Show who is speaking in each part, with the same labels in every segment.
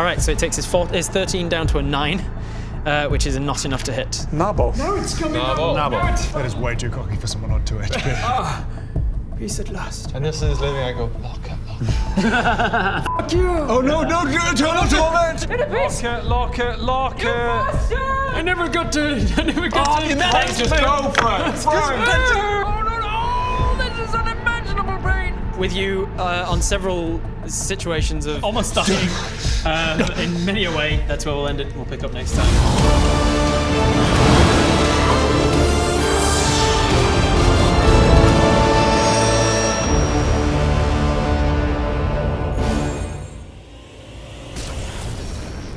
Speaker 1: All right, so it takes his 13 down to a 9, which is not enough to hit.
Speaker 2: Nabo.
Speaker 3: No, it's coming up.
Speaker 2: Nabo.
Speaker 3: That is way too cocky for someone on 2 HP.
Speaker 1: Peace at last.
Speaker 4: And this is living. I go, lock it.
Speaker 1: Fuck you!
Speaker 3: Oh no, eternal torment!
Speaker 4: Lock it.
Speaker 1: I never got to.
Speaker 4: Just go for it.
Speaker 1: Oh no! This is unimaginable pain. With you on several situations of almost dying, in many a way. That's where we'll end it. We'll pick up next time.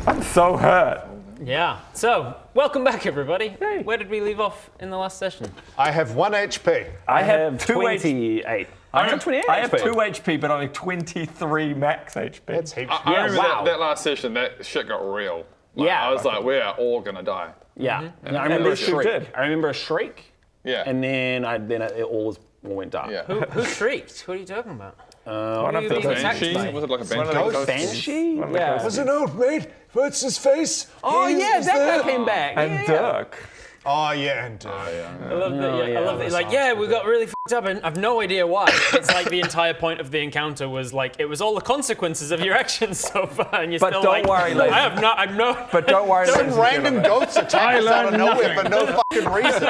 Speaker 2: I'm so hurt.
Speaker 1: Yeah. So, welcome back, everybody. Hey. Where did we leave off in the last session?
Speaker 3: I have 1 HP.
Speaker 2: I have
Speaker 5: 28.
Speaker 2: I have 2 HP, but only 23 max HP.
Speaker 3: That's heaps.
Speaker 4: I remember that last session, that shit got real.
Speaker 5: Yeah.
Speaker 4: I was like, we are all gonna die.
Speaker 5: Yeah. And I remember a shriek. I remember a shriek.
Speaker 4: Yeah.
Speaker 5: And then it all went dark.
Speaker 4: Yeah.
Speaker 1: Who shrieked? Who are you talking about?
Speaker 2: One of the
Speaker 4: Banshee? Was it like a Banshee?
Speaker 5: Banshee?
Speaker 2: Yeah.
Speaker 3: Was an old mate. What's his face?
Speaker 5: Oh yeah, that guy came back.
Speaker 2: And
Speaker 5: yeah.
Speaker 2: Dirk.
Speaker 3: Oh yeah, and
Speaker 1: I love that. Yeah, I love it. Like, we got really fucked up, and I've no idea why. It's like the entire point of the encounter was like it was all the consequences of your actions so far, and you're
Speaker 2: But
Speaker 1: still
Speaker 2: don't
Speaker 1: like,
Speaker 2: worry, ladies.
Speaker 1: I'm no.
Speaker 2: But don't worry,
Speaker 3: some
Speaker 2: ladies and
Speaker 3: random
Speaker 2: gentlemen.
Speaker 3: ghosts attack us out of nowhere for no fucking reason.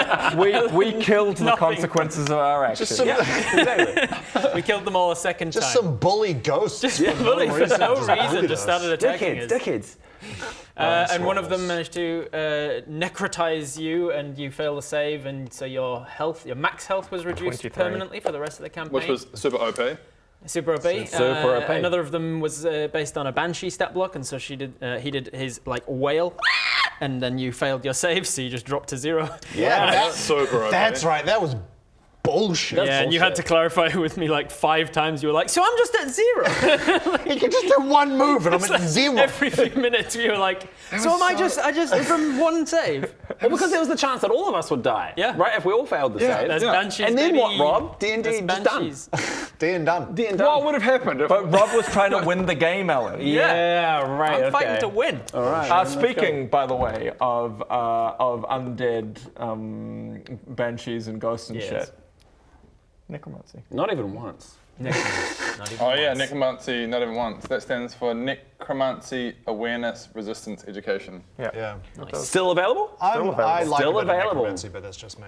Speaker 2: We killed the
Speaker 1: Nothing.
Speaker 2: consequences of our actions.
Speaker 3: Just some,
Speaker 1: We killed them all a second
Speaker 3: just
Speaker 1: time.
Speaker 3: some bully ghosts.
Speaker 1: Just
Speaker 3: for
Speaker 1: bully for no reason,
Speaker 3: bullied
Speaker 1: just
Speaker 3: us.
Speaker 1: started attacking us.
Speaker 5: Dickheads.
Speaker 1: And one of them managed to necrotize you, and you fail to save, and so your max health was reduced
Speaker 2: 23.
Speaker 1: permanently for the rest of the campaign.
Speaker 4: Which was super OP.
Speaker 1: Super OP.
Speaker 5: Super OP.
Speaker 1: Another of them was based on a Banshee stat block, and so he did his like wail, and then you failed your save, so you just dropped to 0.
Speaker 3: Yeah,
Speaker 4: That's super OP.
Speaker 3: that's right. That was bullshit.
Speaker 1: Yeah, and you had to clarify with me like 5 times. You were like, "So I'm just at 0."
Speaker 3: You can just do one move and I'm at 0.
Speaker 1: Every few minutes, you were like, "So am I just from one save?"
Speaker 5: Well, because there was the chance that all of us would die.
Speaker 1: Yeah.
Speaker 5: Right, if we all failed the save.
Speaker 1: There's Banshees.
Speaker 5: And then what,
Speaker 1: baby.
Speaker 5: Rob? D&D
Speaker 1: There's
Speaker 5: just done.
Speaker 1: Banshees.
Speaker 3: D and done.
Speaker 5: D&D.
Speaker 4: What would have happened if
Speaker 2: But Rob was trying to win the game, Alan.
Speaker 5: Yeah, right.
Speaker 1: I'm fighting to win.
Speaker 5: All right.
Speaker 2: Speaking, by the way, of undead banshees and ghosts and
Speaker 1: Yes.
Speaker 2: shit. Necromancy.
Speaker 5: Not even once.
Speaker 4: necromancy, not even once. That stands for Necromancy Awareness Resistance Education.
Speaker 3: Yeah.
Speaker 5: Still available?
Speaker 3: I like
Speaker 5: Still
Speaker 3: a bit of
Speaker 5: available.
Speaker 3: necromancy, but that's just me.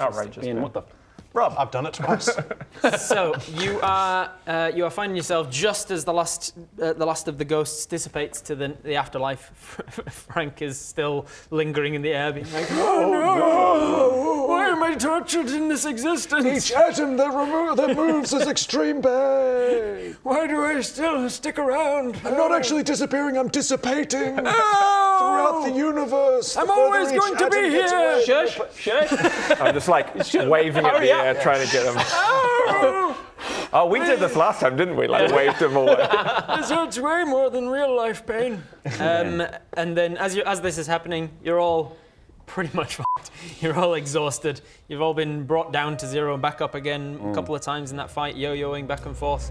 Speaker 2: Outrageous.
Speaker 5: And
Speaker 2: man.
Speaker 5: what the?
Speaker 2: Rob.
Speaker 3: I've done it twice.
Speaker 1: So you are finding yourself just as the last of the ghosts dissipates to the afterlife. Frank is still lingering in the air, being like, "Oh no! Why am I tortured in this existence?
Speaker 3: Each atom that moves is extreme pain.
Speaker 1: Why do I still stick around?
Speaker 3: I'm not actually disappearing, I'm dissipating throughout the universe.
Speaker 1: I'm
Speaker 3: The further
Speaker 1: always
Speaker 3: each
Speaker 1: going to
Speaker 3: atom
Speaker 1: be
Speaker 3: gets
Speaker 1: here."
Speaker 3: away.
Speaker 5: Shush, shush.
Speaker 2: I'm just like waving at the air, trying to get him. Oh, we did this last time, didn't we? Like waved him away.
Speaker 1: This hurts way more than real life pain. And then as this is happening, you're all pretty much fucked. You're all exhausted. You've all been brought down to 0 and back up again a couple of times in that fight, yo-yoing back and forth.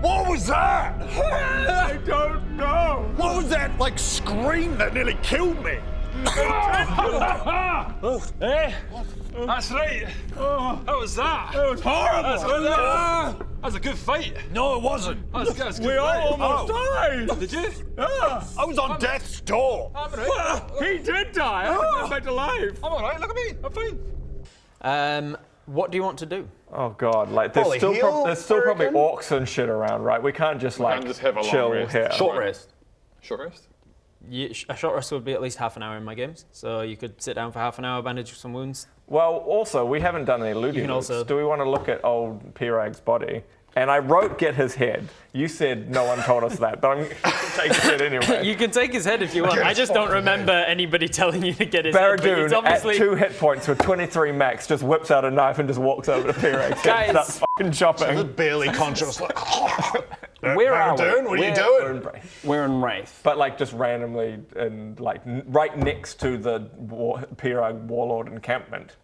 Speaker 3: What was that? I don't know. What was that, like, scream that nearly killed me?
Speaker 6: That's right. How was that? It was horrible. That was a good fight.
Speaker 3: No, it wasn't.
Speaker 6: That was good.
Speaker 3: We all almost died.
Speaker 6: Did you?
Speaker 3: I was on death's door.
Speaker 6: I'm alright.
Speaker 3: He did die. I went back to life.
Speaker 6: I'm alright. Look at me. I'm fine.
Speaker 1: What do you want to do?
Speaker 2: Oh god, like there's
Speaker 3: Probably
Speaker 2: still,
Speaker 3: heal,
Speaker 2: there's still probably
Speaker 3: reckon.
Speaker 2: orcs and shit around, right? We can't just like
Speaker 4: can't just have a long
Speaker 2: chill
Speaker 4: rest.
Speaker 2: here.
Speaker 5: Short rest.
Speaker 4: Short rest?
Speaker 1: A short rest would be at least half an hour in my games, so you could sit down for half an hour, bandage some wounds.
Speaker 2: Well, also we haven't done any looting.
Speaker 1: You can also-
Speaker 2: Do we want to look at old Pirag's body? And I wrote get his head. You said no one told us that, but I'm going to take his head anyway.
Speaker 1: You can take his head if you want. I just don't remember anybody telling you to get his head. But
Speaker 2: Baradoon,
Speaker 1: it's obviously
Speaker 2: at 2 hit points with 23 max, just whips out a knife and just walks over to Pirag and
Speaker 1: Guys.
Speaker 2: starts fucking chopping.
Speaker 3: Barely conscious, like,
Speaker 5: Where are we?
Speaker 3: Baradoon, what are you doing?
Speaker 5: We're in Wraith.
Speaker 2: But like just randomly and like right next to the Pirag warlord encampment.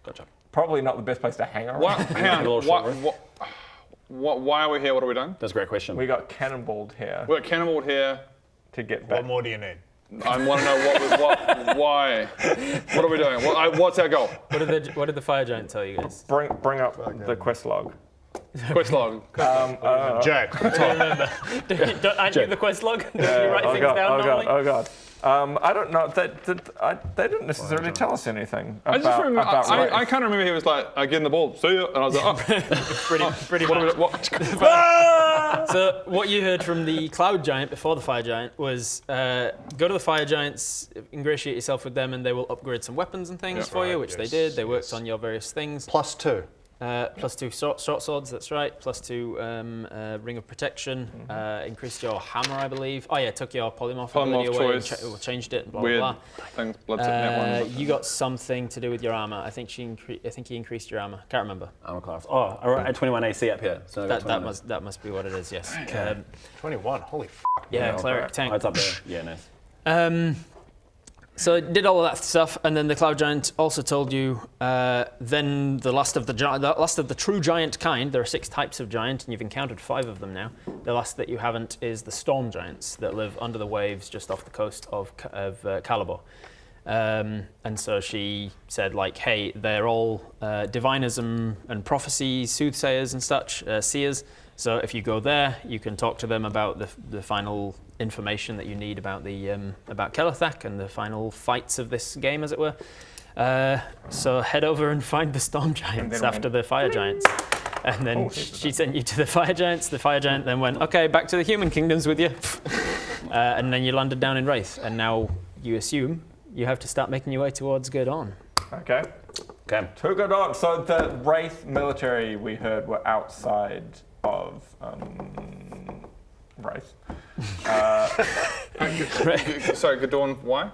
Speaker 5: Gotcha.
Speaker 2: Probably not the best place to hang around.
Speaker 4: What? Hang on.
Speaker 5: little short rest.
Speaker 4: Why are we here? What are we doing?
Speaker 5: That's a great question.
Speaker 2: We got cannonballed here
Speaker 4: We're cannonballed here.
Speaker 2: to get back.
Speaker 3: What more do you need?
Speaker 4: I want to know why. What are we doing? What's our goal?
Speaker 1: What did the fire giant tell you guys?
Speaker 2: Bring up the quest log.
Speaker 4: Quest log.
Speaker 3: Jack,
Speaker 1: Aren't you the quest log? Don't you write things down normally?
Speaker 2: Oh god. I don't know. They didn't necessarily tell us anything
Speaker 4: I
Speaker 2: about,
Speaker 4: just remember.
Speaker 2: about
Speaker 4: I
Speaker 2: Wraith.
Speaker 4: kind of remember he was like, "I get in the ball, see you," and I was like, "Oh,
Speaker 1: Pretty
Speaker 4: what?
Speaker 1: much.
Speaker 4: What?
Speaker 1: So what you heard from the cloud giant before the fire giant was go to the fire giants, ingratiate yourself with them, and they will upgrade some weapons and things for you, which they did. They worked on your various things.
Speaker 3: +2.
Speaker 1: +2 short swords, that's right. +2 ring of protection. Increased your hammer, I believe. Oh yeah, took your polymorph ability away, and
Speaker 4: choice.
Speaker 1: changed it. Blah
Speaker 4: Weird
Speaker 1: blah
Speaker 4: things. Blood
Speaker 1: blah. You got something to do with your armor. I think he increased your armor. Can't remember.
Speaker 5: Armor class. Oh, I had 21 AC up here. So I got
Speaker 1: That
Speaker 5: 21.
Speaker 1: must be what it is. Yes.
Speaker 3: 21. Holy f.
Speaker 1: Yeah, cleric tank.
Speaker 5: Oh, it's up there. Yeah, nice.
Speaker 1: So it did all of that stuff, and then the cloud giant also told you. Then the last of the true giant kind. There are 6 types of giant, and you've encountered 5 of them now. The last that you haven't is the storm giants that live under the waves just off the coast of Calibor. And so she said, like, hey, they're all diviners and prophecy soothsayers and such, seers. So if you go there, you can talk to them about the final information that you need about about Kelethak and the final fights of this game, as it were. So head over and find the storm giants after the fire giants. And then she sent you to the fire giants. The fire giant then went, okay, back to the human kingdoms with you. And then you landed down in Wraith. And now you assume you have to start making your way towards Gerdawn.
Speaker 2: Okay.
Speaker 5: Okay.
Speaker 2: To Gerdawn. So the Wraith military we heard were outside of Wraith.
Speaker 4: Sorry, Gerdawn. Why?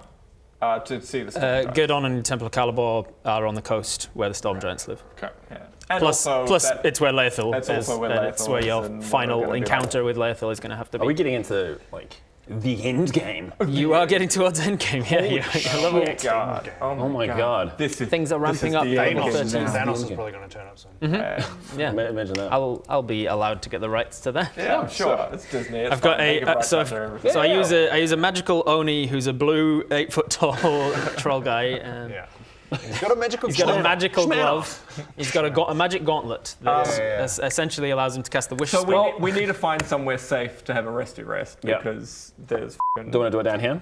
Speaker 2: To see the storm giants.
Speaker 1: Gerdawn and Temple of Calibor are on the coast where the storm giants live.
Speaker 4: Okay.
Speaker 2: Yeah. And
Speaker 1: Plus,
Speaker 2: also
Speaker 1: it's where Laethil
Speaker 2: that's
Speaker 1: is.
Speaker 2: also where
Speaker 1: and
Speaker 2: Laethil
Speaker 1: it's where
Speaker 2: is
Speaker 1: your
Speaker 2: and
Speaker 1: final
Speaker 2: we're gonna be
Speaker 1: encounter with Laethil is going to have to be.
Speaker 5: Are we getting into, like, the end game?
Speaker 1: You are getting towards endgame, yeah. You're level 8.
Speaker 2: God.
Speaker 5: Oh my god.
Speaker 2: This is,
Speaker 1: Things are ramping up.
Speaker 2: the end
Speaker 1: Level
Speaker 2: game
Speaker 1: 13.
Speaker 2: now.
Speaker 3: Thanos is probably going to turn up soon.
Speaker 1: Yeah.
Speaker 5: Imagine that.
Speaker 1: I'll be allowed to get the rights to that.
Speaker 2: Yeah, I'm sure. It's Disney. It's
Speaker 1: I've got
Speaker 2: fine. They give rights
Speaker 1: so
Speaker 2: under everything.
Speaker 1: I use a magical Oni who's a blue 8 foot tall troll guy. And
Speaker 3: Yeah. He's got a magical
Speaker 1: he's got a
Speaker 3: glove.
Speaker 1: magical glove. He's got a magic gauntlet that essentially allows him to cast the wish
Speaker 2: So
Speaker 1: spell.
Speaker 2: we need to find somewhere safe to have a resty rest
Speaker 5: Yeah.
Speaker 2: because there's f***ing
Speaker 5: Do you want to do it down here?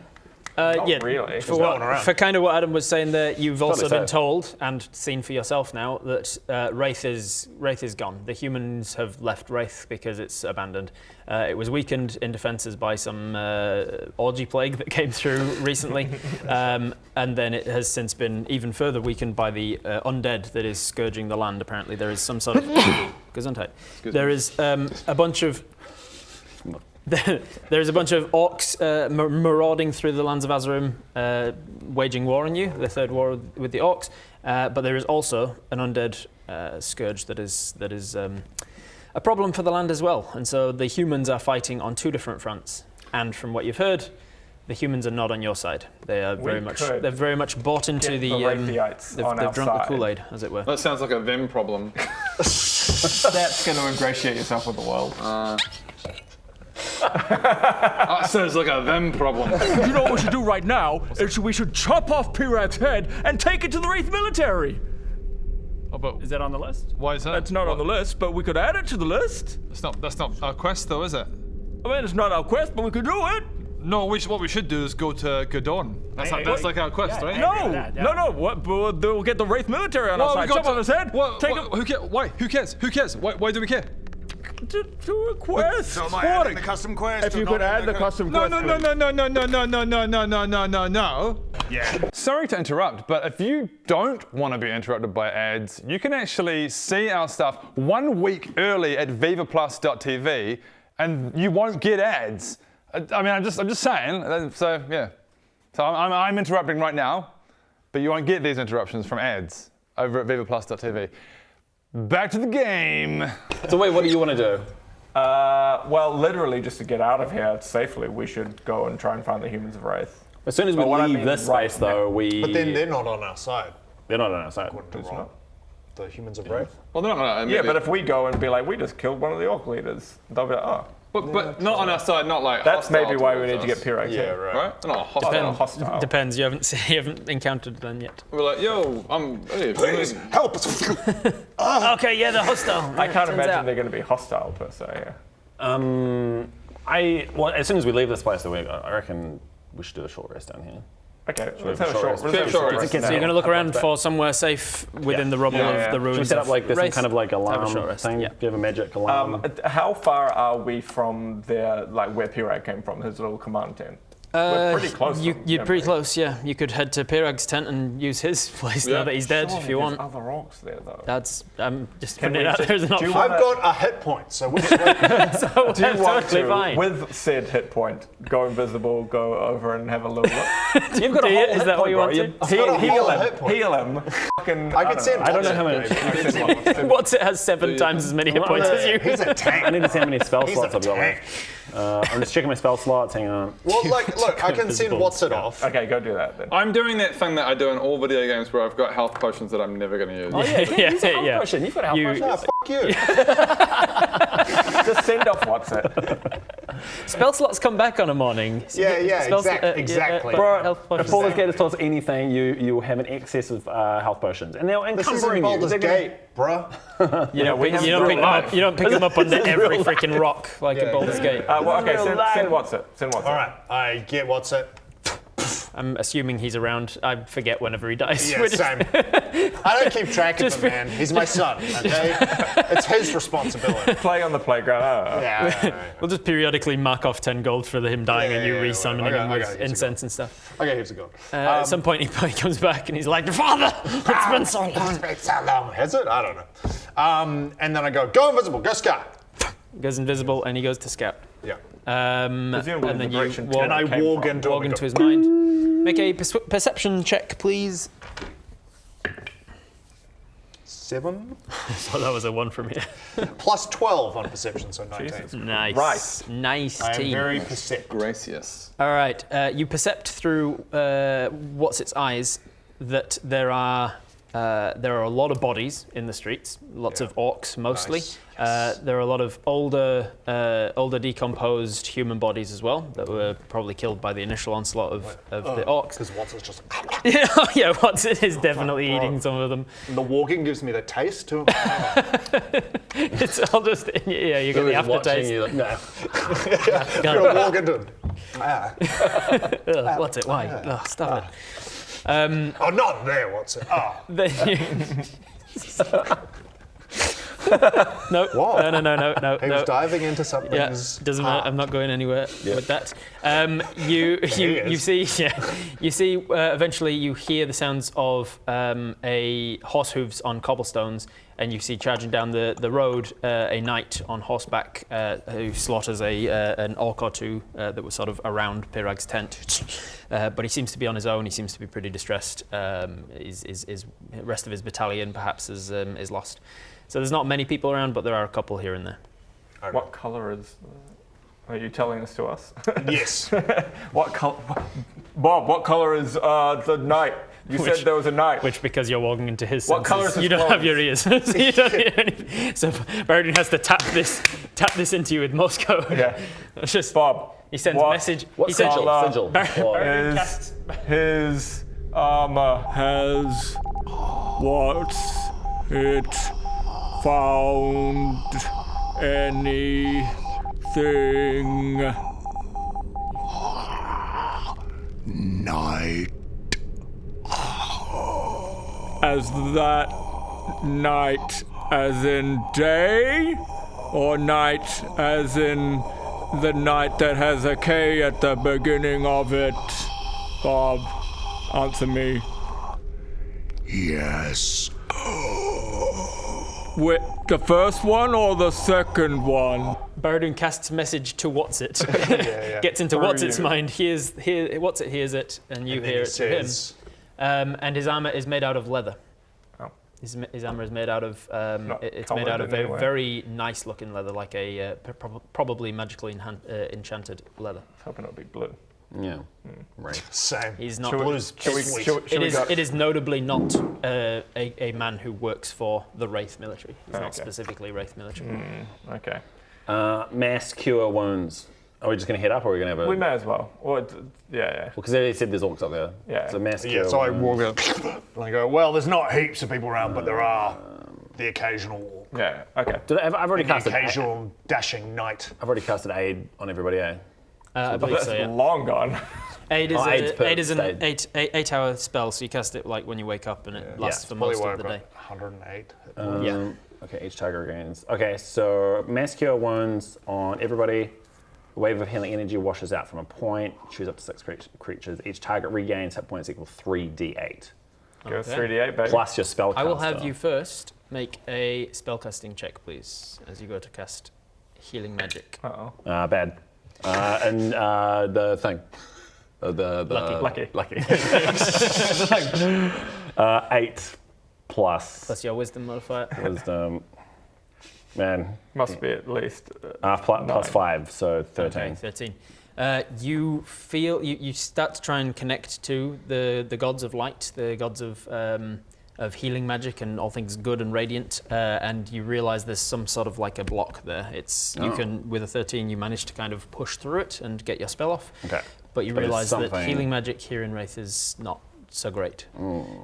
Speaker 1: Yeah,
Speaker 2: really.
Speaker 1: for kind of what Adam was saying there, you've also been
Speaker 5: safe.
Speaker 1: told and seen for yourself now that Wraith is gone. The humans have left Wraith because it's abandoned. It was weakened in defences by some orgy plague that came through recently, and then it has since been even further weakened by the undead that is scourging the land. Apparently, there is some sort of Gesundheit. There is a bunch of There's a bunch of orcs marauding through the lands of Azerim, waging war on you, the third war with the orcs. But there is also an undead scourge that is a problem for the land as well. And so the humans are fighting on 2 different fronts. And from what you've heard, the humans are not on your side. They are they're very much bought into the
Speaker 2: Wraithites on
Speaker 1: they've
Speaker 2: our
Speaker 1: drunk the
Speaker 2: side.
Speaker 1: Kool-Aid, as it were.
Speaker 4: That sounds like a them problem.
Speaker 2: That's going to ingratiate yourself with the world.
Speaker 4: That sounds like a them problem.
Speaker 6: You know what we should do right now? Is we should chop off Pirag's head and take it to the Wraith military.
Speaker 4: Oh, but
Speaker 1: Is that on the list?
Speaker 4: why is that?
Speaker 6: That's not on the list, but we could add it to the list.
Speaker 4: That's not our quest, though, is it?
Speaker 6: I mean, it's not our quest, but we could do it.
Speaker 4: No, what we should do is go to Gerdawn. That's like our quest, right?
Speaker 6: No. What? But we'll get the Wraith military on our side. Chop off his head. Take it
Speaker 4: Who cares? Why? Who cares? Who cares? Why do we care?
Speaker 6: to a quest.
Speaker 3: So am I adding the custom quest?
Speaker 6: If
Speaker 3: or
Speaker 6: you
Speaker 3: not
Speaker 6: could
Speaker 3: adding
Speaker 6: add the custom quest.
Speaker 4: No.
Speaker 3: Yeah.
Speaker 4: Sorry to interrupt, but if you don't want to be interrupted by ads, you can actually see our stuff 1 week early at vivaplus.tv, and you won't get ads. I mean, I'm just saying. So yeah. So I'm interrupting right now, but you won't get these interruptions from ads over at vivaplus.tv. Back to the game.
Speaker 5: So wait, what do you want to do?
Speaker 2: Well, literally, just to get out of here safely, we should go and try and find the humans of Wraith.
Speaker 5: As soon as we
Speaker 2: But what I
Speaker 5: leave
Speaker 2: mean
Speaker 5: this
Speaker 2: right
Speaker 5: space, though, we...
Speaker 3: But then they're not on our side.
Speaker 5: They're not on our side.
Speaker 3: According to
Speaker 2: Who's
Speaker 3: Rob.
Speaker 2: not?
Speaker 7: the humans of Wraith?
Speaker 4: Well, they're not gonna.
Speaker 2: Yeah, but if we go and be like, we just killed one of the orc leaders, they'll be like, oh.
Speaker 4: But not on our side, not like.
Speaker 2: That's
Speaker 4: hostile
Speaker 2: maybe why we
Speaker 4: towards
Speaker 2: need to
Speaker 4: us.
Speaker 2: get Pirag
Speaker 7: Yeah,
Speaker 2: here.
Speaker 7: right.
Speaker 4: Right? Not hostile.
Speaker 2: Hostile.
Speaker 1: Depends. You haven't encountered them yet.
Speaker 4: We're like, yo,
Speaker 7: Please help us.
Speaker 1: Okay, yeah, they're hostile.
Speaker 2: I can't imagine they're going to be hostile per se. Yeah.
Speaker 5: As soon as we leave this place, I reckon we should do a short rest down here.
Speaker 2: Okay, let's
Speaker 5: have
Speaker 2: have
Speaker 5: a
Speaker 2: a
Speaker 5: short
Speaker 2: short
Speaker 5: rest.
Speaker 2: rest.
Speaker 5: Okay,
Speaker 1: So you're going to look around for somewhere safe within the rubble of the ruins.
Speaker 5: Should we set up
Speaker 1: of
Speaker 5: like this some
Speaker 1: Wraith?
Speaker 5: kind of like
Speaker 1: Have a
Speaker 5: alarm
Speaker 1: short rest,
Speaker 5: thing?
Speaker 1: yeah.
Speaker 5: Do you have a magic alarm?
Speaker 2: How far are we from there, like where Pirag came from, his little command tent? We're pretty close.
Speaker 1: You're pretty close, yeah. You could head to Pirag's tent and use his place now that he's dead if you want.
Speaker 2: There's other orcs there though.
Speaker 1: I'm just
Speaker 2: Can
Speaker 1: putting it
Speaker 2: we
Speaker 1: out
Speaker 2: just-
Speaker 1: there as an
Speaker 2: do you
Speaker 1: option.
Speaker 2: want-
Speaker 7: I've got a hit point, so we'll just wait.
Speaker 1: So
Speaker 2: Do you want
Speaker 1: totally
Speaker 2: to,
Speaker 1: fine.
Speaker 2: with said hit point, go invisible, go over and have a little look?
Speaker 5: You've got a whole
Speaker 1: Is that what you want to?
Speaker 7: I've got a
Speaker 2: Heal
Speaker 7: whole
Speaker 2: him.
Speaker 7: hit point.
Speaker 2: Heal him. Fucking,
Speaker 7: I can send.
Speaker 5: I don't know how many.
Speaker 1: What's it has 7 times as many hit points as you?
Speaker 7: He's a tank.
Speaker 5: I need to see how many spell
Speaker 7: He's
Speaker 5: slots
Speaker 7: a
Speaker 5: I've got
Speaker 7: tank.
Speaker 5: left. I'm just checking my spell slots. Hang on.
Speaker 7: Well, look, I can send what's it off.
Speaker 2: Okay, go do that then.
Speaker 4: I'm doing that thing that I do in all video games where I've got health potions that I'm never going to use.
Speaker 1: Yeah.
Speaker 5: Potion. You've got a health
Speaker 1: You-
Speaker 5: potion.
Speaker 7: Ah, f*** you.
Speaker 2: Just send off what's it.
Speaker 1: Spell slots come back on a morning.
Speaker 7: Yeah,
Speaker 1: Spell slot-
Speaker 7: exactly.
Speaker 1: but
Speaker 5: Bro,
Speaker 1: health
Speaker 5: if
Speaker 1: potions-
Speaker 5: Baldur's Gate has taught us anything, you will have an excess of health potions, and they're
Speaker 7: This isn't
Speaker 5: encumbering you.
Speaker 7: Baldur's
Speaker 5: They're gonna-
Speaker 7: Gate, bruh.
Speaker 1: You don't pick them up under every freaking rock like in Baldur's Gate.
Speaker 2: Okay,
Speaker 5: real
Speaker 2: send
Speaker 5: life.
Speaker 2: what's it. Send what's it.
Speaker 7: All right, I get what's it.
Speaker 1: I'm assuming he's around. I forget whenever he dies.
Speaker 7: Yeah,
Speaker 1: We're just-
Speaker 7: same. I don't keep track of
Speaker 1: Just
Speaker 7: him, man. He's my son, okay? It's his responsibility.
Speaker 2: Play on the playground. I don't know.
Speaker 7: Yeah.
Speaker 1: We'll just periodically mark off 10 gold for him dying and you re-summoning him with
Speaker 7: heaps of
Speaker 1: incense and stuff.
Speaker 7: Okay, here's a gold.
Speaker 1: At some point he comes back and he's like, "Father, it's been so long."
Speaker 7: It's been so long. Has it? I don't know. And then I go invisible, go scout.
Speaker 1: Goes invisible and he goes to scout.
Speaker 7: Yeah.
Speaker 2: Presumably
Speaker 1: And then
Speaker 2: the
Speaker 1: you
Speaker 2: direction
Speaker 1: walk,
Speaker 7: And I
Speaker 2: came
Speaker 7: walk
Speaker 2: from.
Speaker 7: into
Speaker 1: walk
Speaker 7: it.
Speaker 1: into his mind. Make a perception check, please.
Speaker 7: 7
Speaker 1: So that was a 1 from here.
Speaker 7: plus 12 on perception, so 19.
Speaker 1: Nice.
Speaker 2: Right.
Speaker 1: Nice
Speaker 7: I am
Speaker 1: team.
Speaker 7: very perceptive.
Speaker 4: Gracious.
Speaker 1: All right. You percept through what's its eyes that there are a lot of bodies in the streets, lots of orcs mostly.
Speaker 7: Nice.
Speaker 1: There are a lot of older decomposed human bodies as well that were probably killed by the initial onslaught of the orcs.
Speaker 7: Because what's it's just.
Speaker 1: Yeah, Watson is definitely eating some of them.
Speaker 7: The walking gives me the taste to
Speaker 1: It's all just yeah, you got the aftertaste.
Speaker 5: You, no.
Speaker 7: Gotta walk into.
Speaker 1: Ugh, what's it? Why? Ugh, stop it.
Speaker 7: Oh, not there, what's it? Oh.
Speaker 1: Then you... No.
Speaker 7: He was diving into something.
Speaker 1: Yeah, doesn't matter. I'm not going anywhere with that. You see eventually you hear the sounds of a horse hooves on cobblestones, and you see charging down the road a knight on horseback who slaughters an orc or two that was sort of around Pirag's tent. But he seems to be on his own. He seems to be pretty distressed. His rest of his battalion perhaps is lost. So there's not many people around, but there are a couple here and there.
Speaker 2: What color is? Are you telling this to us?
Speaker 7: Yes.
Speaker 2: What color? Bob, what color is the knight? You said there was a knight.
Speaker 1: Which, because you're walking into his
Speaker 2: What
Speaker 1: senses,
Speaker 2: colour is his
Speaker 1: you don't have
Speaker 2: clothes?
Speaker 1: your ears, so you don't hear anything. So Baradun has to tap this into you with Morse code.
Speaker 2: Yeah.
Speaker 1: It's just
Speaker 2: Bob.
Speaker 1: he sends a
Speaker 2: what
Speaker 1: message.
Speaker 5: What
Speaker 1: He said,
Speaker 2: colour
Speaker 5: sigil?
Speaker 1: Baradun
Speaker 2: is
Speaker 1: casts-
Speaker 2: his armor?
Speaker 3: Has what's it found anything? Night. As that night as in day? Or night as in the night that has a K at the beginning of it? Bob, answer me. Yes. With the first one or the second one?
Speaker 1: Baradun casts message to What's It. Gets into What's It's mind. What's It hears it, and you hear it to him. And his armor is made out of leather.
Speaker 2: Oh.
Speaker 1: His armor is made out of it's made
Speaker 2: coloured
Speaker 1: out of
Speaker 2: in
Speaker 1: a
Speaker 2: any way.
Speaker 1: very nice looking leather, like a probably magically enchanted leather.
Speaker 2: I was hoping it would be blue.
Speaker 5: Yeah. Right.
Speaker 7: Same.
Speaker 1: He's not.
Speaker 7: Blues.
Speaker 1: It is notably not a man who works for the Wraith military. It's not specifically Wraith military.
Speaker 2: Okay.
Speaker 5: Mass cure wounds. Are we just going to head up, or are we going to have a?
Speaker 2: We may as well. Yeah.
Speaker 5: Because they said there's orcs up there.
Speaker 2: Yeah.
Speaker 5: So mass cure.
Speaker 7: Yeah, so I walk out and I go, well, there's not heaps of people around, but there are the occasional orc.
Speaker 2: Yeah. Okay.
Speaker 5: I've already
Speaker 7: The
Speaker 5: casted.
Speaker 7: occasional dashing knight.
Speaker 5: I've already casted aid on everybody.
Speaker 1: I believe
Speaker 2: That's
Speaker 1: so. Yeah.
Speaker 2: long gone.
Speaker 1: Aid is,
Speaker 5: Aid's
Speaker 1: an
Speaker 5: stage.
Speaker 1: 8-hour spell, so you cast it like when you wake up, and it lasts for most of the day.
Speaker 7: 108.
Speaker 1: Yeah.
Speaker 5: Okay, each tiger regains. Okay, so mass cure wounds on everybody. A wave of healing energy washes out from a point. Choose up to 6 creatures. Each target regains hit points equal 3d8.
Speaker 2: Go 3d8, baby.
Speaker 5: Plus your spell.
Speaker 1: I will have you first make a spellcasting check, please, as you go to cast healing magic.
Speaker 2: Uh-oh.
Speaker 5: Bad. And the thing. The
Speaker 2: Lucky.
Speaker 5: 8 plus
Speaker 1: Plus your wisdom modifier.
Speaker 5: wisdom. Man.
Speaker 2: Must be at least.
Speaker 5: Plus 5, so 13.
Speaker 1: Okay, 13. You feel you start to try and connect to the gods of light, the gods of healing magic and all things good and radiant, and you realize there's some sort of like a block there. You can, with a 13, you manage to kind of push through it and get your spell off.
Speaker 5: Okay.
Speaker 1: But you
Speaker 5: But it's
Speaker 1: realize that
Speaker 5: something-
Speaker 1: healing magic here in Wraith is not so great.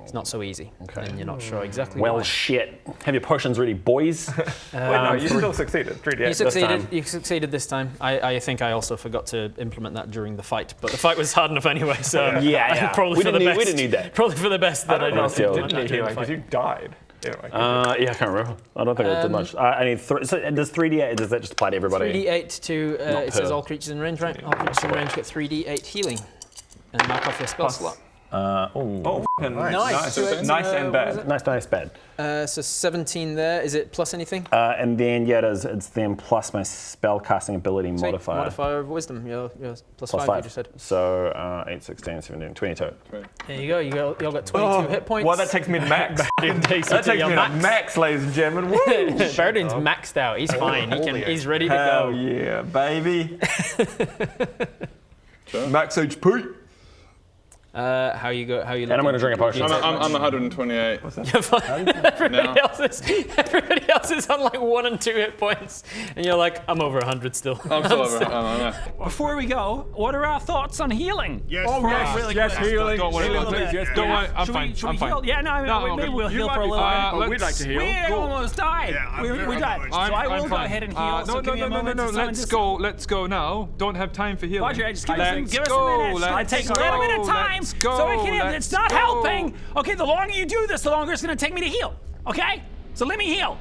Speaker 1: It's not so easy, and you're not sure exactly
Speaker 5: Well,
Speaker 1: why.
Speaker 5: shit. Have your potions ready, boys?
Speaker 2: Wait, no, you still succeeded. 3d8.
Speaker 1: You succeeded.
Speaker 5: time.
Speaker 1: You succeeded this time. I think I also forgot to implement that during the fight, but the fight was hard enough anyway. So
Speaker 5: Yeah.
Speaker 1: probably
Speaker 5: We
Speaker 1: for the
Speaker 5: didn't need-
Speaker 1: best.
Speaker 5: we didn't need that.
Speaker 1: Probably for the best that I
Speaker 5: don't know
Speaker 1: didn't
Speaker 5: if you
Speaker 1: implement
Speaker 5: did
Speaker 1: that
Speaker 2: Need
Speaker 1: during the
Speaker 2: healing, 'cause
Speaker 1: fight.
Speaker 2: you died. Anyway,
Speaker 5: Yeah, I can't remember. I don't think I did much. I need 3. So does 3d8, does that just apply to everybody?
Speaker 1: 3d8 to it says
Speaker 5: per.
Speaker 1: all creatures in range, right? All creatures in range get 3d8 healing, and mark off your spell slot.
Speaker 2: Oh,
Speaker 1: Nice.
Speaker 2: nice and bad.
Speaker 5: Nice, bad.
Speaker 1: So 17 there. Is it plus anything?
Speaker 5: And then, yeah, it's then plus my spell casting ability
Speaker 1: Sweet.
Speaker 5: modifier.
Speaker 1: Modifier of wisdom. Your plus 5, you just said.
Speaker 5: So 8, 16, 17, 22.
Speaker 1: There you go. You all got 22 hit points.
Speaker 2: Well, that takes me to max.
Speaker 1: Baradin takes you
Speaker 2: That
Speaker 1: to
Speaker 2: takes
Speaker 1: your
Speaker 2: me to
Speaker 1: max.
Speaker 2: max, ladies and gentlemen. Woo!
Speaker 1: Baradin's maxed out. He's fine. He's ready to
Speaker 2: Hell
Speaker 1: go.
Speaker 2: yeah, baby. Max HP.
Speaker 1: How you
Speaker 5: And I'm going to drink a potion.
Speaker 4: I'm 128.
Speaker 1: You're fine. Everybody else is on like 1 and 2 hit points, and you're like, I'm over 100 still.
Speaker 4: I'm still over. I'm
Speaker 8: Before we go, what are our thoughts on healing?
Speaker 7: Yes,
Speaker 8: Really
Speaker 2: yes,
Speaker 8: quick.
Speaker 2: healing.
Speaker 4: Don't worry about
Speaker 8: Healing.
Speaker 4: it.
Speaker 8: Yeah.
Speaker 4: Don't worry. I'm
Speaker 8: Should
Speaker 4: fine.
Speaker 8: we, should
Speaker 4: I'm
Speaker 8: we
Speaker 4: fine.
Speaker 8: heal? Yeah, no, maybe we'll heal for a little while.
Speaker 2: We'd like to heal.
Speaker 8: We almost died.
Speaker 7: Yeah, I'm
Speaker 8: we
Speaker 7: very
Speaker 8: died.
Speaker 7: good.
Speaker 8: So I will
Speaker 4: I'm
Speaker 8: go
Speaker 4: fine.
Speaker 8: ahead and heal. So give me a moment to summon
Speaker 4: Let's
Speaker 8: this-
Speaker 4: go. Let's go now. Don't have time for healing.
Speaker 8: Roger, just give us
Speaker 4: Let's
Speaker 8: a
Speaker 4: go.
Speaker 8: minute. It takes a little bit of time,
Speaker 4: Let's go.
Speaker 8: so we can heal. It's not
Speaker 4: Let's
Speaker 8: helping.
Speaker 4: go.
Speaker 8: Okay, the longer you do this, the longer it's going to take me to heal. Okay, so let me heal.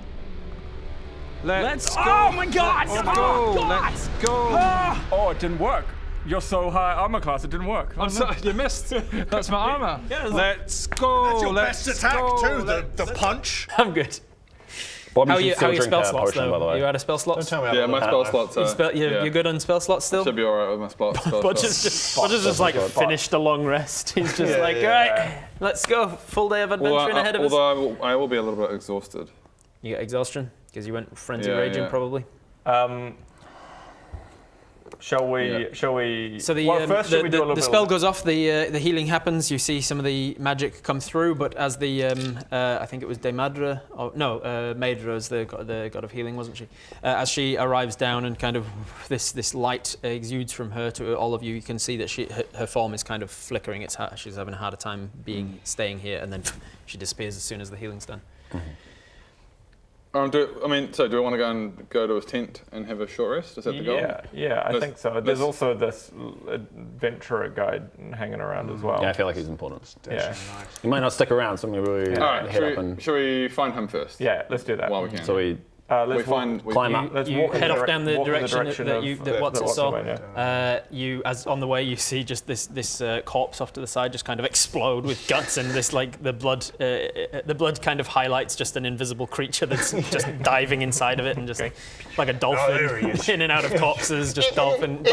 Speaker 4: Let's go.
Speaker 8: Oh my God!
Speaker 4: Let's
Speaker 8: Oh
Speaker 4: go.
Speaker 8: God!
Speaker 4: Let's go.
Speaker 8: Ah.
Speaker 3: Oh, it didn't work. You're so high armor class, it didn't work.
Speaker 4: I'm sorry, you missed. That's my armor. Let's go.
Speaker 7: That's your
Speaker 4: Let's
Speaker 7: best attack
Speaker 4: go.
Speaker 7: too, the punch.
Speaker 1: I'm good.
Speaker 5: Bobby
Speaker 1: How are
Speaker 5: should
Speaker 1: you,
Speaker 5: still
Speaker 1: how are your
Speaker 5: drink
Speaker 1: spell
Speaker 5: a
Speaker 1: slots
Speaker 5: potion,
Speaker 1: though?
Speaker 5: by the way.
Speaker 1: You out of spell slots?
Speaker 7: Tell me
Speaker 4: Yeah, my spell slots are.
Speaker 1: You're good on spell slots still?
Speaker 4: Should be alright with my spell
Speaker 1: Budge
Speaker 4: slots.
Speaker 1: is just like finished a long rest. He's just like, all right, let's go. Full day of adventuring ahead of us.
Speaker 4: Although I will be a little bit exhausted.
Speaker 1: You get exhaustion because you went frenzy
Speaker 4: Yeah,
Speaker 1: raging
Speaker 4: yeah.
Speaker 1: probably.
Speaker 2: Shall we?
Speaker 4: Yeah.
Speaker 2: Shall we?
Speaker 1: So
Speaker 2: well, first should we do a little
Speaker 1: the
Speaker 2: bit
Speaker 1: spell
Speaker 2: of-
Speaker 1: goes off, the healing happens. You see some of the magic come through, but as the I think it was Demadra, or no, Maedra is the god of healing, wasn't she? As she arrives down and kind of this light exudes from her to all of you, you can see that her form is kind of flickering. She's having a harder time staying here, and then she disappears as soon as the healing's done.
Speaker 4: So do we want to go to his tent and have a short rest? Is that the goal?
Speaker 2: Yeah, I think so. There's also this adventurer guide hanging around as well.
Speaker 5: Yeah, I feel like he's important.
Speaker 2: Yeah.
Speaker 5: He might not stick around, so maybe we
Speaker 4: Alright,
Speaker 5: head up and
Speaker 4: should we find him first?
Speaker 2: Yeah, let's do that.
Speaker 4: While we can.
Speaker 5: so we
Speaker 2: Let's
Speaker 5: climb up.
Speaker 2: Let's
Speaker 1: You
Speaker 2: walk in
Speaker 1: head
Speaker 2: the
Speaker 1: off down the
Speaker 2: walk in
Speaker 1: direction that
Speaker 2: of
Speaker 1: Watson saw.
Speaker 2: went, yeah.
Speaker 1: You, as on the way, you see just this corpse off to the side just kind of explode with guts, and this like the blood kind of highlights just an invisible creature that's just diving inside of it, and just like a dolphin
Speaker 7: there he is.
Speaker 1: in and out of corpses, just dolphin.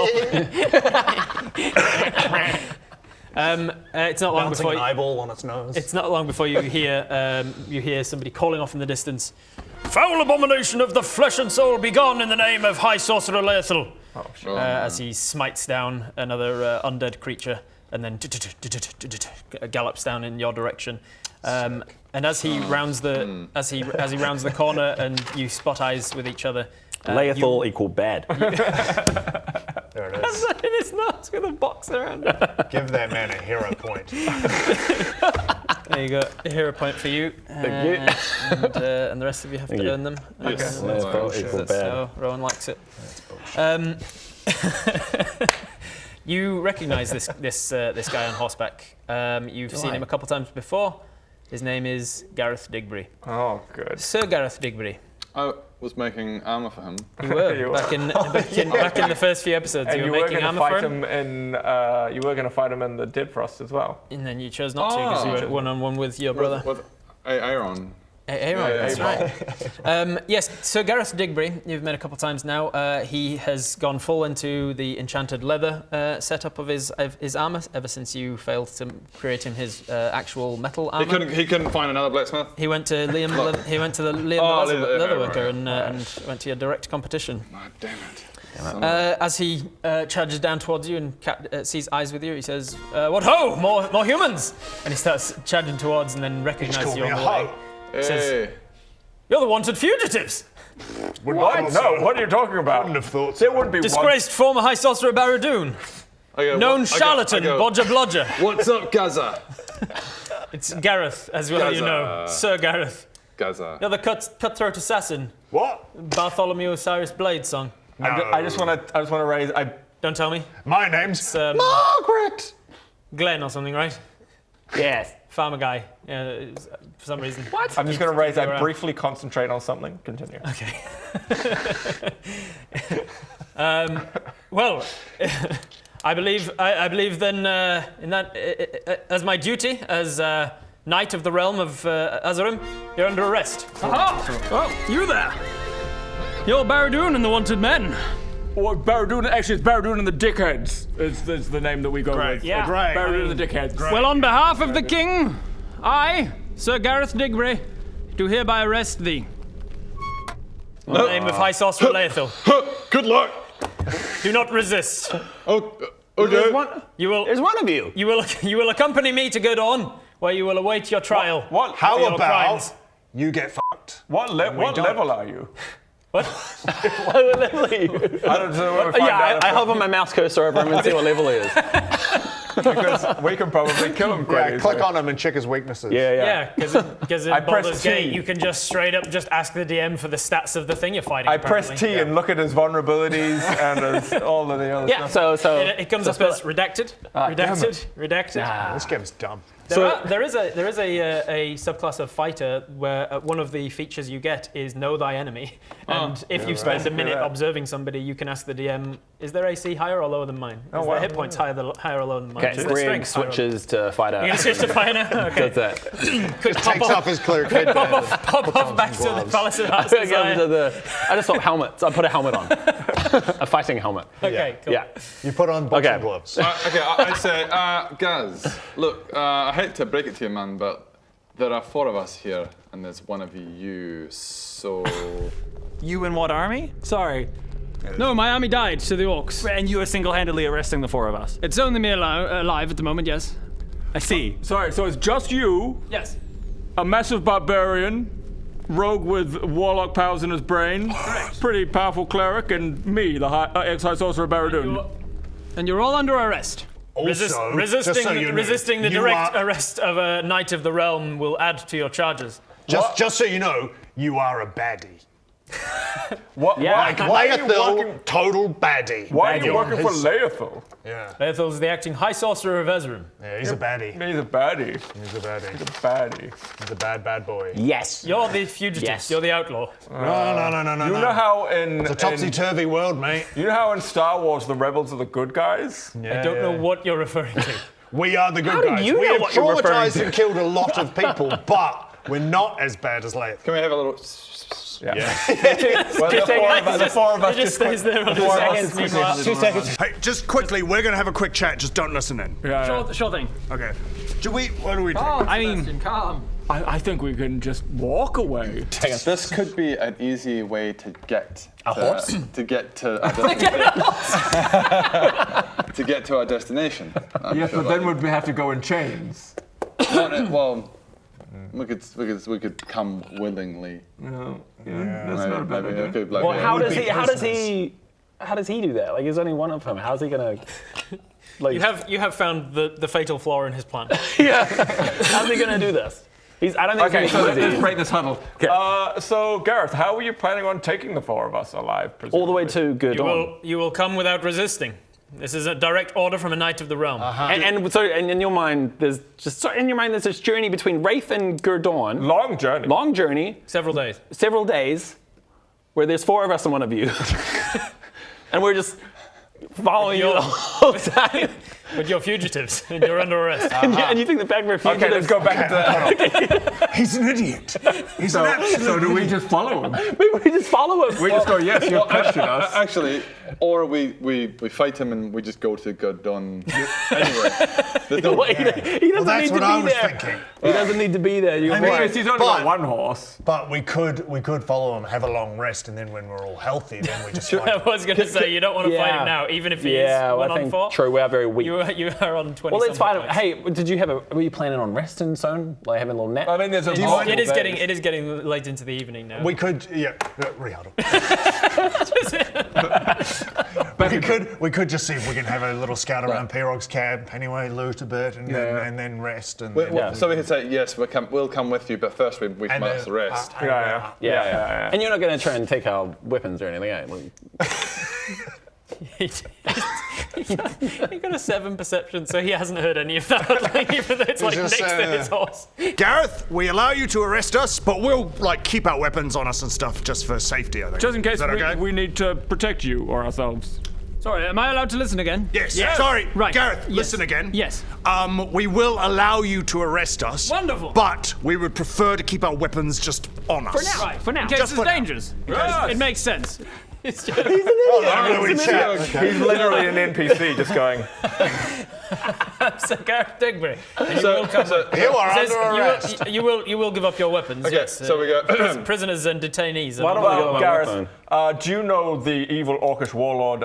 Speaker 1: It's not long
Speaker 7: Bouncing
Speaker 1: before
Speaker 7: an eyeball on its nose.
Speaker 1: it's not long before you hear somebody calling off in the distance. Foul abomination of the flesh and soul, be gone in the name of High Sorcerer Laethal. as he smites down another undead creature and then gallops down in your direction. And as he rounds the as he rounds the corner and you spot eyes with each other.
Speaker 5: Laethal equal bad.
Speaker 7: There it is.
Speaker 1: It is not with a box around it.
Speaker 7: Give that man a hero point.
Speaker 1: There you go, a hero point for you. And the rest of you have to earn them.
Speaker 5: Yes. Laethal equal bad.
Speaker 1: So Rowan likes it. You recognise this guy on horseback. You've seen him a couple times before. His name is Gareth Digbury.
Speaker 2: Oh, good.
Speaker 1: Sir Gareth Digbury.
Speaker 4: I was making armor for him.
Speaker 1: You were back in the first few episodes.
Speaker 2: And
Speaker 1: You were making armor for him,
Speaker 2: you were going to fight him in the Dead Frost as well.
Speaker 1: and then you chose not to because you were one-on-one with your brother.
Speaker 4: With Aaron.
Speaker 1: Aaron,
Speaker 4: Yeah,
Speaker 1: that's right. Yes, Sir Gareth Digbury, you've met a couple of times now. He has gone full into the enchanted leather setup of his armor ever since you failed to create him his actual metal armor.
Speaker 4: He couldn't find another blacksmith.
Speaker 1: He went to Liam. He went to the Liam Leatherworker and went to your direct competition.
Speaker 4: Oh, damn it.
Speaker 1: As he charges down towards you and sees eyes with you, he says, "What ho! More humans!" And he starts charging towards, and then recognizes you on the way. Says, "You're the wanted fugitives!
Speaker 2: What? No, what are you talking about?
Speaker 7: Wouldn't have thought
Speaker 2: There
Speaker 7: so.
Speaker 2: would be
Speaker 1: Disgraced former High Sorcerer Baradoon, known charlatan Bodger Blodger."
Speaker 4: What's up, Gaza?
Speaker 1: It's Gareth, as well you know, Sir Gareth.
Speaker 4: Gaza.
Speaker 1: You're the cutthroat assassin,
Speaker 7: What?
Speaker 1: Bartholomew Osiris Blade song.
Speaker 2: I just want to raise.
Speaker 1: Don't tell me.
Speaker 7: My name's
Speaker 1: It's
Speaker 7: Margaret.
Speaker 1: Glenn or something, right?
Speaker 5: Yes.
Speaker 1: Farmer guy, for some reason. What?
Speaker 2: I'm just going to raise. I briefly concentrate on something. Continue.
Speaker 1: Okay. Well, I believe then in that as my duty as Knight of the Realm of Azurim, you're under arrest.
Speaker 8: Aha! Oh, you there. You're Baradoon and the Wanted Men.
Speaker 3: Or Baradoon, actually it's Baradoon and the Dickheads. It's the name that we go with.
Speaker 8: Yeah.
Speaker 7: Great.
Speaker 3: Baradoon and the Dickheads.
Speaker 8: Well, on behalf of the king, I, Sir Gareth Digbury, do hereby arrest thee.
Speaker 1: In the name of High Sorcerer Laethal,
Speaker 6: Good luck.
Speaker 1: do not resist.
Speaker 6: Oh, okay.
Speaker 1: You will.
Speaker 5: There's one of you.
Speaker 1: You will accompany me to Gerdawn, where you will await your trial.
Speaker 2: What?
Speaker 1: for
Speaker 7: How
Speaker 1: your
Speaker 7: about
Speaker 1: crimes.
Speaker 7: you get fucked?
Speaker 2: What level are you?
Speaker 1: What?
Speaker 5: What level are you?
Speaker 2: I don't know.
Speaker 5: I hover my mouse cursor over him and see what level he is.
Speaker 2: Because we can probably kill him quite
Speaker 7: Yeah,
Speaker 2: easily.
Speaker 7: click on him and check his weaknesses.
Speaker 1: Yeah, because in
Speaker 2: I pressed
Speaker 1: Baldur's Gate,
Speaker 2: T.
Speaker 1: you can just straight up just ask the DM for the stats of the thing you're fighting.
Speaker 2: I press
Speaker 1: apparently.
Speaker 2: T and look at his vulnerabilities and his, all of the other
Speaker 1: Yeah.
Speaker 2: stuff.
Speaker 5: So
Speaker 1: It comes up as redacted, redacted.
Speaker 7: This game's dumb.
Speaker 1: There is a subclass of fighter where one of the features you get is know thy enemy, and if you spend a minute observing somebody, you can ask the DM, is their AC higher or lower than mine? Is their hit points higher or lower than mine?
Speaker 5: Okay,
Speaker 1: Is their
Speaker 5: Greg
Speaker 1: strength higher or-
Speaker 5: switches to fighter.
Speaker 1: You can switch to fighter now? Okay.
Speaker 5: That's it.
Speaker 1: Quick
Speaker 7: Takes off his cleric headband.
Speaker 1: pop off back to the Palace of Heart's
Speaker 5: I
Speaker 1: Desire.
Speaker 5: just thought helmets. I put a helmet on. A fighting helmet.
Speaker 1: Okay, cool.
Speaker 5: Yeah.
Speaker 7: You put on boxing
Speaker 5: Okay.
Speaker 7: gloves.
Speaker 4: Okay, I say, Gaz, look, I hate to break it to you, man, but there are 4 of us here, and there's one of you, so...
Speaker 9: You in what army? Sorry.
Speaker 8: No, my army died to the orcs.
Speaker 9: And you are single-handedly arresting the 4 of us.
Speaker 8: It's only me alive at the moment, yes.
Speaker 9: I see.
Speaker 3: Sorry, so it's just you,
Speaker 1: Yes.
Speaker 3: a massive barbarian, rogue with warlock powers in his brain, pretty powerful cleric, and me, the ex-high sorcerer Baradoon.
Speaker 8: And you're all under arrest.
Speaker 7: Also,
Speaker 1: resisting
Speaker 7: just so you know,
Speaker 1: resisting the
Speaker 7: you
Speaker 1: direct
Speaker 7: are-
Speaker 1: arrest of a Knight of the Realm will add to your charges.
Speaker 7: Just so you know, you are a baddie.
Speaker 2: What?
Speaker 5: Yeah.
Speaker 7: Like
Speaker 2: why are you
Speaker 7: Laethal,
Speaker 2: working?
Speaker 7: total baddie.
Speaker 2: Why are you working for
Speaker 7: His-
Speaker 2: Laethal?
Speaker 7: Yeah.
Speaker 1: Laethal's the acting High Sorcerer of Azurim.
Speaker 7: Yeah, he's a baddie.
Speaker 2: He's a baddie.
Speaker 7: He's a baddie.
Speaker 2: Baddie.
Speaker 7: He's a bad boy.
Speaker 5: Yes.
Speaker 1: You're the fugitive.
Speaker 5: Yes.
Speaker 1: You're the outlaw.
Speaker 7: No.
Speaker 2: You know how in
Speaker 7: It's a topsy-turvy world, mate.
Speaker 2: you know how in Star Wars the rebels are the good guys?
Speaker 1: I don't know what you're referring to.
Speaker 7: We are the good
Speaker 5: How do
Speaker 7: guys.
Speaker 5: you
Speaker 7: we
Speaker 5: know
Speaker 7: have
Speaker 5: what you're referring
Speaker 7: traumatized
Speaker 5: to?
Speaker 7: and killed a lot of people, but we're not as bad as Laethal.
Speaker 4: Can we have a little...
Speaker 2: Well, the four of us
Speaker 1: It just stays there on the
Speaker 2: seconds.
Speaker 1: seconds.
Speaker 5: 2 seconds.
Speaker 7: Hey, just quickly, we're going to have a quick chat. Just don't listen in.
Speaker 8: Sure thing.
Speaker 7: Okay. What do we do?
Speaker 9: I mean,
Speaker 3: I think we can just walk away.
Speaker 4: This could be an easy way to get
Speaker 5: A horse?
Speaker 4: to get to to get to our destination.
Speaker 3: Yes, but then would we have to go in chains?
Speaker 4: Well, we could come willingly.
Speaker 3: No, that's not a bad
Speaker 4: Maybe
Speaker 3: idea.
Speaker 4: I could, like,
Speaker 5: Well, how does he do that? Like, there's only one of him. How's he gonna? Like,
Speaker 1: You have found the fatal flaw in his plan.
Speaker 5: yeah. How's he gonna do this? I don't think
Speaker 2: Okay,
Speaker 5: it's
Speaker 2: so
Speaker 5: gonna be
Speaker 2: let's
Speaker 5: easy.
Speaker 3: Break this huddle.
Speaker 2: So Gareth, how are you planning on taking the 4 of us alive?
Speaker 5: All the way to
Speaker 1: You
Speaker 5: Gerdawn.
Speaker 1: will come without resisting. This is a direct order from a knight of the realm.
Speaker 5: And so, and in your mind, there's this journey between Wraith and Gerdawn.
Speaker 2: Long journey.
Speaker 5: Long journey,
Speaker 1: Several days.
Speaker 5: several days, where there's 4 of us and one of you, and we're just following you the whole time.
Speaker 1: But you're fugitives and you're under arrest.
Speaker 5: And you think the fact we're fugitives?
Speaker 2: Okay, let's go back to that.
Speaker 7: He's an idiot. He's an absolute
Speaker 3: So do we just follow him?
Speaker 5: we just follow him.
Speaker 3: We just go, yes, you've questioned us.
Speaker 4: Actually, or we fight him and we just go to Gerdawn anyway. There's no-
Speaker 5: He doesn't
Speaker 7: that's
Speaker 5: need
Speaker 7: what
Speaker 5: to
Speaker 7: I
Speaker 5: be
Speaker 7: was
Speaker 5: there.
Speaker 7: thinking.
Speaker 5: He doesn't need to be there. You
Speaker 7: mean,
Speaker 3: He's only got one horse.
Speaker 7: But we could follow him, have a long rest, and then when we're all healthy, then we just
Speaker 1: I
Speaker 7: fight.
Speaker 1: was going to say, you don't want to fight
Speaker 5: Yeah.
Speaker 1: him now, even if he
Speaker 5: Yeah,
Speaker 1: is
Speaker 5: well,
Speaker 1: 1
Speaker 5: I
Speaker 1: on
Speaker 5: think
Speaker 1: 4.
Speaker 5: true. We are very weak.
Speaker 1: You are on 20.
Speaker 5: Well, it's fine.
Speaker 1: points.
Speaker 5: Hey, were you planning on resting soon? Like having a little nap?
Speaker 2: I mean, there's a
Speaker 1: It is getting late into the evening now.
Speaker 7: We could, rehuddle. we could just see if we can have a little scout around Pirog's camp anyway, loot a bit, and then rest. And then,
Speaker 4: So we can say yes, we'll come with you, but first we must rest.
Speaker 5: Yeah. And you're not going to try and take our weapons or anything, eh?
Speaker 1: He got a 7 perception, so he hasn't heard any of that. Like, even though it's like
Speaker 7: just,
Speaker 1: next to his horse.
Speaker 7: Gareth, we allow you to arrest us, but we'll keep our weapons on us and stuff just for safety. I think.
Speaker 3: Just in case
Speaker 7: Is that okay?
Speaker 3: we need to protect you or ourselves.
Speaker 8: Sorry, am I allowed to listen again?
Speaker 7: Yes. Sorry,
Speaker 8: Right.
Speaker 7: Gareth.
Speaker 8: Yes.
Speaker 7: Listen again.
Speaker 8: Yes.
Speaker 7: We will allow you to arrest us.
Speaker 8: Wonderful.
Speaker 7: But we would prefer to keep our weapons just on us.
Speaker 8: For now. Right, for now. In case
Speaker 7: Just
Speaker 8: it's
Speaker 7: for now.
Speaker 8: dangerous. It makes sense.
Speaker 1: It's just,
Speaker 2: He's literally an NPC just going.
Speaker 1: Sir Gareth Digby. And you will come.
Speaker 7: You are
Speaker 1: Says
Speaker 7: under arrest.
Speaker 1: you will give up your weapons.
Speaker 4: Okay,
Speaker 1: Yes.
Speaker 4: so we go.
Speaker 1: Prisoners and detainees.
Speaker 5: Why don't
Speaker 2: Well,
Speaker 5: my
Speaker 2: Gareth, do you know the evil orcish warlord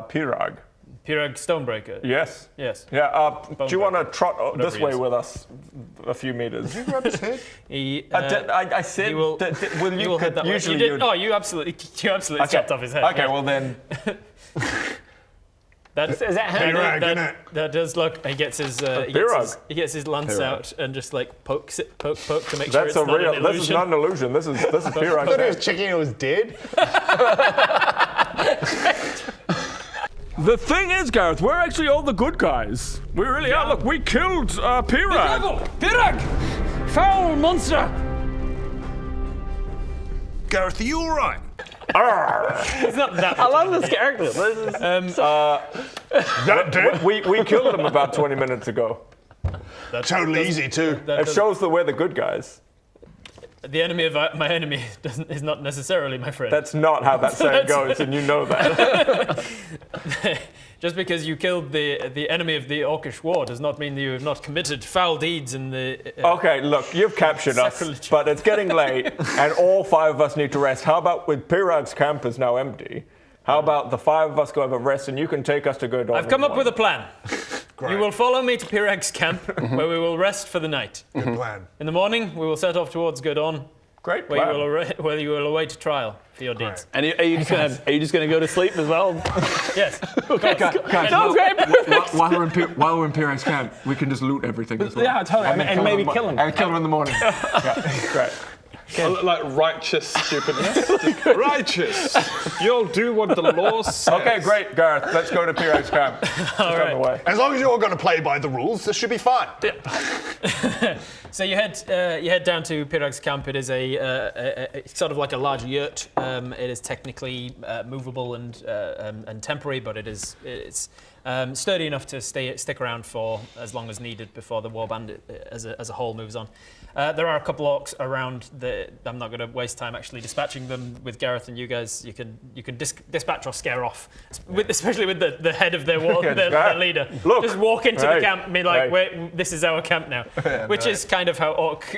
Speaker 2: Pirag?
Speaker 1: Pirag Stonebreaker.
Speaker 2: Yes.
Speaker 1: Yes.
Speaker 2: Yeah. Do you want to trot this
Speaker 1: he
Speaker 2: way
Speaker 1: is.
Speaker 2: with us a few meters?
Speaker 7: Grab his head.
Speaker 1: He,
Speaker 2: I said.
Speaker 1: he will,
Speaker 2: Will
Speaker 1: he
Speaker 2: you?
Speaker 1: will head that way.
Speaker 2: Usually
Speaker 1: You did. Oh, you absolutely chopped off his head.
Speaker 2: Okay.
Speaker 1: yeah.
Speaker 2: Well then.
Speaker 1: Is that him?
Speaker 7: Pirag, innit?
Speaker 1: That does look. He gets his he gets his lance out and just like pokes it, poke to make sure
Speaker 2: That's
Speaker 1: it's
Speaker 2: a
Speaker 1: not
Speaker 2: real.
Speaker 1: an
Speaker 2: This is
Speaker 1: illusion.
Speaker 2: not an illusion. This is Pirag.
Speaker 7: I thought he was checking it was dead.
Speaker 3: The thing is, Gareth, we're actually all the good guys. We really are. Look, we killed Pirag.
Speaker 8: Pirag! Foul monster!
Speaker 7: Gareth, are you all right?
Speaker 1: It's not that.
Speaker 5: I love this character. This is,
Speaker 2: We killed him about 20 minutes ago.
Speaker 7: Totally easy too.
Speaker 2: It shows that we're the good guys.
Speaker 1: The enemy of my enemy is not necessarily my friend.
Speaker 2: That's not how that saying goes, and you know that.
Speaker 1: Just because you killed the enemy of the Orcish war does not mean that you have not committed foul deeds in the.
Speaker 2: Okay, look, you've captured us,
Speaker 1: Sacrilege.
Speaker 2: but it's getting late, and all 5 of us need to rest. How about with Pirag's camp is now empty? How about the 5 of us go have a rest, and you can take us to Gerdawn?
Speaker 1: I've come up with a plan.
Speaker 7: Great.
Speaker 1: You will follow me to Pirag's camp, where we will rest for the night.
Speaker 7: Good plan.
Speaker 1: In the morning, we will set off towards Gerdawn,
Speaker 2: Great
Speaker 1: where
Speaker 2: plan.
Speaker 1: you will await trial for your deeds.
Speaker 5: and are you just going to go to sleep as well?
Speaker 1: Yes.
Speaker 3: Okay, guys,
Speaker 5: No, great.
Speaker 3: while we're in Pirag's camp, we can just loot everything as well.
Speaker 5: Yeah, totally. And maybe kill him.
Speaker 3: And kill him in the morning.
Speaker 2: Great.
Speaker 4: Like righteous stupidness. Righteous. You'll do what the law says.
Speaker 2: Okay, great, Gareth. Let's go to Pirag's camp.
Speaker 1: All
Speaker 2: On
Speaker 1: right.
Speaker 2: the way.
Speaker 7: As long as you're all going to play by the rules, this should be fine.
Speaker 1: So you head down to Pirag's camp. It is a sort of like a large yurt. It is technically movable and temporary, but it's sturdy enough to stick around for as long as needed before the warband as a whole moves on. There are a couple orcs around I'm not going to waste time actually dispatching them with Gareth and you guys. You can dispatch or scare off, especially with the head of their their leader.
Speaker 2: Look,
Speaker 1: just walk into the camp and be like,
Speaker 2: hey.
Speaker 1: "Wait, this is our camp now," which is kind of how orcs.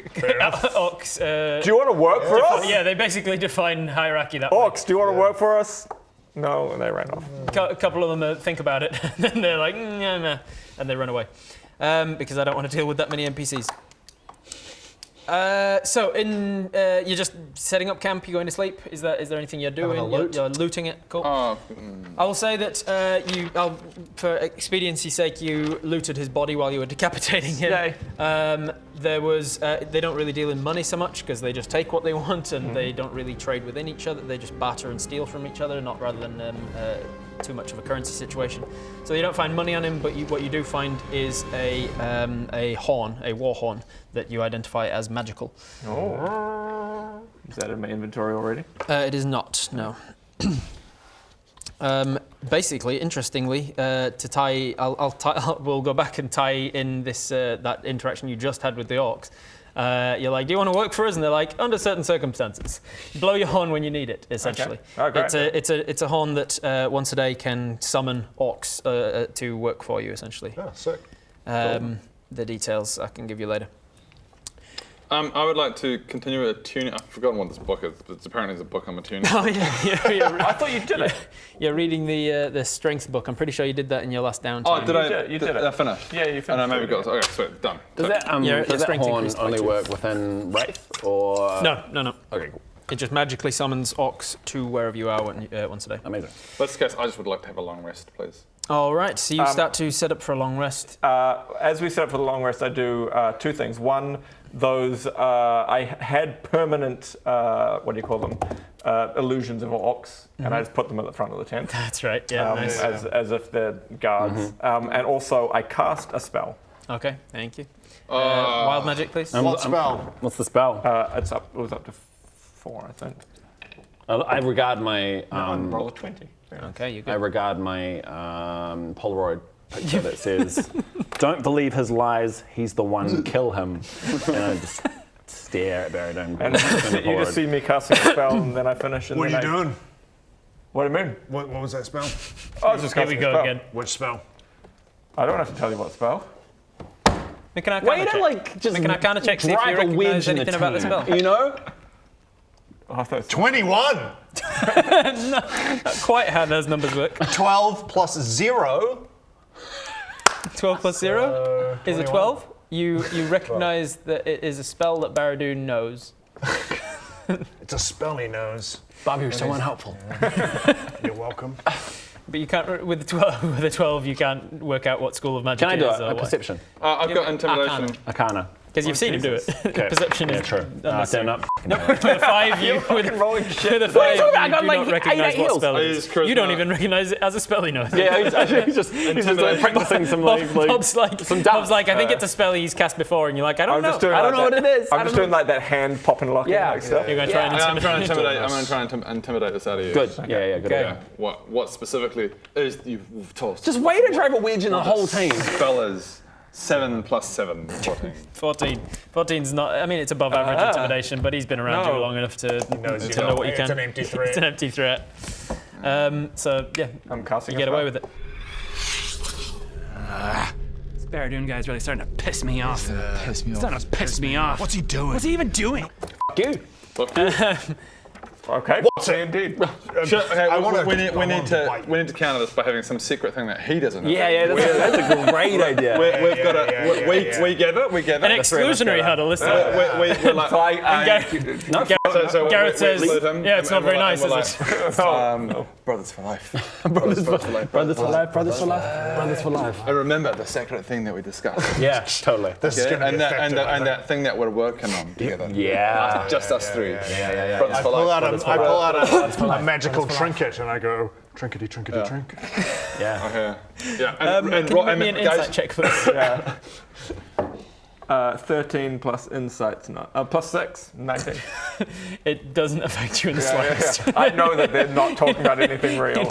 Speaker 2: Do you want to work for us?
Speaker 1: Yeah, they basically define hierarchy that
Speaker 2: Orcs, do you want to work for us? No, and they ran off.
Speaker 1: A couple of them think about it, and then they're like, nah, and they run away, because I don't want to deal with that many NPCs. So you're just setting up camp. You're going to sleep. Is there anything you're doing? You're looting it. Cool. I will say that for expediency's sake, you looted his body while you were decapitating him.
Speaker 2: Yay.
Speaker 1: There was they don't really deal in money so much because they just take what they want and they don't really trade within each other. They just barter and steal from each other, not rather than too much of a currency situation. So you don't find money on him, but what you do find is a horn, a war horn that you identify as magical.
Speaker 2: Oh. Is that in my inventory already?
Speaker 1: It is not, no. Basically, interestingly, to tie, we'll go back and tie in this that interaction you just had with the orcs. You're like, do you want to work for us? And they're like, under certain circumstances. Blow your horn when you need it, essentially.
Speaker 2: Okay. Oh,
Speaker 1: it's a horn that once a day can summon orcs to work for you, essentially.
Speaker 7: Oh, sick.
Speaker 1: The details I can give you later.
Speaker 4: I would like to continue with a tuning. I've forgotten what this book is, but apparently it's a book I'm a tuning.
Speaker 1: Oh yeah.
Speaker 2: I thought you did it.
Speaker 1: You're reading the strength book. I'm pretty sure you did that in your last downtime.
Speaker 4: Oh, did I?
Speaker 2: You did it.
Speaker 4: I finished?
Speaker 2: Yeah, you finished.
Speaker 4: And I maybe got. Okay, sweet, done.
Speaker 5: Does that
Speaker 1: strength
Speaker 5: horn
Speaker 1: increased by
Speaker 5: only
Speaker 1: 2.
Speaker 5: work within Wraith, or...?
Speaker 1: No.
Speaker 5: Okay, cool.
Speaker 1: It just magically summons orcs to wherever you are once a day.
Speaker 5: Amazing.
Speaker 4: In this case, I just would like to have a long rest, please.
Speaker 1: All right, so you start to set up for a long rest.
Speaker 2: As we set up for the long rest, I do 2 things. One, those I had permanent, what do you call them, illusions of orcs, and I just put them at the front of the tent.
Speaker 1: That's right, yeah, nice.
Speaker 2: As if they're guards. And also, I cast a spell.
Speaker 1: Okay, thank you. Wild magic, please.
Speaker 7: What spell?
Speaker 5: What's the spell?
Speaker 2: It was up to 4, I think.
Speaker 5: I regard my...
Speaker 2: roll a 20.
Speaker 1: Okay, you
Speaker 5: I
Speaker 1: go.
Speaker 5: regard my Polaroid picture that says, "Don't believe his lies, he's the one, kill him." And I just stare at Barradone.
Speaker 2: And you just see me casting a spell, and then I finish. And
Speaker 7: What are
Speaker 2: then
Speaker 7: you doing?
Speaker 2: What do you mean?
Speaker 7: What was that spell?
Speaker 2: Oh, I was just
Speaker 1: Here we
Speaker 2: casting a
Speaker 1: go
Speaker 2: spell.
Speaker 1: again.
Speaker 7: Which spell?
Speaker 2: I don't have to tell you what spell.
Speaker 1: Make an arcana
Speaker 5: Way to
Speaker 1: check.
Speaker 5: just
Speaker 1: Make an arcana check, see if you
Speaker 5: drive a
Speaker 1: recognize
Speaker 5: wedge in the
Speaker 1: anything about the
Speaker 5: team,
Speaker 1: spell.
Speaker 5: you know?
Speaker 2: Oh, I thought it was
Speaker 7: 21!
Speaker 1: Not quite how those numbers work.
Speaker 7: 12 plus 0.
Speaker 1: 12 plus 0 is a 12. You recognize that it is a spell that Barradone knows.
Speaker 7: It's a spell he knows.
Speaker 5: Bob, you're so unhelpful.
Speaker 7: You're welcome.
Speaker 1: But you can't, with the 12, you can't work out what school of magic
Speaker 5: Can I
Speaker 1: it
Speaker 5: do
Speaker 1: is.
Speaker 5: a perception?
Speaker 4: I've got intimidation.
Speaker 5: Arcana.
Speaker 1: Because you've seen him do it. Perception
Speaker 5: Yeah,
Speaker 1: is
Speaker 5: true. Turn up.
Speaker 1: with a 5, with a 5, you
Speaker 5: I got
Speaker 1: do
Speaker 5: like
Speaker 1: not recognize
Speaker 5: 8
Speaker 1: what
Speaker 5: heals.
Speaker 1: spell it
Speaker 4: I
Speaker 1: is.
Speaker 4: use charisma.
Speaker 1: You don't even recognize it as a spell he knows.
Speaker 5: Yeah, he's just like practicing some
Speaker 1: Bob's like,
Speaker 5: dance.
Speaker 1: I think it's a spell he's cast before, and you're like, I don't know.
Speaker 5: I don't know what it is.
Speaker 2: I'm just doing like that hand pop and lock
Speaker 5: Yeah.
Speaker 2: like stuff.
Speaker 1: You're going to try and
Speaker 4: I'm
Speaker 1: intimidate
Speaker 4: trying to intimidate this out of you.
Speaker 5: Good. Yeah, good.
Speaker 4: Yeah. What specifically is you've told?
Speaker 5: Just way to drive a wedge in the whole team.
Speaker 4: Spell is 7 plus 7, 14.
Speaker 1: 14. 14's not, I mean, it's above average intimidation, but he's been around you long enough to know what you can.
Speaker 7: It's an empty threat.
Speaker 1: It's an empty threat. So, yeah,
Speaker 2: I'm casting
Speaker 1: you get away with it.
Speaker 9: This Barradone guy's really starting to piss me off. Starting to piss me off.
Speaker 7: What's he doing?
Speaker 9: What's he even doing?
Speaker 5: You.
Speaker 2: Okay.
Speaker 7: What's it?
Speaker 2: Indeed.
Speaker 7: I wanna-
Speaker 4: we need
Speaker 7: Wait.
Speaker 4: to counter this by having some secret thing that he doesn't know.
Speaker 5: Yeah, that's a great idea.
Speaker 4: We've got to. We gather.
Speaker 1: An exclusionary huddle, listen.
Speaker 4: We're like, so
Speaker 1: Gareth says,
Speaker 4: include him,
Speaker 1: yeah, it's not
Speaker 4: and
Speaker 1: very
Speaker 4: we're
Speaker 1: nice,
Speaker 4: like-
Speaker 1: is it?
Speaker 4: brothers for life.
Speaker 5: Brothers for life. Brothers for life.
Speaker 4: I remember the secret thing that we discussed.
Speaker 5: Yeah, totally.
Speaker 7: This is
Speaker 4: Okay?
Speaker 7: going to
Speaker 4: And
Speaker 7: be effective.
Speaker 4: that thing that we're working on together.
Speaker 5: Yeah.
Speaker 4: Just us three.
Speaker 5: Yeah.
Speaker 4: Brothers
Speaker 7: I
Speaker 4: for
Speaker 7: pull
Speaker 4: life.
Speaker 7: out a magical trinket and I go, trinkety, trinkety, trink.
Speaker 5: Yeah.
Speaker 4: Yeah.
Speaker 1: Can you give me an insight check, please?
Speaker 2: 13 plus insights, plus 6, 19.
Speaker 1: it doesn't affect you in the slightest.
Speaker 2: I know that they're not talking about anything real.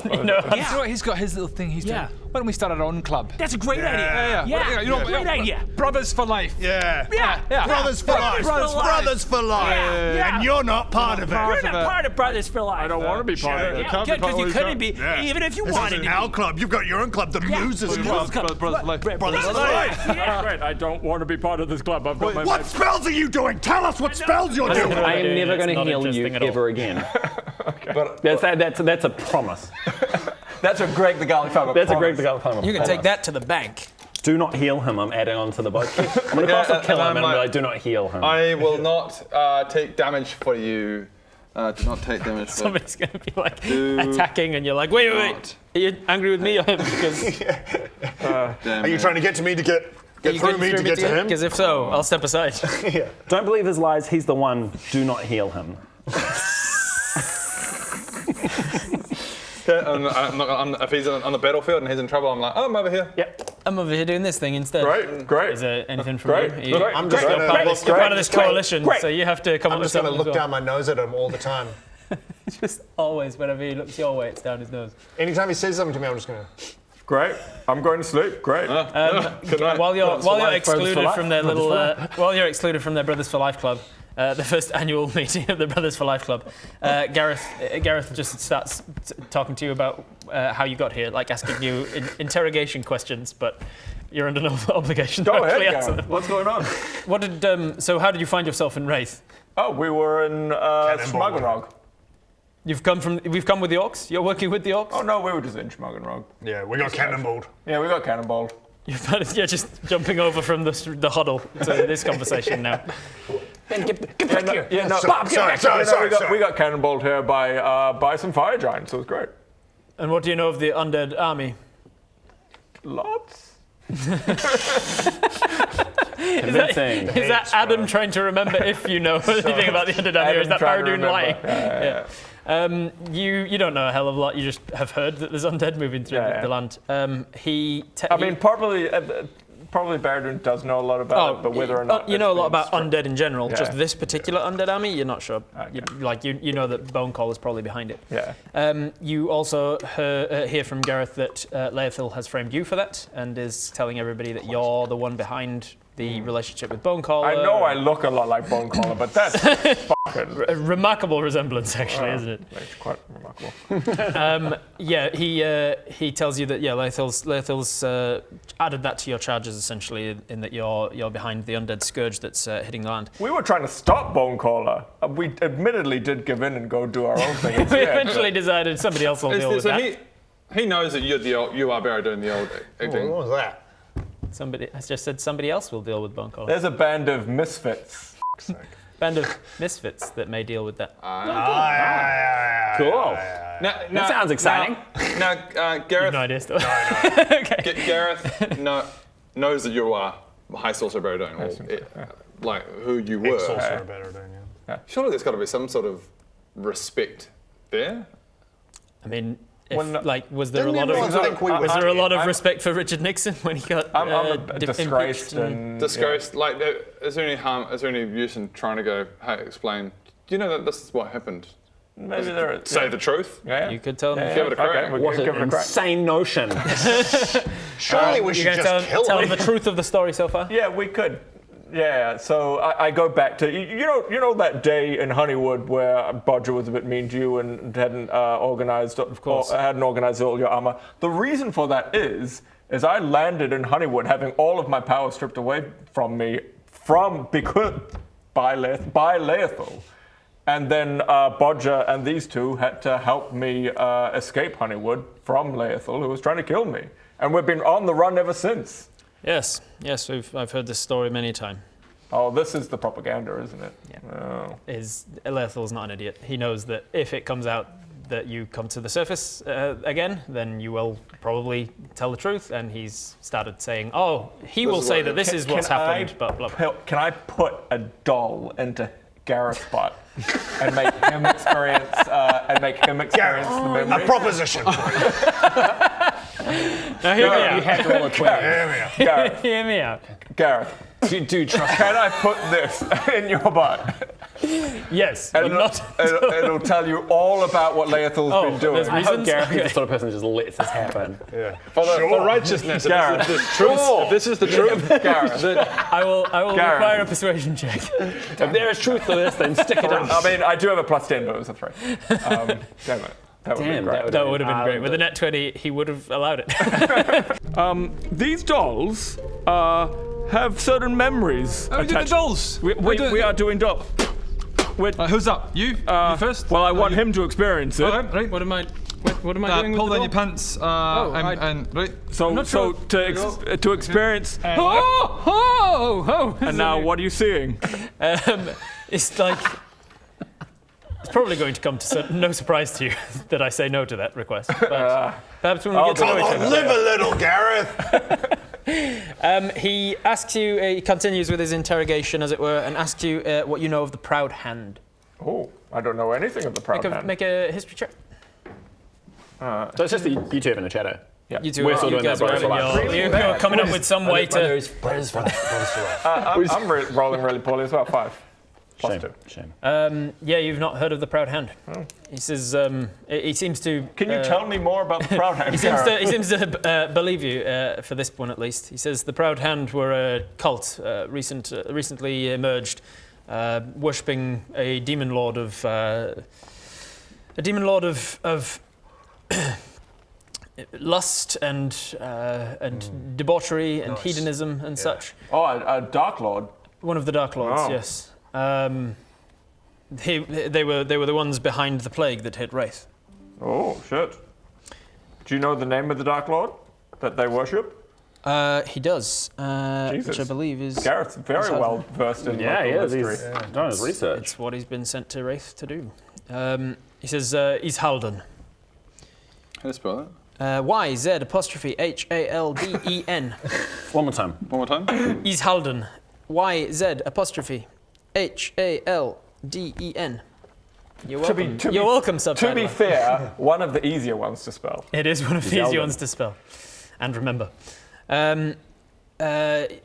Speaker 4: He's got his little thing he's doing. Why don't we start our own club?
Speaker 9: That's a great idea. Yeah, great idea.
Speaker 4: Brothers for life.
Speaker 7: Yeah.
Speaker 9: Yeah.
Speaker 7: Brothers for life. Brothers for life.
Speaker 9: Yeah.
Speaker 7: And you're not part of it.
Speaker 9: You're not part of Brothers for Life.
Speaker 3: I don't want to be part of it.
Speaker 9: Because you couldn't be, even if you
Speaker 7: This
Speaker 9: wanted
Speaker 7: isn't
Speaker 9: to
Speaker 7: our
Speaker 9: be.
Speaker 7: club. You've got your own club, the Losers Club.
Speaker 4: Brothers for life.
Speaker 7: Brothers for life.
Speaker 9: Yeah.
Speaker 3: Great, I don't want to be part of this club. I've got my
Speaker 7: What spells are you doing? Tell us what spells you're doing.
Speaker 5: I am never going to
Speaker 1: not
Speaker 5: heal you
Speaker 1: interesting at all.
Speaker 5: ever again. That's a promise.
Speaker 2: That's a Greg the Garlic Farmer.
Speaker 5: That's a Greg the Garlic Farmer.
Speaker 1: You can take that to the bank.
Speaker 5: Do not heal him. I'm adding on to the boat. I'm going to also kill him, and I'm like, do not heal him.
Speaker 4: I will not take damage for you. Do not take damage for
Speaker 1: Somebody's going to be like attacking, and you're like, wait. Are you angry with me or him? Because
Speaker 7: Are you trying to get to me to get through me to get to him?
Speaker 1: Because if so, I'll step aside.
Speaker 5: Don't believe his lies. He's the one. Do not heal him.
Speaker 4: if he's on the battlefield and he's in trouble, I'm like, oh, I'm over here.
Speaker 5: Yep.
Speaker 1: I'm over here doing this thing instead.
Speaker 2: Great.
Speaker 1: Is there anything from you?
Speaker 7: I'm just
Speaker 1: You're part of this coalition,
Speaker 5: Great.
Speaker 1: so you have to come
Speaker 7: I'm
Speaker 1: up with
Speaker 7: just going to
Speaker 1: something.
Speaker 7: look down my nose at him all the time.
Speaker 1: Just always, whenever he looks your way, it's down his nose.
Speaker 7: Anytime he says something to me, I'm just going to...
Speaker 2: Great. I'm going to sleep. Great.
Speaker 1: While you're excluded from their little, while you're excluded from their Brothers for Life club, the first annual meeting of the Brothers for Life club, Gareth just starts talking to you about how you got here, like asking you interrogation questions, but you're under no obligation to
Speaker 2: Go
Speaker 1: actually
Speaker 2: ahead,
Speaker 1: answer
Speaker 2: Gareth.
Speaker 1: them.
Speaker 2: What's going on?
Speaker 1: What did so? How did you find yourself in Wraith?
Speaker 2: Oh, we were in Schmuggenrog.
Speaker 1: We've come with the orcs. You're working with the orcs.
Speaker 2: Oh no, we were just in Schmuggenrog.
Speaker 7: Yeah, we got cannonballed.
Speaker 2: Yeah, we got cannonballed.
Speaker 1: You're just jumping over from the huddle to this conversation now. Ben, get back here.
Speaker 2: Yeah, no,
Speaker 1: Bob, get back here.
Speaker 7: sorry.
Speaker 2: We got cannonballed here by some fire giants. So it was great.
Speaker 1: And what do you know of the undead army?
Speaker 2: Lots.
Speaker 1: Is that Adam trying to remember if you know anything about the undead army, or is that Baradoon lying?
Speaker 2: Yeah.
Speaker 1: You don't know a hell of a lot. You just have heard that there's undead moving through the land.
Speaker 2: Probably Baradoon does know a lot about it, but whether or not
Speaker 1: you know a lot about undead in general. Just this particular undead army, you're not sure.
Speaker 2: Okay.
Speaker 1: You know that Bonecall is probably behind it.
Speaker 2: Yeah.
Speaker 1: You also hear from Gareth that Leothil has framed you for that and is telling everybody that you're the one behind the relationship with Bonecaller.
Speaker 2: I know I look a lot like Bonecaller, but that's fucking...
Speaker 1: A remarkable resemblance, actually, isn't it?
Speaker 2: It's quite remarkable.
Speaker 1: He tells you that Leothil's added that to your charges essentially, in that you're behind the undead scourge that's hitting the land.
Speaker 2: We were trying to stop Bonecaller. We admittedly did give in and go do our own thing.
Speaker 1: We eventually decided somebody else will deal with that.
Speaker 4: He knows that you are Baradoon the old acting.
Speaker 7: What was that?
Speaker 1: Somebody has just said somebody else will deal with Bonecaller.
Speaker 2: There's a band of misfits.
Speaker 1: Band of misfits that may deal with that.
Speaker 5: Cool. That sounds exciting.
Speaker 4: Now, Gareth.
Speaker 1: No idea still.
Speaker 4: Okay. Gareth knows that you are High Sorcerer Baradoon, like who you were.
Speaker 7: Sorcerer Baradoon, yeah.
Speaker 4: Surely there's got to be some sort of respect there.
Speaker 1: I mean, was there
Speaker 7: Didn't
Speaker 1: a lot
Speaker 7: everyone think we
Speaker 1: was
Speaker 7: were-
Speaker 1: there a lot of respect for Richard Nixon when he got
Speaker 2: I'm disgraced
Speaker 1: impeached
Speaker 2: and...
Speaker 4: Disgraced. Like, is there any harm? Is there any use in trying to go? Hey, explain. Do you know that this is what happened?
Speaker 2: Maybe there is.
Speaker 4: Say the truth.
Speaker 2: Yeah.
Speaker 1: You could tell them.
Speaker 4: Give it a crack.
Speaker 2: Okay, we'll
Speaker 5: What
Speaker 2: give
Speaker 5: an
Speaker 2: it a crack.
Speaker 5: insane notion.
Speaker 7: Surely we
Speaker 1: You're
Speaker 7: should
Speaker 1: going
Speaker 7: just
Speaker 1: to
Speaker 7: kill
Speaker 1: tell
Speaker 7: him.
Speaker 1: them the truth of the story so far?
Speaker 2: Yeah, we could. Yeah, so I go back to you know that day in Honeywood where Bodger was a bit mean to you and hadn't organised all your armor. The reason for that is I landed in Honeywood having all of my power stripped away from me by Leothil. And then Bodger and these two had to help me escape Honeywood from Leothil, who was trying to kill me. And we've been on the run ever since.
Speaker 1: Yes, I've heard this story many a time.
Speaker 2: Oh, this is the propaganda, isn't it?
Speaker 1: Yeah.
Speaker 2: Oh.
Speaker 1: Leothil's not an idiot. He knows that if it comes out that you come to the surface again, then you will probably tell the truth. And he's started saying, he will say that this is what's happened, but blah, blah.
Speaker 2: Can I put a doll into Gareth's butt and make him experience the memory?
Speaker 7: A proposition.
Speaker 8: Now hear me
Speaker 5: You
Speaker 8: out.
Speaker 5: have to roll a 20.
Speaker 2: Gareth,
Speaker 8: Hear me out.
Speaker 2: Gareth,
Speaker 5: Do trust
Speaker 2: can I put this in your butt?
Speaker 8: Yes, but
Speaker 2: And
Speaker 8: not.
Speaker 2: it'll tell you all about what Leothel's been doing.
Speaker 8: there's
Speaker 5: I hope
Speaker 8: reasons.
Speaker 5: Gareth is the sort of person who just lets this happen.
Speaker 4: For righteousness,
Speaker 2: Gareth.
Speaker 4: if this is the truth,
Speaker 2: Gareth.
Speaker 8: I will
Speaker 2: Gareth.
Speaker 8: require a persuasion check.
Speaker 5: If there is truth to this, then stick it out.
Speaker 2: I mean, I do have a +10, but it was a 3. Damn it. That would be
Speaker 5: Damn,
Speaker 2: great.
Speaker 8: That would have been great. With a net 20, he would have allowed it.
Speaker 3: These dolls have certain memories.
Speaker 6: Oh, we do the
Speaker 3: attached.
Speaker 6: dolls.
Speaker 3: We are doing dolls.
Speaker 6: Who's up? You first?
Speaker 3: Well, I want him to experience it.
Speaker 6: Okay, right.
Speaker 8: What am I doing
Speaker 6: Pull
Speaker 8: with
Speaker 6: down
Speaker 8: the
Speaker 6: your pants and right.
Speaker 3: So to experience.
Speaker 8: Oh!
Speaker 3: And now, what are you seeing?
Speaker 8: It's like... It's probably going to come to no surprise to you that I say no to that request. But perhaps when we get to know each other.
Speaker 7: Live a little, Gareth.
Speaker 1: He asks you, he continues with his interrogation, as it were, and asks you what you know of the Proud Hand.
Speaker 2: Oh, I don't know anything of the Proud Hand.
Speaker 1: Make a history check.
Speaker 5: So it's just you two having a shadow.
Speaker 1: You two,
Speaker 5: We're still
Speaker 1: you
Speaker 5: doing
Speaker 1: guys
Speaker 5: that,
Speaker 1: are
Speaker 5: but
Speaker 1: having
Speaker 5: it's
Speaker 1: you're coming up with some way to...
Speaker 2: I'm rolling really poorly as well. 5.
Speaker 5: Shame.
Speaker 1: Yeah, you've not heard of the Proud Hand. He says, he seems to...
Speaker 2: Can you tell me more about the Proud Hand?
Speaker 1: He seems to believe you, for this one at least. He says the Proud Hand were a cult, recently emerged, worshipping a demon lord of lust and debauchery and hedonism and such.
Speaker 2: Oh, a Dark Lord.
Speaker 1: One of the Dark Lords,
Speaker 2: Oh.
Speaker 1: yes. They were the ones behind the plague that hit Wraith.
Speaker 2: Oh, shit. Do you know the name of the Dark Lord that they worship?
Speaker 1: He does,
Speaker 2: Jesus.
Speaker 1: which I believe is...
Speaker 2: Gareth's very well versed in
Speaker 5: Yeah, he
Speaker 2: local
Speaker 5: is.
Speaker 2: history.
Speaker 5: He's done his research.
Speaker 1: It's what he's been sent to Wraith to do. He says, he's Halden.
Speaker 4: How do you spell
Speaker 1: YZ''HALDEN.
Speaker 5: One more time.
Speaker 4: that? One more time.
Speaker 1: He's Halden. YZ''HALDEN. You're welcome. You're welcome,
Speaker 2: To
Speaker 1: subtitle.
Speaker 2: be fair, one of the easier ones to spell.
Speaker 1: It is one of the easy ones to spell and remember.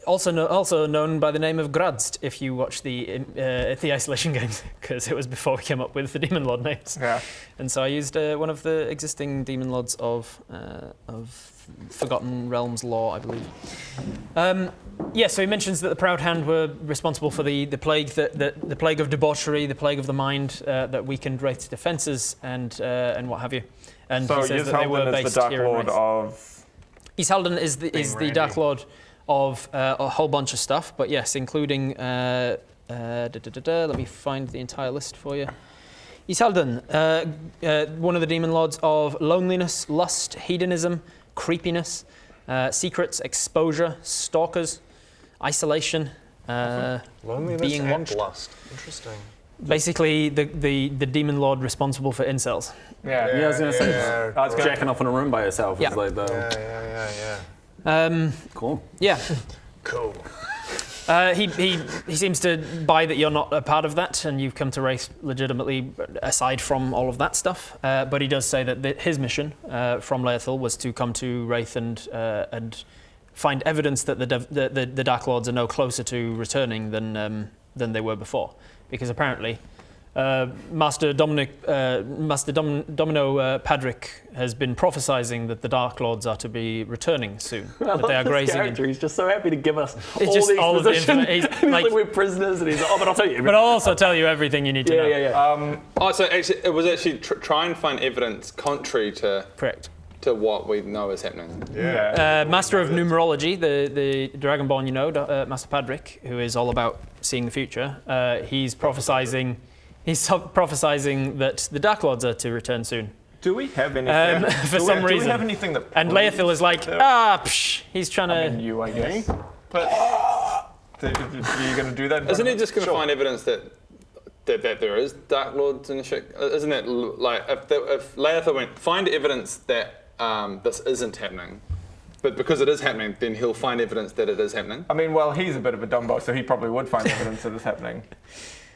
Speaker 1: Also known by the name of Gradst, if you watch the Isolation games, because it was before we came up with the Demon Lord names.
Speaker 2: Yeah.
Speaker 1: And so I used one of the existing Demon Lords of Forgotten Realms lore, I believe. So he mentions that the Proud Hand were responsible for the plague, the plague of debauchery, the plague of the mind that weakened Wraith's defences and what have you. And
Speaker 2: So
Speaker 1: he says that they were
Speaker 2: Yzhalden is
Speaker 1: based
Speaker 2: the Dark
Speaker 1: here in
Speaker 2: Lord
Speaker 1: Wraith.
Speaker 2: of...
Speaker 1: Yzhalden is the Dark Lord of a whole bunch of stuff, but yes, including let me find the entire list for you. Yzhalden, one of the demon lords of loneliness, lust, hedonism, creepiness, secrets, exposure, stalkers, isolation,
Speaker 7: Loneliness
Speaker 1: being
Speaker 7: and
Speaker 1: watched.
Speaker 7: lust. Interesting.
Speaker 1: Basically, the demon lord responsible for incels.
Speaker 2: Yeah.
Speaker 5: Yeah, I was going to say,
Speaker 2: I was gonna-
Speaker 5: jacking off in a room by yourself
Speaker 1: Yeah.
Speaker 5: is like the... Cool.
Speaker 1: Yeah.
Speaker 7: Cool.
Speaker 1: He seems to buy that you're not a part of that, and you've come to Wraith legitimately, aside from all of that stuff. But he does say that his mission from Leothil was to come to Wraith and find evidence that the Dark Lords are no closer to returning than they were before, because apparently Master Domino Padrick has been prophesizing that the Dark Lords are to be returning soon. That they are grazing.
Speaker 5: He's just so happy to give us
Speaker 1: It's
Speaker 5: all
Speaker 1: just
Speaker 5: the
Speaker 1: all of the
Speaker 5: exposition.
Speaker 1: information.
Speaker 5: He's
Speaker 1: He's
Speaker 5: like,
Speaker 1: like-
Speaker 5: we're prisoners, and he's like, oh, but I'll tell you.
Speaker 1: But I'll also tell you everything you need to know.
Speaker 5: Yeah.
Speaker 4: Oh, so actually, it was actually try and find evidence contrary to
Speaker 1: Correct.
Speaker 4: what we know is happening.
Speaker 1: Master of Numerology, the Dragonborn you know, Master Padrick, who is all about seeing the future, he's prophesying that the Dark Lords are to return soon.
Speaker 2: Do we have anything?
Speaker 1: For some
Speaker 2: Do
Speaker 1: reason.
Speaker 2: we have anything that...
Speaker 1: And Leothil is like, he's trying to...
Speaker 2: I mean, you, I guess. But... Are you going to do that?
Speaker 4: Isn't he just going to find evidence that there is Dark Lords and shit? Isn't it like if Leothil went find evidence that this isn't happening, but because it is happening, then he'll find evidence that it is happening?
Speaker 2: I mean, well, he's a bit of a dumbo, so he probably would find evidence that it's happening.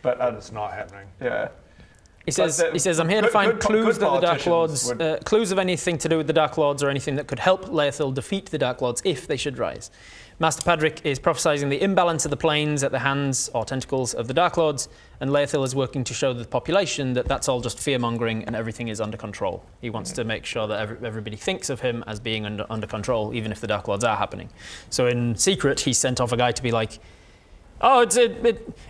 Speaker 2: But
Speaker 7: It's not happening.
Speaker 2: yeah.
Speaker 1: He says, I'm here to find clues that the Dark Lords, clues of anything to do with the Dark Lords or anything that could help Laethil defeat the Dark Lords if they should rise. Master Padrick is prophesizing the imbalance of the planes at the hands or tentacles of the Dark Lords, and Laethil is working to show the population that that's all just fear-mongering and everything is under control. He wants to make sure that everybody thinks of him as being under control, even if the Dark Lords are happening. So in secret, he sent off a guy to be like, oh,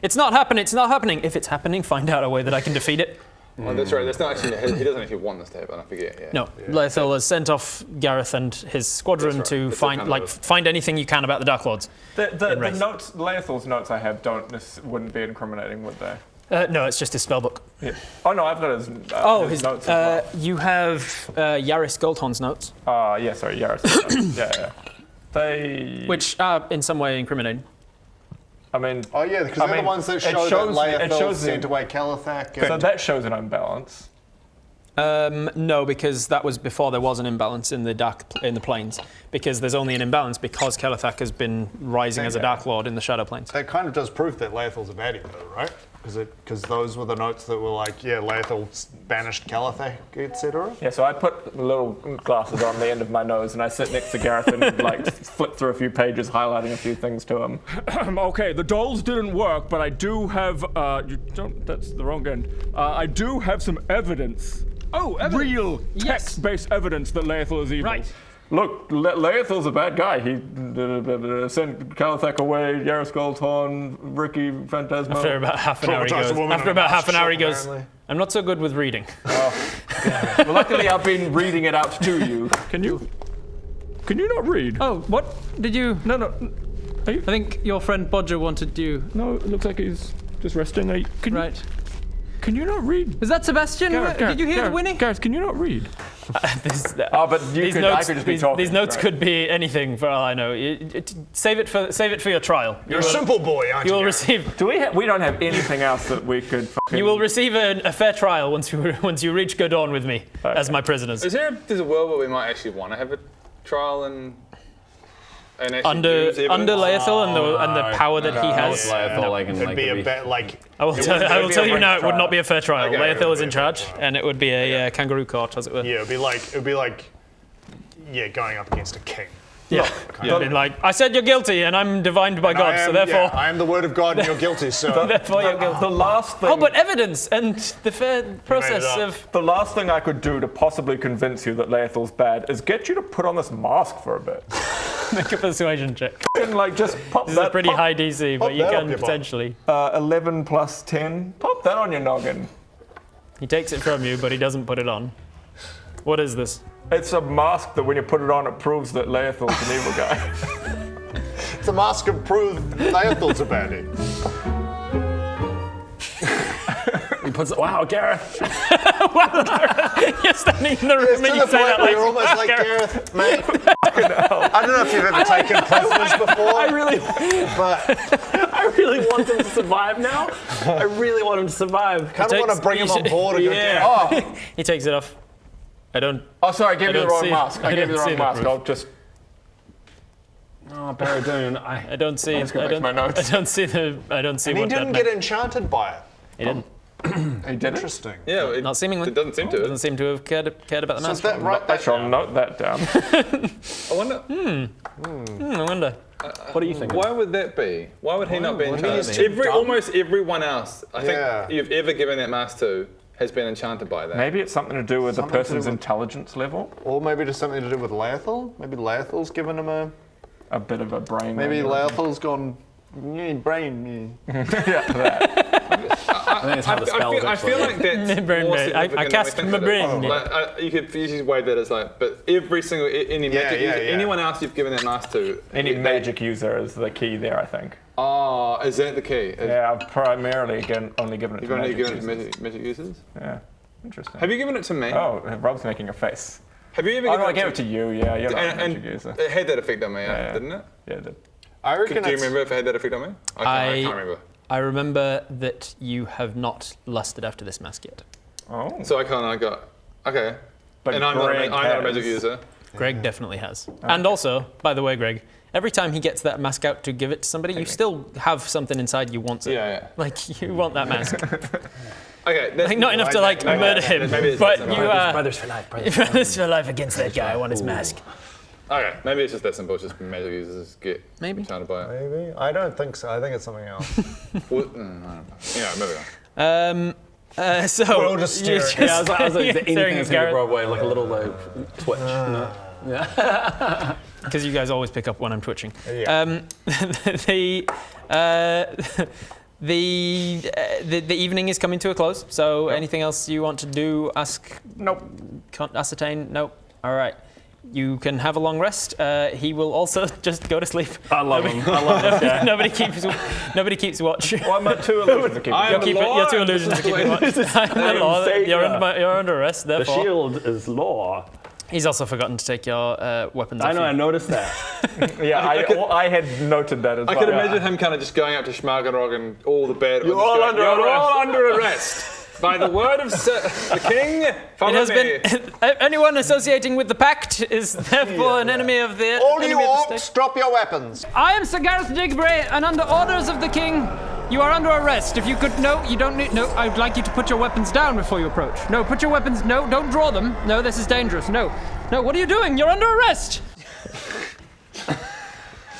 Speaker 1: it's not happening. If it's happening, find out a way that I can defeat it.
Speaker 4: Oh, that's right. That's not actually. He doesn't actually want this to happen. I forget. Yeah.
Speaker 1: No, Laethil has sent off Gareth and his squadron to find anything you can about the Dark Lords.
Speaker 2: The notes, Laethil's notes I have wouldn't be incriminating, would they?
Speaker 1: No, it's just his spellbook.
Speaker 2: Yeah. Oh no, I've got his. His notes. As well.
Speaker 1: You have Yaris Goldhorn's notes.
Speaker 2: Yeah, sorry, Yaris. Yeah. They.
Speaker 1: Which are in some way incriminating.
Speaker 2: I mean.
Speaker 7: Oh yeah, because they're the ones that show that Laethil sent away Calathak.
Speaker 2: So that shows an imbalance.
Speaker 1: No, because that was before there was an imbalance in the planes. Because there's only an imbalance because Calathak has been rising as a Dark Lord in the Shadow Planes.
Speaker 7: That kind of does prove that Laethil's a baddie, though, right? Because those were the notes that were like, yeah, Laethil banished Calathak, etc.
Speaker 2: Yeah, so I put little glasses on the end of my nose and I sit next to Gareth and like flip through a few pages, highlighting a few things to him.
Speaker 3: Okay, the dolls didn't work, but I do have. That's the wrong end. I do have some evidence.
Speaker 1: Oh, evidence.
Speaker 3: Real text-based evidence that Laethil is evil.
Speaker 1: Right.
Speaker 2: Look, Laethil's a bad guy. He sent Calathak away, Yaris Goldhorn, Ricky Phantasmo.
Speaker 1: After about half an hour he goes, I'm not so good with reading.
Speaker 2: Well, luckily I've been reading it out to you.
Speaker 3: Can you not read?
Speaker 1: Oh, what? Did you?
Speaker 3: No.
Speaker 1: I think your friend Bodger wanted you.
Speaker 3: No, it looks like he's just resting.
Speaker 1: Right.
Speaker 3: Can you not read?
Speaker 1: Is that Sebastian? Did you hear the whinny?
Speaker 3: Gareth, can you not read?
Speaker 2: But I could just be talking.
Speaker 1: These notes could be anything for all I know. Save it for your trial.
Speaker 7: You're a simple boy, aren't you?
Speaker 1: You will receive.
Speaker 2: We don't have anything else that we could.
Speaker 1: You will receive a fair trial once you reach Gerdawn with me as my prisoners.
Speaker 4: There's a world where we might actually want to have a trial and
Speaker 1: under Laethil and the power that he has.
Speaker 7: It'd be a bit like.
Speaker 1: I will tell you now, it would not be a fair trial. Laethil is in charge, and it would be a kangaroo court, as it were.
Speaker 7: Yeah, it'd be like, going up against a king.
Speaker 1: Yeah. I said you're guilty, and I'm divined by God, so therefore.
Speaker 7: Yeah, I am the word of God, and you're guilty, so.
Speaker 1: Therefore, you're guilty.
Speaker 2: The last thing.
Speaker 1: Oh, but evidence and the fair process of.
Speaker 2: The last thing I could do to possibly convince you that Laethil's bad is get you to put on this mask for a bit.
Speaker 1: Make a persuasion check.
Speaker 2: And just pop
Speaker 1: this
Speaker 2: that.
Speaker 1: Is a pretty high DC, but you can potentially.
Speaker 2: 11 plus 10. Pop that on your noggin.
Speaker 1: He takes it from you, but he doesn't put it on. What is this?
Speaker 2: It's a mask that when you put it on, it proves that Laethil's an evil guy.
Speaker 7: It's a mask of proof Laethil's a baddie.
Speaker 5: He puts it. Wow, Gareth.
Speaker 1: Wow, Gareth. You're standing in the room and you say that like.
Speaker 7: You're almost like Gareth, mate. I don't know if you've ever taken prisoners before.
Speaker 5: I really want him to survive now. I really want him to survive.
Speaker 7: Kind of want to bring him on board and
Speaker 1: go, He takes it off. I don't.
Speaker 2: Oh, sorry, I gave you the wrong mask. I gave you the wrong mask. I'll just.
Speaker 5: Oh, Barradoon.
Speaker 1: I don't see.
Speaker 2: Let's go back to my notes.
Speaker 1: I don't see
Speaker 7: and he didn't get enchanted by it.
Speaker 1: He didn't.
Speaker 2: He did.
Speaker 7: Interesting.
Speaker 4: Yeah,
Speaker 1: not seemingly.
Speaker 4: It doesn't seem to.
Speaker 1: Doesn't seem to have cared about the mask.
Speaker 2: I shall note that down.
Speaker 4: I wonder.
Speaker 1: I wonder.
Speaker 5: What do you think?
Speaker 4: Why would that be? Why would he not be enchanted? Almost everyone else I think you've ever given that mask to has been enchanted by that.
Speaker 2: Maybe it's something to do with the person's intelligence level.
Speaker 7: Or maybe just something to do with Laethil. Maybe Laethil's given him
Speaker 2: a bit of a brain.
Speaker 7: Maybe Laethil's gone, brain.
Speaker 2: Yeah, that.
Speaker 5: I think it's how the spell
Speaker 4: I feel like that's
Speaker 1: I cast my brain.
Speaker 4: You could easily wave that as but every single magic user, anyone else you've given that mask to,
Speaker 2: any magic user is the key there, I think.
Speaker 4: Oh, is that the key?
Speaker 2: Yeah, I've primarily only given it to magic users.
Speaker 4: You've only given it to magic users?
Speaker 2: Yeah, interesting.
Speaker 4: Have you given it to me?
Speaker 2: Oh, Rob's making a face.
Speaker 4: Have you ever given it to me?
Speaker 2: I gave it to you, yeah. You're not a magic user.
Speaker 4: It had that effect on me, didn't it?
Speaker 2: Yeah, it did.
Speaker 7: I reckon
Speaker 4: do you remember if it had that effect on me? I can't remember.
Speaker 1: I remember that you have not lusted after this mask yet.
Speaker 2: Oh.
Speaker 4: So I got... Okay.
Speaker 2: But
Speaker 4: and I'm not a magic user.
Speaker 1: Greg definitely has. Okay. And also, by the way, Greg, every time he gets that mask out to give it to somebody, you still have something inside you want it.
Speaker 4: Yeah.
Speaker 1: Like, you want that mask.
Speaker 4: Okay,
Speaker 8: Like, not enough to like murder him, but you
Speaker 5: Brothers for life.
Speaker 8: brothers for life against that guy. I want his mask.
Speaker 4: Okay, maybe it's just that simple. It's just magic users get enchanted by it.
Speaker 7: Maybe? I don't think so. I think it's something else.
Speaker 4: Well, I don't know. Yeah, moving on.
Speaker 8: So
Speaker 7: We're all just staring.
Speaker 5: Yeah, I was like, is there anything
Speaker 8: staring
Speaker 5: that's
Speaker 8: at
Speaker 5: going to
Speaker 8: Gareth.
Speaker 5: go away, like a little twitch? No. Yeah.
Speaker 8: Because you guys always pick up when I'm twitching.
Speaker 7: Yeah.
Speaker 8: The evening is coming to a close. So anything else you want to do? Ask?
Speaker 2: Nope.
Speaker 8: Can't ascertain? Nope. All right. You can have a long rest. He will also just go to sleep.
Speaker 5: I love him. I love this guy.
Speaker 8: Nobody keeps watch.
Speaker 2: Well, I'm at 2 illusions to keep
Speaker 8: Your 2 illusions are keeping watch. I'm the law. You're under arrest.
Speaker 5: The
Speaker 8: Therefore,
Speaker 5: shield is law.
Speaker 8: he's also forgotten to take your weapons.
Speaker 5: I
Speaker 8: off
Speaker 5: know,
Speaker 8: you.
Speaker 5: I noticed that.
Speaker 2: Yeah, I had noted that as well.
Speaker 4: I could imagine him kind of just going up to Schmargenrog and all the bad.
Speaker 6: You're all under arrest. By the word of the king, follow
Speaker 8: It has
Speaker 6: me.
Speaker 8: been anyone associating with the pact is therefore an enemy of the
Speaker 7: All you
Speaker 8: enemy of the
Speaker 7: orcs,
Speaker 8: state.
Speaker 7: drop your weapons.
Speaker 8: I am Sir Gareth Digbray, and under orders of the king, you are under arrest. If you could, you don't need. No, I'd like you to put your weapons down before you approach. No, put your weapons. No, don't draw them. No, this is dangerous. No, what are you doing? You're under arrest.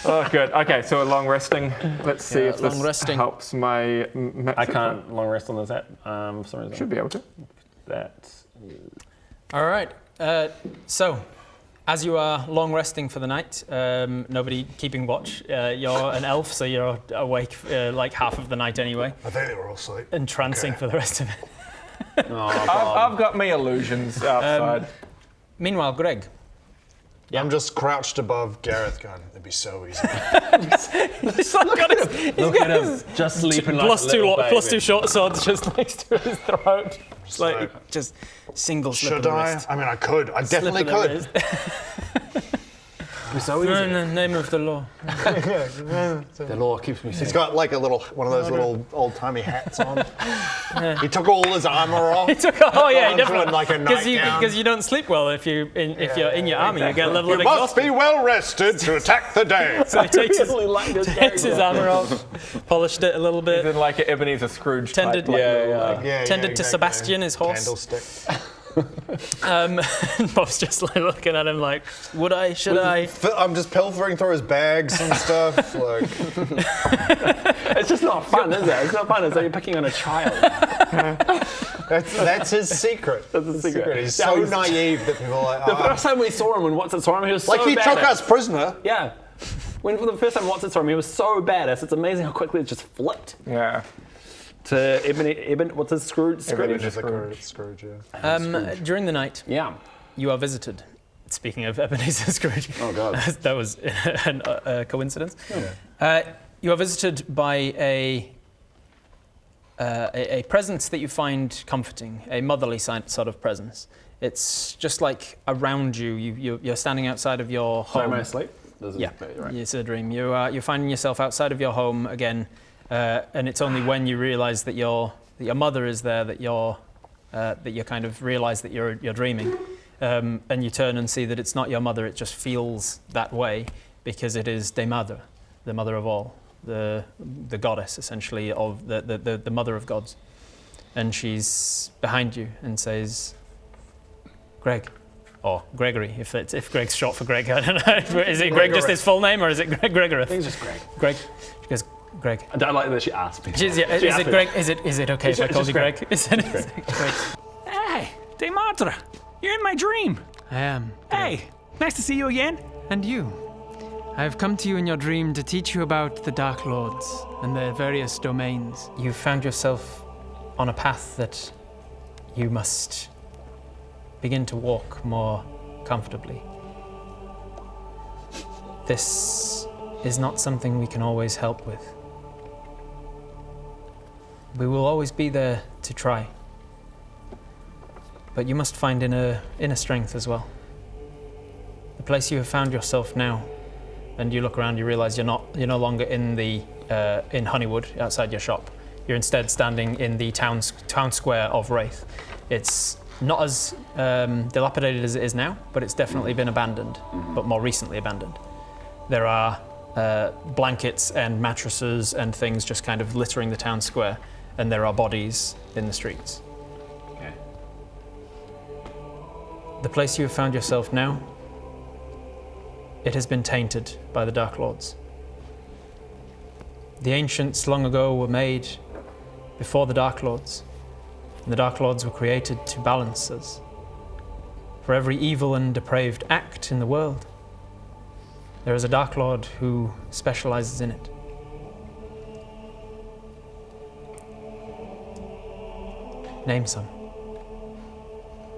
Speaker 2: Oh, good. Okay, so a long resting. Let's see if this
Speaker 8: long resting.
Speaker 2: helps my.
Speaker 5: I can't long rest on this app for some reason.
Speaker 2: Should be able to.
Speaker 5: That's.
Speaker 8: All right. So, as you are long resting for the night, nobody keeping watch. You're an elf, so you're awake like half of the night anyway,
Speaker 7: I think they were all asleep.
Speaker 8: entrancing for the rest of it.
Speaker 2: I've got me illusions outside.
Speaker 8: Meanwhile, Greg.
Speaker 7: I'm just crouched above Gareth going, it'd be so easy.
Speaker 8: Look at him.
Speaker 5: Just sleeping like
Speaker 8: Plus
Speaker 5: a little baby.
Speaker 8: plus 2 short swords just next to his throat. Just like just single slip of
Speaker 7: Should
Speaker 8: the
Speaker 7: I?
Speaker 8: wrist.
Speaker 7: I mean, I could. I
Speaker 8: Slip
Speaker 7: definitely
Speaker 8: of the
Speaker 7: could.
Speaker 8: wrist.
Speaker 5: It'd be so easy.
Speaker 8: In the name of the law.
Speaker 5: The law keeps me safe.
Speaker 7: He's got like one of those little old-timey hats on. He took all his armor off.
Speaker 8: Oh yeah,
Speaker 7: Onto
Speaker 8: definitely.
Speaker 7: like a nightgown.
Speaker 8: Because you don't sleep well if you're in your army. You get a level
Speaker 7: You
Speaker 8: of
Speaker 7: must
Speaker 8: exhaustion.
Speaker 7: be well rested to attack the day.
Speaker 8: So he takes his armor off, polished it a little bit.
Speaker 2: Then like Ebenezer Scrooge
Speaker 8: Tended-
Speaker 2: type.
Speaker 8: Tended to Sebastian, his horse.
Speaker 7: Candlestick.
Speaker 8: Bob's just like looking at him like, would I? Should I?
Speaker 7: I'm just pilfering through his bags and stuff. Like,
Speaker 5: It's just not fun, is it? It's not fun. It's like you're picking on a child.
Speaker 7: that's his secret.
Speaker 5: That's the secret.
Speaker 7: He's so naive that people are like,
Speaker 5: The first time we saw him, when Watson saw him, he was so
Speaker 7: like he
Speaker 5: badass.
Speaker 7: took us prisoner.
Speaker 5: Yeah. When for the first time Watson saw him, he was so badass. It's amazing how quickly it just flipped
Speaker 2: Yeah.
Speaker 5: to Eben. What's his Scrooge?
Speaker 7: Scrooge, yeah.
Speaker 8: During the night,
Speaker 5: Yeah.
Speaker 8: you are visited. Speaking of Ebenezer Scrooge.
Speaker 5: Oh God.
Speaker 8: That was a coincidence. You are visited by a presence that you find comforting, a motherly sort of presence. It's just like around you. You're standing outside of your home.
Speaker 5: So am I asleep?
Speaker 8: Yeah,
Speaker 5: Right.
Speaker 8: it's a dream. You're finding yourself outside of your home again, and it's only when you realise that your mother is there that you kind of realise that you're dreaming, and you turn and see that it's not your mother. It just feels that way because it is De Mother, the mother of all, the goddess essentially of the mother of gods, and she's behind you and says, "Greg." Or Gregory, if Greg's short for Greg, I don't know. Is it Greg just his full name, or is it Gregoreth?
Speaker 5: I think it's just Greg.
Speaker 8: Greg. She goes, Greg.
Speaker 5: I don't like that she asked me.
Speaker 8: Is it Greg? Is it okay if I call you Greg? Is it Greg?
Speaker 9: Hey, Dematra, you're in my dream.
Speaker 8: I am.
Speaker 9: Hey, nice to see you again.
Speaker 8: And you. I have come to you in your dream to teach you about the Dark Lords and their various domains. You found yourself on a path that you must begin to walk more comfortably. This is not something we can always help with. We will always be there to try. But you must find inner strength as well. The place you have found yourself now, and you look around, you realise you're no longer in Honeywood outside your shop. You're instead standing in the town square of Wraith. It's not as dilapidated as it is now, but it's definitely been abandoned, but more recently abandoned. There are blankets and mattresses and things just kind of littering the town square, and there are bodies in the streets.
Speaker 5: Okay.
Speaker 8: The place you have found yourself now, it has been tainted by the Dark Lords. The ancients long ago were made before the Dark Lords, and the Dark Lords were created to balance us. For every evil and depraved act in the world, there is a Dark Lord who specializes in it. Name some.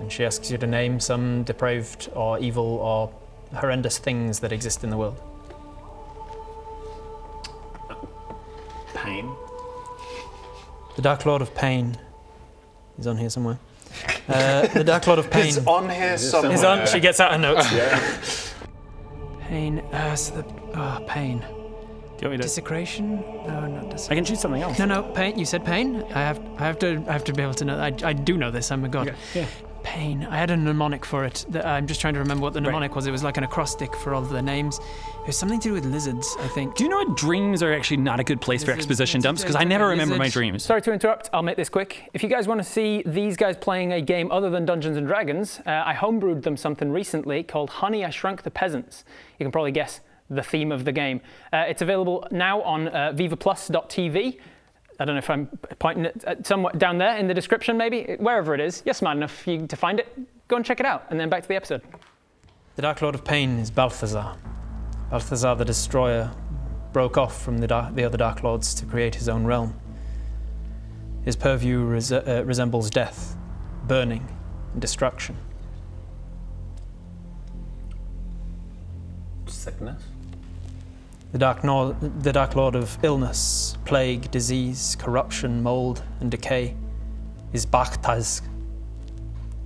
Speaker 8: And she asks you to name some depraved or evil or horrendous things that exist in the world.
Speaker 5: Pain.
Speaker 8: The Dark Lord of Pain is on here somewhere. The Dark Lord of Pain
Speaker 7: It's on here somewhere.
Speaker 8: is on. She gets out her notes.
Speaker 5: Yeah.
Speaker 8: Pain. Pain.
Speaker 9: Do you want me to?
Speaker 8: Desecration? No, not
Speaker 9: I
Speaker 8: desecration.
Speaker 9: can choose something else.
Speaker 8: No, pain. You said pain. I have to be able to know. I do know this. I'm a god.
Speaker 9: Okay, yeah.
Speaker 8: Pain. I had a mnemonic for it. I'm just trying to remember what the mnemonic was. It was like an acrostic for all of the names. It was something to do with lizards, I think.
Speaker 9: Do you know what dreams are actually not a good place for exposition dumps? Because I never remember my dreams.
Speaker 8: Sorry to interrupt. I'll make this quick. If you guys want to see these guys playing a game other than Dungeons and Dragons, I homebrewed them something recently called Honey, I Shrunk the Peasants. You can probably guess the theme of the game. It's available now on vivaplus.tv. I don't know if I'm pointing it at somewhere down there in the description, maybe. Wherever it is. You're smart enough to find it. Go and check it out. And then back to the episode. The Dark Lord of Pain is Balthazar. Balthazar the Destroyer broke off from the other Dark Lords to create his own realm. His purview resembles death, burning, and destruction.
Speaker 5: Sickness.
Speaker 8: The Dark Lord of illness, plague, disease, corruption, mold, and decay is Bakhtaz.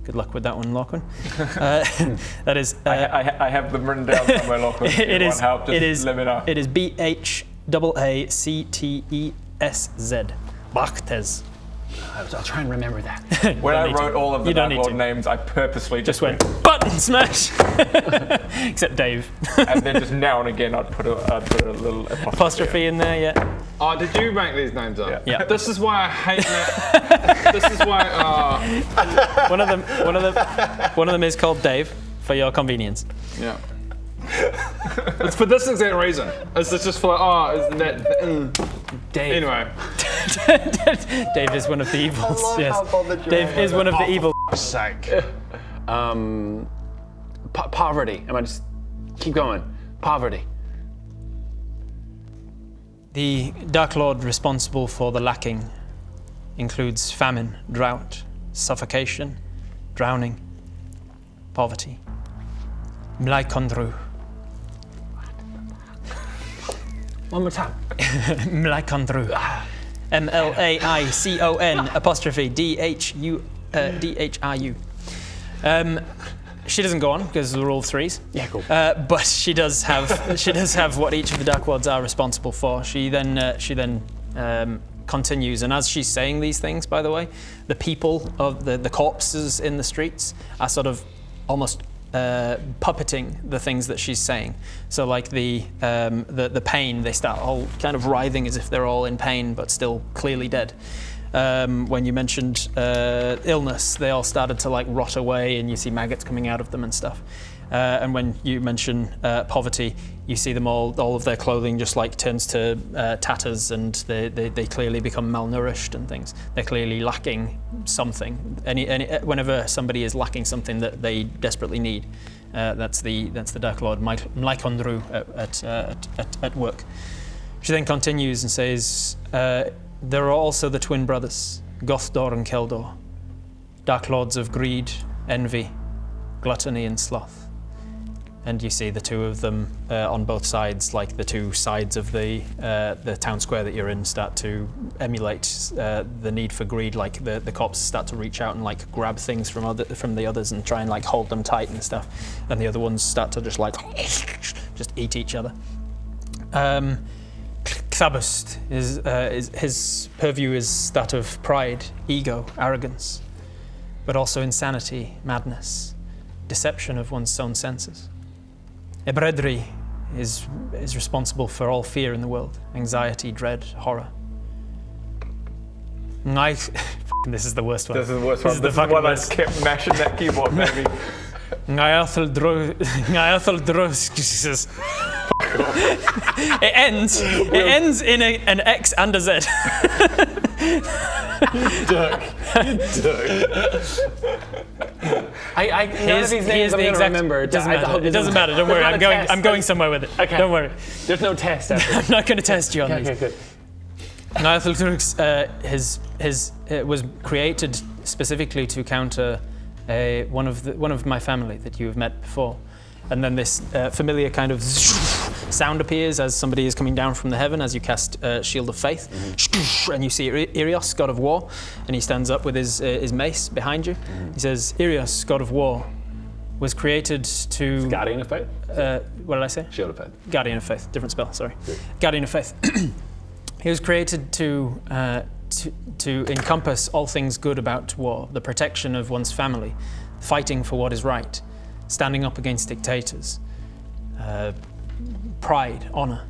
Speaker 8: Good luck with that one, Lachlan. That is.
Speaker 2: I have them written down somewhere, Lachlan.
Speaker 8: It is.
Speaker 2: Help, just
Speaker 8: It is.
Speaker 2: let me know.
Speaker 8: It is Bhactez. Bakhtez.
Speaker 9: I'll try and remember that.
Speaker 2: When I wrote all of the
Speaker 8: You don't
Speaker 2: Dark
Speaker 8: need
Speaker 2: Lord
Speaker 8: to.
Speaker 2: names, I purposely
Speaker 8: Just went button smash. Except Dave.
Speaker 2: and then just now and again I'd put a little
Speaker 8: Apostrophe in there, yeah.
Speaker 4: Oh, did you make these names up?
Speaker 8: Yeah.
Speaker 4: This is why I hate that. This is why.
Speaker 8: One of them is called Dave for your convenience.
Speaker 4: Yeah. It's for this exact reason. It's just for isn't that?
Speaker 8: Dave.
Speaker 4: Anyway.
Speaker 8: Dave is one of the evils. Yes. Dave is one of the evil.
Speaker 7: Sake.
Speaker 5: Poverty. Am I just keep going? Poverty.
Speaker 8: The Dark Lord responsible for the lacking includes famine, drought, suffocation, drowning, poverty. Mlaikondru.
Speaker 5: One more time.
Speaker 8: Mlaikondru. MLAICON DHRU. She doesn't go on because they're all threes.
Speaker 5: Yeah, cool.
Speaker 8: But she does have what each of the Dark Lords are responsible for. She then continues, and as she's saying these things, by the way, the people of the corpses in the streets are sort of almost puppeting the things that she's saying. So like the pain, they start all kind of writhing as if they're all in pain, but still clearly dead. When you mentioned illness, they all started to like rot away, and you see maggots coming out of them and stuff. And when you mention poverty, you see them all of their clothing just like turns to tatters, and they clearly become malnourished and things. They're clearly lacking something. Whenever somebody is lacking something that they desperately need, that's the Dark Lord Mlaikondru at work. She then continues and says, there are also the twin brothers, Gothdor and Keldor, Dark Lords of greed, envy, gluttony, and sloth. And you see the two of them on both sides, like the two sides of the town square that you're in, start to emulate the need for greed. Like the corpses start to reach out and like grab things from the others and try and like hold them tight and stuff. And the other ones start to just like just eat each other. Xabust is his purview is that of pride, ego, arrogance, but also insanity, madness, deception of one's own senses. Ebredri is responsible for all fear in the world, anxiety, dread, horror. This is the worst one.
Speaker 2: This is the worst one.
Speaker 8: is
Speaker 2: This
Speaker 8: the
Speaker 2: is one I
Speaker 8: fucking
Speaker 2: kept mashing that keyboard, baby.
Speaker 8: It ends in an X and a Z.
Speaker 5: Dirk. None of these names I'm going to remember.
Speaker 8: It doesn't matter. Don't worry. I'm going somewhere with it.
Speaker 5: Okay.
Speaker 8: Don't worry.
Speaker 5: There's no test after.
Speaker 8: I'm not going to test you on these.
Speaker 5: Okay, good.
Speaker 8: It was created specifically to counter one of my family that you have met before, and then this familiar kind of sound appears as somebody is coming down from the heaven as you cast Shield of Faith, and you see Irios, God of War, and he stands up with his mace behind you. He says, "Irios, God of War, was created to."
Speaker 5: Guardian of Faith.
Speaker 8: What did I say?
Speaker 5: Shield of Faith.
Speaker 8: Guardian of Faith, different spell. Sorry, Guardian of Faith. He was created to encompass all things good about war, the protection of one's family, fighting for what is right, standing up against dictators, pride, honor.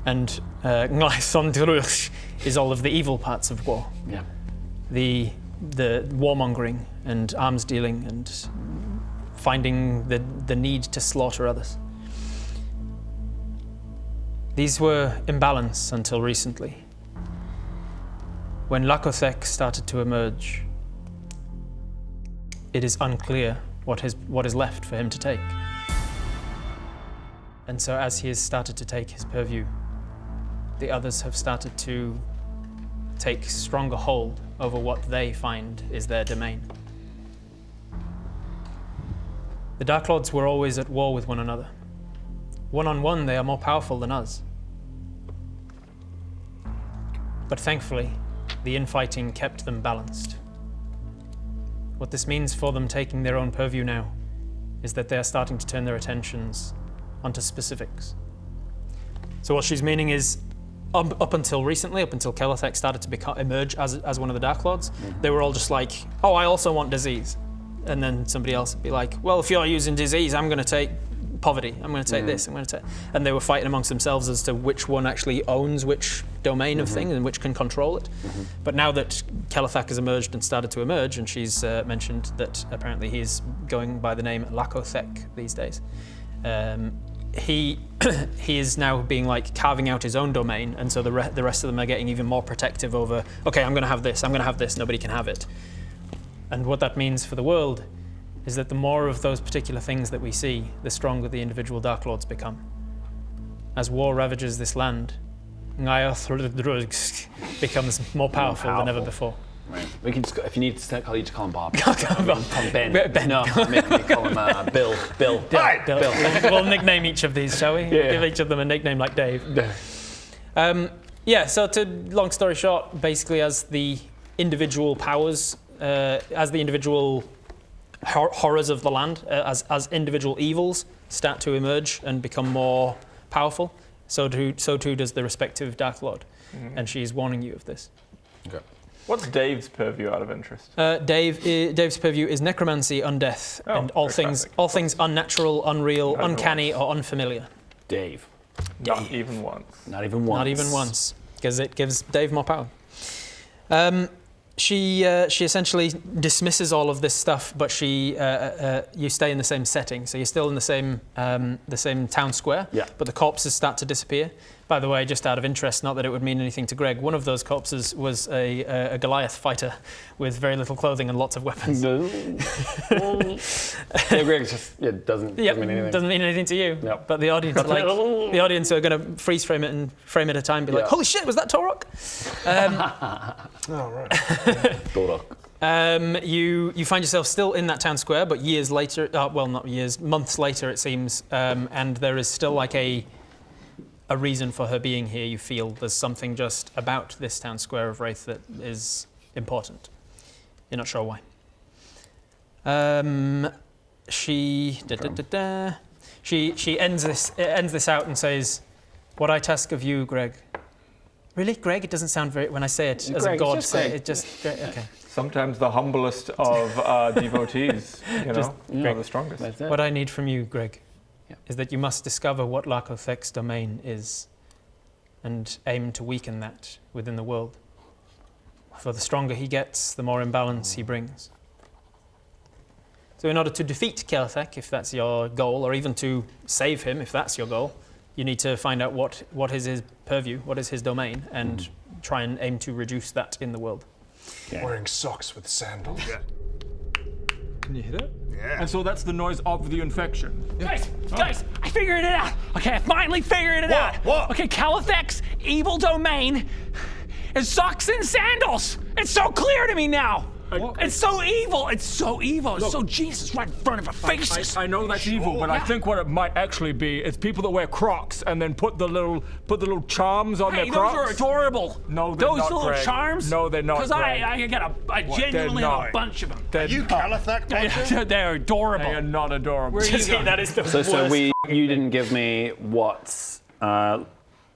Speaker 8: And Nglaithondruch is all of the evil parts of war.
Speaker 5: Yeah.
Speaker 8: The warmongering and arms dealing and finding the need to slaughter others. These were in balance until recently. When Lakothek started to emerge, it is unclear what is left for him to take. And so as he has started to take his purview, the others have started to take stronger hold over what they find is their domain. The Dark Lords were always at war with one another. One-on-one, they are more powerful than us. But thankfully, the infighting kept them balanced. What this means for them taking their own purview now is that they are starting to turn their attentions onto specifics. So what she's meaning is, up until recently, up until Kelethek started to emerge as one of the Dark Lords, they were all just like, oh, I also want disease. And then somebody else would be like, well, if you're using disease, I'm going to take poverty. I'm going to take this. I'm going to take... And they were fighting amongst themselves as to which one actually owns which domain of thing and which can control it. But now that Kelethek has emerged and started to emerge, and she's mentioned that apparently he's going by the name Lakothek these days, he is now being like carving out his own domain, and so the rest of them are getting even more protective over, okay, I'm going to have this, nobody can have it. And what that means for the world is that the more of those particular things that we see, the stronger the individual Dark Lords become. As war ravages this land, Nglaithondruch becomes more powerful than ever before.
Speaker 5: Right. We can just, if you need to call, you just call him Bob. Call him Ben. No, make me call him Bill. Bill.
Speaker 8: We'll nickname each of these, shall we?
Speaker 5: Yeah.
Speaker 8: Give each of them a nickname like Dave. So long story short, basically as the individual powers, as the individual horrors of the land, as individual evils start to emerge and become more powerful, so too does the respective Dark Lord. And she's warning you of this.
Speaker 2: Okay. What's Dave's purview out of interest?
Speaker 8: Dave's purview is necromancy, undeath, and all things unnatural, unreal, uncanny, or unfamiliar.
Speaker 5: Dave.
Speaker 2: Not even once.
Speaker 5: Not even once.
Speaker 8: Because it gives Dave more power. She essentially dismisses all of this stuff, but you stay in the same setting, so you're still in the same town square.
Speaker 5: Yeah.
Speaker 8: But the corpses start to disappear. By the way, just out of interest, not that it would mean anything to Greg, one of those corpses was a Goliath fighter with very little clothing and lots of weapons.
Speaker 5: Greg doesn't mean anything.
Speaker 8: Doesn't mean anything to you.
Speaker 5: Nope.
Speaker 8: But the audience are going to freeze frame it and frame it at a time, be like, holy shit, was that Torok?
Speaker 7: Oh, right.
Speaker 5: Torok.
Speaker 8: You find yourself still in that town square, but years later, not years, months later it seems, and there is still like a reason for her being here. You feel there's something just about this town square of Wraith that is important. You're not sure why. She ends this out and says, "What I task of you, Greg." Really, Greg? It doesn't sound very. When I say it as
Speaker 5: Greg,
Speaker 8: a god,
Speaker 5: just
Speaker 8: say
Speaker 5: Greg.
Speaker 8: it just. Okay.
Speaker 2: Sometimes the humblest of devotees, are the strongest.
Speaker 5: That's it.
Speaker 8: What I need from you, Greg, is that you must discover what Lakothek's domain is, and aim to weaken that within the world. For the stronger he gets, the more imbalance he brings. So in order to defeat Kelthek, if that's your goal, or even to save him, if that's your goal, you need to find out what is his purview, what is his domain, and try and aim to reduce that in the world.
Speaker 7: Wearing socks with sandals.
Speaker 3: Yeah. Can you hit it?
Speaker 7: Yeah.
Speaker 3: And so that's the noise of the infection.
Speaker 9: Guys, I figured it out. Okay, I finally figured it out.
Speaker 7: What?
Speaker 9: Okay, Kelthek's evil domain is socks and sandals. It's so clear to me now. It's so evil. It's so evil. It's so Jesus right in front of our faces.
Speaker 3: I know that's evil, but I think what it might actually be is people that wear Crocs and then put the little charms on their Crocs.
Speaker 9: Those are adorable.
Speaker 3: No, they're
Speaker 9: those
Speaker 3: not,
Speaker 9: little
Speaker 3: Greg.
Speaker 9: charms.
Speaker 3: No, they're not,
Speaker 9: Because
Speaker 3: Greg.
Speaker 9: I genuinely have a
Speaker 3: not.
Speaker 9: bunch of them.
Speaker 3: They're
Speaker 7: You Kelthek buncher?
Speaker 9: They're adorable.
Speaker 3: They are not adorable.
Speaker 8: That is the
Speaker 5: So you didn't give me what's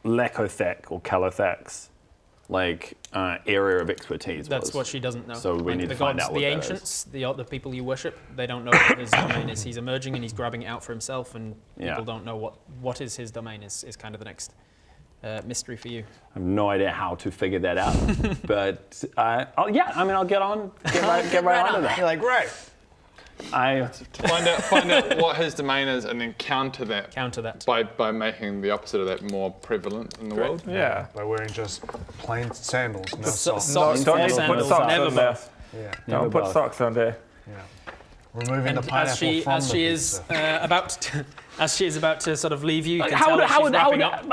Speaker 5: Lekothek or Kelethek's area of expertise
Speaker 8: That's
Speaker 5: was.
Speaker 8: what she doesn't know.
Speaker 5: So we need
Speaker 8: the
Speaker 5: to find
Speaker 8: gods,
Speaker 5: out what
Speaker 8: the
Speaker 5: that
Speaker 8: ancients, the people you worship, they don't know what his domain is. He's emerging and he's grabbing it out for himself, and people don't know what is his domain is kind of the next mystery for you.
Speaker 5: I have no idea how to figure that out, but I'll get right onto that.
Speaker 7: You're like, right.
Speaker 4: Find out what his domain is and then counter that.
Speaker 8: Counter that.
Speaker 4: By making the opposite of that more prevalent in the world.
Speaker 2: Yeah.
Speaker 7: By wearing just plain sandals, no socks.
Speaker 8: Socks
Speaker 2: don't
Speaker 8: and
Speaker 2: even put
Speaker 8: sandals,
Speaker 2: socks
Speaker 8: never
Speaker 2: on there.
Speaker 8: both.
Speaker 7: Yeah.
Speaker 2: Don't put socks on there.
Speaker 7: Removing the
Speaker 8: And
Speaker 7: pineapple
Speaker 8: as she is about to sort of leave you, you can
Speaker 5: How?
Speaker 8: tell that she's wrapping up.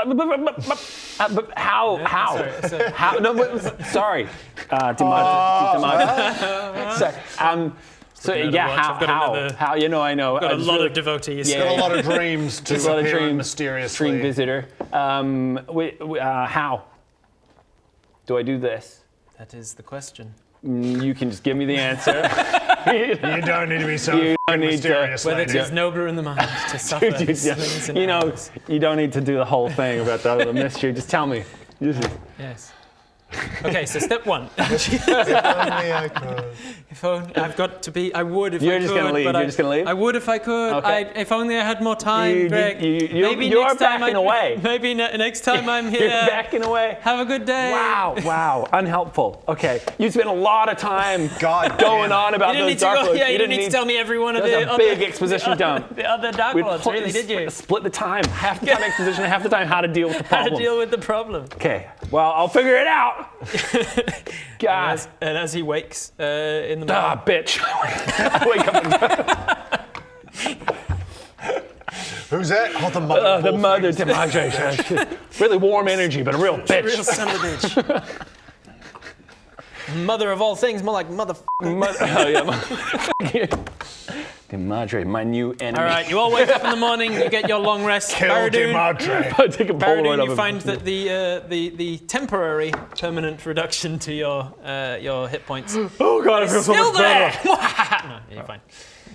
Speaker 5: How?
Speaker 8: Sorry.
Speaker 5: How? No, sorry. So yeah,
Speaker 8: I've got another-
Speaker 5: how? You know, I know.
Speaker 8: Got a lot of devotees.
Speaker 5: Yeah.
Speaker 7: Got a lot of dreams to
Speaker 5: There's a lot of
Speaker 7: appear
Speaker 5: dreams.
Speaker 7: mysteriously.
Speaker 5: Dream visitor. How? Do I do this?
Speaker 8: That is the question.
Speaker 5: You can just give me the answer.
Speaker 7: You don't need to be so
Speaker 5: You don't need to-
Speaker 7: mysterious.
Speaker 8: Whether
Speaker 7: lady.
Speaker 8: it is nobler in the mind to suffer slings and arrows.
Speaker 5: You don't need to do the whole thing about the mystery. Just tell me.
Speaker 8: Yes. Okay, so step one.
Speaker 7: If only I could.
Speaker 8: If only, I've got to be. I would if I could.
Speaker 5: You're just gonna leave.
Speaker 8: but
Speaker 5: You're just gonna leave?
Speaker 8: I would if I could.
Speaker 5: Okay.
Speaker 8: If only I had more time, Greg.
Speaker 5: You're backing away.
Speaker 8: Maybe next time I'm here.
Speaker 5: You're backing away.
Speaker 8: Have a good day.
Speaker 5: Wow, unhelpful. Okay, you spent a lot of time going on about
Speaker 8: You didn't
Speaker 5: those
Speaker 8: need to
Speaker 5: dark
Speaker 8: go.
Speaker 5: lords.
Speaker 8: Yeah, you didn't need to tell me every one of
Speaker 5: That
Speaker 8: the
Speaker 5: was a
Speaker 8: other,
Speaker 5: big exposition dump.
Speaker 8: the other dark lords, really, did you?
Speaker 5: Split the time. Half the time exposition, half the time how to deal with the
Speaker 8: How
Speaker 5: problem.
Speaker 8: to deal with the problem.
Speaker 5: Okay, well, I'll figure it out. God.
Speaker 8: And as he wakes in the morning,
Speaker 5: Bitch. I wake up and
Speaker 7: Who's that? Oh, the mother.
Speaker 5: the mother to my really warm energy, but a real bitch.
Speaker 8: real son of a bitch. Mother of all things, more like mother.
Speaker 5: De Madre, my new enemy.
Speaker 8: All right, you all wake up in the morning. You get your long rest.
Speaker 7: Kill De
Speaker 8: Baradun,
Speaker 7: Madre.
Speaker 5: Take a Polaroid
Speaker 8: Baradun,
Speaker 5: of
Speaker 8: you
Speaker 5: him.
Speaker 8: find that the temporary permanent reduction to your hit points
Speaker 2: Oh god, I feel so
Speaker 8: still
Speaker 2: much better.
Speaker 8: there. No, you're fine.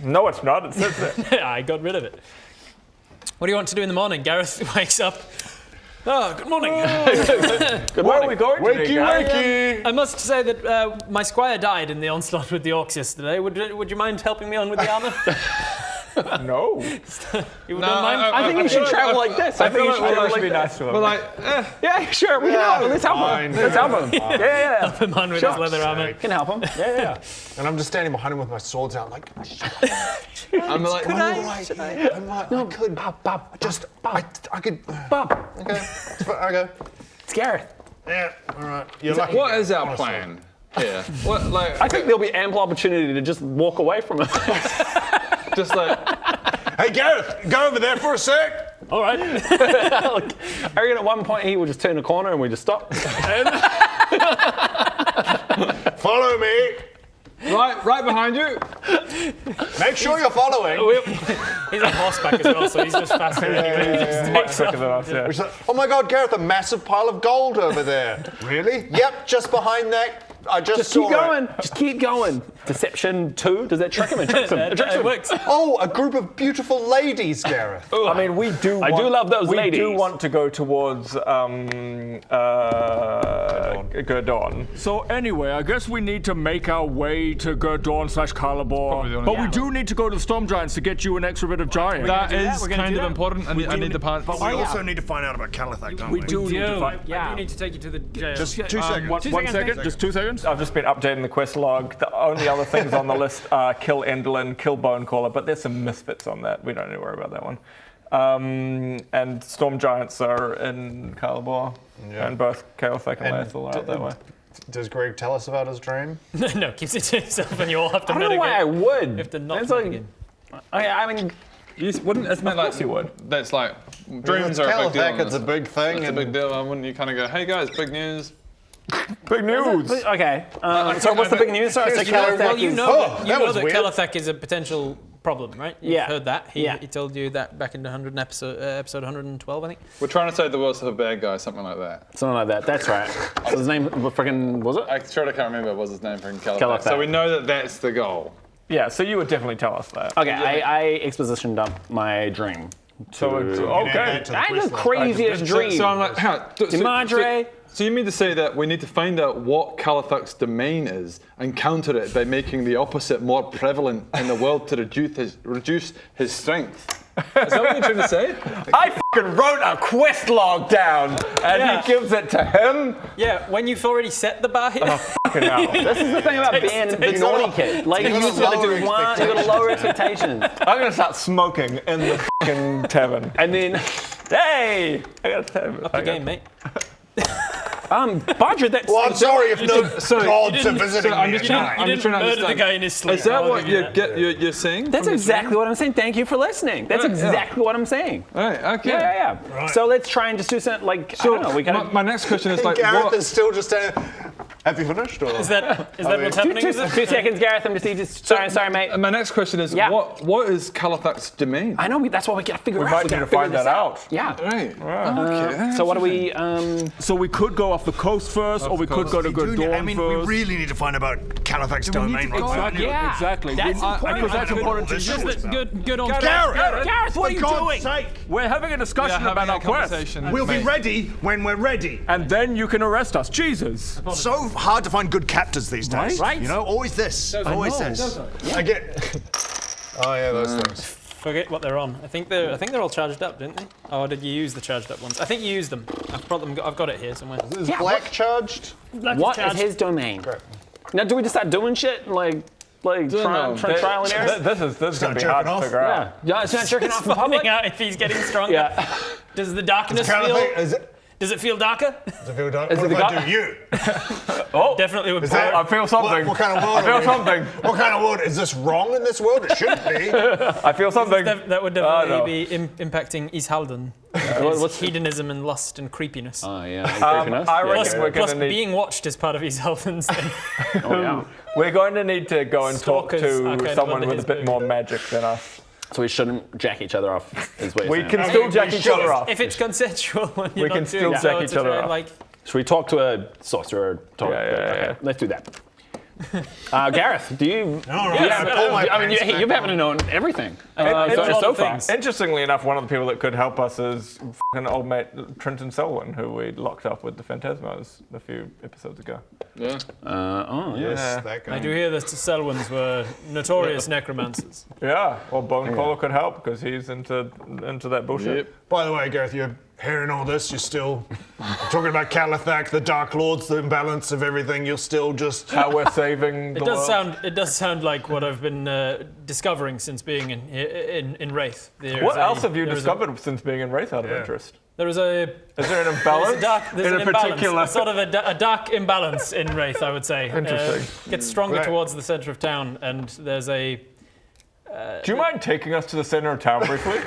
Speaker 2: No, it's not. It sits there.
Speaker 8: I got rid of it. What do you want to do in the morning? Gareth wakes up. Oh, good morning.
Speaker 2: Where are we going today, guys?
Speaker 7: Wakey.
Speaker 8: I must say that my squire died in the onslaught with the orcs yesterday. Would you mind helping me on with the armor?
Speaker 2: No.
Speaker 8: You don't mind?
Speaker 5: I think you should travel like this. I think you should travel like
Speaker 2: be
Speaker 5: this.
Speaker 2: nice to him.
Speaker 4: But like,
Speaker 5: Yeah, sure. We can help him. Let's help
Speaker 7: fine.
Speaker 5: him. Let's help him. Yeah.
Speaker 8: Help him on with his leather armor.
Speaker 5: Can help him. Yeah.
Speaker 7: And I'm just standing behind him with my swords out, like,
Speaker 4: I'm like,
Speaker 7: I'm like, no, I could.
Speaker 5: Bob.
Speaker 7: Just, I could.
Speaker 5: Bob.
Speaker 7: Okay. Okay.
Speaker 5: It's Gareth.
Speaker 7: Yeah, all right. You're lucky.
Speaker 4: what is our
Speaker 7: honestly.
Speaker 4: plan here? What, like,
Speaker 5: I think there'll be ample opportunity to just walk away from him.
Speaker 4: just like,
Speaker 7: Hey, Gareth, go over there for a sec.
Speaker 8: All right.
Speaker 5: Like, I reckon at one point he would just turn the corner and we just stop.
Speaker 7: Follow me.
Speaker 4: right behind you.
Speaker 7: Make sure you're following.
Speaker 8: He's on horseback as well, so he's just faster than you.
Speaker 2: Much quicker than us, yeah.
Speaker 7: Which is like, oh my God, Gareth, a massive pile of gold over there. Really? Yep, just behind that. I just saw
Speaker 5: Keep going. Just keep going. Deception 2. Does that trick him? It tricks him. It tricks
Speaker 8: It
Speaker 5: him.
Speaker 8: works.
Speaker 7: Oh, a group of beautiful ladies, Gareth.
Speaker 2: I mean, we do.
Speaker 5: I do love those
Speaker 2: we
Speaker 5: ladies.
Speaker 2: do want to go towards Gerdawn.
Speaker 3: So anyway, I guess we need to make our way to Gerdawn /
Speaker 4: Probably the
Speaker 3: Calibor.
Speaker 4: only
Speaker 3: But
Speaker 4: way.
Speaker 3: we do need to go to the Storm Giants to get you an extra bit of giant.
Speaker 4: That is
Speaker 8: We're gonna
Speaker 4: kind
Speaker 8: do
Speaker 4: of
Speaker 8: that.
Speaker 4: important. I need the part.
Speaker 7: But we also need to find out about Calithak, don't we?
Speaker 3: We do need to find.
Speaker 8: I do need to take you to the jail.
Speaker 7: Just 2 seconds.
Speaker 3: One second, just 2 seconds. questions?
Speaker 2: I've just been updating the quest log. The only other things on the list are kill Enderlin, kill Bonecaller, but there's some misfits on that. We don't need to worry about that one. And Storm Giants are in Kalabor, and both Kalithek and Lathel are out that way.
Speaker 7: Does Greg tell us about his dream?
Speaker 8: No, keeps it to himself, and you all have to
Speaker 5: I don't know why I would.
Speaker 8: You have to not
Speaker 5: It's like,
Speaker 8: mitigate.
Speaker 5: I mean,
Speaker 4: Isn't that like
Speaker 2: you would.
Speaker 4: That's like dreams are a big deal.
Speaker 7: Kalithek, it's a big thing.
Speaker 4: It's a big deal. Wouldn't you kind of go, hey guys, big news?
Speaker 2: Big news!
Speaker 5: okay. So what's the big news? Sorry, so Kalithek
Speaker 8: Well, you
Speaker 5: is-
Speaker 8: know
Speaker 7: that
Speaker 8: that
Speaker 7: was weird.
Speaker 8: Kalithek is a potential problem, right? You've
Speaker 5: Yeah.
Speaker 8: heard that. He
Speaker 5: Yeah.
Speaker 8: told you that back in the episode 112, I think.
Speaker 4: We're trying to save the world to the bad guy, something like that.
Speaker 5: Something like that. That's right. So his name, what freaking was it?
Speaker 4: I sure I can't remember what was his name from Kalithek.
Speaker 5: Kalithek.
Speaker 4: So we know that that's the goal.
Speaker 2: Yeah, so you would definitely tell us that.
Speaker 5: Okay, I expositioned up my dream.
Speaker 2: So it's
Speaker 7: Add
Speaker 2: okay.
Speaker 7: that to the
Speaker 5: I had
Speaker 7: quest
Speaker 5: the
Speaker 7: log.
Speaker 5: craziest dream.
Speaker 4: So I'm like, hang on.
Speaker 5: Madre.
Speaker 4: So you mean to say that we need to find out what Kalithek's domain is and counter it by making the opposite more prevalent in the world to reduce his strength? Is that what you're trying to say?
Speaker 2: I fucking wrote a quest log down, and he gives it to him.
Speaker 8: Yeah, when you've already set the bar here.
Speaker 2: Fucking hell.
Speaker 5: This is the thing about being the naughty kid. Like, you just gotta do one, you gotta lower expectations.
Speaker 2: I'm gonna start smoking in the fucking tavern.
Speaker 5: And then,
Speaker 2: Hey! I got a tavern.
Speaker 8: Up the game, mate.
Speaker 5: Badger, that's...
Speaker 7: Well, I'm sorry if no gods are
Speaker 8: didn't-
Speaker 7: visiting
Speaker 4: I'm
Speaker 7: me
Speaker 4: just
Speaker 7: at
Speaker 4: trying-
Speaker 7: night.
Speaker 4: I'm
Speaker 8: You
Speaker 4: just
Speaker 8: didn't
Speaker 4: trying to
Speaker 8: murder the
Speaker 4: understand.
Speaker 8: guy in his sleep.
Speaker 4: Is that
Speaker 8: I'll
Speaker 4: what
Speaker 8: give you that.
Speaker 4: you're saying?
Speaker 5: That's
Speaker 4: from this dream?
Speaker 5: exactly what I'm saying. Thank you for listening. That's
Speaker 4: Right,
Speaker 5: exactly what I'm saying.
Speaker 4: Right, okay.
Speaker 5: Yeah.
Speaker 7: Right.
Speaker 5: So let's try and just do something like, I
Speaker 4: So
Speaker 5: don't know, we gotta...
Speaker 4: my next question is like,
Speaker 7: Gareth
Speaker 4: what?
Speaker 7: is still just have you finished? Or?
Speaker 8: Is that what's happening? Is it?
Speaker 5: 2 seconds, Gareth. I'm just sorry, mate.
Speaker 4: My next question is,
Speaker 5: Yeah.
Speaker 4: what is Kalithek's domain?
Speaker 5: I know, that's what we gotta figure out.
Speaker 2: We might need
Speaker 5: gotta
Speaker 2: to find
Speaker 5: figure
Speaker 2: that
Speaker 5: this
Speaker 2: out.
Speaker 5: Yeah.
Speaker 4: Right. Okay.
Speaker 5: So what do we,
Speaker 3: So we could go off the coast first, or we could go to Gerdawn
Speaker 7: I mean, we
Speaker 3: first.
Speaker 7: really need to find about Kalithek's domain.
Speaker 3: Exactly.
Speaker 8: Yeah.
Speaker 3: Exactly.
Speaker 8: That's important.
Speaker 3: Because that's important to
Speaker 7: This
Speaker 3: you.
Speaker 7: is
Speaker 8: Good old
Speaker 7: Gareth!
Speaker 8: Gareth, what are you doing?
Speaker 7: Sake,
Speaker 3: We're having a discussion about our quest.
Speaker 7: we'll be ready when we're ready.
Speaker 3: And then you can arrest us. Jesus.
Speaker 7: So hard to find good captors these days.
Speaker 8: Right.
Speaker 7: You know, always this. Always this. I get. Oh yeah, those things.
Speaker 8: Forget what they're on. I think they're all charged up, didn't they? Or did you use the charged up ones? I think you used them. I've got it here somewhere.
Speaker 7: Is Black charged?
Speaker 5: what is his domain? Now, do we just start doing shit like trial and error?
Speaker 2: This is going to be
Speaker 7: jerking
Speaker 2: hard to
Speaker 7: off.
Speaker 2: figure out.
Speaker 5: Yeah, it's not jerking off in public.
Speaker 8: Finding out if he's getting stronger.
Speaker 5: Yeah.
Speaker 8: Does the darkness
Speaker 7: Kalithek,
Speaker 8: feel?
Speaker 7: is it?
Speaker 8: Does it feel darker?
Speaker 7: Does it feel dark?
Speaker 5: Is
Speaker 7: What
Speaker 5: it
Speaker 7: if
Speaker 5: the
Speaker 7: I
Speaker 5: guy-
Speaker 7: do you?
Speaker 8: Definitely would.
Speaker 7: Is that-
Speaker 2: I feel something.
Speaker 7: What kind of world?
Speaker 2: I feel
Speaker 7: are we in?
Speaker 2: something.
Speaker 7: What kind of world is this wrong in this world? It shouldn't be.
Speaker 2: I feel something.
Speaker 8: That would definitely be impacting Ishalden.
Speaker 5: What's
Speaker 8: hedonism and lust and creepiness.
Speaker 5: Oh, yeah.
Speaker 2: I reckon we're
Speaker 8: Plus,
Speaker 2: going to need.
Speaker 8: being watched is part of Ishalden's thing.
Speaker 5: Oh, yeah.
Speaker 2: We're going to need to go and talk
Speaker 8: Stalkers are kind
Speaker 2: to
Speaker 8: of
Speaker 2: someone
Speaker 8: under
Speaker 2: with a
Speaker 8: his
Speaker 2: bit
Speaker 8: boot.
Speaker 2: more magic than us.
Speaker 5: So we shouldn't jack each other off, is what you're
Speaker 2: We
Speaker 5: saying.
Speaker 2: can still jack
Speaker 7: we
Speaker 2: each other
Speaker 7: should.
Speaker 2: off.
Speaker 8: If it's consensual, when you're
Speaker 2: We
Speaker 8: not
Speaker 2: can
Speaker 8: doing
Speaker 2: still
Speaker 8: so,
Speaker 2: jack
Speaker 8: it's
Speaker 2: each other
Speaker 8: a bit
Speaker 2: up.
Speaker 8: like
Speaker 5: Should we talk to a sorcerer?
Speaker 2: Yeah.
Speaker 5: Let's do that. Gareth, do you?
Speaker 7: All right. Pull my
Speaker 5: I mean,
Speaker 7: pants
Speaker 5: you've haven't known everything
Speaker 8: a lot
Speaker 5: so
Speaker 8: of
Speaker 5: far.
Speaker 8: things.
Speaker 2: Interestingly enough, one of the people that could help us is fucking old mate Trenton Selwyn, who we locked up with the Phantasmos a few episodes ago.
Speaker 4: Yeah.
Speaker 7: Yes, that guy.
Speaker 8: I do hear that the Selwyns were notorious necromancers.
Speaker 2: Yeah, or Bonecaller could help because he's into that bullshit.
Speaker 4: Yep.
Speaker 7: By the way, Gareth, you're hearing all this. You're still talking about Kalithek, the Dark Lords, the imbalance of everything. You're still just.
Speaker 2: How we're saving the world.
Speaker 8: It does sound like what I've been discovering since being in Wraith.
Speaker 2: What else have you discovered since being in Wraith out of interest?
Speaker 8: There is a
Speaker 2: Is there an imbalance?
Speaker 8: there's
Speaker 2: in
Speaker 8: an
Speaker 2: a
Speaker 8: imbalance,
Speaker 2: particular.
Speaker 8: a sort of a dark imbalance in Wraith, I would say.
Speaker 2: Interesting.
Speaker 8: Gets stronger
Speaker 7: Right.
Speaker 8: towards the centre of town, and there's a.
Speaker 2: Do you mind taking us to the center of town briefly?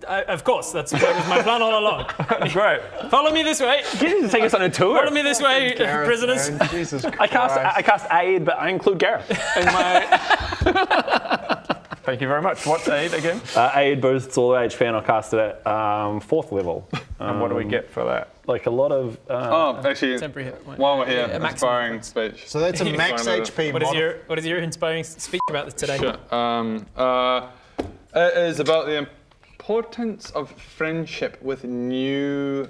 Speaker 8: Of course, that was my plan all along.
Speaker 2: Great.
Speaker 8: Follow me this way.
Speaker 5: Can you just take us on a tour?
Speaker 8: Follow me this way, prisoners.
Speaker 7: Man, Jesus Christ.
Speaker 5: I cast aid, but I include Gareth in my
Speaker 2: Thank you very much. What's aid again?
Speaker 5: aid boosts all HP, and I cast it at 4th level.
Speaker 2: And what do we get for that?
Speaker 5: Like a lot of.
Speaker 4: Oh, actually,
Speaker 8: Temporary hit point.
Speaker 4: while we're here,
Speaker 8: maximum
Speaker 4: inspiring
Speaker 8: points.
Speaker 4: speech.
Speaker 7: So that's a max HP
Speaker 8: What is your inspiring speech about this today?
Speaker 4: Sure. It is about the importance of friendship with new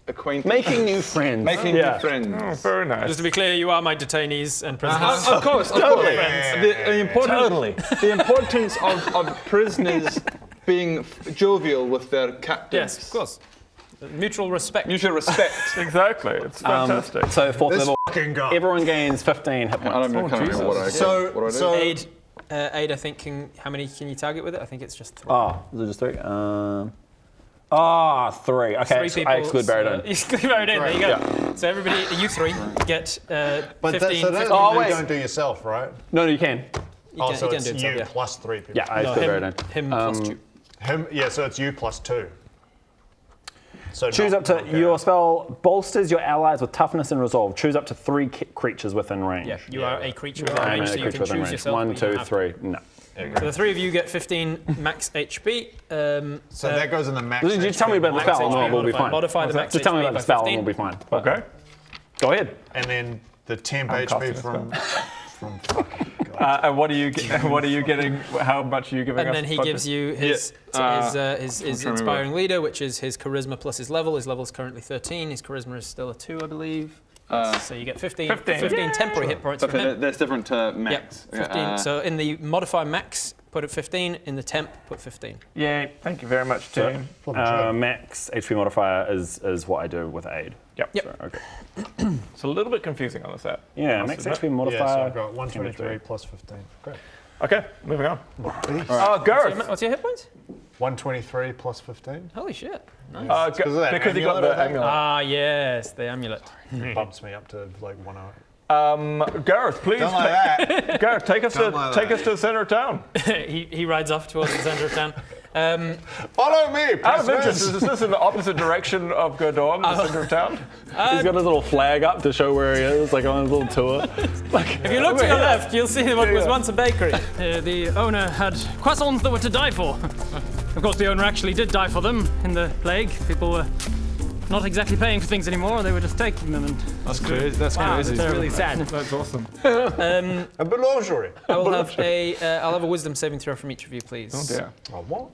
Speaker 4: acquaintances.
Speaker 5: Making new friends.
Speaker 4: Making new friends.
Speaker 2: Oh, very nice.
Speaker 8: Just to be clear, you are my detainees and prisoners.
Speaker 4: Of course.
Speaker 5: Totally.
Speaker 4: The importance of prisoners being jovial with their captors.
Speaker 8: Yes, of course. Mutual respect.
Speaker 4: Mutual respect.
Speaker 2: Exactly. It's fantastic.
Speaker 5: So 4th
Speaker 7: This
Speaker 5: level.
Speaker 7: fucking go.
Speaker 5: Everyone gains 15 hit points.
Speaker 4: I don't remember what I get.
Speaker 7: So-
Speaker 4: what do I do?
Speaker 7: so-
Speaker 8: Aid, I think, how many can you target with it? I think it's just 3.
Speaker 5: Oh, is it just 3? 3. Okay,
Speaker 8: 3 people.
Speaker 5: I exclude Baradon.
Speaker 8: You exclude Baradon, there you go. So everybody, you 3 get
Speaker 7: But
Speaker 8: 15.
Speaker 7: so that
Speaker 8: 15
Speaker 5: Oh,
Speaker 7: you
Speaker 5: wait.
Speaker 7: don't do yourself, right?
Speaker 5: No, you can.
Speaker 7: Oh,
Speaker 8: can-
Speaker 7: so
Speaker 8: you can
Speaker 7: it's
Speaker 8: do it yourself,
Speaker 7: you
Speaker 8: yeah.
Speaker 7: plus 3 people.
Speaker 5: Yeah, I
Speaker 8: No,
Speaker 5: exclude
Speaker 8: him
Speaker 5: Baradon.
Speaker 8: plus 2.
Speaker 7: Him, yeah, so it's you plus 2. So
Speaker 5: Choose
Speaker 7: not-
Speaker 5: up to
Speaker 7: not
Speaker 5: your spell bolsters your allies with toughness and resolve. Choose up to 3 creatures within range.
Speaker 8: Yeah, you are a creature within
Speaker 5: I'm
Speaker 8: range,
Speaker 5: a
Speaker 8: so you
Speaker 5: creature
Speaker 8: can
Speaker 5: within
Speaker 8: choose
Speaker 5: range.
Speaker 8: yourself.
Speaker 5: 1,
Speaker 8: but you don't
Speaker 5: 2,
Speaker 8: have
Speaker 5: 3. No.
Speaker 8: to. So the 3 of you get 15 max HP.
Speaker 7: So that goes in the max.
Speaker 5: Did you tell me about the
Speaker 7: HP,
Speaker 5: spell? No, we'll be fine.
Speaker 8: Modify the max
Speaker 5: Just tell me
Speaker 8: HP
Speaker 5: about the
Speaker 8: by
Speaker 5: spell
Speaker 8: 15.
Speaker 5: and we'll be fine.
Speaker 2: Okay.
Speaker 5: Go ahead.
Speaker 7: And then the temp
Speaker 2: casting
Speaker 7: HP
Speaker 2: a
Speaker 7: from fucking God.
Speaker 2: And what are you getting? How much are you giving us?
Speaker 8: And then he gives you his inspiring leader, which is his charisma plus his level. His level is currently 13. His charisma is still a 2, I believe. So you get 15 temporary hit points from him.
Speaker 4: That's different to max.
Speaker 8: Yep, 15. So in the modifier max, put it 15. In the temp, put 15.
Speaker 2: Yay! Thank you very much, team.
Speaker 5: Max HP modifier is what I do with aid.
Speaker 2: Yep.
Speaker 8: Yep.
Speaker 5: So, okay.
Speaker 2: It's a little bit confusing on the set.
Speaker 5: Yeah,
Speaker 2: Must
Speaker 5: max
Speaker 2: admit.
Speaker 5: HP modifier.
Speaker 7: Yeah, so I've got 123 plus 15. Great.
Speaker 2: Okay, moving on.
Speaker 8: What's
Speaker 2: Gareth.
Speaker 8: your hit points?
Speaker 7: 123 plus 15.
Speaker 8: Holy shit. Nice.
Speaker 7: Because of that
Speaker 2: Because he got
Speaker 7: amulet,
Speaker 2: the
Speaker 7: I think.
Speaker 2: amulet.
Speaker 8: Ah, yes, the amulet.
Speaker 7: Bumps me up to like 108.
Speaker 2: Gareth, please.
Speaker 7: Don't like that.
Speaker 2: Gareth, take us
Speaker 7: Don't like
Speaker 2: to
Speaker 7: that.
Speaker 2: the center of town.
Speaker 8: he rides off towards the centre of town.
Speaker 7: Follow me,
Speaker 2: Out of interest,
Speaker 7: prisoners.
Speaker 2: is this in the opposite direction of Gerdawn, the center of town?
Speaker 5: He's got his little flag up to show where he is, like on his little tour.
Speaker 8: If you look to your left, you'll see what was once a bakery.
Speaker 9: The owner had croissants that were to die for. Of course, the owner actually did die for them in the plague. People were not exactly paying for things anymore, they were just taking them. And
Speaker 3: That's crazy. That's crazy.
Speaker 8: It's really sad.
Speaker 3: That's awesome.
Speaker 7: A boulangerie.
Speaker 8: I'll have a wisdom saving throw from each of you, please.
Speaker 3: Oh dear.
Speaker 7: Oh, what?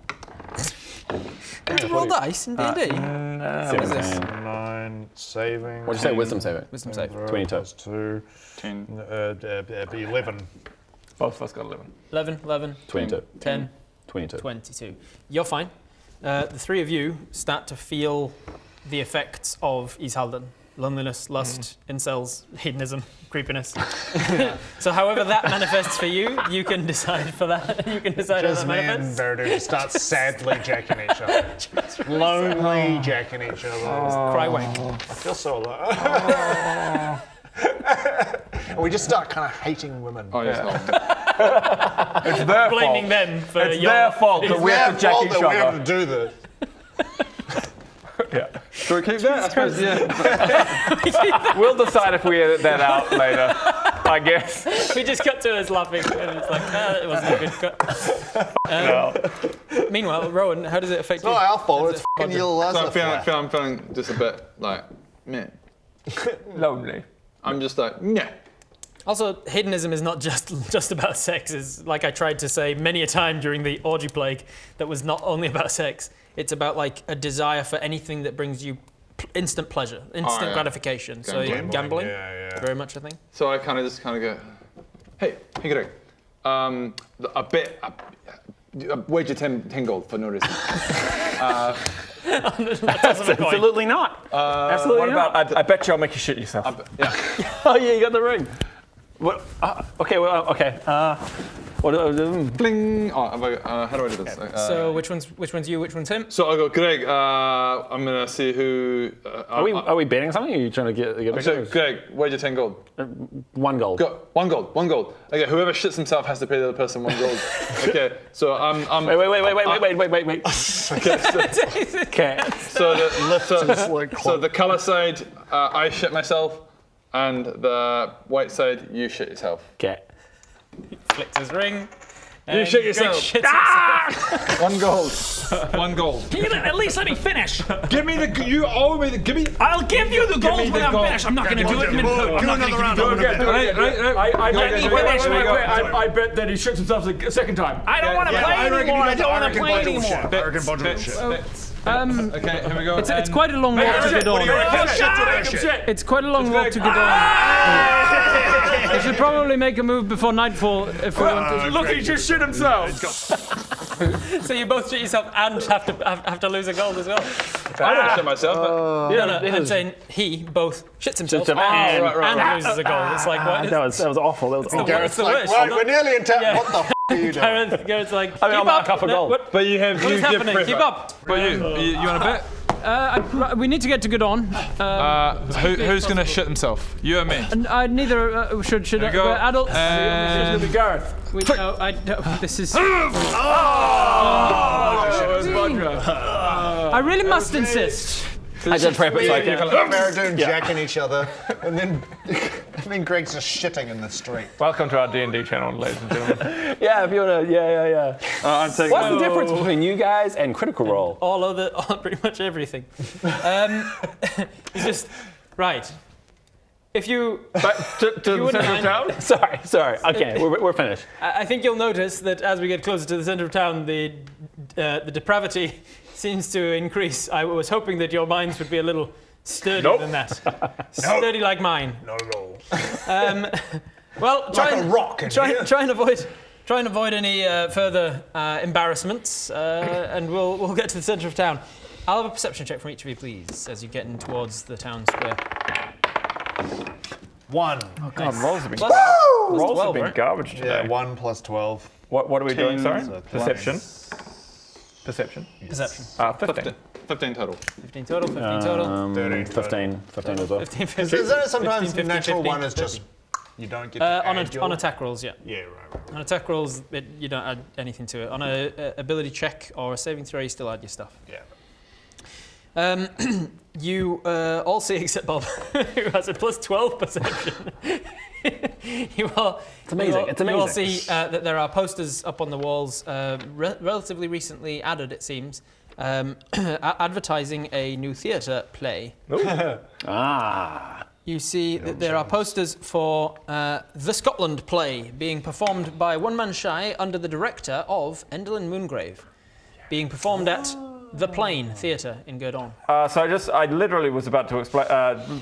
Speaker 8: Did you roll dice in D&D?
Speaker 7: 9 saving.
Speaker 5: What'd you say, wisdom saving?
Speaker 8: Wisdom save.
Speaker 5: 22.
Speaker 7: Plus 2.
Speaker 3: 10.
Speaker 7: 11.
Speaker 2: Both of us got 11.
Speaker 8: 11,
Speaker 5: 22.
Speaker 8: 10,
Speaker 5: 22.
Speaker 8: 22. You're fine. The 3 of you start to feel the effects of Ishalden. Loneliness, lust, incels, hedonism, creepiness. So however that manifests for you, you can decide for that. You can decide how
Speaker 7: Just
Speaker 8: that
Speaker 7: me and
Speaker 8: manifests.
Speaker 7: Verdu start sadly jacking each other. Lonely jacking each other.
Speaker 8: Cry wank.
Speaker 7: I feel so alone. And we just start kind of hating women.
Speaker 3: Oh yes.
Speaker 2: It's their
Speaker 8: Blaming
Speaker 2: fault.
Speaker 8: them for
Speaker 2: It's
Speaker 8: your...
Speaker 2: their fault that we have to jack
Speaker 7: fault
Speaker 2: each
Speaker 7: that we have
Speaker 2: other.
Speaker 7: to do this.
Speaker 2: Yeah.
Speaker 3: Should we keep that? I suppose, yeah.
Speaker 2: We'll decide if we edit that out later, I guess.
Speaker 8: We just cut to us laughing, and it's like, it wasn't a good cut. Meanwhile, Rowan, how does it affect
Speaker 7: It's not
Speaker 8: you?
Speaker 7: our fault, it's fucking your
Speaker 3: So
Speaker 7: Lazarus.
Speaker 3: I'm feeling just a bit like, meh.
Speaker 2: Lonely.
Speaker 3: I'm just like, yeah.
Speaker 8: Also, hedonism is not just about sex. Is like I tried to say many a time during the orgy plague, that was not only about sex. It's about like a desire for anything that brings you instant pleasure, instant
Speaker 3: yeah.
Speaker 8: gratification. So
Speaker 3: Gambling.
Speaker 8: gambling, very much a thing.
Speaker 3: So I kind of go, hey Greg, wager 10 gold for no reason.
Speaker 5: Absolutely not. Absolutely
Speaker 2: What
Speaker 5: not.
Speaker 2: about, I bet you I'll make you shit yourself.
Speaker 3: Yeah.
Speaker 5: Oh yeah, you got the ring. What? Okay. What?
Speaker 3: Bling. Oh, how do I do this?
Speaker 8: So which one's you? Which one's him?
Speaker 3: So I go, Greg. I'm gonna see who.
Speaker 5: Are we betting something? Or are you trying to get
Speaker 3: So
Speaker 5: bigger?
Speaker 3: Greg, wager 10 gold.
Speaker 5: 1 gold.
Speaker 3: Go. 1 gold. 1 gold. Okay. Whoever shits himself has to pay the other person 1 gold. Okay. So I'm.
Speaker 5: Wait.
Speaker 3: Okay.
Speaker 5: Okay.
Speaker 3: So the color side, I shit myself, and the white side, you shit yourself.
Speaker 5: Okay.
Speaker 8: Flicks his ring.
Speaker 3: You shit yourself.
Speaker 8: Shits
Speaker 3: 1 gold. 1 gold.
Speaker 9: Can you at least let me finish?
Speaker 3: Give me the. You owe me the. Give me.
Speaker 9: I'll give you the gold
Speaker 3: me
Speaker 9: when
Speaker 3: the
Speaker 9: I'm
Speaker 3: gold.
Speaker 9: finished. I'm not going to do it.
Speaker 7: Do another round.
Speaker 2: I bet that he shits himself a second time.
Speaker 9: I don't want to play anymore. I don't want to play anymore.
Speaker 7: I reckon Bodge will shit.
Speaker 3: Okay, here we go.
Speaker 8: It's quite a long walk to Gerdawn. It's quite a long walk to Gerdawn. We should probably make a move before nightfall if we want to.
Speaker 2: Look, he just shit himself.
Speaker 8: So you both shit yourself and have to lose a gold as well.
Speaker 6: I don't shit myself.
Speaker 8: I'm saying he both shits himself
Speaker 5: Shits him
Speaker 8: and loses a gold. It's like what?
Speaker 5: That was awful. That was awful.
Speaker 7: Gareth's
Speaker 8: the
Speaker 7: like,
Speaker 8: worst.
Speaker 7: right, we're nearly in town.
Speaker 8: Yeah.
Speaker 7: What the f*** are you doing?
Speaker 8: Gareth's like,
Speaker 5: I mean, I'll
Speaker 8: keep
Speaker 5: mark
Speaker 8: up.
Speaker 5: up a goal.
Speaker 8: What
Speaker 6: But you
Speaker 8: is
Speaker 6: give
Speaker 8: happening?
Speaker 6: preference.
Speaker 8: Keep up.
Speaker 6: But you want to bet?
Speaker 8: We need to get to Gerdawn.
Speaker 6: Who's going to shit himself? You or me?
Speaker 8: And neither should.
Speaker 6: There you go.
Speaker 8: We're adults.
Speaker 6: And
Speaker 2: Gareth.
Speaker 8: This is.
Speaker 6: I
Speaker 8: I really must insist.
Speaker 5: I did prep it so I
Speaker 7: We're
Speaker 5: can.
Speaker 7: doing jacking each other, and then Greg's just shitting in the street.
Speaker 2: Welcome to our D&D channel, ladies and gentlemen.
Speaker 5: Yeah, if you wanna. Yeah.
Speaker 6: I'm taking
Speaker 5: What's the difference between you guys and Critical Role?
Speaker 8: Pretty much everything. It's just right. If you.
Speaker 2: Back to the
Speaker 8: wouldn't
Speaker 2: center of
Speaker 8: mind-
Speaker 2: town?
Speaker 5: Sorry. Okay, we're finished.
Speaker 8: I think you'll notice that as we get closer to the centre of town, the depravity seems to increase. I was hoping that your minds would be a little sturdier than that. Sturdy like mine.
Speaker 7: Not at all.
Speaker 8: Well,
Speaker 7: Like a rock in here.
Speaker 8: try and avoid any further embarrassments, and we'll get to the centre of town. I'll have a perception check from each of you, please, as you get in towards the town square.
Speaker 7: 1.
Speaker 2: God, rolls have been,
Speaker 8: Plus
Speaker 2: rolls
Speaker 8: 12,
Speaker 2: have been
Speaker 8: right?
Speaker 2: garbage today.
Speaker 7: Yeah, 1 plus 12.
Speaker 2: What are we doing, sorry?
Speaker 7: So
Speaker 2: Perception. Perception.
Speaker 8: Perception.
Speaker 2: 15.
Speaker 6: 15 total.
Speaker 8: 15 total, 15 total.
Speaker 7: 13.
Speaker 5: 15 as well.
Speaker 8: 15, 15.
Speaker 7: Is that sometimes
Speaker 8: 15,
Speaker 7: natural
Speaker 8: 15,
Speaker 7: 1 is just, you don't get to add your...
Speaker 8: on attack rolls, yeah.
Speaker 7: Yeah, right.
Speaker 8: On attack rolls, you don't add anything to it. On a ability check or a saving throw, you still add your stuff.
Speaker 7: Yeah.
Speaker 8: You all see except Bob, who has a plus 12 perception. It's
Speaker 5: amazing. It's amazing.
Speaker 8: You all see that there are posters up on the walls, relatively recently added, it seems, advertising a new theatre play. You see that there are posters for the Scotland play being performed by One Man Shy under the director of Endelyn Moongrave, being performed at the Plain Theatre in Gerdawn.
Speaker 2: So I literally was about to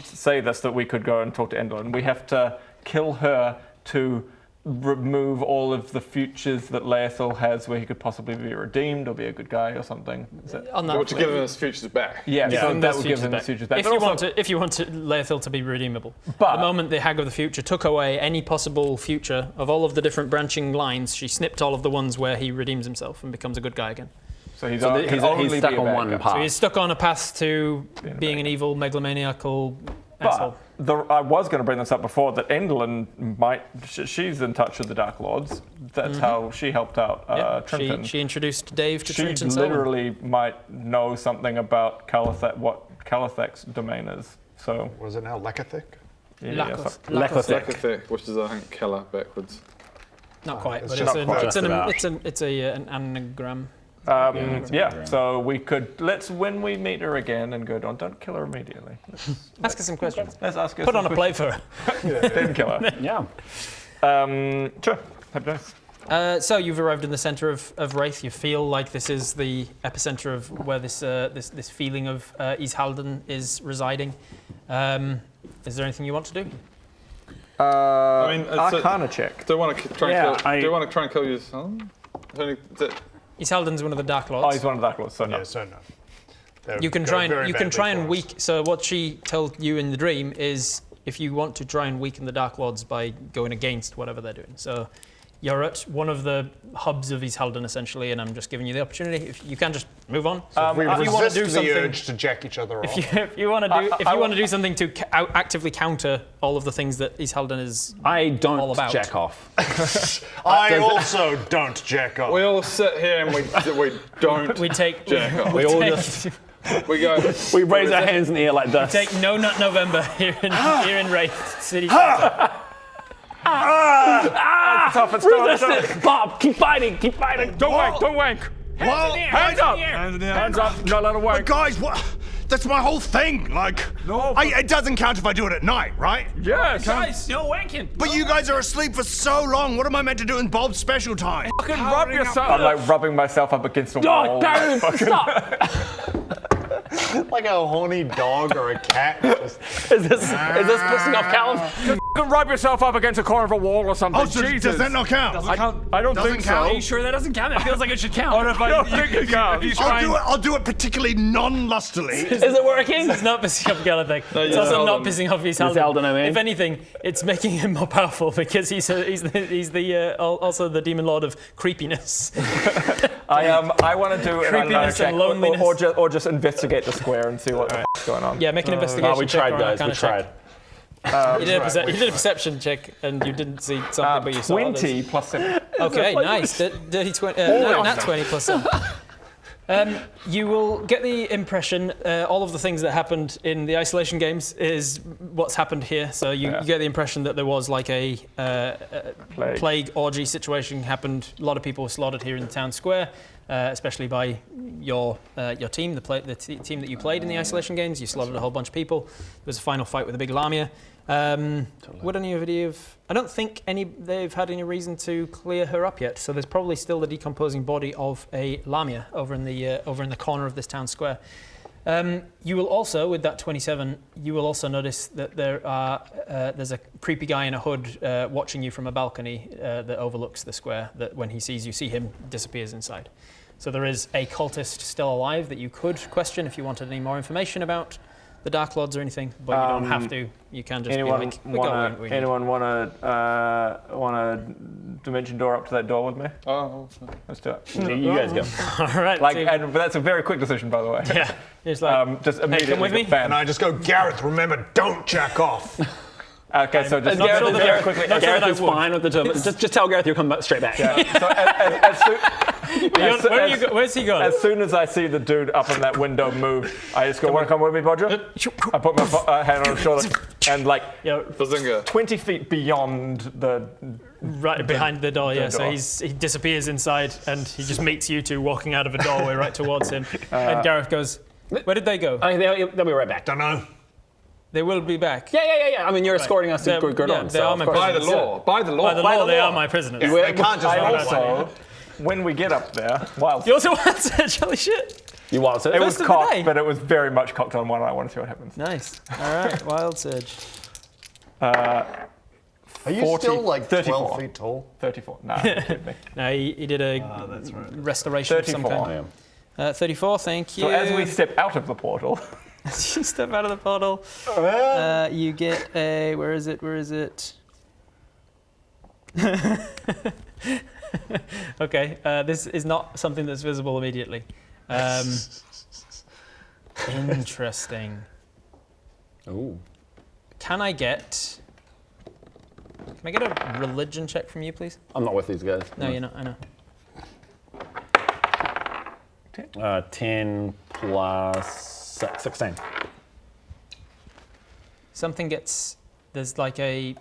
Speaker 2: say this, that we could go and talk to Endelyn. We have to kill her to remove all of the futures that Laethil has where he could possibly be redeemed or be a good guy or something. Is that...
Speaker 8: On that
Speaker 6: Or to give him his futures back.
Speaker 2: Yeah, so that would give
Speaker 8: futures
Speaker 2: him
Speaker 8: back.
Speaker 2: his futures back.
Speaker 8: If
Speaker 2: But
Speaker 8: you
Speaker 2: also-
Speaker 8: want Laethil to be redeemable.
Speaker 2: But-
Speaker 8: the moment the Hag of the Future took away any possible future of all of the different branching lines, she snipped all of the ones where he redeems himself and becomes a good guy again.
Speaker 2: So he's
Speaker 5: He's
Speaker 2: only
Speaker 5: stuck
Speaker 2: be a
Speaker 5: on
Speaker 2: bad
Speaker 5: one
Speaker 2: guy.
Speaker 5: path.
Speaker 8: So he's stuck on a path to being an evil, megalomaniacal asshole.
Speaker 2: But I was going to bring this up before, that Endelyn she's in touch with the Dark Lords. That's how she helped out Trenton.
Speaker 8: She introduced Dave to
Speaker 2: She
Speaker 8: Trenton.
Speaker 2: literally might know something about what Calathek's domain is. So
Speaker 7: What is it now, Lakathic?
Speaker 6: Lekothic, which is, I think, killer backwards.
Speaker 8: Not quite,
Speaker 7: It's
Speaker 8: but
Speaker 7: just
Speaker 8: it's an anagram.
Speaker 2: yeah. So we could when we meet her again and go, don't kill her immediately.
Speaker 8: Ask her some questions.
Speaker 2: Let's ask her.
Speaker 8: Put
Speaker 2: some
Speaker 8: on a play for her.
Speaker 2: questions. Then kill her.
Speaker 5: Yeah.
Speaker 2: Sure. Happy days.
Speaker 8: So you've arrived in the centre of Wraith. You feel like this is the epicenter of where this feeling of East Halden is residing. Is there anything you want to do?
Speaker 6: I mean,
Speaker 2: Arcana check.
Speaker 6: Do I want to try and kill your son?
Speaker 8: East Halden's one of the Dark Lords.
Speaker 2: Oh, he's one of the Dark Lords, so no.
Speaker 7: Yeah, so no. They're
Speaker 8: You can
Speaker 7: going
Speaker 8: try
Speaker 7: very
Speaker 8: and
Speaker 7: badly for us.
Speaker 8: weak. So what she told you in the dream is, if you want to try and weaken the Dark Lords by going against whatever they're doing. So you're at one of the hubs of East Halden essentially, and I'm just giving you the opportunity. If you can just move on.
Speaker 7: We
Speaker 8: if you want
Speaker 7: resist
Speaker 8: to do
Speaker 7: the
Speaker 8: something,
Speaker 7: urge to jack each other off.
Speaker 8: if you want to do something to actively counter all of the things that East Halden is
Speaker 5: I don't
Speaker 8: all about.
Speaker 5: jack off.
Speaker 7: I also don't jack off.
Speaker 6: We all sit here and we don't
Speaker 8: We take
Speaker 6: jack off.
Speaker 5: We all just
Speaker 6: We go.
Speaker 5: we raise our hands in the air like this.
Speaker 8: take No Nut November here in Wraith City.
Speaker 5: Resist it! Bob, keep fighting, keep fighting.
Speaker 6: Don't wank, don't wank.
Speaker 7: Well,
Speaker 6: Hands up. Hands up. Not allowed to
Speaker 7: but
Speaker 6: wank.
Speaker 7: guys, what? That's my whole thing. Like,
Speaker 6: No,
Speaker 7: it doesn't count if I do it at night, right?
Speaker 6: Yeah,
Speaker 8: Guys, still wanking.
Speaker 7: But you guys are asleep for so long. What am I meant to do in Bob's special time?
Speaker 6: fucking rub yourself.
Speaker 2: I'm like rubbing myself up against a wall.
Speaker 5: Oh, Darren, stop!
Speaker 7: Like a horny dog or a cat.
Speaker 5: Is this pissing off Callum?
Speaker 3: fucking rub yourself up against a corner of a wall or something.
Speaker 7: Oh, so
Speaker 3: Jesus.
Speaker 7: does that not count?
Speaker 3: I don't
Speaker 7: Doesn't
Speaker 3: think
Speaker 7: count?
Speaker 3: so.
Speaker 9: Are you sure that doesn't count? It feels like it should count.
Speaker 3: I don't think it counts.
Speaker 7: I'll do it particularly non-lustily.
Speaker 5: Is it working?
Speaker 8: It's not pissing off Gallifrey. It's also not pissing off his
Speaker 5: Eldon, I mean.
Speaker 8: If anything, it's making him more powerful because he's also the demon lord of creepiness.
Speaker 2: I want to do an
Speaker 8: Creepiness
Speaker 2: check
Speaker 8: and loneliness.
Speaker 2: or just investigate the square and see what's going on.
Speaker 8: Yeah, make an investigation
Speaker 5: we
Speaker 8: check.
Speaker 5: tried,
Speaker 8: or an
Speaker 5: guys. We
Speaker 8: arcana check.
Speaker 5: tried.
Speaker 8: You did a perception check and you didn't see something, but you saw
Speaker 2: 20 plus 7.
Speaker 8: Okay, nice. Dirty 20. Nat 20 plus 7. You will get the impression all of the things that happened in the isolation games is what's happened here. So you get the impression that there was like a plague orgy situation happened. A lot of people were slaughtered here in the town square, especially by your team, the team that you played in the isolation games. You slaughtered a whole bunch of people. There was a final fight with a big Lamia. Would any of you have... I don't think they've had any reason to clear her up yet, so there's probably still the decomposing body of a Lamia over in the corner of this town square. You will also, with that 27, you will also notice that there's a creepy guy in a hood watching you from a balcony that overlooks the square, that when he sees you, see him, disappears inside. So there is a cultist still alive that you could question if you wanted any more information about the Dark Lords or anything, but you don't have to. You can just
Speaker 2: Anyone
Speaker 8: be like,
Speaker 2: anyone want a dimension door up to that door with me?
Speaker 3: Oh,
Speaker 2: Let's do it.
Speaker 5: You guys go.
Speaker 8: all right.
Speaker 2: But that's a very quick decision, by the way.
Speaker 8: Yeah. It's like,
Speaker 2: Just immediately.
Speaker 8: come with me.
Speaker 2: Bam.
Speaker 7: And I just go, Gareth, remember, don't jack off.
Speaker 2: Okay, so just
Speaker 5: Gareth,
Speaker 2: very quickly.
Speaker 5: Gareth is fine with the term. Just tell Gareth you'll come straight back.
Speaker 2: So
Speaker 8: where's he going?
Speaker 2: as soon as I see the dude up in that window move, I just go, want to come with me, Bodger? I put my hand on his shoulder and like 20 feet beyond the...
Speaker 8: Right behind the door, yeah.
Speaker 2: door.
Speaker 8: So he disappears inside and he just meets you two walking out of a doorway right towards him. And Gareth goes, where did they go?
Speaker 5: They'll be right back.
Speaker 7: Don't know.
Speaker 8: They will be back.
Speaker 5: Yeah. I mean, you're escorting us to Gerdawn.
Speaker 8: They are my prisoners.
Speaker 3: By the law.
Speaker 8: By the law, they are my prisoners.
Speaker 7: They can't just
Speaker 2: I
Speaker 7: run
Speaker 2: also,
Speaker 7: away.
Speaker 2: when we get up there, wild.
Speaker 8: You also want to holy shit.
Speaker 5: You want to?
Speaker 2: It was
Speaker 8: of the day.
Speaker 2: cocked, but it was very much cocked on one. I want to see what happens.
Speaker 8: Nice. All right, Wild Surge.
Speaker 7: Are you
Speaker 2: 40,
Speaker 7: still like
Speaker 2: 34.
Speaker 7: 12 feet tall?
Speaker 2: 34. No, you're kidding me.
Speaker 8: No, he did a
Speaker 7: That's right.
Speaker 8: restoration of some
Speaker 2: 34.
Speaker 8: kind. 34, thank you.
Speaker 2: So as we step out of the portal,
Speaker 8: As you step out of the portal, you get a... Where is it? Okay, this is not something that's visible immediately. Interesting.
Speaker 5: Ooh.
Speaker 8: Can I get a religion check from you, please?
Speaker 5: I'm not with these guys.
Speaker 8: No, you're not. I know.
Speaker 5: 10 plus 16.
Speaker 8: Something gets... There's like a...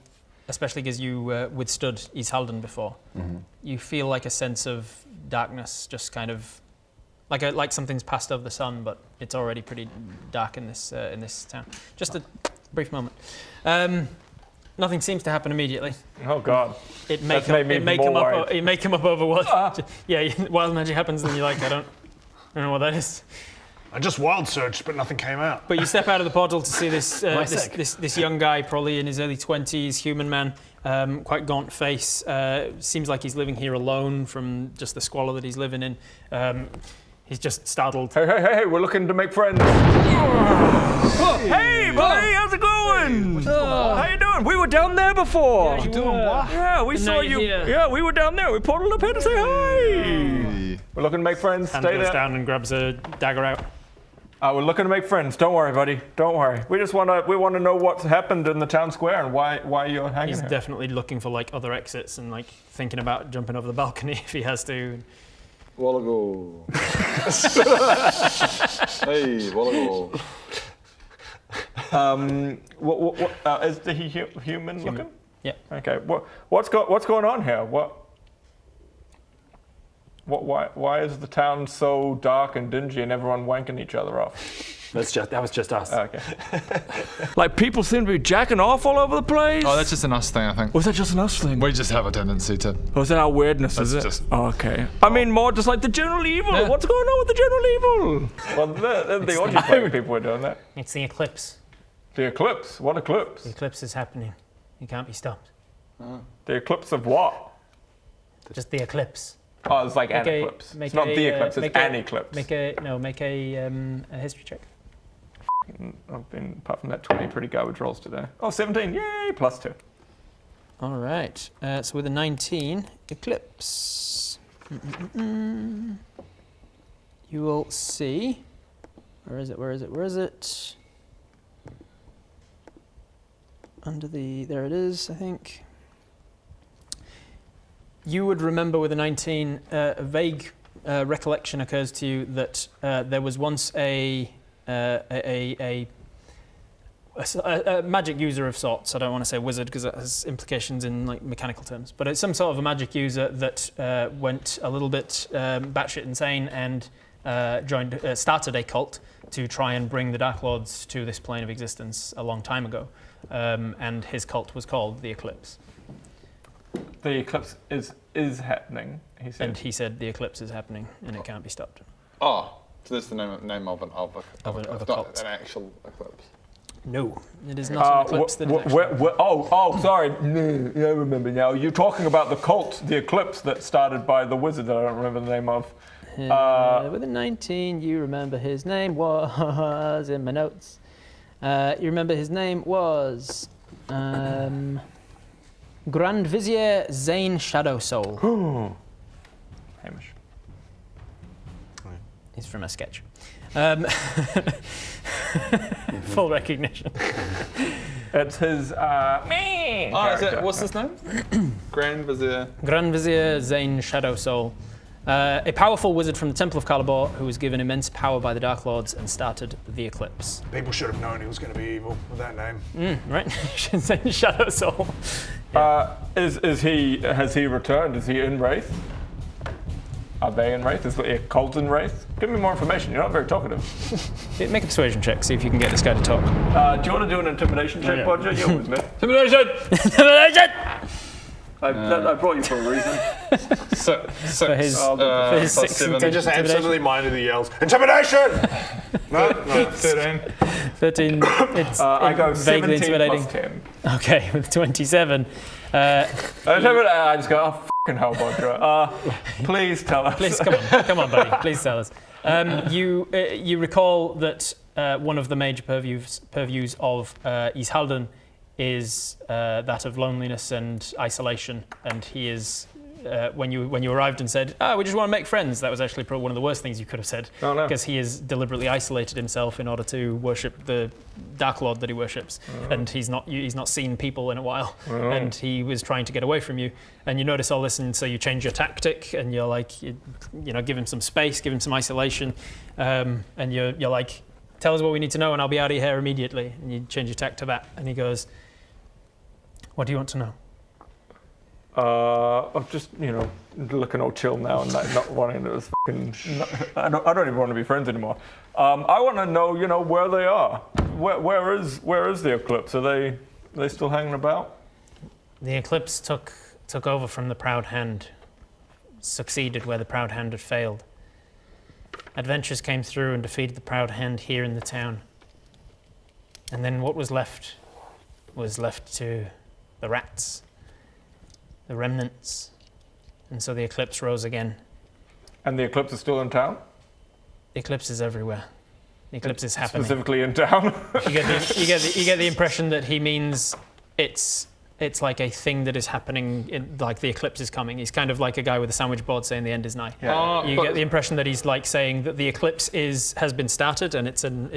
Speaker 8: Especially because you withstood Ishalden before.
Speaker 5: Mm-hmm.
Speaker 8: You feel like a sense of darkness, just kind of... Like something's passed over the sun, but it's already pretty dark in this town. Just a brief moment. Nothing seems to happen immediately.
Speaker 2: oh god,
Speaker 8: It may come up over what? Yeah, wild magic happens, and you're like, I don't know what that is.
Speaker 7: I just wild searched, but nothing came out.
Speaker 8: But you step out of the portal to see this
Speaker 5: sick?
Speaker 8: this young guy, probably in his early 20s, human man, quite gaunt face. Seems like he's living here alone from just the squalor that he's living in. He's just startled.
Speaker 2: Hey, we're looking to make friends.
Speaker 3: Hey, buddy, how's it going? How you doing? We were down there before.
Speaker 8: Yeah, you doing what?
Speaker 3: Yeah, we
Speaker 8: And
Speaker 3: saw
Speaker 8: now
Speaker 3: you.
Speaker 8: you're here.
Speaker 3: Yeah, we were down there. We portaled up here to say hi.
Speaker 2: We're looking to make friends.
Speaker 8: And
Speaker 2: Stay
Speaker 8: goes
Speaker 2: there.
Speaker 8: down and grabs a dagger out.
Speaker 2: We're looking to make friends. Don't worry, buddy. Don't worry. We want to know what's happened in the town square and why you're hanging
Speaker 8: He's
Speaker 2: here.
Speaker 8: definitely looking for like other exits and like thinking about jumping over the balcony if he has to.
Speaker 6: Wallago. Hey, Wallago.
Speaker 2: Is he human looking?
Speaker 8: Yeah.
Speaker 2: Okay. What's going on here? Why is the town so dark and dingy and everyone wanking each other off?
Speaker 5: That was just us.
Speaker 2: Okay.
Speaker 3: Like people seem to be jacking off all over the place.
Speaker 4: Oh, that's just an us thing, I think.
Speaker 3: Was that just an us thing?
Speaker 4: We just have a tendency to.
Speaker 3: Or is that our weirdness? Is it?
Speaker 4: That's just-
Speaker 3: Okay. I mean, more just like the general evil.
Speaker 8: Yeah.
Speaker 3: What's going on with the general evil?
Speaker 2: Well, the orgy plague people were doing that.
Speaker 8: It's the eclipse.
Speaker 2: The eclipse. What eclipse?
Speaker 8: The eclipse is happening. You can't be stopped.
Speaker 2: The eclipse of what?
Speaker 8: Just the eclipse.
Speaker 2: Oh, it's like an eclipse. It's not the eclipse, it's an eclipse.
Speaker 8: Make a history check.
Speaker 2: I've been, apart from that 20, pretty garbage rolls today. Oh, 17, yay, +2.
Speaker 8: All right. So with a 19, eclipse. You will see. Where is it? Under the, there it is, I think. You would remember with a 19, a vague recollection occurs to you that there was once a magic user of sorts. I don't want to say wizard because that has implications in like mechanical terms, but it's some sort of a magic user that went a little bit batshit insane and started a cult to try and bring the Dark Lords to this plane of existence a long time ago. And his cult was called the Eclipse.
Speaker 2: The eclipse is happening, he said.
Speaker 8: And he said the eclipse is happening and it can't be stopped.
Speaker 4: Oh, so that's the name of a
Speaker 8: Of a
Speaker 4: not
Speaker 8: cult.
Speaker 4: an actual eclipse.
Speaker 8: No, it is not an eclipse.
Speaker 2: Sorry. Yeah, I remember now. You're talking about the cult, the eclipse that started by the wizard that I don't remember the name of.
Speaker 8: With a 19, you remember his name was in my notes. You remember his name was Grand Vizier Zane Shadow Soul.
Speaker 2: Hamish.
Speaker 8: He's from a sketch. Full recognition.
Speaker 2: It's his
Speaker 4: What's his name? Grand Vizier.
Speaker 8: Grand Vizier Zane Shadow Soul. A powerful wizard from the Temple of Calibor who was given immense power by the Dark Lords and started the Eclipse.
Speaker 7: People should have known he was going to be evil with that name.
Speaker 8: Right? Zane Shadow Soul.
Speaker 2: Has he returned? Is he in Wraith? Are they in Wraith? Is the cult in Wraith? Give me more information. You're not very talkative.
Speaker 8: Make a persuasion check, see if you can get this guy to talk.
Speaker 2: Do you want to do an intimidation check, Roger? You're with me.
Speaker 8: Intimidation! Intimidation!
Speaker 2: I brought you for a reason.
Speaker 8: For his 6
Speaker 7: He just absolutely minded the yells. Intimidation! no, 13.
Speaker 8: 13. It's
Speaker 2: I go
Speaker 8: vaguely
Speaker 2: 17
Speaker 8: intimidating.
Speaker 2: plus 10.
Speaker 8: Okay, with 27.
Speaker 2: I just go, oh, fucking hell, Bodra. Please tell us.
Speaker 8: Please, come on, buddy. Please tell us. You recall that one of the major purviews of East Halden is that of loneliness and isolation, and he is. When you arrived and said, we just want to make friends, that was actually probably one of the worst things you could have said.
Speaker 2: Oh, no.
Speaker 8: Because he has deliberately isolated himself in order to worship the Dark Lord that he worships. And he's not seen people in a while. And he was trying to get away from you. And you notice all this, and so you change your tactic, and you're like, you give him some space, give him some isolation. And you're like, tell us what we need to know, and I'll be out of here immediately. And you change your tack to that. And he goes, what do you want to know?
Speaker 2: I'm just, looking all chill now and not wanting to fucking. I don't even want to be friends anymore. I want to know, where they are. Where is the Eclipse? Are they still hanging about?
Speaker 8: The Eclipse took over from the Proud Hand, succeeded where the Proud Hand had failed. Adventurers came through and defeated the Proud Hand here in the town. And then what was left to the rats. The remnants. And so the Eclipse rose again.
Speaker 2: And the Eclipse is still in town?
Speaker 8: The Eclipse is everywhere. The Eclipse is happening.
Speaker 2: Specifically in town?
Speaker 8: You get the impression that he means it's like a thing that is happening, like the Eclipse is coming. He's kind of like a guy with a sandwich board saying the end is nigh.
Speaker 2: Yeah.
Speaker 8: You get the impression that he's like saying that the Eclipse has been started, and it's an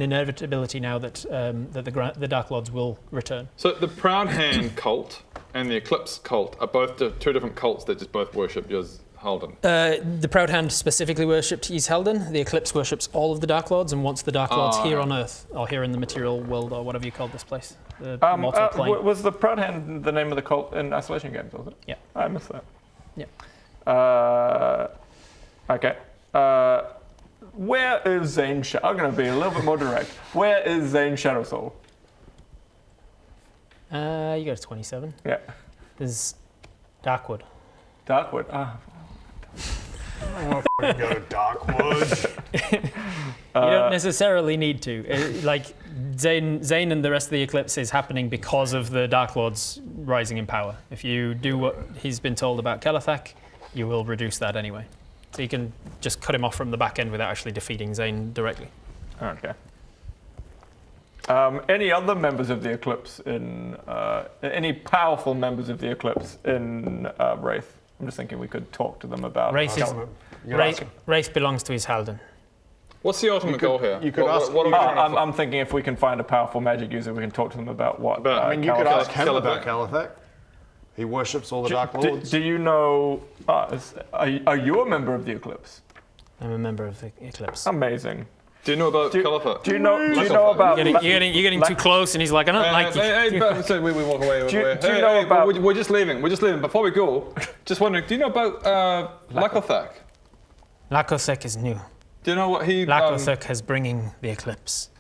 Speaker 8: inevitability now that the Dark Lords will return.
Speaker 4: So the Proud Hand cult and the Eclipse cult are both two different cults that just both worship Ys Halden.
Speaker 8: The Proud Hand specifically worshipped Ys Halden. The Eclipse worships all of the Dark Lords and wants the Dark Lords here on Earth, or here in the material world, or whatever you called this place. The mortal plane.
Speaker 2: Was the Proud Hand the name of the cult in Isolation Games, was it?
Speaker 8: Yeah.
Speaker 2: I missed that.
Speaker 8: Yeah.
Speaker 2: Okay. Where is Zane I'm going to be a little bit more direct. Where is Zane Shadow Soul?
Speaker 8: You got a 27.
Speaker 2: Yeah.
Speaker 8: There's Darkwood.
Speaker 2: Darkwood.
Speaker 7: I don't want to go to Darkwood.
Speaker 8: You don't necessarily need to. Like, Zane and the rest of the Eclipse is happening because of the Dark Lords rising in power. If you do what he's been told about Kelethak, you will reduce that anyway. So you can just cut him off from the back end without actually defeating Zane directly.
Speaker 2: Okay. Any other members of the Eclipse in... any powerful members of the Eclipse in Wraith? I'm just thinking we could talk to them about...
Speaker 8: Wraith belongs to his Halden.
Speaker 4: What's the ultimate goal here?
Speaker 7: You could ask.
Speaker 2: I'm thinking if we can find a powerful magic user, we can talk to them about what.
Speaker 7: I mean, you could ask him about Kelethak. He worships all the Dark Lords.
Speaker 2: Do you know? Are you a member of the Eclipse?
Speaker 8: I'm a member of the Eclipse.
Speaker 2: Amazing.
Speaker 4: Do you know about Kelethak?
Speaker 2: Do you know about?
Speaker 8: You're getting too close, and he's like, I don't like you.
Speaker 4: So we walk away.
Speaker 2: Do you know about?
Speaker 4: We're just leaving. We're just leaving. Before we go, just wondering, do you know about Lakothak?
Speaker 8: Lakothek is new.
Speaker 4: Do you know what he...
Speaker 8: Lakothek is bringing the Eclipse.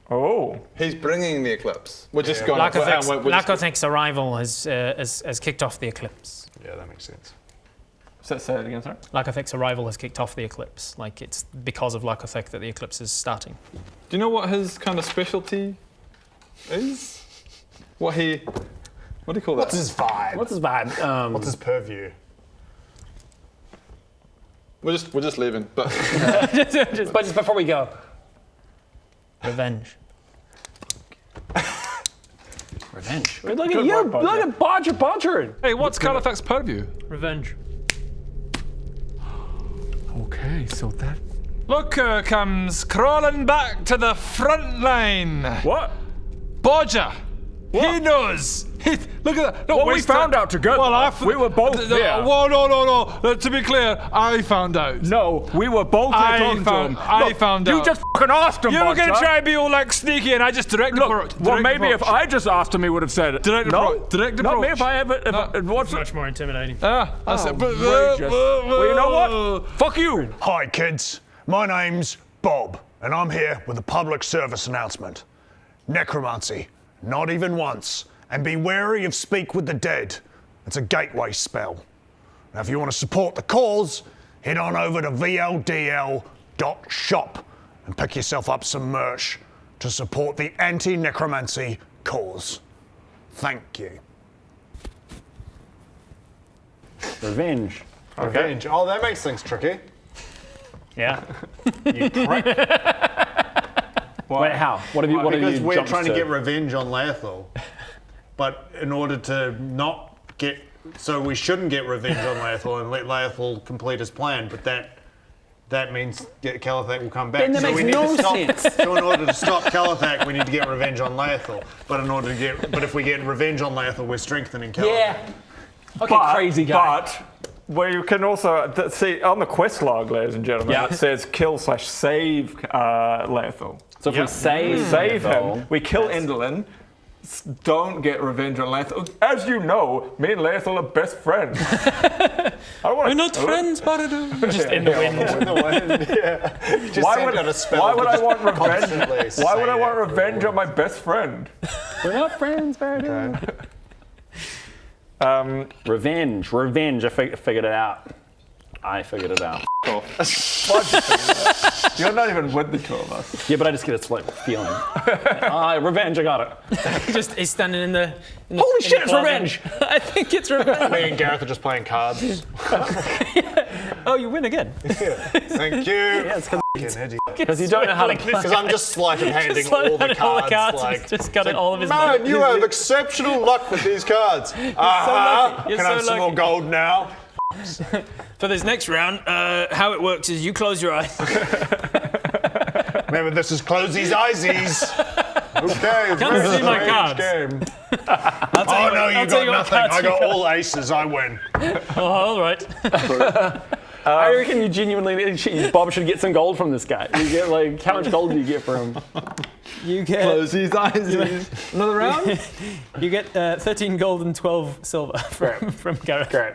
Speaker 2: Oh.
Speaker 4: He's bringing the Eclipse. We're just going...
Speaker 8: Lakothek's arrival has kicked off the Eclipse.
Speaker 7: Yeah, that makes sense.
Speaker 2: Say it again, sorry.
Speaker 8: Lakothek's arrival has kicked off the Eclipse. Like, it's because of Lakothek that the Eclipse is starting.
Speaker 4: Do you know what his kind of specialty is? What do you call that?
Speaker 7: What's his vibe?
Speaker 5: What's his vibe?
Speaker 7: What's his purview?
Speaker 4: We're just leaving, but...
Speaker 5: But just before we go.
Speaker 8: Revenge.
Speaker 5: Revenge. Look at you. Look at Bodger.
Speaker 6: Hey, what's Kelethak's purview?
Speaker 8: Revenge.
Speaker 3: Okay, so that...
Speaker 6: Look who comes crawling back to the front line.
Speaker 2: What?
Speaker 6: Bodger. He knows. Look at that. No,
Speaker 3: Well, we found out together.
Speaker 6: Well,
Speaker 3: We were both there.
Speaker 6: Whoa, no. To be clear, I found out.
Speaker 3: No, we were both there talking to him.
Speaker 6: I found out.
Speaker 3: You just fucking asked him,
Speaker 6: You were going to
Speaker 3: Bodger.
Speaker 6: try and be all like sneaky, and I just directed
Speaker 3: Well, maybe if I just asked him, he would have said it.
Speaker 6: Direct
Speaker 3: Not
Speaker 6: approach.
Speaker 3: me if I ever... what's
Speaker 8: Much more intimidating.
Speaker 6: That's it.
Speaker 3: outrageous. Well, you know what? Fuck you.
Speaker 7: Hi, kids. My name's Bob, and I'm here with a public service announcement. Necromancy, not even once. And be wary of Speak with the Dead. It's a gateway spell. Now, if you want to support the cause, head on over to vldl.shop and pick yourself up some merch to support the anti-necromancy cause. Thank you.
Speaker 5: Revenge.
Speaker 7: Revenge. Oh, that makes things tricky.
Speaker 5: Yeah.
Speaker 7: You prick.
Speaker 5: Wait, how? What have you? What
Speaker 7: Because
Speaker 5: have you
Speaker 7: we're
Speaker 5: jumped
Speaker 7: trying to get revenge on Laethal. But in order to not get... So we shouldn't get revenge on Laethal and let Laethal complete his plan, but that means Kelethak will come back.
Speaker 5: Then that
Speaker 7: so
Speaker 5: makes
Speaker 7: we need
Speaker 5: no
Speaker 7: to stop,
Speaker 5: sense.
Speaker 7: So in order to stop Kelethak, we need to get revenge on Laethal. But if we get revenge on Laethal, we're strengthening Kelethak.
Speaker 5: Yeah. Okay, crazy guy.
Speaker 2: But where you can also see on the quest log, ladies and gentlemen, it says kill/save Laethal.
Speaker 5: So if we
Speaker 2: Save him, we kill Endelin. Don't get revenge on Laethal. As you know, me and Laethal are best friends.
Speaker 8: We're not friends, Baradu. Just in the wind.
Speaker 7: Just
Speaker 2: Why would I want revenge? Why would I want revenge on my best friend?
Speaker 5: We're not friends, Baradu. Revenge. I figured it out. I figured it out.
Speaker 2: You're not even with the two of us.
Speaker 5: Yeah, but I just get a slight feeling. Revenge, I got it.
Speaker 8: He's standing in the...
Speaker 5: Holy shit, it's revenge!
Speaker 8: I think it's revenge.
Speaker 7: Me and Gareth are just playing cards.
Speaker 8: Oh, you win again.
Speaker 7: Thank you.
Speaker 5: Yeah, it's because you don't know how to play.
Speaker 7: Because I'm just sleight of handing all the cards.
Speaker 8: He's just got all of his
Speaker 7: Man,
Speaker 8: money.
Speaker 7: you have exceptional luck with these cards. Can I have some more gold now?
Speaker 8: For this next round, how it works is you close your eyes.
Speaker 7: Remember, this is closey's eyesies. Okay, it's
Speaker 8: Can't see my cards.
Speaker 7: game.
Speaker 8: I'll
Speaker 7: No, you got nothing. I got all aces. I win.
Speaker 8: Oh, all right.
Speaker 5: I reckon you genuinely, Bob should get some gold from this guy. You get like, how much gold do you get from him?
Speaker 8: You get...
Speaker 4: Close his eyes. Another round?
Speaker 8: You get 13 gold and 12 silver from Gareth.
Speaker 5: Great.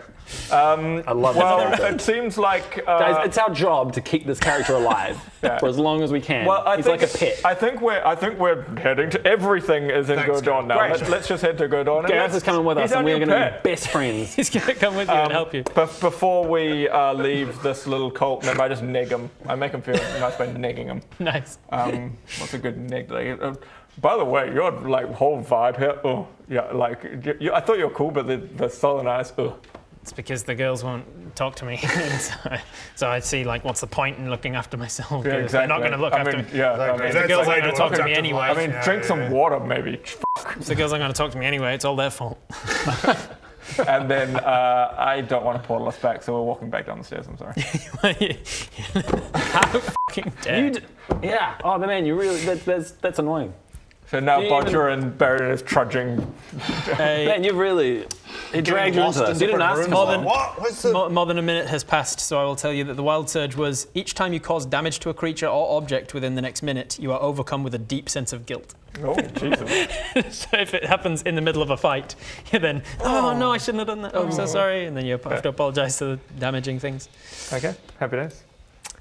Speaker 5: I love
Speaker 2: Well,
Speaker 5: it.
Speaker 2: it seems like
Speaker 5: Guys, it's our job to keep this character alive for as long as we can. He's like a pet.
Speaker 2: I think we're heading to everything is in Gerdawn now.
Speaker 5: Great.
Speaker 2: Let's just head to Gerdawn.
Speaker 5: Gareth is coming with us,
Speaker 2: he's
Speaker 5: and
Speaker 2: our
Speaker 5: we're
Speaker 2: new
Speaker 5: going to
Speaker 2: pet.
Speaker 5: be best friends.
Speaker 8: He's going to come with you and help you.
Speaker 2: But before we leave this little cult, maybe I just neg him. I make him feel nice by negging him.
Speaker 8: Nice.
Speaker 2: What's a good neg? By the way, your like whole vibe here. Oh, yeah. Like I thought you were cool, but the sullen eyes. Oh.
Speaker 8: It's because the girls won't talk to me. so I see, like, what's the point in looking after myself?
Speaker 2: Yeah, exactly.
Speaker 8: They're not going to look after me.
Speaker 2: Yeah,
Speaker 8: The girls aren't going to talk to me anyway.
Speaker 2: I mean, drink some water, maybe.
Speaker 8: If the girls aren't going to talk to me anyway, it's all their fault.
Speaker 2: And then I don't want to portal us back, so we're walking back down the stairs. I'm sorry.
Speaker 8: How fucking dare.
Speaker 5: Yeah. Oh, man, you really, that's annoying.
Speaker 2: So now
Speaker 5: Do you
Speaker 2: Bodger and Baron is trudging.
Speaker 5: Man, you really, he dragged you into this. You didn't ask him.
Speaker 8: More than a minute has passed, so I will tell you that the wild surge was each time you cause damage to a creature or object within the next minute, you are overcome with a deep sense of guilt.
Speaker 2: Oh, Jesus.
Speaker 8: So if it happens in the middle of a fight, you then, oh no, I shouldn't have done that. Oh, I'm so sorry. And then you have to apologize for the damaging things.
Speaker 2: Okay, happy days.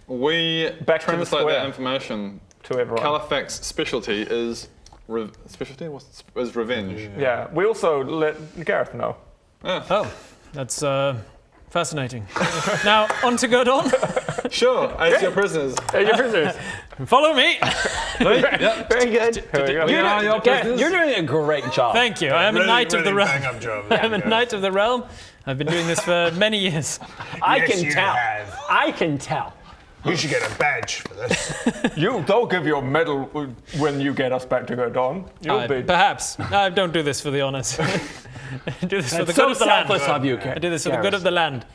Speaker 4: We
Speaker 2: Back to the
Speaker 4: translate
Speaker 2: square.
Speaker 4: that information.
Speaker 2: To everyone.
Speaker 4: Califac's specialty is is revenge.
Speaker 2: Yeah, we also let Gareth know.
Speaker 8: Oh, that's fascinating. Now, on to Gerdawn.
Speaker 4: Sure, as your prisoners.
Speaker 8: Follow me.
Speaker 5: Very good.
Speaker 2: Here we go.
Speaker 5: You're doing a great job.
Speaker 8: Thank you. I am a knight of the realm.
Speaker 7: Bang up job.
Speaker 8: I am a knight of the realm. I've been doing this for many years.
Speaker 5: I
Speaker 7: Yes,
Speaker 5: can
Speaker 7: you
Speaker 5: tell.
Speaker 7: have.
Speaker 5: I can tell.
Speaker 7: You should get a badge for this.
Speaker 2: They'll give you a medal when you get us back to Gerdawn. You'll be.
Speaker 8: Perhaps. I don't do this for the honours. I do this for the
Speaker 5: That's
Speaker 8: good
Speaker 5: so
Speaker 8: of the land.
Speaker 5: selfless of you,
Speaker 8: I do this for the good of the land.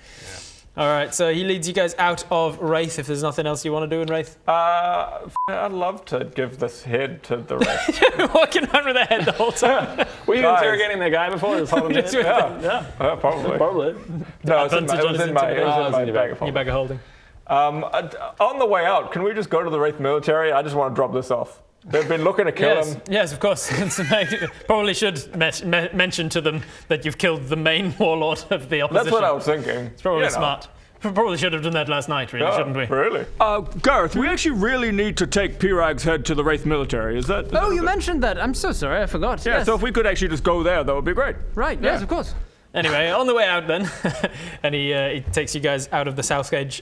Speaker 8: All right, so he leads you guys out of Wraith. If there's nothing else you want to do in Wraith,
Speaker 2: I'd love to give this head to the Wraith.
Speaker 8: walking around with a head the whole time.
Speaker 5: Were you
Speaker 2: Guys.
Speaker 5: interrogating that guy before? This whole minute?
Speaker 2: Yeah, probably.
Speaker 5: Probably.
Speaker 2: No, it was in
Speaker 8: Advantage
Speaker 2: my
Speaker 8: on his
Speaker 2: bag of
Speaker 8: Your bag of holding.
Speaker 2: On the way out, can we just go to the Wraith military? I just want to drop this off. They've been looking to kill him.
Speaker 8: Yes, of course. Probably should mention to them that you've killed the main warlord of the opposition.
Speaker 2: That's what I was thinking.
Speaker 8: It's probably smart. Probably should have done that last night, really, shouldn't we?
Speaker 2: Really?
Speaker 3: Gareth, we actually really need to take Pirag's head to the Wraith military. Is that?
Speaker 8: Oh, you mentioned that. I'm so sorry. I forgot.
Speaker 3: Yeah,
Speaker 8: yes.
Speaker 3: so if we could actually just go there, that would be great.
Speaker 8: Right, yes, of course. Anyway, on the way out then, and he takes you guys out of the south gate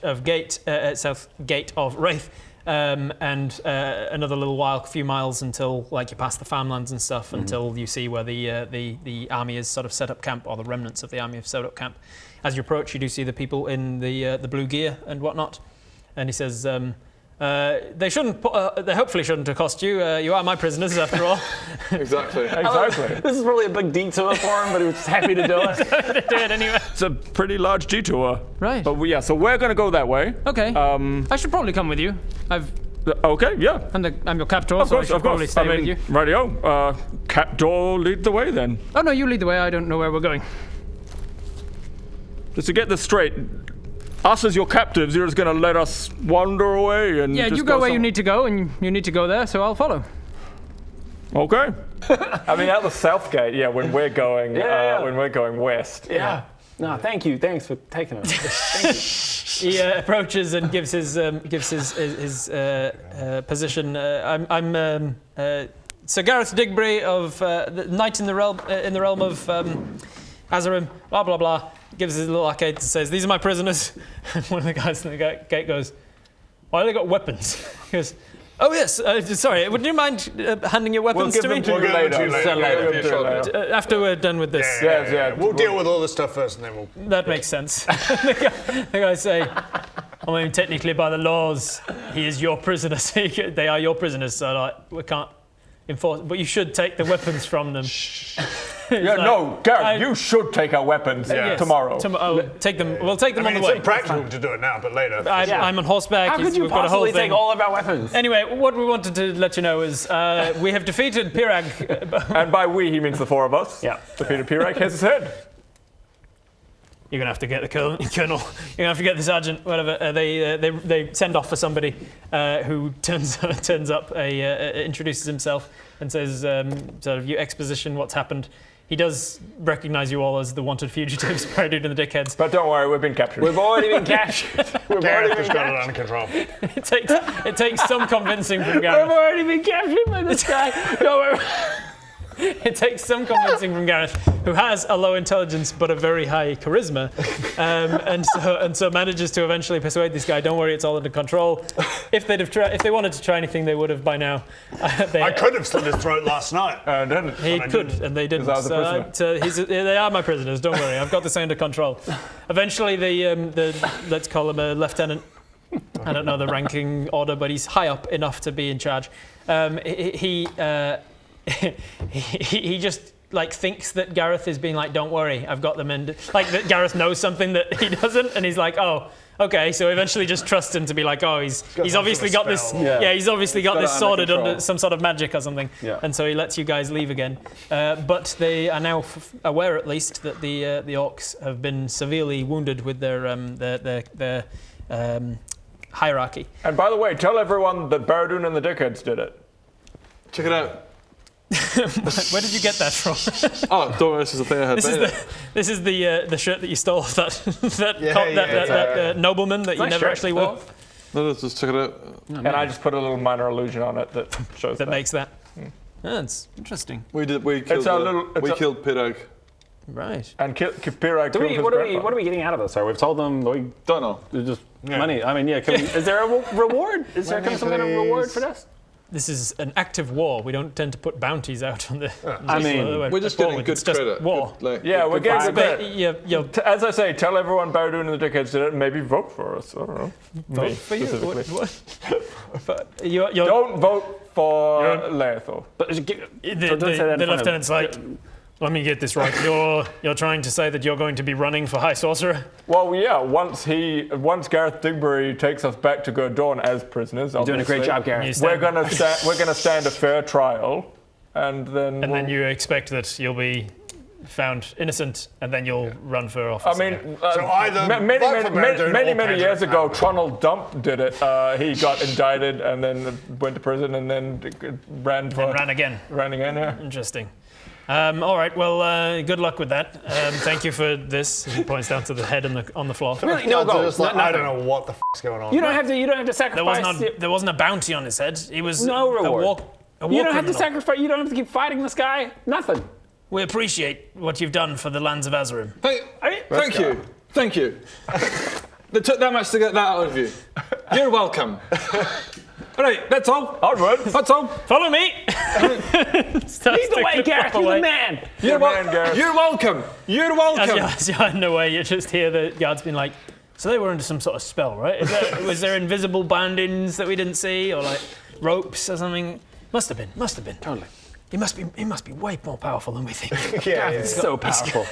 Speaker 8: of Wraith, and another little while, a few miles until like you pass the farmlands and stuff, until you see where the army is sort of set up camp, or the remnants of the army have set up camp. As you approach, you do see the people in the blue gear and whatnot, and he says, they hopefully shouldn't have cost you. You are my prisoners after all.
Speaker 4: Exactly.
Speaker 5: This is probably a big detour for him, but he was just happy to do it.
Speaker 8: Do it anyway.
Speaker 3: It's a pretty large detour.
Speaker 8: Right.
Speaker 3: But so we're going to go that way.
Speaker 8: Okay. I should probably come with you.
Speaker 3: Okay, yeah.
Speaker 8: I'm your captor, so I should probably stay with you.
Speaker 3: Rightio. Captor, lead the way then.
Speaker 8: Oh no, you lead the way. I don't know where we're going.
Speaker 3: Just to get this straight, us as your captives, you're just going to let us wander away and
Speaker 8: Yeah,
Speaker 3: just
Speaker 8: you go where you need to go, and you need to go there, so I'll follow.
Speaker 3: Okay.
Speaker 2: I mean, out the south gate, when we're going, when we're going west.
Speaker 5: Yeah. No, thank you. Thanks for taking it. Thank you.
Speaker 8: He approaches and gives his position. I'm Sir Gareth Digbury of the Knight in the realm of Azarim. Blah blah blah. Gives his little arcade and says, "These are my prisoners." And one of the guys in the gate goes, "Why have they got weapons?" He goes, "Oh yes, sorry. Would you mind handing your weapons to me?"
Speaker 2: We'll give them to you later.
Speaker 8: After we're done with this.
Speaker 2: Yeah.
Speaker 7: We'll deal with all this stuff first, and then we'll.
Speaker 8: That makes sense. The guys say, I mean, technically by the laws, he is your prisoner. So they are your prisoners, so we can't enforce. But you should take the weapons from them.
Speaker 2: No, Gareth, you should take our weapons tomorrow.
Speaker 8: Take them. We'll take them on the way.
Speaker 7: It's impractical to do it now, but later.
Speaker 8: I'm on horseback.
Speaker 5: How could you
Speaker 8: we've got a whole
Speaker 5: possibly
Speaker 8: thing.
Speaker 5: take all of our weapons?
Speaker 8: Anyway, what we wanted to let you know is we have defeated Pirag.
Speaker 2: And by we, he means the four of us.
Speaker 5: Yeah.
Speaker 2: Defeated Pirag, here's his head.
Speaker 8: You're gonna have to get the colonel. You're gonna have to get the sergeant. Whatever. They send off for somebody who turns up. Introduces himself and says, "Sort of, you exposition what's happened." He does recognize you all as the wanted fugitives, Paradude and the dickheads.
Speaker 2: But don't worry, we've been captured.
Speaker 5: We've already been captured.
Speaker 7: Gareth has got it under control.
Speaker 8: It takes some convincing from
Speaker 5: We've
Speaker 8: Gareth.
Speaker 5: already been captured by this guy. Don't worry.
Speaker 8: It takes some convincing from Gareth, who has a low intelligence but a very high charisma, and so manages to eventually persuade this guy. Don't worry, it's all under control. If they wanted to try anything, they would have by now.
Speaker 7: I could have slit his throat last night.
Speaker 2: Didn't.
Speaker 8: He could, and they didn't.
Speaker 2: 'Cause I was a prisoner.
Speaker 8: They are my prisoners. Don't worry, I've got this under control. Eventually, the let's call him a lieutenant. I don't know the ranking order, but he's high up enough to be in charge. He just like thinks that Gareth is being like, don't worry, I've got them in. Like that Gareth knows something that he doesn't, and he's like, oh, okay. So eventually just trust him to be like, oh, he's obviously got this.
Speaker 5: Yeah.
Speaker 8: He's obviously got this sorted under some sort of magic or something.
Speaker 5: Yeah.
Speaker 8: And so he lets you guys leave again. But they are now aware, at least, that the orcs have been severely wounded with their hierarchy.
Speaker 2: And by the way, tell everyone that Baradun and the dickheads did it.
Speaker 6: Check it out.
Speaker 8: Where did you get that from?
Speaker 6: Oh, don't worry, this is the thing I had.
Speaker 8: This is the shirt that you stole off that nobleman that you never actually wore.
Speaker 6: No, let's just check it out.
Speaker 2: And I just put a little minor illusion on it that shows
Speaker 8: That makes that. That's interesting.
Speaker 6: We killed Pirag.
Speaker 8: Right.
Speaker 2: And Pirag killed his
Speaker 5: What
Speaker 2: grandfather.
Speaker 5: are we getting out of this? So we've told them we
Speaker 6: Don't know.
Speaker 5: just money. I mean, is there a reward? Is there some kind of reward for this?
Speaker 8: This is an active war. We don't tend to put bounties out on the.
Speaker 6: We're just getting good
Speaker 8: it's just
Speaker 6: credit.
Speaker 8: war.
Speaker 2: Yeah, we're getting good.
Speaker 8: You're
Speaker 2: As I say, tell everyone Baradun and the dickheads did it, and maybe vote for us. I don't know.
Speaker 8: vote
Speaker 2: Me,
Speaker 8: for you.
Speaker 2: specifically.
Speaker 8: But you're,
Speaker 2: Don't vote for Laethor.
Speaker 5: But
Speaker 8: the
Speaker 5: don't say that in front of-
Speaker 8: lieutenant's like, let me get this right. You're trying to say that you're going to be running for High Sorcerer?
Speaker 2: Well, yeah. Once Gareth Digbury takes us back to Gerdawn as prisoners,
Speaker 5: You're doing a great job, Gareth.
Speaker 2: We're gonna stand a fair trial, and then.
Speaker 8: And then you expect that you'll be found innocent, and then you'll run for office.
Speaker 2: I mean,
Speaker 7: So either vote for Baradun or
Speaker 2: many
Speaker 7: Pedro.
Speaker 2: years ago, Tronald Dump did it. He got indicted and then went to prison and then ran
Speaker 8: again.
Speaker 2: Ran again, yeah.
Speaker 8: Interesting. All right. Well, good luck with that. Thank you for this. He points down to the head on the floor.
Speaker 5: Really, no
Speaker 7: They're
Speaker 5: go.
Speaker 7: just like, I don't know what the f***'s going on.
Speaker 5: You don't have to sacrifice.
Speaker 8: There wasn't a bounty on his head. He was
Speaker 5: No
Speaker 8: a
Speaker 5: reward.
Speaker 8: war
Speaker 5: You don't have to
Speaker 8: criminal.
Speaker 5: sacrifice. You don't have to keep fighting this guy. Nothing.
Speaker 8: We appreciate what you've done for the lands of Azerim.
Speaker 6: Thank you. Thank you. It took that much to get that out of you. You're welcome. All right, that's all.
Speaker 2: Onward.
Speaker 6: That's all.
Speaker 8: Follow me.
Speaker 5: Lead the way, Gareth. You're the man.
Speaker 6: You're
Speaker 2: Gareth.
Speaker 6: You're welcome. You're welcome.
Speaker 8: As you're heading away, you just hear the guards being like, so they were under some sort of spell, right? Was there invisible bindings that we didn't see, or like ropes or something? Must have been. Totally. He must be way more powerful than we think.
Speaker 5: It's so powerful.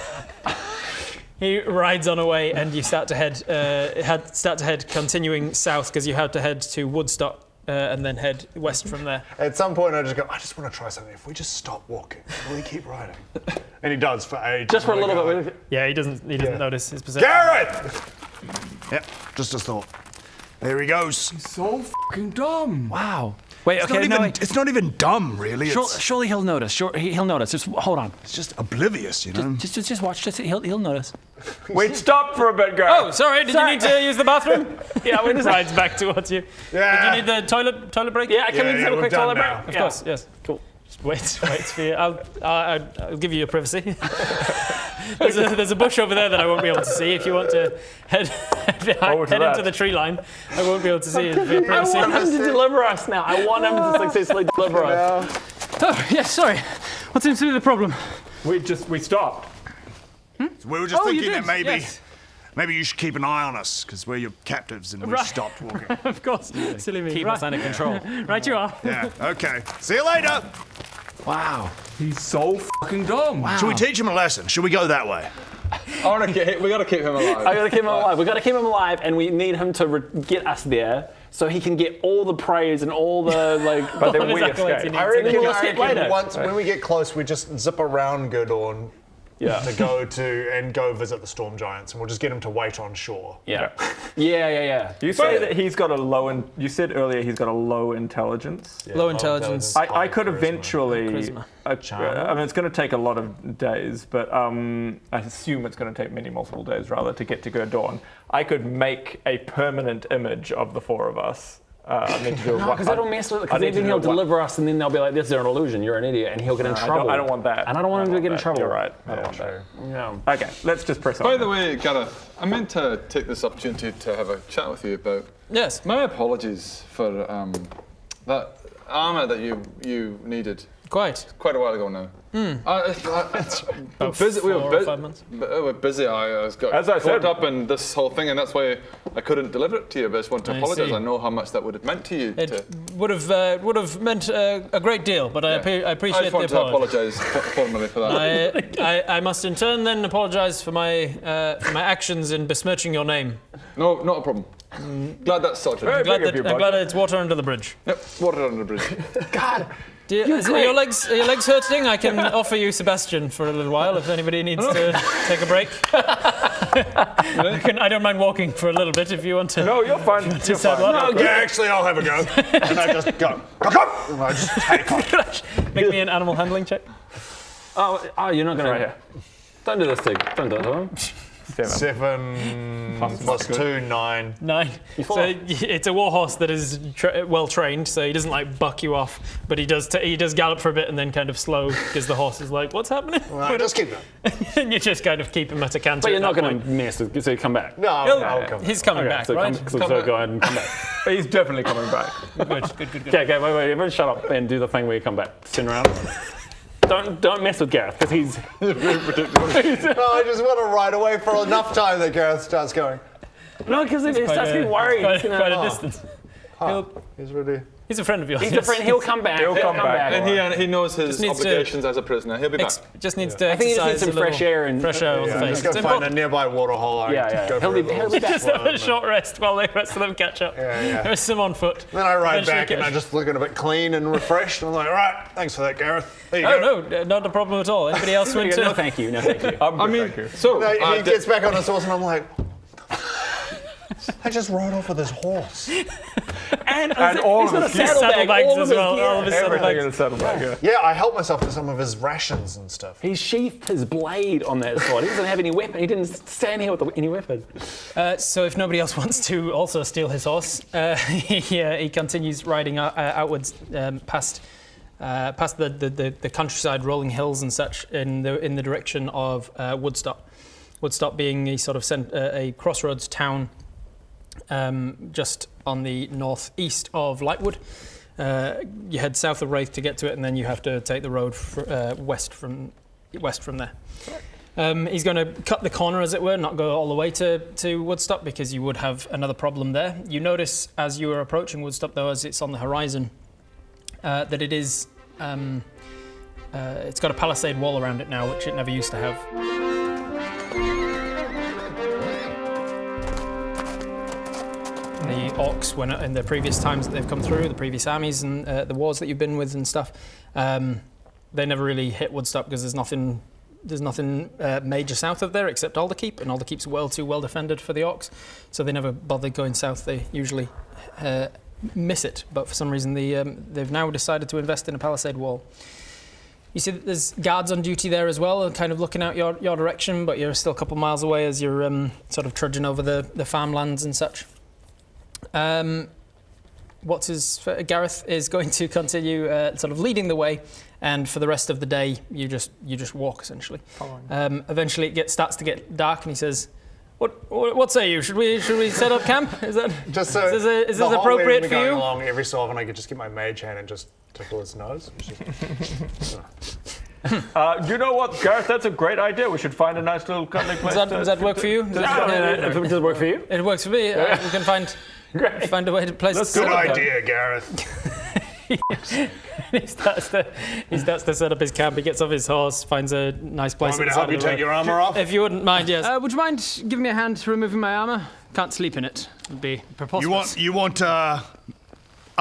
Speaker 8: He rides on away, and you start to head, continuing south because you have to head to Woodstock and then head west from there.
Speaker 7: At some point, I just go, I just want to try something. If we just stop walking, will he keep riding? And he does for ages.
Speaker 5: Just for a little bit.
Speaker 8: Yeah, he doesn't notice his position.
Speaker 7: Gareth! Yep, just as thought. There he goes.
Speaker 6: So fucking dumb.
Speaker 9: Wow. Wait,
Speaker 7: It's not even dumb, really.
Speaker 9: Surely he'll notice. Sure, he'll notice. Just hold on.
Speaker 7: It's just oblivious, you know?
Speaker 9: Just watch. He'll notice.
Speaker 2: Wait, stop for a bit, Gareth.
Speaker 8: Oh, sorry. Did you need to use the bathroom? Yeah, we just rides back towards you.
Speaker 7: Yeah.
Speaker 8: Did you need the toilet break?
Speaker 5: Yeah, can we just have a
Speaker 7: we've
Speaker 5: quick
Speaker 7: done
Speaker 5: toilet break?
Speaker 7: now.
Speaker 8: Of course. Yes. Cool. Just wait for you. I'll give you your privacy. There's a bush over there that I won't be able to see. If you want to head into the tree line, I won't be able to see it.
Speaker 5: I want him to deliver us now. I want him to successfully deliver us.
Speaker 9: Oh, yes. Sorry. What seems to be the problem?
Speaker 2: We stopped.
Speaker 7: We were just thinking that maybe,
Speaker 8: yes.
Speaker 7: maybe you should keep an eye on us, because we're your captives and we
Speaker 8: Right.
Speaker 7: stopped walking.
Speaker 8: Of course. Silly me.
Speaker 1: Keep
Speaker 8: Right.
Speaker 1: us under control.
Speaker 8: Right you are.
Speaker 7: Yeah, okay. See you later.
Speaker 9: Wow.
Speaker 6: He's so fucking dumb.
Speaker 7: Should we teach him a lesson? Should we go that way?
Speaker 6: We gotta keep him alive.
Speaker 5: I gotta keep him alive. We gotta keep him alive, and we need him to get us there so he can get all the praise and all the like.
Speaker 2: But then we
Speaker 8: Exactly what
Speaker 2: escape.
Speaker 8: he
Speaker 7: I
Speaker 8: needs.
Speaker 7: reckon,
Speaker 5: we'll skip later.
Speaker 7: when we get close, we just zip around Gerdawn to go visit the storm giants, and we'll just get him to wait on shore.
Speaker 5: Yeah.
Speaker 2: You say that he's got a low, you said earlier he's got a low intelligence.
Speaker 8: Low intelligence.
Speaker 2: I could eventually.
Speaker 8: Charisma.
Speaker 2: I mean, it's going to take a lot of days, but I assume it's going to take multiple days rather to get to Gerdawn. I could make a permanent image of the four of us.
Speaker 5: Because that'll mess with it. Because then he'll deliver us, and then they'll be like, "This is an illusion. You're an idiot," and he'll get in trouble.
Speaker 2: I don't want that.
Speaker 5: And I don't want him to get in trouble.
Speaker 2: You're right. I don't want that.
Speaker 5: Yeah.
Speaker 2: Okay, let's just press on.
Speaker 3: By the way, Gareth, I meant to take this opportunity to have a chat with you about.
Speaker 8: Yes.
Speaker 3: My apologies for that armour that you needed.
Speaker 8: Quite
Speaker 3: a while ago now.
Speaker 8: About
Speaker 3: We
Speaker 8: 4 or 5 months.
Speaker 3: We were busy. I was caught up in this whole thing, and that's why I couldn't deliver it to you. But I just want to apologise.
Speaker 8: see.
Speaker 3: I know how much that would have meant to you.
Speaker 8: It would have meant a great deal, but I appreciate
Speaker 3: I just
Speaker 8: the
Speaker 3: want to
Speaker 8: apology.
Speaker 3: apologise formally for that.
Speaker 8: I must in turn then apologise for my actions in besmirching your name.
Speaker 3: No, not a problem. Glad that's sorted.
Speaker 2: Very big of you,
Speaker 8: I'm
Speaker 2: bud.
Speaker 8: glad it's water under the bridge.
Speaker 3: Yep, water under the bridge.
Speaker 5: God.
Speaker 8: Are your legs hurting? I can offer you Sebastian for a little while if anybody needs to take a break. I don't mind walking for a little bit if you want to.
Speaker 2: No, you're fine. You're fine.
Speaker 7: Yeah, actually, I'll have a go. And I just go. And I just take off.
Speaker 8: Make me an animal handling check.
Speaker 5: Oh, you're not gonna.
Speaker 2: Right here.
Speaker 5: Don't do this thing. Don't do it to him.
Speaker 7: 7 plus 2, 9.
Speaker 8: 9. So it's a warhorse that is well trained, so he doesn't like buck you off, but he does gallop for a bit and then kind of slow because the horse is like, "What's happening?"
Speaker 7: Well, just keep going.
Speaker 8: And you just kind of keep him at a canter.
Speaker 5: But you're
Speaker 8: at
Speaker 5: not
Speaker 8: that
Speaker 5: going
Speaker 8: point.
Speaker 5: to mess with. So you come back.
Speaker 7: No, I'll come.
Speaker 8: He's coming back,
Speaker 5: so
Speaker 8: right?
Speaker 5: So go ahead and come back.
Speaker 2: He's definitely coming back.
Speaker 8: Good.
Speaker 5: Okay, wait. Everyone shut up and do the thing where you come back. Turn around. Don't mess with Gareth because he's very predictable.
Speaker 7: No, I just want to ride away for enough time that Gareth starts going.
Speaker 5: No, because he starts getting worried.
Speaker 8: Quite a distance.
Speaker 7: He's really.
Speaker 8: He's a friend of yours.
Speaker 5: He's a friend. He'll come back.
Speaker 2: He'll come back.
Speaker 3: And he knows his
Speaker 8: Just needs to-
Speaker 3: obligations as a prisoner. He'll be back.
Speaker 8: Just needs to
Speaker 5: I think he just
Speaker 8: exercise
Speaker 5: needs some
Speaker 8: a little
Speaker 5: fresh air and
Speaker 8: fresh air on the
Speaker 7: Yeah,
Speaker 8: face.
Speaker 7: just go
Speaker 8: It's
Speaker 7: find a
Speaker 8: important.
Speaker 7: nearby waterhole.
Speaker 5: Yeah.
Speaker 7: Go
Speaker 5: He'll
Speaker 7: for a
Speaker 5: be back.
Speaker 8: Just have a short rest while the rest of them catch up.
Speaker 7: Yeah.
Speaker 8: There's some on foot.
Speaker 7: Then I ride
Speaker 8: Eventually
Speaker 7: back and I just looking a bit clean and refreshed. I'm like, all right, thanks for that, Gareth. There you go.
Speaker 8: No, not a problem at all. Anybody else want
Speaker 5: No,
Speaker 8: to?
Speaker 5: thank you. No, thank you.
Speaker 3: I mean, so
Speaker 7: He gets back on his horse and I'm like, I just rode off with his horse.
Speaker 5: And
Speaker 2: all
Speaker 5: he's got a
Speaker 2: of his
Speaker 5: saddlebag
Speaker 8: saddlebags as well. All of his
Speaker 2: Everything
Speaker 8: saddlebags.
Speaker 2: in the saddlebag.
Speaker 7: Yeah, I helped myself to some of his rations and stuff.
Speaker 5: He sheathed his blade on that sword. He doesn't have any weapon. He didn't stand here with any weapon.
Speaker 8: So if nobody else wants to also steal his horse, he continues riding outwards past the countryside, rolling hills and such in the direction of Woodstock. Woodstock being a sort of a crossroads town just on the northeast of Lightwood. You head south of Wraith to get to it, and then you have to take the road west from there. He's going to cut the corner, as it were, not go all the way to Woodstock, because you would have another problem there. You notice as you are approaching Woodstock, though, as it's on the horizon, that it is it's got a palisade wall around it now, which it never used to have. The orcs, when in the previous times that they've come through, the previous armies and the wars that you've been with and stuff, they never really hit Woodstock because there's nothing major south of there except Alderkeep, and Alderkeep's too well defended for the orcs, so they never bothered going south. They usually miss it, but for some reason they've now decided to invest in a palisade wall. You see that there's guards on duty there as well, kind of looking out your direction, but you're still a couple miles away as you're sort of trudging over the farmlands and such. Gareth is going to continue sort of leading the way, and for the rest of the day you just walk essentially. Eventually it starts to get dark, and he says, "What say you? Should we set up camp? Is that
Speaker 7: Just so
Speaker 8: is this appropriate for you?"
Speaker 7: Along every so often, I could just get my mage hand and just tickle his nose.
Speaker 2: You know what, Gareth? That's a great idea. We should find a nice little cuddly place.
Speaker 8: Does that work for you?
Speaker 5: Does it work for you?
Speaker 8: It works for me. We can find a way to place.
Speaker 7: Good idea, Gareth.
Speaker 8: He starts to set up his camp. He gets off his horse, finds a nice place.
Speaker 7: Want me to help you take your armor off?
Speaker 8: If you wouldn't mind, yes. Would you mind giving me a hand removing my armor? Can't sleep in it. It'd be preposterous.
Speaker 7: You want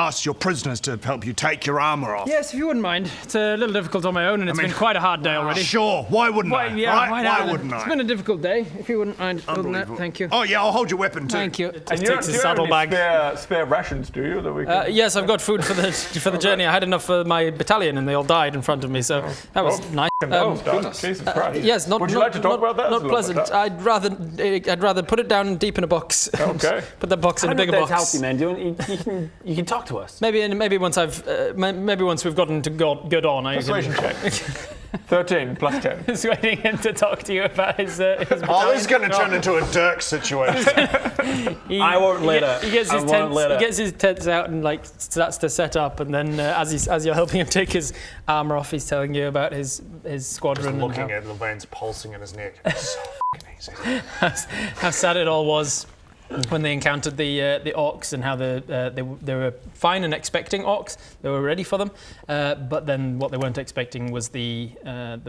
Speaker 7: us, your prisoners, to help you take your armor off.
Speaker 8: Yes, if you wouldn't mind. It's a little difficult on my own, and it's been quite a hard day already.
Speaker 7: Sure, why wouldn't I?
Speaker 8: Yeah,
Speaker 7: right?
Speaker 8: why
Speaker 7: wouldn't I?
Speaker 8: It's been a difficult day. If you wouldn't mind holding that,
Speaker 7: Unbelievable.
Speaker 8: thank you.
Speaker 7: Oh, yeah, I'll hold your weapon too.
Speaker 8: Thank you.
Speaker 2: And
Speaker 8: Just
Speaker 2: you
Speaker 8: takes his
Speaker 2: don't have
Speaker 8: saddlebag.
Speaker 2: any spare rations, do you? That we can...
Speaker 8: Yes, I've got food for the journey. I had enough for my battalion, and they all died in front of me, so that was nice.
Speaker 2: Jesus Christ.
Speaker 8: Yes, not.
Speaker 2: Would you
Speaker 8: not,
Speaker 2: like to talk about that?
Speaker 8: Not pleasant. I'd rather put it down deep in a box.
Speaker 2: Okay.
Speaker 8: Put the box in a bigger box.
Speaker 5: That's healthy, man. You can talk to us.
Speaker 8: Maybe once we've gotten to Gerdawn, I
Speaker 2: Persuasion check. 13 plus 10.
Speaker 8: persuading him to talk to you about his
Speaker 7: Oh, this is going to turn into a Dirk situation.
Speaker 5: I won't let it.
Speaker 8: He gets his
Speaker 5: I won't
Speaker 8: tents.
Speaker 5: let
Speaker 8: He
Speaker 5: it.
Speaker 8: gets his tents out and like starts to set up, and then as you're helping him take his armor off, he's telling you about his squadron and
Speaker 7: Looking at the veins pulsing in his neck. It's so fucking easy.
Speaker 8: how sad it all was when they encountered the orcs, and how they were fine and expecting orcs. They were ready for them, but then what they weren't expecting was the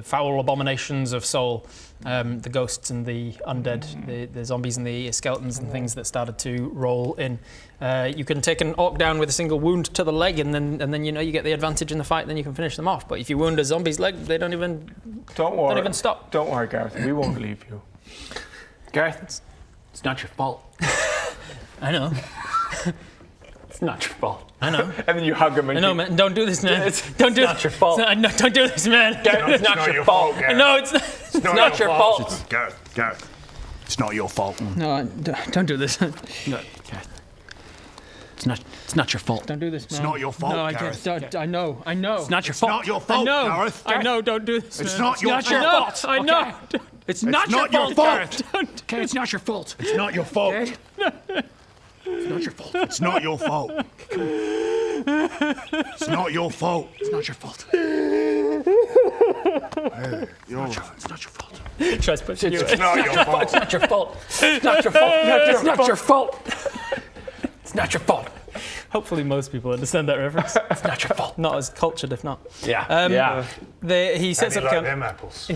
Speaker 8: foul abominations of Soul, the ghosts and the undead, the zombies and the skeletons and things that started to roll in. You can take an orc down with a single wound to the leg, and then you get the advantage in the fight. Then you can finish them off. But if you wound a zombie's leg, they don't even stop.
Speaker 2: Don't worry, Gareth. We won't leave you.
Speaker 5: Gareth, it's not your fault.
Speaker 8: I know.
Speaker 5: It's not your fault.
Speaker 8: I know.
Speaker 2: And then you hug him and
Speaker 8: I know, man. Don't do this, man.
Speaker 5: Don't do it. It's not your fault.
Speaker 8: No, don't do this, man.
Speaker 5: Gareth, it's not your fault.
Speaker 7: Gareth.
Speaker 8: No, it's not.
Speaker 7: It's
Speaker 5: not your fault.
Speaker 7: Gareth, it's not your fault.
Speaker 8: No, don't do this.
Speaker 5: No, Gareth. It's not your fault.
Speaker 8: Don't do this, man.
Speaker 7: It's not your fault,
Speaker 8: No, I
Speaker 7: Gareth.
Speaker 8: can't. I know.
Speaker 5: It's not your
Speaker 7: It's
Speaker 5: fault.
Speaker 7: not your fault,
Speaker 8: I know.
Speaker 7: Gareth.
Speaker 8: I know. Don't do this.
Speaker 7: It's
Speaker 8: man.
Speaker 7: not your fault.
Speaker 8: I know.
Speaker 5: It's
Speaker 7: not your fault, Gareth.
Speaker 5: Okay, it's not your fault.
Speaker 7: It's not your fault.
Speaker 5: Okay? It's not your fault.
Speaker 7: It's not your fault. It's not your fault.
Speaker 5: It's not your fault.
Speaker 7: It's not your fault.
Speaker 8: Tries pushing you.
Speaker 7: It's not your fault.
Speaker 5: It's not your fault. It's not your fault. It's not your fault. It's not your fault.
Speaker 8: Hopefully, most people understand that reference.
Speaker 5: It's not your fault.
Speaker 8: Not as cultured, if not.
Speaker 5: Yeah.
Speaker 8: He sets up
Speaker 7: like
Speaker 8: camp.
Speaker 7: them apples.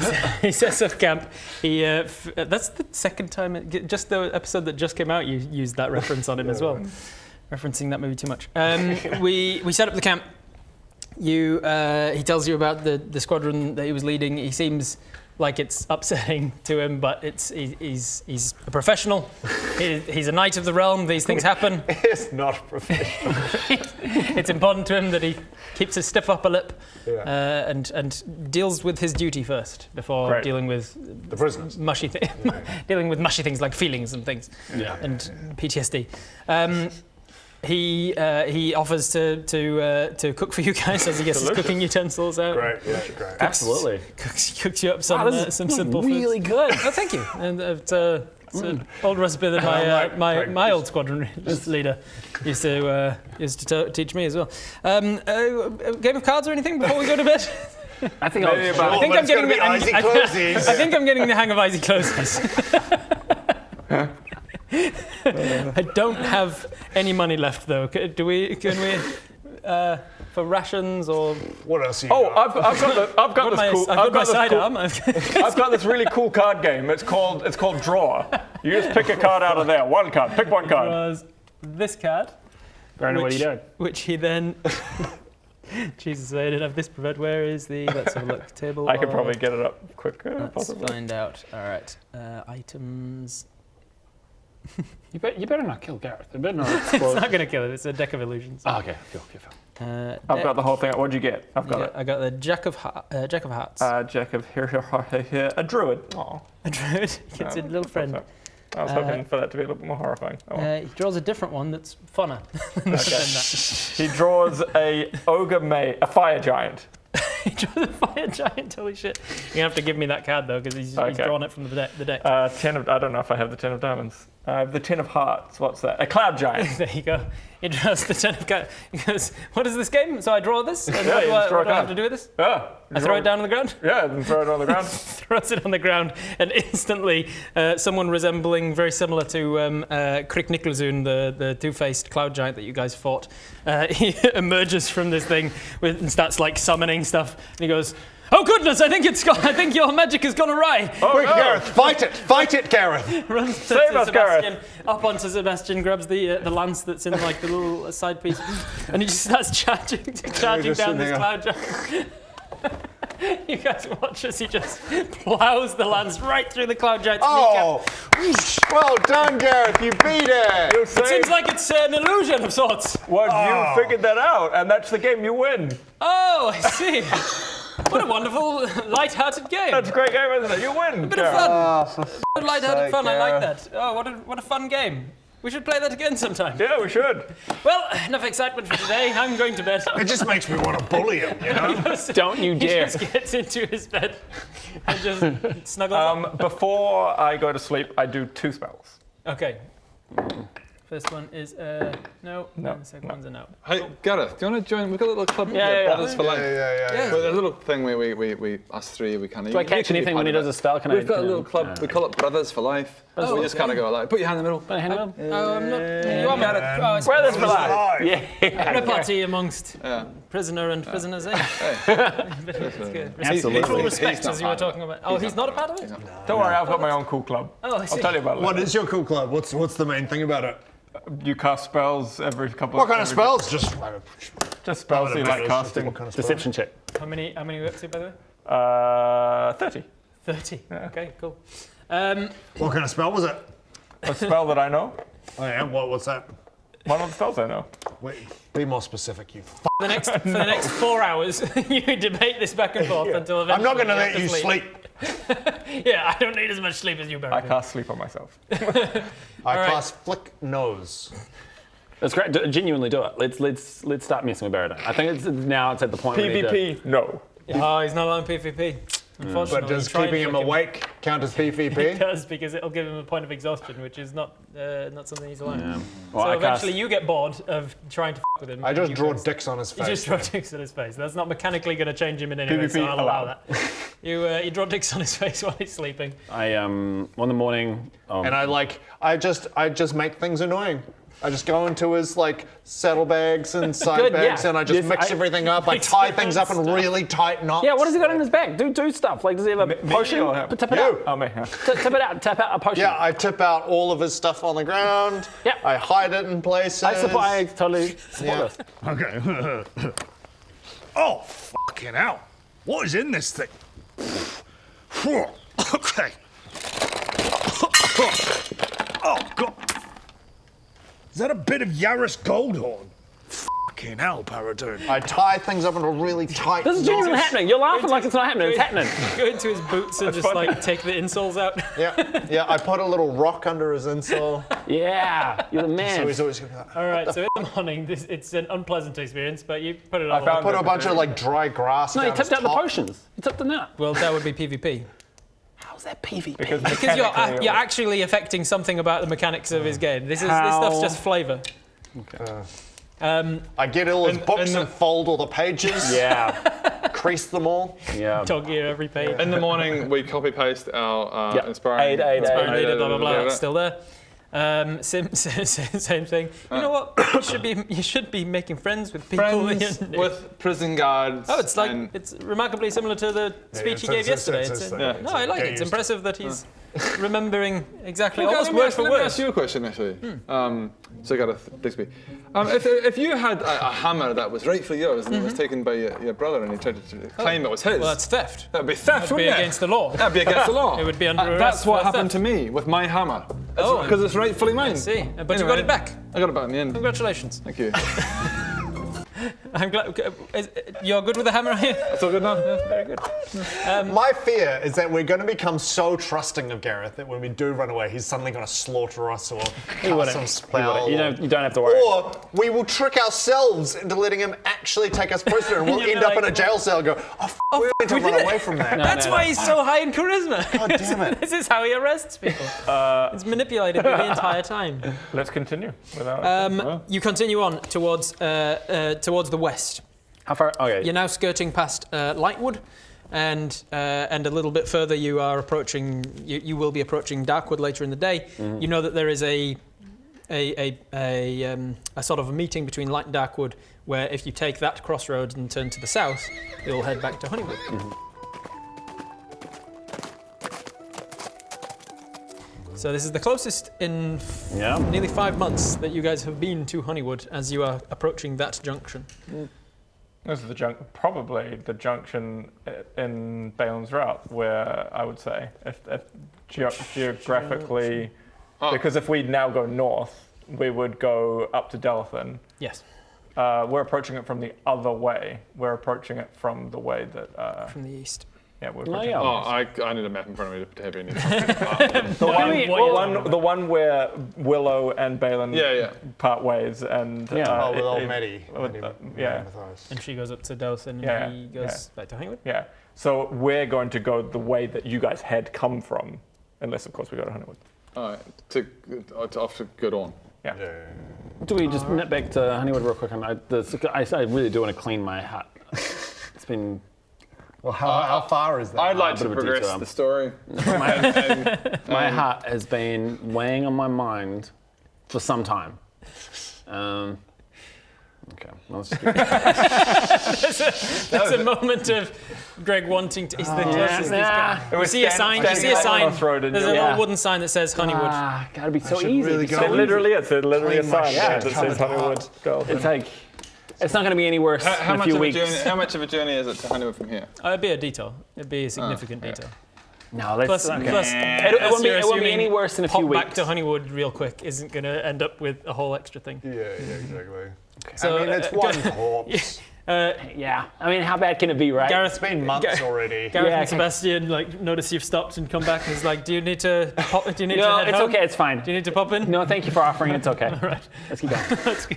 Speaker 8: He sets up camp. That's the second time. Just the episode that just came out, you used that reference on him as well. Referencing that maybe too much. We set up the camp. He tells you about the squadron that he was leading. He seems like it's upsetting to him, but he's a professional. He's a knight of the realm. These things happen.
Speaker 7: It's not professional.
Speaker 8: It's important to him that he keeps his stiff upper lip and deals with his duty first before dealing with
Speaker 7: The prisoners.
Speaker 8: dealing with mushy things like feelings and things and PTSD. He offers to cook for you guys as he gets his cooking utensils out.
Speaker 7: Great.
Speaker 5: Absolutely.
Speaker 8: Cooks you up some simple
Speaker 5: really
Speaker 8: foods.
Speaker 5: good.
Speaker 8: Oh, thank you. And it's an old recipe that my old squadron leader used to teach me as well. A game of cards or anything before we go to bed?
Speaker 5: I think
Speaker 8: I'm getting the hang of icy closes. I don't have any money left though. Can we for rations or?
Speaker 7: What else? You
Speaker 2: I've got this really cool card game. It's called Draw. You just pick a card out of there. One card. Pick one card.
Speaker 8: Was this card?
Speaker 5: Brandon, what are you doing?
Speaker 8: Which he then. Jesus, I didn't have this prepared. Where is the? Let's have a look. Table.
Speaker 2: I could probably get it up quicker.
Speaker 8: Let's
Speaker 2: Possibly.
Speaker 8: find out. All right. Items.
Speaker 5: You better not kill Gareth. You better not
Speaker 8: It's
Speaker 5: explode.
Speaker 8: not going to kill it. It's a deck of illusions.
Speaker 5: Oh, okay. Feel.
Speaker 2: I've got the whole thing. What'd you get? I've got it.
Speaker 8: I got the Jack of Hearts.
Speaker 2: Jack of here. A druid. Aw.
Speaker 8: A druid. Gets a little friend.
Speaker 2: I was hoping for that to be a little bit more horrifying. Oh, well.
Speaker 8: He draws a different one that's funner than that.
Speaker 2: He draws a fire giant.
Speaker 8: He draws a fire giant. Holy shit! You have to give me that card though, because he's drawn it from the deck.
Speaker 2: I don't know if I have the 10 of diamonds. I have the 10 of hearts. What's that? A cloud giant.
Speaker 8: There you go. He draws the 10 of cards. He goes, "What is this game?" So I draw this. And
Speaker 2: Yeah, you just draw a
Speaker 8: what do I have
Speaker 2: card.
Speaker 8: to do with this?
Speaker 2: Yeah.
Speaker 8: I throw it down on the ground.
Speaker 2: Yeah, then throw it on the ground.
Speaker 8: Throws it on the ground, and instantly, someone resembling, very similar to Crick Nicholzoon, the two-faced cloud giant that you guys fought, he emerges from this thing and starts like summoning stuff. And he goes, Oh goodness! I think your magic has gone awry.
Speaker 7: Quick, Gareth, fight it! Fight it, Gareth!
Speaker 8: Runs to
Speaker 2: us,
Speaker 8: Sebastian, up onto Sebastian, grabs the lance that's in like the little side piece, and he just starts charging down this cloud giant. You guys watch as he just plows the lance right through the cloud giant's kneecap.
Speaker 7: Well done, Gareth, you beat it!
Speaker 2: You
Speaker 8: It
Speaker 2: say,
Speaker 8: seems like it's an illusion of sorts.
Speaker 2: well, you figured that out, and that's the game you win.
Speaker 8: Oh, I see. What a wonderful, light-hearted game.
Speaker 2: That's a great game, isn't it? You win.
Speaker 8: Bit of fun. Light-hearted fun. I like that. Oh, what a fun game. We should play that again sometime.
Speaker 2: Yeah, we should.
Speaker 8: Well, enough excitement for today. I'm going to bed.
Speaker 7: It just makes me want to bully him, you know?
Speaker 5: Don't you
Speaker 8: He
Speaker 5: dare.
Speaker 8: just gets into his bed and just snuggles up.
Speaker 2: Before I go to sleep, I do 2 spells.
Speaker 8: Okay. First one is no. And the second one's a no.
Speaker 4: Hey, Gareth, do you want to join? We've got a little club,
Speaker 5: Yeah.
Speaker 4: Brothers for Life.
Speaker 8: Yeah.
Speaker 4: Well, a little thing where we us three, we kind of.
Speaker 5: Do I catch anything when he does a spell? Can
Speaker 4: We've got a little club. We call it Brothers for Life. We just kind of go like, put your hand in the middle.
Speaker 5: Put a hand in the middle.
Speaker 8: Oh, I'm not. You are mad. Oh, it's
Speaker 2: Brothers for life.
Speaker 5: Yeah.
Speaker 8: repartee amongst prisoner and prisoners. That's good.
Speaker 5: Absolutely.
Speaker 8: Mutual
Speaker 4: He's
Speaker 8: respect,
Speaker 4: not
Speaker 8: as you were
Speaker 4: part of
Speaker 8: talking about. Oh, he's not a part of it?
Speaker 2: Don't worry, I've got my own cool club.
Speaker 8: Oh, I see.
Speaker 2: I'll tell you about it.
Speaker 7: What is your cool club? What's the main thing about it?
Speaker 2: You cast spells every couple
Speaker 7: What kind of spells? Just
Speaker 2: spells you like casting.
Speaker 7: What kind of spells?
Speaker 5: Deception check.
Speaker 8: How many we up to, by the way?
Speaker 2: 30.
Speaker 8: 30. Okay, cool.
Speaker 7: What kind of spell was it?
Speaker 2: A spell that I know.
Speaker 7: Oh yeah, what's that?
Speaker 2: One of the spells I know.
Speaker 7: Wait, be more specific, you
Speaker 8: For the next 4 hours, you debate this back and forth until eventually
Speaker 7: I'm not going to
Speaker 8: have
Speaker 7: let you sleep.
Speaker 8: Yeah, I don't need as much sleep as you, Barry.
Speaker 2: I cast sleep on myself.
Speaker 7: I cast flick nose.
Speaker 5: That's great. Genuinely do it. Let's start messing with Baradine. I think it's at the point where we need to-
Speaker 2: PvP, no.
Speaker 8: Oh, he's not on PvP. Unfortunately,
Speaker 7: But does
Speaker 8: you try and
Speaker 7: keeping him
Speaker 8: flick
Speaker 7: awake count as
Speaker 8: It
Speaker 7: PvP?
Speaker 8: does, because it'll give him a point of exhaustion, which is not something he's allowed.
Speaker 5: Well,
Speaker 8: So
Speaker 5: I
Speaker 8: eventually
Speaker 5: cast-
Speaker 8: you get bored of trying to f with him.
Speaker 7: I
Speaker 8: and
Speaker 7: just
Speaker 8: you
Speaker 7: draw
Speaker 8: cast-
Speaker 7: dicks on his
Speaker 8: You
Speaker 7: face.
Speaker 8: just draw dicks on his face. That's not mechanically going to change him in any way, so
Speaker 2: PvP
Speaker 8: I'll allow
Speaker 2: allowed.
Speaker 8: that. You draw dicks on his face while he's sleeping.
Speaker 5: I on the morning.
Speaker 7: And I just make things annoying. I just go into his like saddlebags and side
Speaker 5: Good,
Speaker 7: bags,
Speaker 5: yeah.
Speaker 7: and I just
Speaker 5: Yes,
Speaker 7: mix everything up. I
Speaker 8: Mix
Speaker 7: tie
Speaker 8: your
Speaker 7: things
Speaker 8: own
Speaker 7: up in
Speaker 8: stuff.
Speaker 7: really tight knots.
Speaker 5: Yeah, what has he got in his bag? Do stuff. Like, does he have a potion?
Speaker 2: or him?
Speaker 5: Tip it
Speaker 7: You.
Speaker 5: out.
Speaker 2: Oh, me. Yeah.
Speaker 5: Tip it out. Tap out a potion.
Speaker 7: Yeah, I tip out all of his stuff on the ground.
Speaker 5: Yep.
Speaker 7: I hide it in places.
Speaker 5: I totally support this.
Speaker 10: Okay. Oh, fucking hell. What is in this thing? Okay. Oh, God. Is that a bit of Yaris Goldhorn? Fucking hell, Paradune.
Speaker 7: I tie things up in a really tight
Speaker 5: This is genuinely
Speaker 7: knot.
Speaker 5: happening. You're laughing like it's not happening. It's happening.
Speaker 8: Go into his boots and just like take the insoles out.
Speaker 7: Yeah, I put a little rock under his insole.
Speaker 5: Yeah, you're the man.
Speaker 7: So he's always going to
Speaker 8: All right, so in the morning, it's an unpleasant experience, but you put it on.
Speaker 2: found
Speaker 7: put a bunch of like dry grass
Speaker 5: No,
Speaker 7: down
Speaker 5: you tipped
Speaker 7: his
Speaker 5: out the
Speaker 7: top.
Speaker 5: potions. You tipped them out.
Speaker 8: Well, that would be PvP.
Speaker 5: How's that PvP?
Speaker 2: Because
Speaker 8: Because you're actually affecting something about the mechanics of his game. This stuff's just flavour.
Speaker 7: I get all his books and fold all the pages.
Speaker 5: Yeah,
Speaker 7: Crease them all.
Speaker 5: yeah.
Speaker 8: Dog ear every page.
Speaker 4: In the morning, we copy paste our
Speaker 5: Yeah.
Speaker 4: inspiring.
Speaker 5: Aid.
Speaker 8: Needed, blah blah blah.
Speaker 4: Yeah,
Speaker 8: It's still there. Same thing. You know what? You should be making friends with people.
Speaker 4: Friends with prison guards.
Speaker 8: Oh, it's like
Speaker 4: and
Speaker 8: it's remarkably similar to the speech he gave yesterday. No, I like it. It's impressive that he's remembering exactly almost word for
Speaker 4: let me
Speaker 8: word.
Speaker 4: ask you a question, actually. So, Gareth Bixby, if you had a hammer that was rightfully yours and it was taken by your brother and he tried to claim it was his,
Speaker 8: Well, that's theft.
Speaker 4: that'd be theft,
Speaker 8: That'd be
Speaker 4: wouldn't it?
Speaker 8: against the law.
Speaker 4: That'd be against the law.
Speaker 8: It would be under arrest
Speaker 4: That's what
Speaker 8: for
Speaker 4: happened
Speaker 8: theft.
Speaker 4: to me with my hammer.
Speaker 8: Oh.
Speaker 4: Because it's rightfully mine.
Speaker 8: I see. But you got it back.
Speaker 4: I got it back in the end.
Speaker 8: Congratulations.
Speaker 4: Thank you.
Speaker 8: I'm glad. You're good with the hammer, are you?
Speaker 4: It's all good now.
Speaker 8: Very good.
Speaker 7: My fear is that we're going to become so trusting of Gareth that when we do run away, he's suddenly going to slaughter us or cast some spell.
Speaker 5: You don't have to worry.
Speaker 7: Or we will trick ourselves into letting him actually take us prisoner and we'll
Speaker 8: You'll
Speaker 7: end
Speaker 8: be
Speaker 7: up in
Speaker 8: like,
Speaker 7: a jail cell and go, we meant to
Speaker 8: we
Speaker 7: run
Speaker 8: did it."
Speaker 7: away from that.
Speaker 8: That's why he's so high in charisma.
Speaker 7: God damn it.
Speaker 8: This is how he arrests people. It's manipulated me the entire time.
Speaker 2: Let's continue. Without
Speaker 8: You continue on towards the west.
Speaker 5: How far? Okay.
Speaker 8: You're now skirting past Lightwood, and a little bit further you are approaching. You will be approaching Darkwood later in the day.
Speaker 5: Mm-hmm.
Speaker 8: You know that there is a sort of a meeting between Light and Darkwood, where if you take that crossroads and turn to the south, you'll head back to Honeywood.
Speaker 5: Mm-hmm.
Speaker 8: So this is the closest in nearly 5 months that you guys have been to Honeywood as you are approaching that junction.
Speaker 2: This is probably the junction in Balin's route, where I would say, if geographically, because if we now go north, we would go up to Delathan.
Speaker 8: Yes.
Speaker 2: We're approaching it from the other way. We're approaching it from the way that...
Speaker 8: from the east.
Speaker 2: Yeah, we're approaching
Speaker 3: I need a map in front of me to have any.
Speaker 2: the one where Willow and Balin part ways, and
Speaker 7: with old Maddie.
Speaker 8: And she goes up to Delathan, and he goes back to Honeywood.
Speaker 2: Yeah. So we're going to go the way that you guys had come from, unless of course we go to Honeywood.
Speaker 3: Alright, off to Gerdawn.
Speaker 2: Yeah.
Speaker 5: Do we just nip back to Honeywood real quick? I really do want to clean my hut. It's been...
Speaker 7: Well, how far is that?
Speaker 3: I'd like to progress the story.
Speaker 5: My hut has been weighing on my mind for some time. Okay, let's just
Speaker 8: There's a moment of Greg wanting to. He's the closest he's got. You see a sign. There's a little wooden sign that says Honeywood.
Speaker 5: Gotta be so easy.
Speaker 2: It literally is. It's literally a sign that says Honeywood.
Speaker 5: It's like. It's not going to be any worse in a few weeks.
Speaker 3: How much of a journey is it to Honeywood from here?
Speaker 8: It'd be a detour. It'd be a significant detour.
Speaker 5: No, that's
Speaker 8: Plus,
Speaker 5: it won't be any worse in a few weeks.
Speaker 8: Back to Honeywood real quick isn't going to end up with a whole extra thing.
Speaker 7: Yeah, exactly.
Speaker 8: Okay. So,
Speaker 7: I mean, it's one corpse.
Speaker 5: Yeah, I mean, how bad can it be, right?
Speaker 7: It's been months already.
Speaker 8: Gareth and Sebastian notice you've stopped and come back and he's like, do you need to pop? Do you need to
Speaker 5: No,
Speaker 8: head
Speaker 5: it's
Speaker 8: home?
Speaker 5: okay, it's fine.
Speaker 8: Do you need to pop in?
Speaker 5: No, thank you for offering. It's okay.
Speaker 8: All right,
Speaker 5: let's keep going.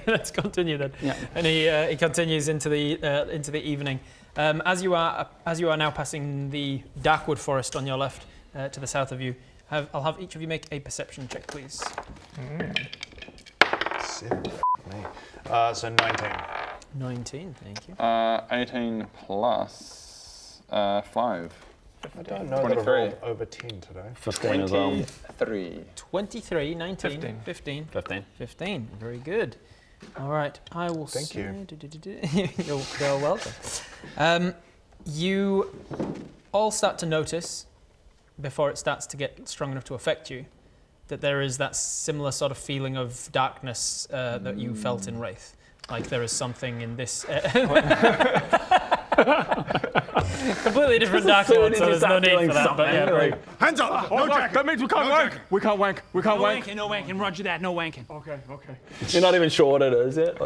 Speaker 8: let's continue then.
Speaker 5: Yeah.
Speaker 8: And he continues into the evening. As you are now passing the Darkwood Forest on your left, to the south of you, I'll have each of you make a perception check, please.
Speaker 7: 7. So 19.
Speaker 8: 19, thank you.
Speaker 3: 18 plus 5.
Speaker 7: I don't know that I rolled over 10 today.
Speaker 5: 15 as well.
Speaker 8: 23, 19, 15. 15, very good. All right, I will
Speaker 7: Thank you.
Speaker 8: You're welcome. You all start to notice, before it starts to get strong enough to affect you, that there is that similar sort of feeling of darkness that you felt in Wraith. Like there is something in this... Completely different Dark Lord, so there's no need for that. But yeah,
Speaker 10: hands up! No jacket!
Speaker 3: That means we can't wank! We can't wank! We can't wank!
Speaker 9: No wanking, roger that, no wanking.
Speaker 3: Okay.
Speaker 5: You're not even sure what it is yet?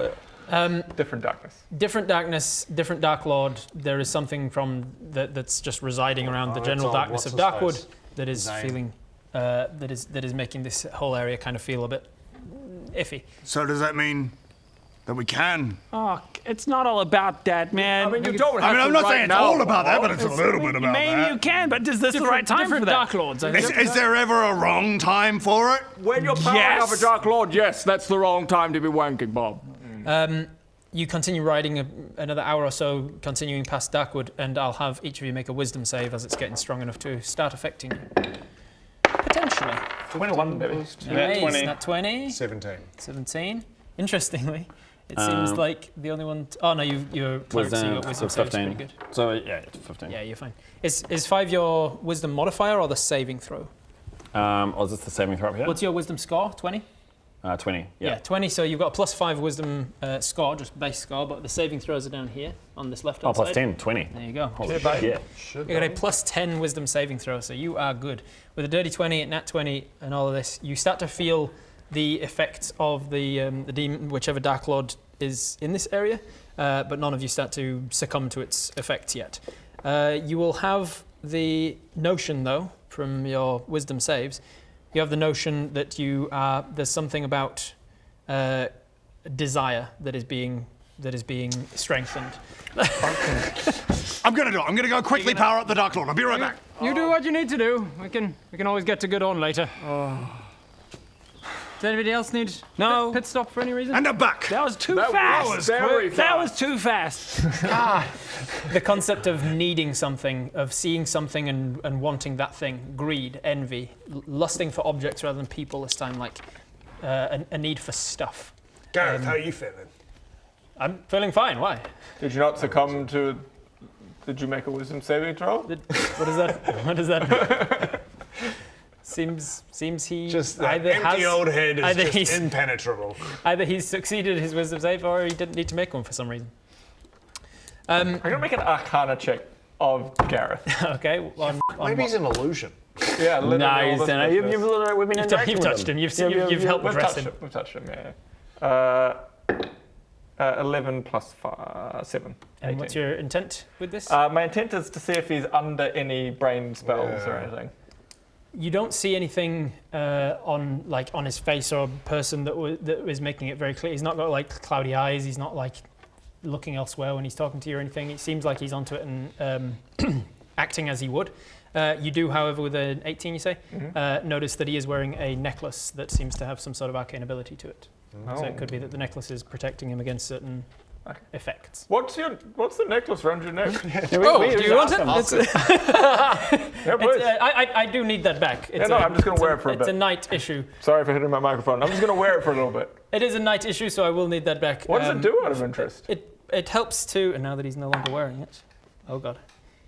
Speaker 2: Different darkness.
Speaker 8: Different darkness, different Dark Lord. There is something from that's just residing around the general darkness of Darkwood that is feeling, that is making this whole area kind of feel a bit iffy.
Speaker 10: So does that mean that we can?
Speaker 9: Oh, it's not all about that, man.
Speaker 3: I mean, you don't have
Speaker 10: I mean,
Speaker 3: to
Speaker 10: I'm not
Speaker 3: right
Speaker 10: saying it's
Speaker 3: now.
Speaker 10: all about that, but it's a little bit about
Speaker 9: Maybe
Speaker 10: that.
Speaker 9: you can, but is this the right time for
Speaker 8: Different
Speaker 9: that?
Speaker 8: Dark Lords. I think.
Speaker 10: Is there ever a wrong time for it?
Speaker 3: When you're powering up a Dark Lord, yes, that's the wrong time to be wanking, Bob.
Speaker 8: You continue riding another hour or so, continuing past Darkwood, and I'll have each of you make a wisdom save as it's getting strong enough to start affecting you. Potentially.
Speaker 2: 21, baby.
Speaker 8: Nice,
Speaker 3: 20.
Speaker 8: Not 20.
Speaker 7: 17.
Speaker 8: Interestingly, it seems like the only one... Oh, no, you're cleric, so you got wisdom save. It's pretty good.
Speaker 5: So, yeah, it's 15.
Speaker 8: Yeah, you're fine. Is 5 your wisdom modifier or the saving throw?
Speaker 5: Or is this the saving throw up here?
Speaker 8: What's your wisdom score? 20?
Speaker 5: 20,
Speaker 8: Yeah, 20, so you've got a +5 wisdom score, just base score, but the saving throws are down here on this left-hand side.
Speaker 5: plus 10, 20.
Speaker 8: There you go.
Speaker 5: Holy shit.
Speaker 8: You got a +10 wisdom saving throw, so you are good. With a dirty 20, nat 20, and all of this, you start to feel the effects of the demon, whichever Dark Lord is in this area, but none of you start to succumb to its effects yet. You will have the notion, though, from your wisdom saves, you have the notion that there's something about desire that is being strengthened.
Speaker 10: I'm gonna go quickly power up the Dark Lord. I'll be right back.
Speaker 9: You do what you need to do. We can always get to Gerdawn later. Does anybody else need pit stop for any reason?
Speaker 10: And I'm back.
Speaker 9: That was too fast. That was too fast.
Speaker 8: The concept of needing something, of seeing something and wanting that thing, greed, envy, lusting for objects rather than people this time, like a need for stuff.
Speaker 7: Gareth, how are you feeling?
Speaker 8: I'm feeling fine. Why?
Speaker 2: Did you not succumb to... Did you make a wisdom saving throw?
Speaker 8: What is that? What is that? Seems he
Speaker 7: Just that
Speaker 8: either
Speaker 7: empty
Speaker 8: has
Speaker 7: old head is
Speaker 8: either
Speaker 7: just
Speaker 8: he's
Speaker 7: impenetrable.
Speaker 8: either he's succeeded his wisdom save or he didn't need to make one for some reason.
Speaker 2: I'm gonna make an Arcana check of Gareth.
Speaker 8: Okay.
Speaker 7: Maybe he's an illusion.
Speaker 2: Yeah, literally.
Speaker 5: Nice.
Speaker 2: all this
Speaker 5: And we've
Speaker 2: business.
Speaker 5: been
Speaker 8: You've
Speaker 5: interacting with
Speaker 8: touched him. You've helped
Speaker 2: We've
Speaker 8: dress
Speaker 2: touched
Speaker 8: him.
Speaker 2: him. We've touched him. Yeah. 11 plus 7.
Speaker 8: And what's your intent with this?
Speaker 2: My intent is to see if he's under any brain spells or anything.
Speaker 8: You don't see anything on his face or person that is making it very clear. He's not got like cloudy eyes. He's not like looking elsewhere when he's talking to you or anything. It seems like he's onto it and acting as he would. You do, however, with an 18, you say, notice that he is wearing a necklace that seems to have some sort of arcane ability to it. So it could be that the necklace is protecting him against certain effects.
Speaker 2: What's the necklace around your neck?
Speaker 8: Do you want it?
Speaker 2: Yeah, please.
Speaker 8: I do need that back. It's
Speaker 2: I'm just going to wear it for a bit.
Speaker 8: It's a night issue.
Speaker 2: Sorry for hitting my microphone. I'm just going to wear it for a little bit.
Speaker 8: It is a night issue, so I will need that back.
Speaker 2: What does it do out of interest?
Speaker 8: It helps to, and now that he's no longer wearing it, oh god,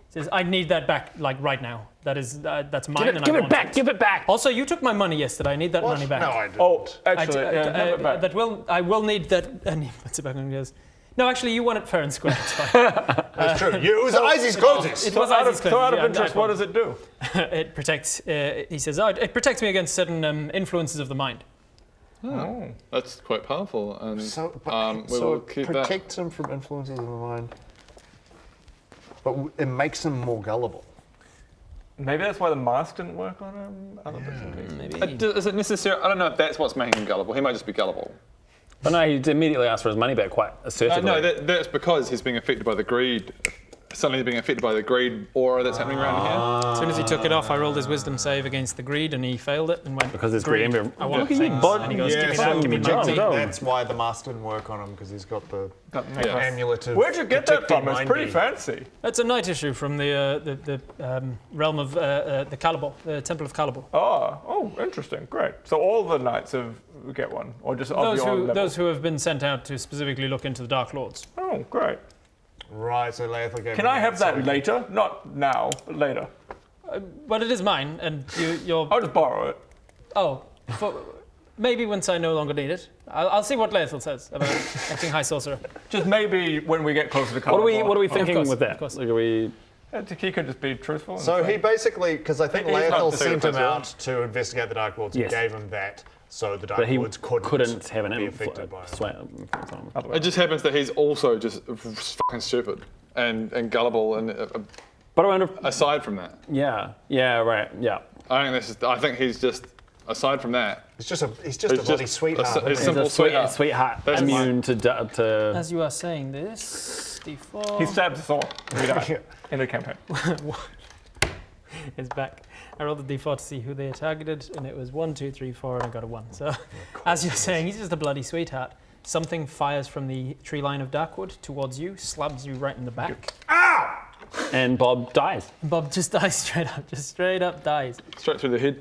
Speaker 8: he says I need that back like right now. That's mine.
Speaker 5: Give it back. Give it back.
Speaker 8: Also, you took my money yesterday. I need that money back.
Speaker 7: No, I didn't.
Speaker 2: Oh, actually, have it back.
Speaker 8: I will need that. And he puts it back on and goes, no, actually, you won it fair and square. It's fine.
Speaker 7: That's true. It was Izzy's clothes.
Speaker 8: It was Izzy's clothes.
Speaker 2: So out of
Speaker 8: Yeah,
Speaker 2: interest, what does it do?
Speaker 8: It protects. He says, it protects me against certain influences of the mind.
Speaker 4: Oh, that's quite powerful. And we
Speaker 7: So
Speaker 4: will
Speaker 7: it
Speaker 4: keep that.
Speaker 7: protects him from influences of the mind, but it makes him more gullible.
Speaker 2: Maybe that's why the mask didn't work on him. Other bits and pieces.
Speaker 8: Maybe.
Speaker 4: Is it necessary? I don't know if that's what's making him gullible. He might just be gullible.
Speaker 5: But no, he immediately asked for his money back quite assertively.
Speaker 4: No, that's because he's being affected by the greed. Suddenly he's being affected by the greed aura that's happening around here.
Speaker 8: As soon as he took it off, I rolled his wisdom save against the greed, and he failed it and went.
Speaker 5: Because there's greed.
Speaker 8: I want
Speaker 5: Look at you,
Speaker 8: things.
Speaker 5: bud.
Speaker 8: And he goes, give me that, give me
Speaker 5: Good job,
Speaker 8: 19.
Speaker 5: go.
Speaker 7: That's why the mask didn't work on him, because he's got the
Speaker 2: Yeah.
Speaker 7: amulet of
Speaker 2: Where'd you get that
Speaker 7: protecting
Speaker 2: from? It's
Speaker 7: mind
Speaker 2: pretty
Speaker 7: being.
Speaker 2: fancy.
Speaker 8: It's a night issue from the realm of the Calibor, the Temple of Calibor.
Speaker 2: Oh, interesting. Great. So all the knights get one, or just of your own level?
Speaker 8: Those who have been sent out to specifically look into the Dark Lords.
Speaker 2: Oh, great.
Speaker 7: Right, so Lathel gave
Speaker 2: Can
Speaker 7: him
Speaker 2: I have
Speaker 7: so
Speaker 2: that later? Not now, but later.
Speaker 8: But it is mine, and you're.
Speaker 2: I'll just borrow it.
Speaker 8: Oh, maybe once I no longer need it. I'll see what Lathel says about acting high sorcerer.
Speaker 2: Just maybe when we get closer to color.
Speaker 5: What are we thinking
Speaker 8: course,
Speaker 5: with that?
Speaker 8: of course.
Speaker 5: Like, are we?
Speaker 2: He could just be truthful.
Speaker 7: So
Speaker 2: and
Speaker 7: he
Speaker 2: say-
Speaker 7: basically, because I think
Speaker 2: He's not
Speaker 7: Lathel
Speaker 2: the
Speaker 7: sent him
Speaker 2: supervisor.
Speaker 7: out to investigate the Dark Lords and
Speaker 5: Yes.
Speaker 7: gave him that, so the Dark
Speaker 5: But he
Speaker 7: Lords couldn't
Speaker 5: have an
Speaker 7: be affected by it.
Speaker 4: It just happens that he's also just fucking stupid and gullible. And
Speaker 5: But I wonder.
Speaker 4: aside from that,
Speaker 5: Yeah. Right. Yeah.
Speaker 4: I think he's just. Aside from that,
Speaker 7: He's just a bloody sweetheart.
Speaker 4: It's
Speaker 7: isn't
Speaker 4: simple
Speaker 5: He's a
Speaker 4: sweetheart.
Speaker 5: sweetheart.
Speaker 4: That's
Speaker 5: Immune to.
Speaker 8: As you are saying this, D4
Speaker 2: He stabs us all. We die. End of campaign.
Speaker 8: is back. I rolled the D4 to see who they targeted, and it was 1, 2, 3, 4, and I got a 1. So, as you're saying, he's just a bloody sweetheart. Something fires from the tree line of Darkwood towards you, slabs you right in the back.
Speaker 5: And Bob dies.
Speaker 8: Bob just dies straight up dies.
Speaker 4: Straight through the head.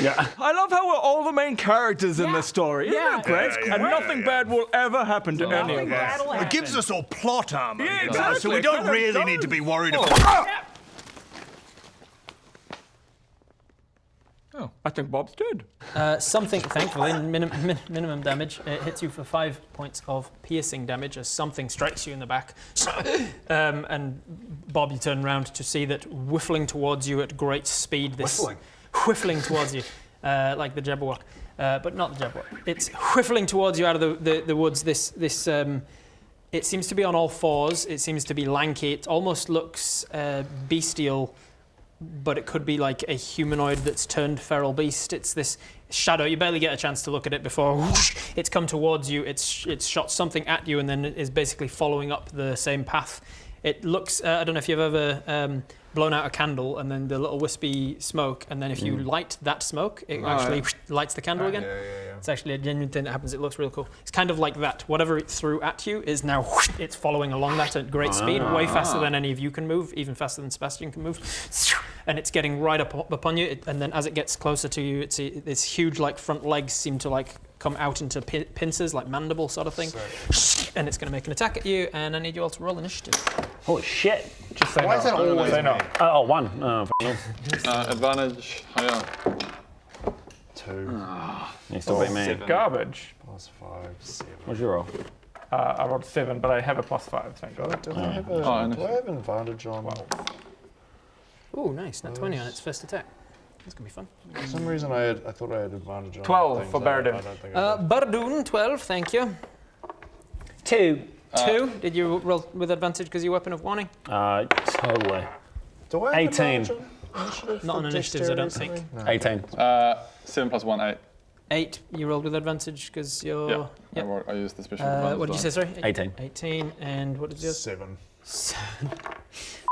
Speaker 5: Yeah.
Speaker 3: I love how we're all the main characters in this story. Isn't
Speaker 8: Yeah.
Speaker 3: it great? And nothing bad will ever happen to any of us.
Speaker 10: It gives us all plot armor.
Speaker 3: Yeah,
Speaker 10: you know,
Speaker 3: exactly.
Speaker 10: So we don't
Speaker 3: Kinda
Speaker 10: really
Speaker 3: does.
Speaker 10: need to be worried about.
Speaker 3: Oh, I think Bob's dead.
Speaker 8: Something, thankfully, minimum damage. It hits you for 5 points of piercing damage as something strikes you in the back. And Bob, you turn around to see that whiffling towards you at great speed. Whiffling towards you, like the Jabberwock, but not the Jabberwock. It's whiffling towards you out of the woods. It seems to be on all fours. It seems to be lanky. It almost looks bestial, but it could be like a humanoid that's turned feral beast. It's this shadow. You barely get a chance to look at it before whoosh, it's come towards you. It's shot something at you and then it is basically following up the same path. It looks, I don't know if you've ever blown out a candle and then the little wispy smoke, and then if you light that smoke, it actually lights the candle again. It's actually a genuine thing that happens. It looks really cool. It's kind of like that. Whatever it threw at you is now, it's following along that at great speed, way faster than any of you can move, even faster than Sebastian can move. and it's getting right up upon you. And then as it gets closer to you, its huge like front legs seem to like come out into pincers, like mandible sort of thing. And it's going to make an attack at you. And I need you all to roll initiative.
Speaker 5: Holy shit!
Speaker 2: Just say
Speaker 7: Why is that always
Speaker 2: Say no.
Speaker 7: me?
Speaker 5: Oh, one. Oh,
Speaker 4: Advantage higher.
Speaker 5: 2. You still beat me.
Speaker 2: Garbage.
Speaker 7: +5, 7.
Speaker 5: What's your roll?
Speaker 2: I rolled 7, but I have a +5, thank God.
Speaker 7: Do I have advantage on?
Speaker 8: Oh, nice. Nat 20 on its first attack. That's going to be fun.
Speaker 7: For some reason, I thought I had advantage on
Speaker 2: 12
Speaker 7: things
Speaker 2: for
Speaker 7: I
Speaker 2: Baradun.
Speaker 7: don't think I did.
Speaker 8: Bardoon, 12, thank you.
Speaker 5: 2.
Speaker 8: 2. Did you roll with advantage because your weapon of warning?
Speaker 5: Totally.
Speaker 7: Do I have
Speaker 5: 18.
Speaker 7: advantage on initiative
Speaker 8: Not
Speaker 7: for
Speaker 8: on initiatives, I don't
Speaker 7: dexterity?
Speaker 8: think.
Speaker 7: No.
Speaker 5: 18.
Speaker 4: 7 plus 1, 8.
Speaker 8: 8. You rolled with advantage because you're.
Speaker 4: Yeah.
Speaker 8: Yep.
Speaker 4: I used the special advantage.
Speaker 8: What did you say? Sorry.
Speaker 5: 18.
Speaker 8: 18. And what is yours?
Speaker 7: 7.
Speaker 8: 7.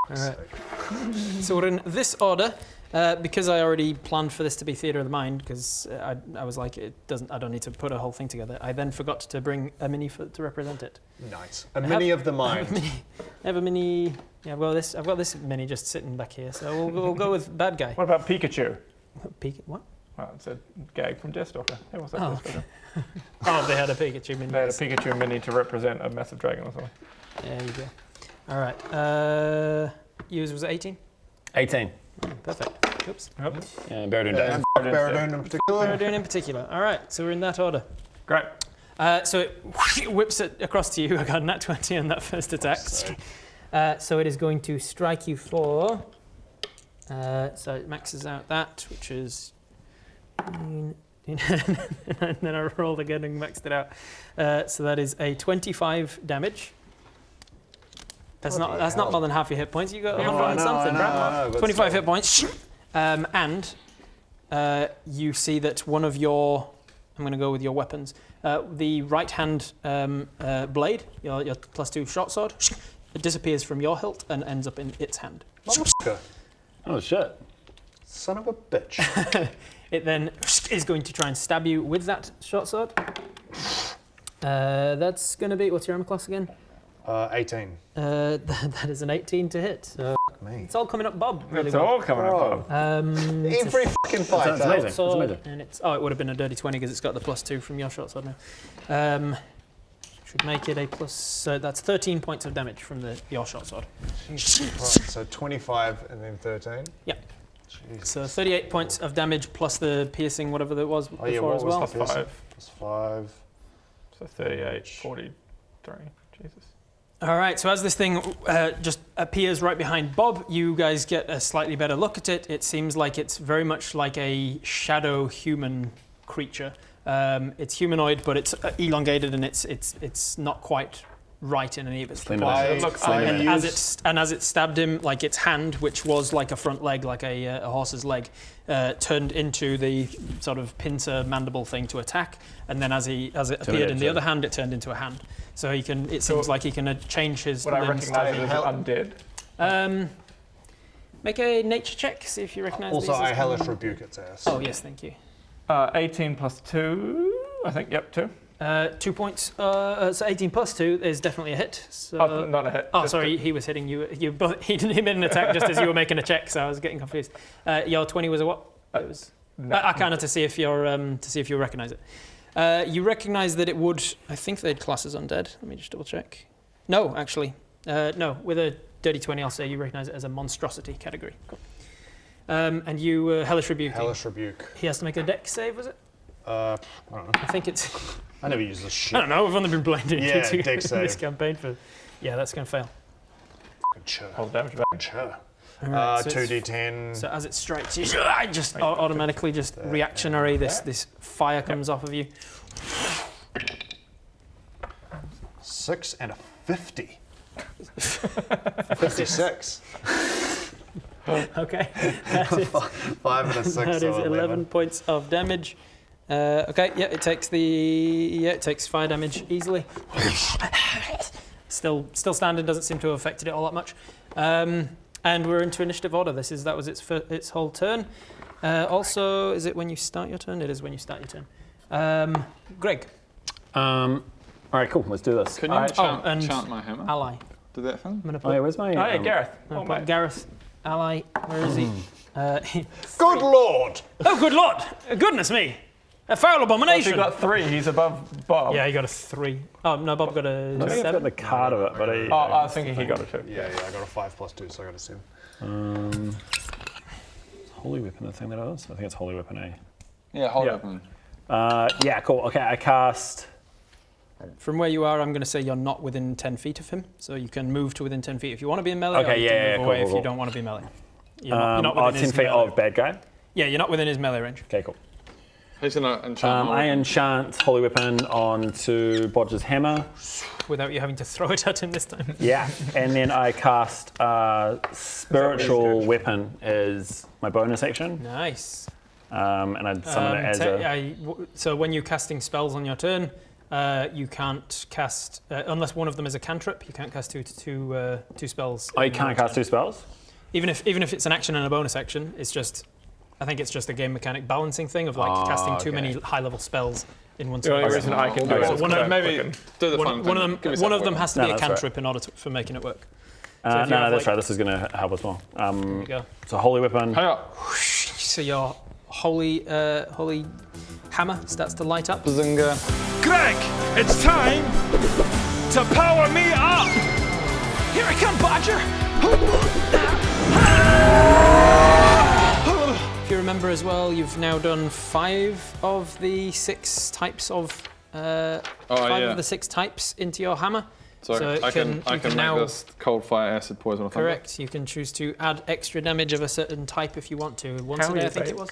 Speaker 8: All right. So we're in this order. Because I already planned for this to be theatre of the mind, because I was like, I don't need to put a whole thing together. I then forgot to bring a mini to represent it.
Speaker 7: Nice. A mini of the mind.
Speaker 8: I have a mini. Yeah, I've got this mini just sitting back here. So we'll go with bad guy.
Speaker 2: What about Pikachu?
Speaker 8: What?
Speaker 2: Well, it's a gag from Deathstalker. Hey, what's that?
Speaker 8: Oh, okay. Oh, they had a Pikachu mini.
Speaker 2: They had a Pikachu mini to represent a massive dragon or something.
Speaker 8: There you go. All right. Yours was 18?
Speaker 5: 18.
Speaker 8: Perfect. Oops.
Speaker 2: Yep.
Speaker 5: Yeah, Baradun does.
Speaker 7: Baradun in particular.
Speaker 8: Baradun in particular. All right. So we're in that order.
Speaker 2: Great.
Speaker 8: So it whips it across to you. I got a nat 20 on that first attack. So it is going to strike you for. So it maxes out that, which is. And then I rolled again and maxed it out. So that is a 25 damage. That's not more than half your hit points. You got 100 and something, right? 25 hit points. And you see that one of your. I'm going to go with your weapons. The right hand blade, your +2 short sword, it disappears from your hilt and ends up in its hand.
Speaker 5: Oh, shit.
Speaker 7: Son of a bitch.
Speaker 8: It then is going to try and stab you with that short sword. That's going to be, what's your armor class again?
Speaker 7: 18.
Speaker 8: That is an 18 to hit. So
Speaker 7: Me.
Speaker 8: it's all coming up, Bob. Really
Speaker 2: It's
Speaker 8: well.
Speaker 2: all coming up.
Speaker 7: Every fucking fight.
Speaker 5: That's amazing. That's
Speaker 8: Sword,
Speaker 5: amazing.
Speaker 8: and it would have been a dirty 20 because it's got the +2 from your short sword now. Should make it a plus. So that's 13 points of damage from your short sword.
Speaker 7: So 25 and then 13?
Speaker 8: Yeah.
Speaker 7: Jesus.
Speaker 8: So 38 points of damage plus the piercing, whatever that was before
Speaker 7: yeah, what
Speaker 8: as
Speaker 7: was
Speaker 8: well.
Speaker 7: the piercing?
Speaker 2: +5.
Speaker 7: +5.
Speaker 2: So 38, 43. Jesus.
Speaker 8: All right, so as this thing just appears right behind Bob, you guys get a slightly better look at it. It seems like it's very much like a shadow human creature. It's humanoid, but it's elongated and it's not quite right in any of its proportions. And as it stabbed him, like its hand, which was like a front leg, like a horse's leg, turned into the sort of pincer mandible thing to attack. And then as it appeared in the other hand, it turned into a hand. So he can. It seems like he can change his
Speaker 2: Would I
Speaker 8: limbs.
Speaker 2: recognize it as undead?
Speaker 8: Make a nature check. See if you recognize.
Speaker 7: Also,
Speaker 8: these as
Speaker 7: I hellish rebuke its ass.
Speaker 8: Oh yes, thank you.
Speaker 2: 18 plus 2, I think, yep, 2.
Speaker 8: 2 points. So 18 plus 2 is definitely a hit. So
Speaker 2: Not a hit.
Speaker 8: oh, sorry, he was hitting you. He made an attack just as you were making a check, so I was getting confused. Your 20 was a what? It was Arcana to see if you recognize it. You recognize that it would. I think they'd class as undead. Let me just double check. No, actually, no. With a dirty 20, I'll say you recognize it as a monstrosity category. Cool. And you hellish rebuke.
Speaker 7: Hellish rebuke.
Speaker 8: He has to make a dex save, was it?
Speaker 7: I don't know.
Speaker 8: I think it's.
Speaker 7: I never use this shit.
Speaker 8: I don't know. We've only been playing D&D
Speaker 7: Yeah,
Speaker 8: in
Speaker 7: dex
Speaker 8: this
Speaker 7: save.
Speaker 8: campaign for. Yeah, that's going to fail.
Speaker 2: Hold the damage back.
Speaker 7: Sure.
Speaker 8: All right, so
Speaker 7: 2d10.
Speaker 8: So as it strikes you, just automatically, just reactionary, this fire comes off of you.
Speaker 7: 6 and a 50. 56.
Speaker 8: Okay. That is,
Speaker 7: 5 and a 6.
Speaker 8: that
Speaker 7: so
Speaker 8: is 11 points of damage. Okay, yeah, it takes fire damage easily. Still standing, doesn't seem to have affected it all that much. And we're into initiative order. That was its whole turn. Also, is it when you start your turn? It is when you start your turn. Greg.
Speaker 5: All right, cool. Let's do this.
Speaker 4: Can you
Speaker 8: and
Speaker 4: chant my hammer?
Speaker 8: Ally.
Speaker 4: Do that thing?
Speaker 8: I'm gonna
Speaker 5: Oh, yeah, where's my?
Speaker 2: Oh, yeah, Gareth.
Speaker 8: put Gareth. Ally. Where is he?
Speaker 6: Good lord!
Speaker 8: Oh, good lord! Goodness me! A foul
Speaker 2: He
Speaker 8: abomination!
Speaker 2: got 3. He's above Bob.
Speaker 8: Yeah, he got a 3. Oh, no, Bob got a
Speaker 5: I think I've got
Speaker 8: 7.
Speaker 5: the card of it, but
Speaker 2: I was thinking he got it too.
Speaker 10: Yeah, I got a 5 + 2, so I got a 7.
Speaker 5: Holy Weapon, the thing that is? I think it's Holy Weapon, eh?
Speaker 3: Yeah, hold
Speaker 2: Yeah.
Speaker 3: up.
Speaker 5: Yeah, cool. Okay, I cast.
Speaker 8: From where you are, I'm going to say you're not within 10 feet of him, so you can move to within 10 feet if you want to be in melee,
Speaker 5: Okay,
Speaker 8: or you
Speaker 5: yeah,
Speaker 8: can
Speaker 5: yeah,
Speaker 8: move away
Speaker 5: cool,
Speaker 8: if
Speaker 5: cool.
Speaker 8: you don't want to be melee. You're not within
Speaker 5: 10
Speaker 8: his
Speaker 5: feet
Speaker 8: melee.
Speaker 5: of bad guy.
Speaker 8: Yeah, you're not within his melee range.
Speaker 5: Okay, cool.
Speaker 3: He's gonna enchant.
Speaker 5: I enchant Holy Weapon onto Bodge's hammer.
Speaker 8: Without you having to throw it at him this time.
Speaker 5: Yeah, and then I cast Spiritual Weapon as my bonus action,
Speaker 8: Nice.
Speaker 5: and I summon it as a.
Speaker 8: So when you're casting spells on your turn, you can't cast unless one of them is a cantrip. You can't cast two spells.
Speaker 5: I
Speaker 8: in
Speaker 5: can't
Speaker 8: one
Speaker 5: cast
Speaker 8: turn.
Speaker 5: 2 spells.
Speaker 8: Even if it's an action and a bonus action, it's just. I think it's just a game mechanic balancing thing of like casting too many high level spells in one
Speaker 2: The only
Speaker 8: turn.
Speaker 2: reason I can do
Speaker 5: Okay.
Speaker 2: it is
Speaker 8: One of
Speaker 2: because
Speaker 3: maybe
Speaker 2: I'm
Speaker 3: do the fun
Speaker 8: One
Speaker 3: thing.
Speaker 8: of them has to
Speaker 5: No,
Speaker 8: be a
Speaker 5: that's right.
Speaker 8: cantrip in order for making it work.
Speaker 5: No,
Speaker 8: if you have,
Speaker 5: that's
Speaker 8: like-
Speaker 5: right. This is going to help as well.
Speaker 8: There you go.
Speaker 5: So Holy Weapon.
Speaker 3: Hang up.
Speaker 8: So your holy hammer starts to light up.
Speaker 3: Bazinga.
Speaker 9: Greg, it's time to power me up. Here I come, Bodger.
Speaker 8: If you remember as well, you've now done 5 of the 6 types of 5
Speaker 3: yeah.
Speaker 8: of the 6 types into your hammer.
Speaker 3: So,
Speaker 8: it
Speaker 3: I can
Speaker 8: you
Speaker 3: make
Speaker 8: now
Speaker 3: this cold fire, acid, poison, or thunder.
Speaker 8: correct. You can choose to add extra damage of a certain type if you want to. Once
Speaker 2: How
Speaker 8: a day, I
Speaker 2: is
Speaker 8: think
Speaker 2: it?
Speaker 8: it was.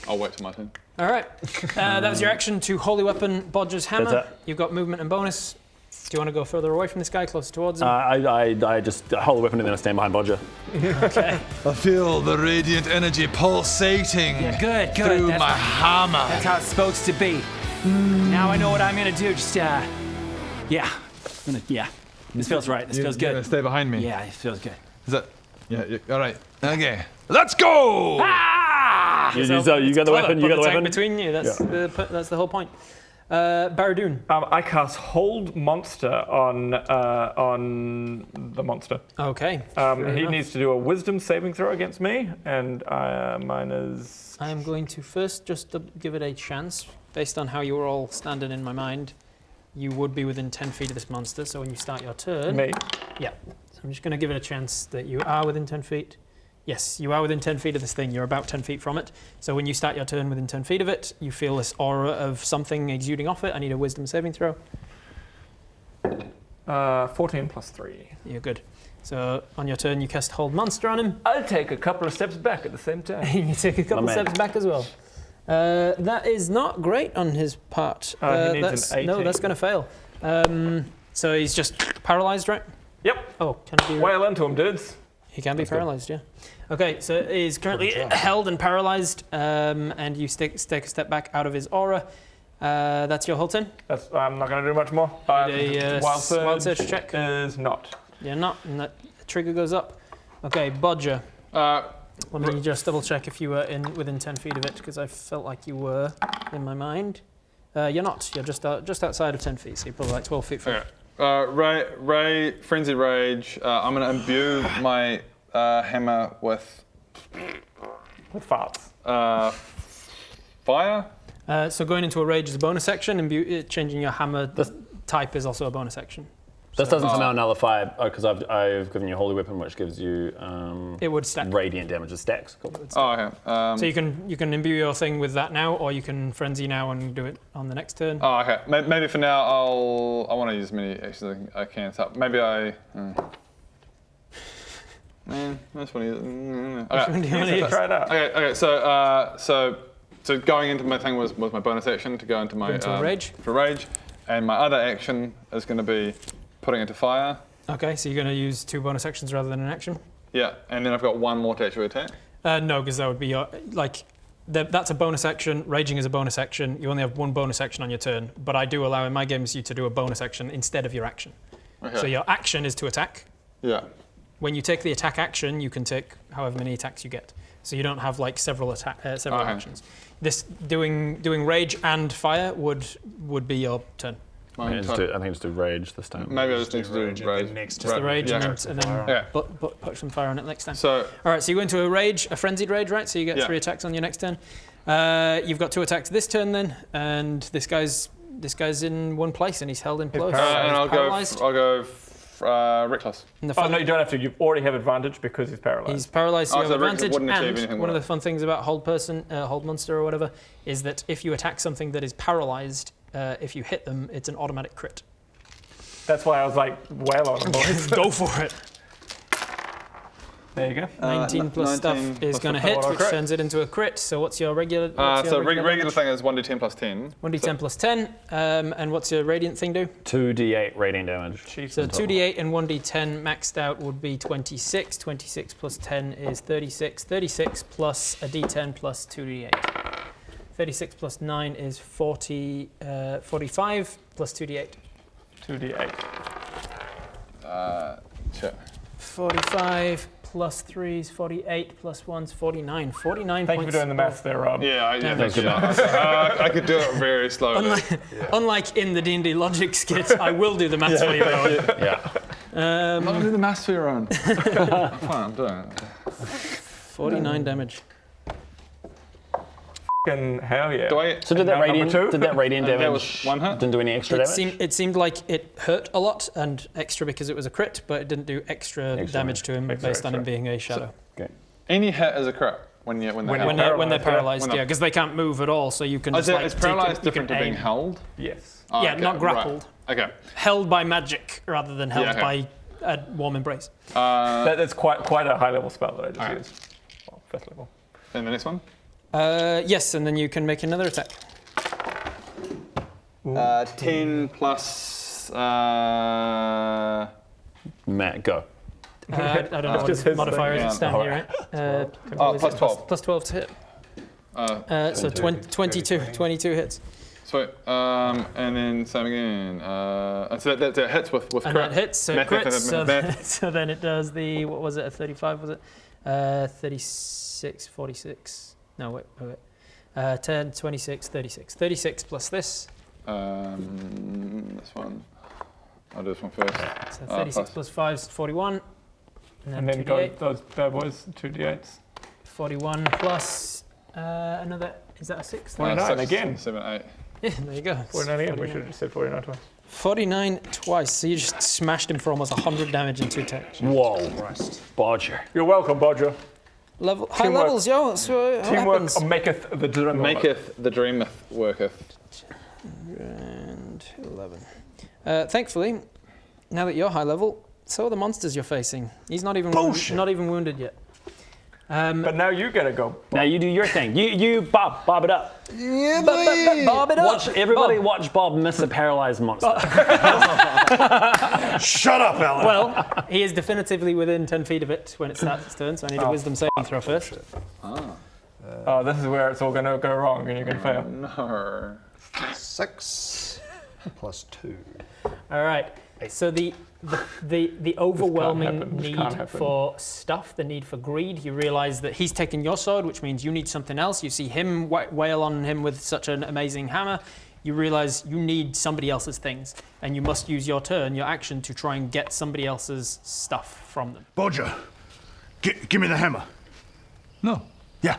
Speaker 3: I'll wait till my turn.
Speaker 8: All right, that was your action to Holy Weapon, Bodger's hammer.
Speaker 5: That's it.
Speaker 8: You've got movement and bonus. Do you want to go further away from this guy, closer towards him?
Speaker 5: I just Holy Weapon and then I stand behind Bodger.
Speaker 8: Okay.
Speaker 11: I feel the radiant energy pulsating
Speaker 9: Good, good.
Speaker 11: through
Speaker 9: That's
Speaker 11: my hammer.
Speaker 9: That's how it's supposed to be. Now I know what I'm gonna do. Just yeah. This feels right. This feels
Speaker 11: You're gonna
Speaker 9: good.
Speaker 11: stay behind me.
Speaker 9: Yeah, it feels good.
Speaker 11: Is that? Yeah. All right. Okay. Let's go.
Speaker 5: You
Speaker 8: So
Speaker 5: got the
Speaker 8: it's
Speaker 5: weapon. You
Speaker 8: put
Speaker 5: got the
Speaker 8: tank
Speaker 5: weapon.
Speaker 8: between you. That's the whole point. Baradoon.
Speaker 2: I cast Hold Monster on the monster.
Speaker 8: Okay.
Speaker 2: He
Speaker 8: enough.
Speaker 2: needs to do a Wisdom saving throw against me, and mine is.
Speaker 8: I am going to first just give it a chance. Based on how you were all standing in my mind, you would be within 10 feet of this monster. So when you start your turn,
Speaker 2: Me.
Speaker 8: yeah. So I'm just going to give it a chance that you are within 10 feet. Yes, you are within 10 feet of this thing. You're about 10 feet from it. So when you start your turn within 10 feet of it, you feel this aura of something exuding off it. I need a Wisdom saving throw.
Speaker 2: 14 plus 3.
Speaker 8: You're good. So on your turn, you cast Hold Monster on him.
Speaker 2: I'll take a couple of steps back at the same time.
Speaker 8: You take a couple
Speaker 5: My man.
Speaker 8: steps back as well. That is not great on his part.
Speaker 2: He needs an
Speaker 8: that's,
Speaker 2: 18.
Speaker 8: No, that's going to fail. So he's just paralyzed, right?
Speaker 2: Yep.
Speaker 8: Oh, can he be?
Speaker 2: Wail into him, dudes.
Speaker 8: He can be paralyzed, yeah. Okay, so he's currently held and paralyzed, and you take a step back out of his aura. That's your whole turn.
Speaker 2: I'm not going to do much more.
Speaker 8: A
Speaker 2: Wild
Speaker 8: wild
Speaker 2: Surge
Speaker 8: search check.
Speaker 2: is not.
Speaker 8: You're not, and that trigger goes up. Okay, Bodger. Let me just double check if you were within 10 feet of it, because I felt like you were in my mind. You're not. You're just outside of 10 feet, so you're probably like 12 feet from it.
Speaker 3: Ray, Frenzy Rage. I'm going to imbue my hammer with
Speaker 2: farts.
Speaker 3: Fire.
Speaker 8: So going into a rage is a bonus action, and changing your hammer type is also a bonus action.
Speaker 5: This doesn't somehow nullify because I've given you Holy Weapon, which gives you
Speaker 8: It would stack.
Speaker 5: radiant damage as stacks. Cool.
Speaker 3: Oh, okay.
Speaker 8: So you can imbue your thing with that now, or you can frenzy now and do it on the next turn.
Speaker 3: Oh, okay. Maybe for now, I want to use as many actions as I can. So maybe I. Man, that's funny. Okay.
Speaker 2: Try it out.
Speaker 3: Okay. So going into my thing was my bonus action to go into my
Speaker 8: Into a rage.
Speaker 3: for rage, and my other action is going to be putting it to fire.
Speaker 8: Okay, so you're going to use 2 bonus actions rather than an action?
Speaker 3: Yeah, and then I've got 1 more to actually attack.
Speaker 8: No, because that would be your that's a bonus action. Raging is a bonus action. You only have 1 bonus action on your turn, but I do allow in my games you to do a bonus action instead of your action.
Speaker 3: Okay.
Speaker 8: So your action is to attack.
Speaker 3: Yeah.
Speaker 8: When you take the attack action, you can take however many attacks you get. So you don't have like several actions. This doing rage and fire would be your turn.
Speaker 5: I think just do rage this time.
Speaker 4: Maybe I just need to do rage.
Speaker 8: Just the rage and then put some fire on it next time. So, all right, so you go into a frenzied rage, right? So you get 3 attacks on your next turn. You've got 2 attacks this turn then, and this guy's in one place and he's held in place.
Speaker 4: And I'll go reckless.
Speaker 2: Oh no, you don't have to. You already have advantage because he's paralyzed.
Speaker 8: He's paralyzed, so you have advantage. And one of the
Speaker 4: it.
Speaker 8: fun things about hold monster or whatever is that if you attack something that is paralyzed, if you hit them, it's an automatic crit.
Speaker 2: That's why I was like, well on, boys.
Speaker 8: Go for it.
Speaker 2: There you go.
Speaker 8: 19 plus
Speaker 4: 19
Speaker 8: stuff is
Speaker 4: plus
Speaker 8: going to hit, which turns it into a crit. So what's your regular?
Speaker 4: Regular thing is 1d10 plus 10.
Speaker 8: 1d10 plus 10. And what's your radiant thing do?
Speaker 5: 2d8 radiant damage.
Speaker 8: So 2d8 and 1d10 maxed out would be 26. 26 plus 10 is 36. 36 plus a d10 plus 2d8. 36 plus 9 is 45 plus 2d8.
Speaker 2: 2d8.
Speaker 4: Sure.
Speaker 8: 45 plus 3 is 48 plus 1 is 49. 49
Speaker 2: Thank you for doing the maths there, Rob.
Speaker 4: I could do it very slowly.
Speaker 8: Unlike in the D&D logic skit, I will do the maths for you, Owen.
Speaker 4: I'm not doing the maths for your own. Fine, I'm doing it.
Speaker 8: 49 damage.
Speaker 2: Hell yeah.
Speaker 5: So did that radiant damage?
Speaker 4: That was 1 hit.
Speaker 5: Didn't do any extra damage.
Speaker 8: It seemed like it hurt a lot and extra because it was a crit, but it didn't do extra damage to him based on him being a shadow.
Speaker 5: Okay.
Speaker 4: Any hit is a crit when they're
Speaker 8: paralyzed, yeah, because they can't move at all. So you can.
Speaker 4: Is paralyzed different to being held?
Speaker 2: Yes.
Speaker 8: Yeah, not grappled.
Speaker 4: Right. Okay.
Speaker 8: Held by magic rather than held by a warm embrace.
Speaker 2: That's quite a high level spell that I just used. Well, first level.
Speaker 4: And the next one.
Speaker 8: Yes, and then you can make another attack.
Speaker 4: 10 plus.
Speaker 5: Matt, go.
Speaker 8: I don't know what his modifier is. It's down here, right?
Speaker 4: Plus 12.
Speaker 8: Plus 12 to hit. So 22 hits.
Speaker 4: Sweet. And then same again. So that hits with crit.
Speaker 8: And that hits, so crits. So then it does the, what was it, a 35, was it? 36, 46. No, wait. 10, 26, 36. 36 plus this.
Speaker 4: This one. I'll do this one first.
Speaker 8: So 36 plus 5 is 41.
Speaker 2: And then go those bad boys, 2d8s.
Speaker 8: 41 plus another, is that a 6?
Speaker 2: 49 again.
Speaker 4: 7, 8.
Speaker 8: Yeah, there you go.
Speaker 2: 49 again. We should have just said 49 twice.
Speaker 8: 49 twice. So you just smashed him for almost 100 damage in 2 attacks.
Speaker 5: Whoa. Bodger.
Speaker 2: You're welcome, Bodger.
Speaker 8: High levels, yo. That's what
Speaker 2: Teamwork
Speaker 8: happens.
Speaker 2: maketh the dream.
Speaker 4: Maketh the dreameth worketh.
Speaker 8: And 11. Thankfully, now that you're high level, so are the monsters you're facing. He's not even wounded yet.
Speaker 2: But now you gotta go.
Speaker 5: Now you do your thing. You bob it up.
Speaker 8: Yeah, bob it up.
Speaker 5: Watch Bob miss a paralyzed monster.
Speaker 7: Shut up, Alan.
Speaker 8: Well, he is definitively within 10 feet of it when it starts its turn, so I need a wisdom saving throw first.
Speaker 2: Oh, this is where it's all gonna go wrong and you're gonna fail.
Speaker 4: No.
Speaker 7: 6 plus 2.
Speaker 8: All right. So the overwhelming need for stuff, the need for greed, you realize that he's taken your sword, which means you need something else. You see him wail on him with such an amazing hammer. You realize you need somebody else's things, and you must use your turn, your action, to try and get somebody else's stuff from them.
Speaker 10: Bodger, give me the hammer.
Speaker 11: No.
Speaker 10: Yeah.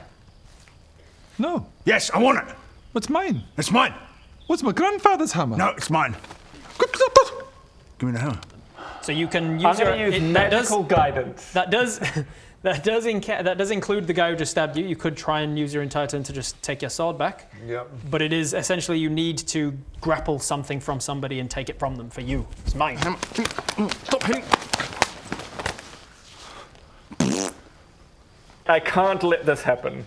Speaker 11: No.
Speaker 10: Yes, I want it.
Speaker 11: It's mine.
Speaker 10: It's mine.
Speaker 11: What's my grandfather's hammer?
Speaker 10: No, it's mine. Give me the hammer.
Speaker 8: So you can use
Speaker 2: magical guidance.
Speaker 8: That does include the guy who just stabbed you. You could try and use your entire turn to just take your sword back.
Speaker 7: Yep.
Speaker 8: But it is essentially you need to grapple something from somebody and take it from them for you. It's mine.
Speaker 10: Stop hitting.
Speaker 2: I can't let this happen.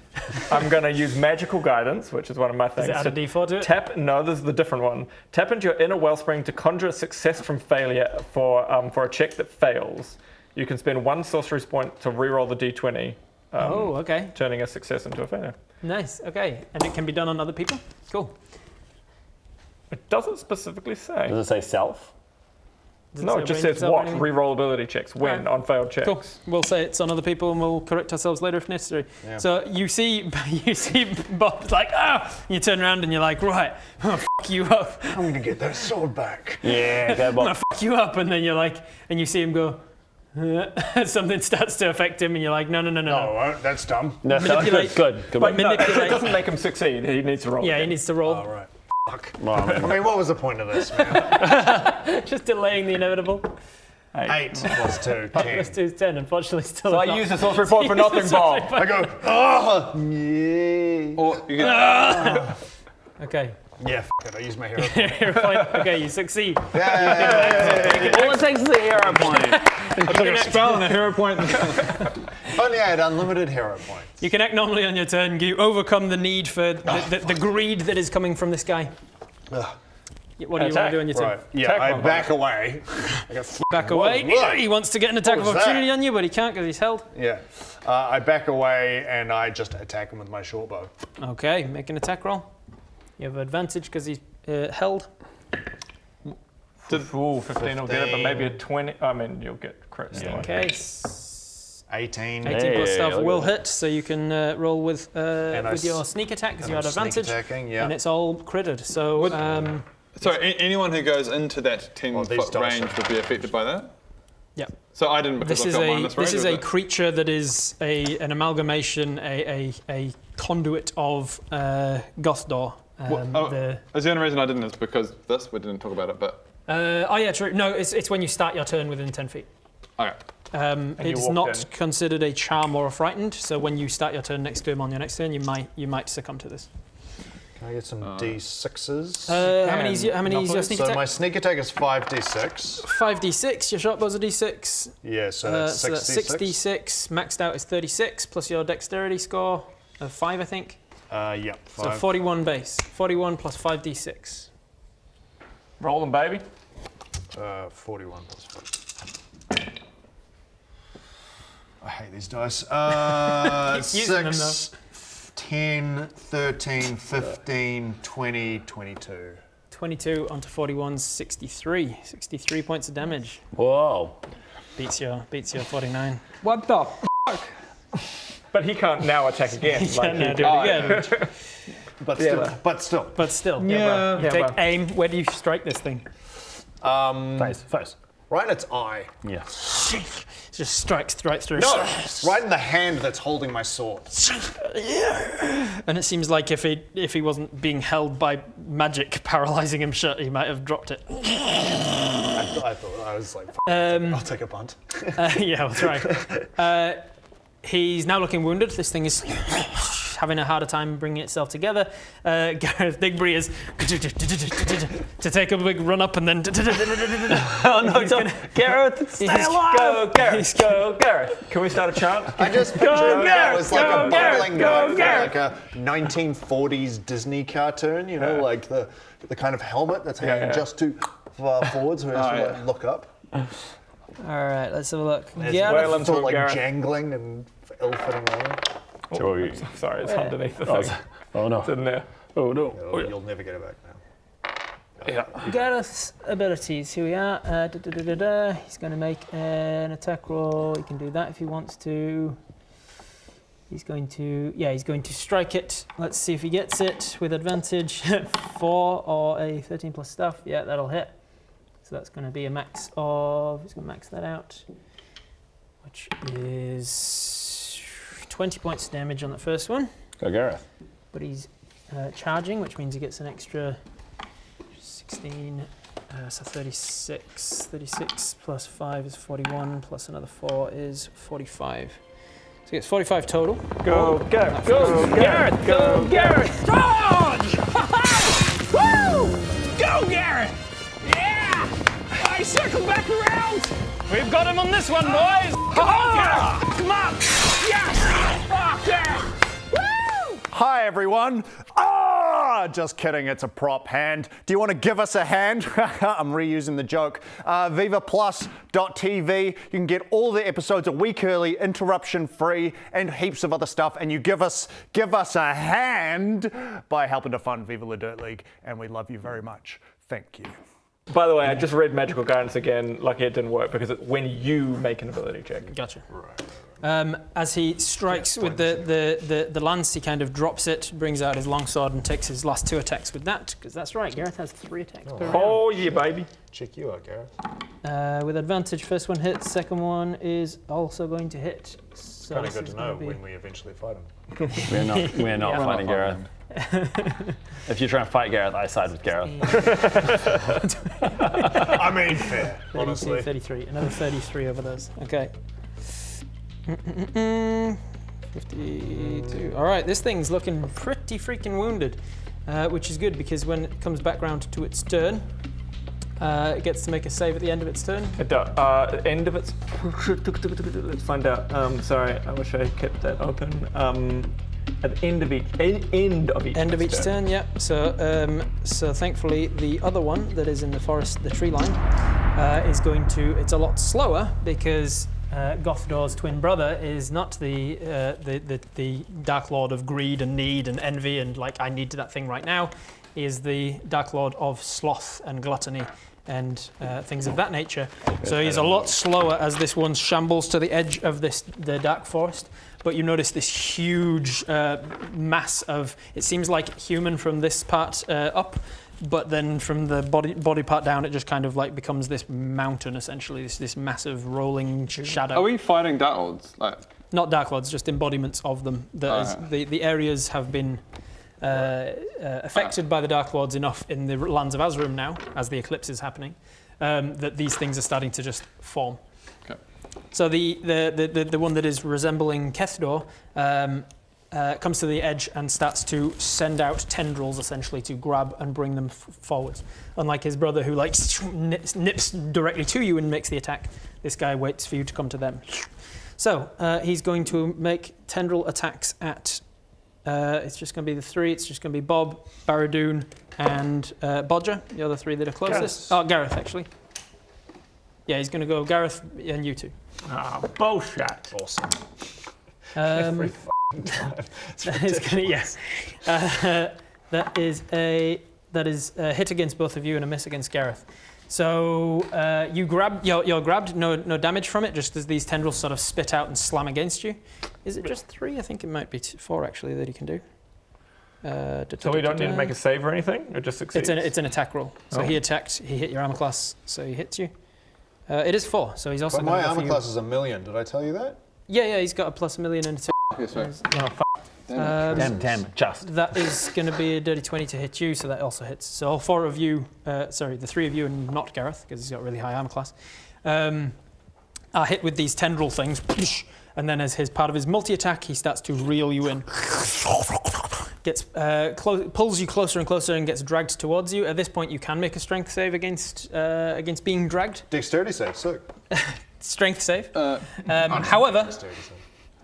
Speaker 2: I'm going to use magical guidance, which is one of my things.
Speaker 8: Does it add a d4 to it?
Speaker 2: No, this is the different one. Tap into your inner wellspring to conjure a success from failure for a check that fails. You can spend 1 sorcery point to reroll the d20.
Speaker 8: Okay.
Speaker 2: Turning a success into a failure.
Speaker 8: Nice, okay. And it can be done on other people? Cool.
Speaker 2: It doesn't specifically say.
Speaker 5: Does it say self?
Speaker 2: No, it just says what rerollability checks when on failed checks.
Speaker 8: Cool. We'll say it's on other people and we'll correct ourselves later if necessary. Yeah. So you see Bob like, you turn around and you're like, right,
Speaker 1: fuck you up.
Speaker 7: I'm gonna get that sword back.
Speaker 5: Yeah, go
Speaker 1: I'm gonna fuck you up, and then you're like, and you see him go. Something starts to affect him, and you're like, no.
Speaker 7: Oh, that's dumb.
Speaker 5: No,
Speaker 1: Manipulate.
Speaker 5: good.
Speaker 2: But no, it
Speaker 1: Manipulate.
Speaker 2: doesn't make him succeed. He needs to roll.
Speaker 1: Yeah, he
Speaker 2: again.
Speaker 1: needs to roll.
Speaker 7: All right. Fuck.
Speaker 5: Well,
Speaker 7: I mean, what was the point of this, man?
Speaker 1: Just delaying the inevitable.
Speaker 7: 8 plus 2, 10.
Speaker 1: Plus 2 is 10. Unfortunately, still.
Speaker 2: So I use the sorcery point for nothing, Bob.
Speaker 7: I go, oh, yeah.
Speaker 3: Or you can,
Speaker 1: Okay.
Speaker 7: Yeah, f it. I use my hero.
Speaker 1: Hero point. Okay, you succeed.
Speaker 7: Yeah.
Speaker 5: all it takes is a hero point.
Speaker 6: I took a spell and a hero point.
Speaker 7: If only I had unlimited hero points.
Speaker 1: You can act normally on your turn. You overcome the need for the greed that is coming from this guy. What do you want to do on your turn?
Speaker 7: Right. Yeah, I back away. I go,
Speaker 1: Back away.
Speaker 7: Whoa.
Speaker 1: He wants to get an attack of
Speaker 7: What was
Speaker 1: opportunity
Speaker 7: that?
Speaker 1: on you, but he can't because he's held.
Speaker 7: Yeah. I back away and I just attack him with my short bow.
Speaker 1: Okay, make an attack roll. You have advantage because he's held.
Speaker 2: Ooh, 15 will get it, but maybe a 20. I mean, you'll get crit still.
Speaker 1: Okay.
Speaker 7: 18.
Speaker 1: 18 plus stuff
Speaker 5: look
Speaker 1: will
Speaker 5: at
Speaker 1: hit, so you can roll with your sneak attack because you had advantage.
Speaker 7: Attacking, yeah.
Speaker 1: And it's all critted. So,
Speaker 3: sorry, anyone who goes into that 10-foot
Speaker 7: dice
Speaker 3: range would be affected by that?
Speaker 1: yeah.
Speaker 3: So I didn't because
Speaker 1: This
Speaker 3: I've
Speaker 1: is
Speaker 3: got minus
Speaker 1: this
Speaker 3: range,
Speaker 1: is
Speaker 3: or
Speaker 1: a creature that is an amalgamation, a conduit of Gothdor.
Speaker 3: Is the only reason I didn't is because we didn't talk about it, but...
Speaker 1: Oh yeah, true. No, it's when you start your turn within 10 feet.
Speaker 3: Okay.
Speaker 1: It's
Speaker 2: walk
Speaker 1: not
Speaker 2: in.
Speaker 1: considered a charm or a frightened, so when you start your turn next to him on your next turn, you might succumb to this.
Speaker 7: Can I get some D6s?
Speaker 1: How many is your sneak
Speaker 7: So
Speaker 1: attack?
Speaker 7: my sneak attack is 5d6.
Speaker 1: 5d6, your short bow's a d6.
Speaker 7: Yeah, so that's
Speaker 1: So that's
Speaker 7: 66.
Speaker 1: 6d6, maxed out is 36, plus your dexterity score of 5, I think.
Speaker 7: Yep, 5.
Speaker 1: So 41 base. 41 plus 5d6.
Speaker 2: Roll them, baby.
Speaker 7: 41 plus 5. I hate these dice.
Speaker 1: Keep using them,
Speaker 7: 6, 10, 13, 15, 20, 22.
Speaker 1: 22 onto 41, 63. 63 points of damage.
Speaker 5: Whoa.
Speaker 1: Beats your 49.
Speaker 3: What the
Speaker 2: But he can't now attack again.
Speaker 1: Can't now do it again.
Speaker 7: But still.
Speaker 1: Yeah,
Speaker 2: Yeah,
Speaker 1: take
Speaker 2: well.
Speaker 1: aim. Where do you strike this thing?
Speaker 5: Face.
Speaker 7: Right in its eye.
Speaker 5: Yeah.
Speaker 1: Just strikes right through.
Speaker 7: No, right in the hand that's holding my sword.
Speaker 1: And it seems like if he wasn't being held by magic paralyzing him shut, he might have dropped it.
Speaker 7: I thought I was like, I'll take a punt.
Speaker 1: Yeah, we'll try. He's now looking wounded. This thing is having a harder time bringing itself together. Gareth Digbury is to take a big run up and then.
Speaker 5: Oh no, Gareth, stay alive!
Speaker 2: Go, Gareth. Go, Gareth. Can we start a chant?
Speaker 7: I just pictured that was like
Speaker 1: go,
Speaker 7: a
Speaker 1: Gareth,
Speaker 7: bubbling
Speaker 1: go,
Speaker 7: guy from like a 1940s Disney cartoon, you know, like the kind of helmet that's hanging just too far forwards where you have to like, look up.
Speaker 1: All right, let's have a look.
Speaker 2: Yeah, well,
Speaker 7: It's all like
Speaker 2: Gareth.
Speaker 7: jangling and ill-fitting armor.
Speaker 2: Sorry, it's under the thing.
Speaker 5: Oh no.
Speaker 2: It's in there.
Speaker 5: Oh no.
Speaker 7: Oh, you'll never get it back now.
Speaker 2: Yeah.
Speaker 1: Gareth's abilities. Here we are. He's going to make an attack roll. He can do that if he wants to. He's going to strike it. Let's see if he gets it with advantage. 4 or a 13 plus stuff. Yeah, that'll hit. So that's going to be a max of. He's going to max that out, which is 20 points of damage on the first one.
Speaker 5: Go Gareth.
Speaker 1: But he's charging, which means he gets an extra 16, so 36. 36 plus 5 is 41, plus another 4 is 45. So he gets 45 total.
Speaker 2: Go, Gareth. Go, Gareth. Go, Gareth.
Speaker 9: Charge! Woo! Go, Gareth! Yeah! I circle back around!
Speaker 1: We've got him on this one, boys!
Speaker 9: Come on! Yes! Fuck yeah! Woo!
Speaker 7: Hi, everyone. Just kidding, it's a prop hand. Do you want to give us a hand? I'm reusing the joke. vivaplus.tv. You can get all the episodes a week early, interruption free, and heaps of other stuff. And you give us a hand by helping to fund Viva La Dirt League. And we love you very much. Thank you.
Speaker 2: By the way, I just read Magical Guidance again. Lucky it didn't work because it's when you make an ability check.
Speaker 1: Gotcha.
Speaker 7: Right.
Speaker 8: As he strikes with the lance, he kind of drops it, brings out his longsword, and takes his last 2 attacks with that, because that's right, Gareth has 3 attacks per round.
Speaker 2: Oh yeah, baby.
Speaker 12: Check you out, Gareth.
Speaker 8: With advantage, first one hits, second one is also going to hit. So
Speaker 12: Kind of good to know when we eventually fight him.
Speaker 5: We're not fighting Gareth. If you're trying to fight Gareth, I side with Gareth.
Speaker 12: I mean, fair,
Speaker 8: 32,
Speaker 12: honestly.
Speaker 8: 33, another 33 over those. Okay. 52. All right, this thing's looking pretty freaking wounded, which is good because when it comes back round to its turn, it gets to make a save at the end of its turn.
Speaker 2: It does. End of its. Let's find out. Sorry, I wish I kept that open. At the end of each
Speaker 8: turn. Yeah. So, so thankfully, the other one that is in the forest, the tree line, is going to. It's a lot slower because Gothdor's twin brother is not the Dark Lord of greed and need and envy and like I need that thing right now. He is the Dark Lord of sloth and gluttony and things of that nature. So he's a lot slower as this one shambles to the edge of the dark forest. But you notice this huge mass of, it seems like human from this part up, but then from the body part down, it just kind of like becomes this mountain essentially, this massive rolling shadow.
Speaker 4: Are we fighting Dark Lords?
Speaker 8: Not Dark Lords, just embodiments of them. The areas have been affected by the Dark Lords enough in the lands of Azrim now, as the eclipse is happening, that these things are starting to just form.
Speaker 4: Okay.
Speaker 8: So the one that is resembling Kethdor comes to the edge and starts to send out tendrils essentially to grab and bring them forwards. Unlike his brother who like nips directly to you and makes the attack, this guy waits for you to come to them. So he's going to make tendril attacks at. It's just going to be the 3. It's just going to be Bob, Baradoon, and Bodger, the other 3 that are closest. Gareth. Oh, Gareth, actually. Yeah, he's going to go Gareth and you 2.
Speaker 2: Ah, bullshit.
Speaker 12: Awesome.
Speaker 8: That is going to, yes. That is a hit against both of you and a miss against Gareth. So you're grabbed, no damage from it, just as these tendrils sort of spit out and slam against you. Is it just 3? I think it might be 4 actually that he can do.
Speaker 2: So we don't need to make a save or anything? It just succeeds?
Speaker 8: It's an attack roll. So he attacked, he hit your armor class, so he hits you. It is 4, so he's also
Speaker 12: But my armor class is 1,000,000, did I tell you that?
Speaker 8: Yeah, he's got a plus 1,000,000 and attack.
Speaker 4: Yes, right.
Speaker 2: Damn, just.
Speaker 8: That is going to be a dirty 20 to hit you, so that also hits. So all 4 of you, the 3 of you and not Gareth, because he's got really high armor class, are hit with these tendril things, and then as his part of his multi-attack, he starts to reel you in. Gets pulls you closer and closer and gets dragged towards you. At this point, you can make a strength save against being dragged.
Speaker 12: Dexterity save, sick.
Speaker 8: Strength save. However,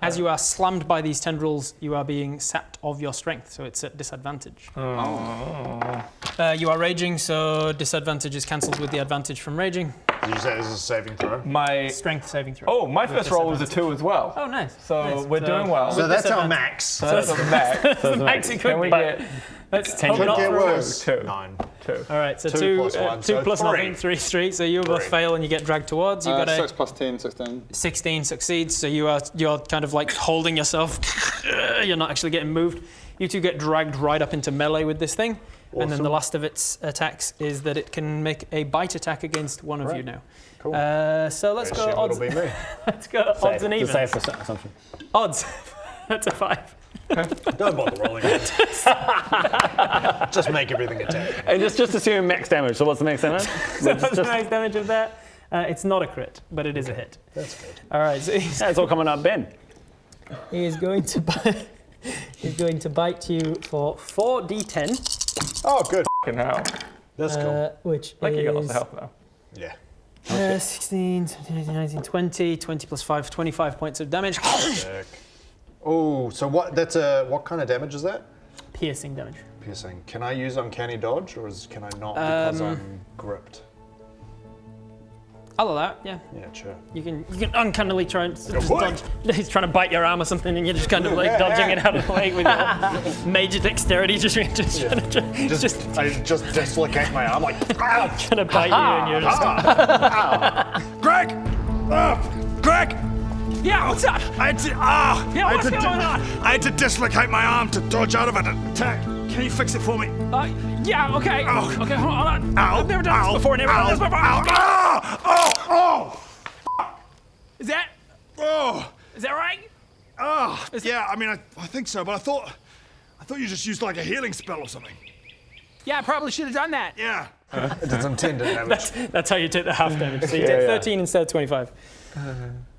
Speaker 8: as you are slammed by these tendrils, you are being sapped of your strength, so it's at disadvantage. You are raging, so disadvantage is cancelled with the advantage from raging.
Speaker 12: Did you say this is a saving throw?
Speaker 2: My
Speaker 8: strength saving throw.
Speaker 2: Oh, my first roll was a 2 as well.
Speaker 8: Oh, nice.
Speaker 2: So we're doing well.
Speaker 12: So that's our max.
Speaker 2: So that's the max.
Speaker 8: The max it could be. Let's
Speaker 12: Could get worse.
Speaker 2: 2.
Speaker 12: 9.
Speaker 2: 2.
Speaker 8: All right, so
Speaker 12: 2 plus 1,
Speaker 8: 2
Speaker 12: so
Speaker 8: plus
Speaker 12: 3.
Speaker 8: nothing, 3. So you both fail and you get dragged towards. You got
Speaker 4: 6 plus 10, 16.
Speaker 8: 16 succeeds. So you're kind of like holding yourself. You're not actually getting moved. You 2 get dragged right up into melee with this thing, and then the last of its attacks is that it can make a bite attack against one of you now.
Speaker 12: Cool.
Speaker 8: So let's go odds.
Speaker 12: It'll be me.
Speaker 8: Let's go odds and evens.
Speaker 5: Safe assumption.
Speaker 8: Odds. That's a 5.
Speaker 12: Don't bother rolling it. Just make everything attack.
Speaker 5: And just assume max damage. So what's the max damage?
Speaker 8: So what's the max damage of that? It's not a crit, but it is a hit.
Speaker 12: That's good.
Speaker 8: All right. So
Speaker 5: It's all coming up, Ben.
Speaker 8: he is going to bite. He's going to bite you for 4d10.
Speaker 12: Oh, good.
Speaker 2: Fucking hell.
Speaker 12: That's cool.
Speaker 8: Which
Speaker 2: Like
Speaker 8: is
Speaker 2: you got lots of health now.
Speaker 12: Yeah.
Speaker 8: 16, 17, 18, 19, 20. 20 plus 5, 25 points of damage.
Speaker 12: Sick. Oh, so what? That's what kind of damage is that?
Speaker 8: Piercing damage.
Speaker 12: Piercing. Can I use uncanny dodge, or can I not because I'm gripped?
Speaker 8: I'll allow it, yeah.
Speaker 12: Yeah, sure.
Speaker 8: You can uncannily try and just dodge. He's trying to bite your arm or something, and you're just kind of like dodging it out of the way with your major dexterity. I
Speaker 12: just dislocate my arm like.
Speaker 8: trying to bite you, and you're just.
Speaker 10: Greg! Greg!
Speaker 9: Yeah, what's up?
Speaker 10: I had to.
Speaker 9: Yeah, what's going on?
Speaker 10: I had to dislocate my arm to dodge out of an attack. Can you fix it for me?
Speaker 9: Yeah, okay.
Speaker 10: Oh.
Speaker 9: Okay, hold on.
Speaker 10: Ow.
Speaker 9: I've never done this before. Is that?
Speaker 10: Oh.
Speaker 9: Is that right?
Speaker 10: Yeah. I mean, I think so, but I thought you just used like a healing spell or something.
Speaker 9: Yeah, I probably should have done that.
Speaker 10: Yeah.
Speaker 12: It did some tender damage.
Speaker 8: That's how you take the half damage. So you take 13 instead of 25.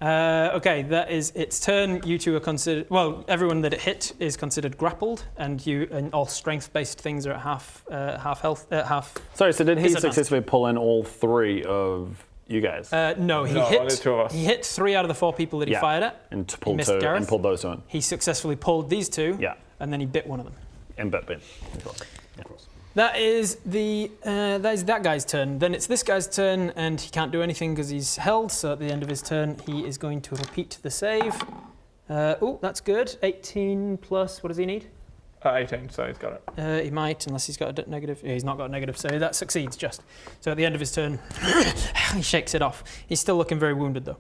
Speaker 8: Okay, that is its turn. You two are considered. Well, everyone that it hit is considered grappled, and all strength-based things are at half health. Half.
Speaker 5: Sorry, so did he
Speaker 8: disadvantage.
Speaker 5: successfully pull in all 3 of you guys?
Speaker 8: No, he
Speaker 2: only
Speaker 8: hit.
Speaker 2: 2 of us.
Speaker 8: He hit 3 out of the 4 people that he fired at.
Speaker 5: And
Speaker 8: He
Speaker 5: pulled
Speaker 8: missed
Speaker 5: 2
Speaker 8: Gareth.
Speaker 5: and pulled those 2 in.
Speaker 8: He successfully pulled these 2.
Speaker 5: Yeah.
Speaker 8: And then he bit one of them.
Speaker 5: And bit. Of course.
Speaker 8: That is that guy's turn. Then it's this guy's turn, and he can't do anything because he's held. So at the end of his turn, he is going to repeat the save. Oh, that's good. 18 plus. What does he need?
Speaker 2: 18, so he's got it.
Speaker 8: He might, unless he's got a negative. Yeah, he's not got a negative, so that succeeds just. So at the end of his turn, he shakes it off. He's still looking very wounded, though.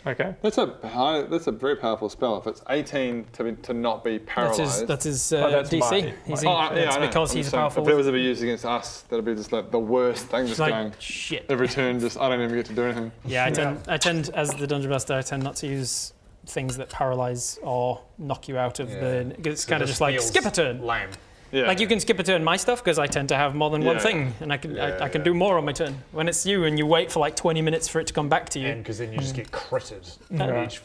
Speaker 2: Okay.
Speaker 4: That's a very powerful spell. If it's 18 to not be paralyzed.
Speaker 8: That's his
Speaker 2: that's
Speaker 8: DC.
Speaker 4: I know.
Speaker 8: Because he's a powerful.
Speaker 4: If it was ever used against us, that'd be just like the worst thing. Just
Speaker 8: like,
Speaker 4: going
Speaker 8: shit.
Speaker 4: every turn. Just I don't even get to do anything.
Speaker 8: Yeah, I tend as the dungeon master, I tend not to use things that paralyze or knock you out of the. It's kind of just like skip a turn.
Speaker 12: Lame.
Speaker 4: Yeah.
Speaker 8: Like you can skip a turn my stuff because I tend to have more than one thing, and I can do more on my turn. When it's you and you wait for like 20 minutes for it to come back to you.
Speaker 12: And because then you just get critted. Each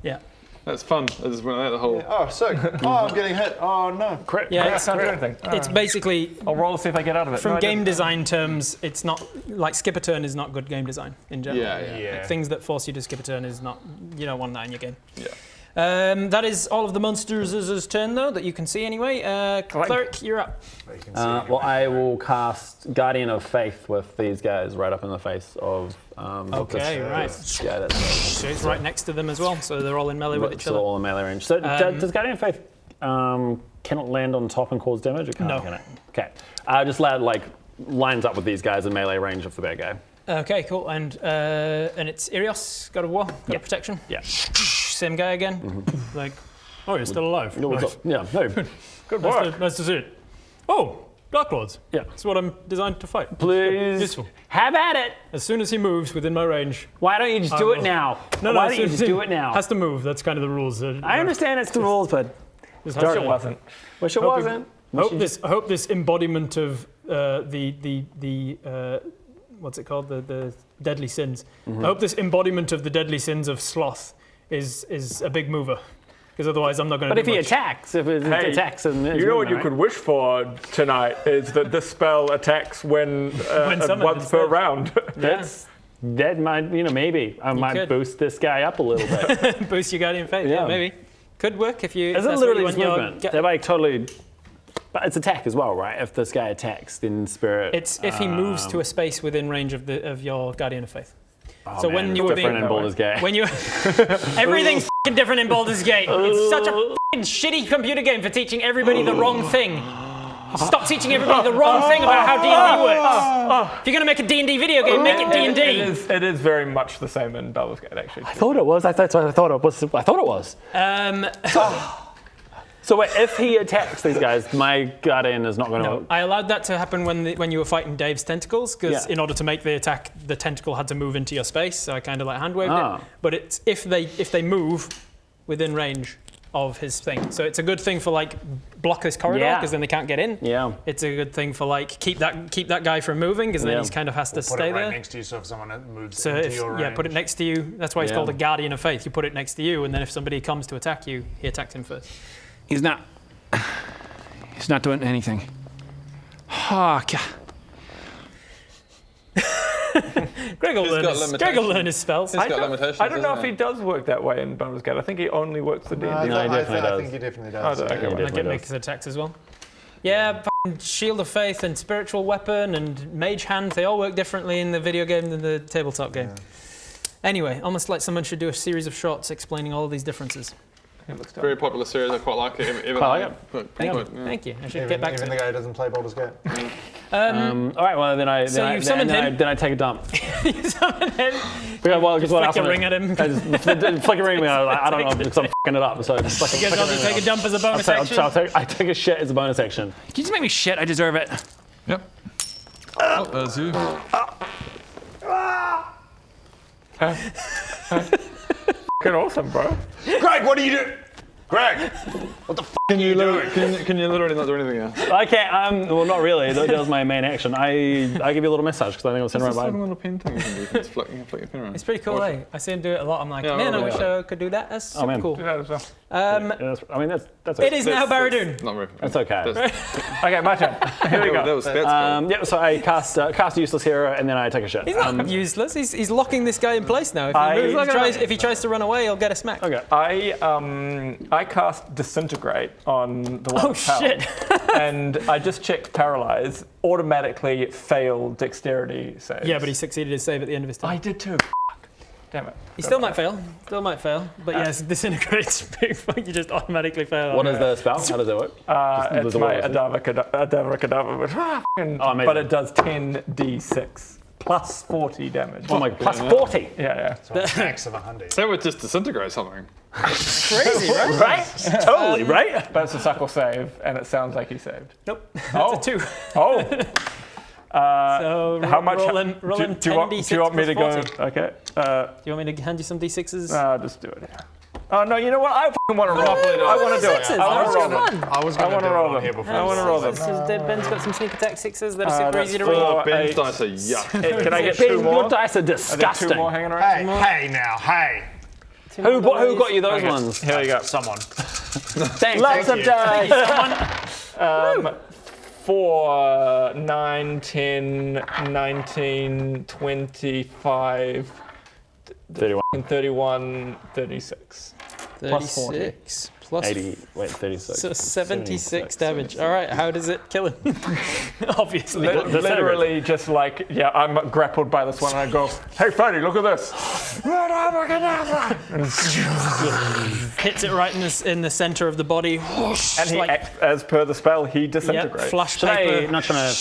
Speaker 8: Yeah.
Speaker 4: That's fun. I just went out the whole.
Speaker 12: Oh, sick. Oh, I'm getting hit. Oh, no.
Speaker 2: Crit.
Speaker 8: Yeah,
Speaker 2: I can't do anything.
Speaker 8: It's basically
Speaker 2: I'll roll to see if I get out of it.
Speaker 8: from
Speaker 2: No, I
Speaker 8: game
Speaker 2: didn't.
Speaker 8: design terms, it's not like skip a turn is not good game design in general.
Speaker 12: Yeah.
Speaker 8: Like, things that force you to skip a turn is not, you don't want that in your game.
Speaker 4: Yeah.
Speaker 8: That is all of the monsters' turn though that you can see anyway. Cleric, you're up.
Speaker 5: Well, I will cast Guardian of Faith with these guys right up in the face of.
Speaker 8: Okay, right.
Speaker 5: This guy that's
Speaker 8: So it's right next to them as well, so they're all in melee with each
Speaker 5: so
Speaker 8: other.
Speaker 5: all in melee range. So does Guardian of Faith can it land on top and cause damage? Or can't,
Speaker 8: No.
Speaker 5: Can it? Okay. Just lines up with these guys in melee range of the bad guy.
Speaker 8: Okay, cool. And it's Irios, God of War, God of Protection.
Speaker 5: Yeah.
Speaker 8: Same guy again. Like, oh, you're still alive.
Speaker 5: No,
Speaker 8: Nice.
Speaker 5: Yeah. No.
Speaker 2: Good work.
Speaker 8: Nice to see it. Oh, Dark Lords.
Speaker 5: Yeah.
Speaker 8: That's what I'm designed to fight.
Speaker 5: Please.
Speaker 8: Useful.
Speaker 5: Have at it.
Speaker 8: As soon as he moves within my range.
Speaker 5: Why don't you just do it now? Why don't you just do it now?
Speaker 8: Has to move. That's kind of the rules.
Speaker 5: I understand it's the rules, but
Speaker 8: Wish
Speaker 2: Wish it wasn't.
Speaker 5: wish it wasn't.
Speaker 8: I hope this embodiment of what's it called? The deadly sins. I hope this embodiment of the deadly sins of sloth is a big mover. Because otherwise I'm not going to
Speaker 5: But if he attacks, if it attacks, and
Speaker 2: You know what you could wish for tonight is that this spell attacks when
Speaker 8: summoned
Speaker 2: once per
Speaker 8: instead.
Speaker 2: round.
Speaker 5: That might, maybe I might
Speaker 8: could.
Speaker 5: boost this guy up a little bit.
Speaker 8: boost your guardian faith.
Speaker 5: Yeah.
Speaker 8: Yeah, maybe. Could work if you.
Speaker 5: Is it
Speaker 8: that's what
Speaker 5: literally
Speaker 8: you
Speaker 5: just
Speaker 8: want your
Speaker 5: movement? They're like totally. But it's attack as well, right? If this guy attacks, then spirit.
Speaker 8: It's if he moves to a space within range of your guardian of faith.
Speaker 5: Oh,
Speaker 8: so
Speaker 5: man,
Speaker 8: when
Speaker 5: it's
Speaker 8: you were
Speaker 5: different
Speaker 8: being
Speaker 5: in Baldur's Gate.
Speaker 8: when you everything's f***ing different in Baldur's Gate. It's such a f***ing shitty computer game for teaching everybody the wrong thing. Stop teaching everybody the wrong thing about how D&D works. If you're gonna make a D&D video game, make it D&D.
Speaker 2: It is very much the same in Baldur's Gate, actually.
Speaker 5: I thought it was. I thought it was. So wait, if he attacks these guys, my guardian is not going to.
Speaker 8: No, I allowed that to happen when you were fighting Dave's tentacles, because in order to make the attack, the tentacle had to move into your space. So I kind of like hand waved it. But it's if they move within range of his thing. So it's a good thing for like block this corridor because then they can't get in.
Speaker 5: Yeah.
Speaker 8: It's a good thing for like keep that guy from moving because then he's kind of has to stay
Speaker 12: Put it right
Speaker 8: there.
Speaker 12: next to you, so if someone moves
Speaker 8: So
Speaker 12: into
Speaker 8: if,
Speaker 12: your range.
Speaker 8: put it next to you. That's why it's called a guardian of faith. You put it next to you, and then if somebody comes to attack you, he attacks him first.
Speaker 9: He's not doing anything. Oh, God.
Speaker 8: Greg will learn his spells.
Speaker 4: He's got limitations.
Speaker 2: I don't know if he does work that way in Baldur's Gate. I think he only works the D&D.
Speaker 5: No, he definitely does.
Speaker 12: I think he definitely does.
Speaker 2: Oh, okay,
Speaker 8: I get makes attacks as well. Yeah, Shield of Faith and Spiritual Weapon and Mage Hand, they all work differently in the video game than the tabletop game. Yeah. Anyway, almost like someone should do a series of shorts explaining all of these differences.
Speaker 4: Very popular series. I quite like it.
Speaker 8: Thank you. I should get back to
Speaker 12: even the guy who doesn't play Baldur's Gate.
Speaker 5: All right, well then I
Speaker 8: So you've summoned him.
Speaker 5: Then I take a dump.
Speaker 8: You summon him.
Speaker 5: Because, well,
Speaker 8: Just
Speaker 5: what
Speaker 8: flick a ring at him.
Speaker 5: I just flick a ring. I don't know because I'm fucking it up. So just like
Speaker 8: You guys also take a dump as a bonus action.
Speaker 5: I take a shit as a bonus action.
Speaker 9: Can you just make me shit? I deserve it.
Speaker 11: Yep. Oh, there's you.
Speaker 2: Fucking awesome, bro.
Speaker 6: Greg, what are you doing? Greg, what the f
Speaker 4: Can you literally not do anything else?
Speaker 5: I can't. Well, not really. That was my main action. I give you a little massage because I think I was sitting
Speaker 11: There's
Speaker 5: right
Speaker 11: a
Speaker 5: by.
Speaker 11: little pin thing you can do. You can just flick your pin around.
Speaker 8: It's pretty cool, eh? I see him do it a lot. I'm like,
Speaker 11: Yeah,
Speaker 8: man, I
Speaker 11: really.
Speaker 8: wish I could do that. That's super
Speaker 5: man.
Speaker 8: cool.
Speaker 2: Do that as well.
Speaker 5: I mean, that's okay.
Speaker 8: It is now Baradoon.
Speaker 11: Not very.
Speaker 5: That's okay.
Speaker 2: Okay, my turn. Here we go.
Speaker 11: That's cool.
Speaker 5: Yeah, so I cast useless hero and then I take a shit.
Speaker 8: He's not useless. He's locking this guy in place now. If he tries to run away, he'll get a smack.
Speaker 5: Okay.
Speaker 2: I cast Disintegrate on the one.
Speaker 8: Oh shit!
Speaker 2: And I just checked Paralyze. Automatically failed Dexterity save.
Speaker 8: Yeah, but he succeeded his save at the end of his turn.
Speaker 2: I did too. Damn it.
Speaker 8: He still might fail. But yes, disintegrates. You just automatically fail.
Speaker 5: What is the spell? How does it work?
Speaker 2: It's my Adavakadabra, but it does 10d6 plus 40 damage.
Speaker 5: Oh my, plus 40.
Speaker 2: Yeah.
Speaker 12: Max of 100.
Speaker 11: That would just disintegrate something.
Speaker 8: Crazy, right?
Speaker 5: Right? Totally, right?
Speaker 2: But it's a suckle save, and it sounds like he saved.
Speaker 8: Nope. That's a 2.
Speaker 2: Oh.
Speaker 8: So
Speaker 2: How much?
Speaker 8: roll him 10
Speaker 2: do you want me to go?
Speaker 8: plus 40.
Speaker 2: Okay.
Speaker 8: Do you want me to hand you some d6s?
Speaker 2: Just do it. Yeah. Oh no! You know what? I fucking want to roll. I want to do it. I want to roll them.
Speaker 12: I was going to
Speaker 2: roll
Speaker 12: do it
Speaker 2: them.
Speaker 12: here before.
Speaker 2: I want to roll them.
Speaker 8: Ben's got some sneak attack 6s that are super easy to read.
Speaker 11: Oh, Ben's dice are yuck.
Speaker 2: Can I get
Speaker 5: Ben,
Speaker 2: 2 more?
Speaker 5: your dice are
Speaker 2: Are there
Speaker 5: disgusting.
Speaker 2: 2 more hanging around?
Speaker 12: Hey now, hey.
Speaker 5: Who got you those ones?
Speaker 2: Here we go.
Speaker 12: Someone.
Speaker 5: Thanks.
Speaker 2: Lots of dice.
Speaker 8: Someone.
Speaker 2: 4, 9, 10, 19, 25,
Speaker 5: 31.
Speaker 2: 31, 36. Plus 40.
Speaker 8: 36 plus
Speaker 5: 80. Wait, 36.
Speaker 8: So 76 damage. All right, how does it kill him? Obviously.
Speaker 2: Literally just like, yeah, I'm grappled by this one and I go, hey Freddy, look at this.
Speaker 8: Hits it right in the center of the body.
Speaker 2: And he, as per the spell, he disintegrates.
Speaker 8: Yep, flash
Speaker 5: Should
Speaker 8: paper.
Speaker 5: I, not trying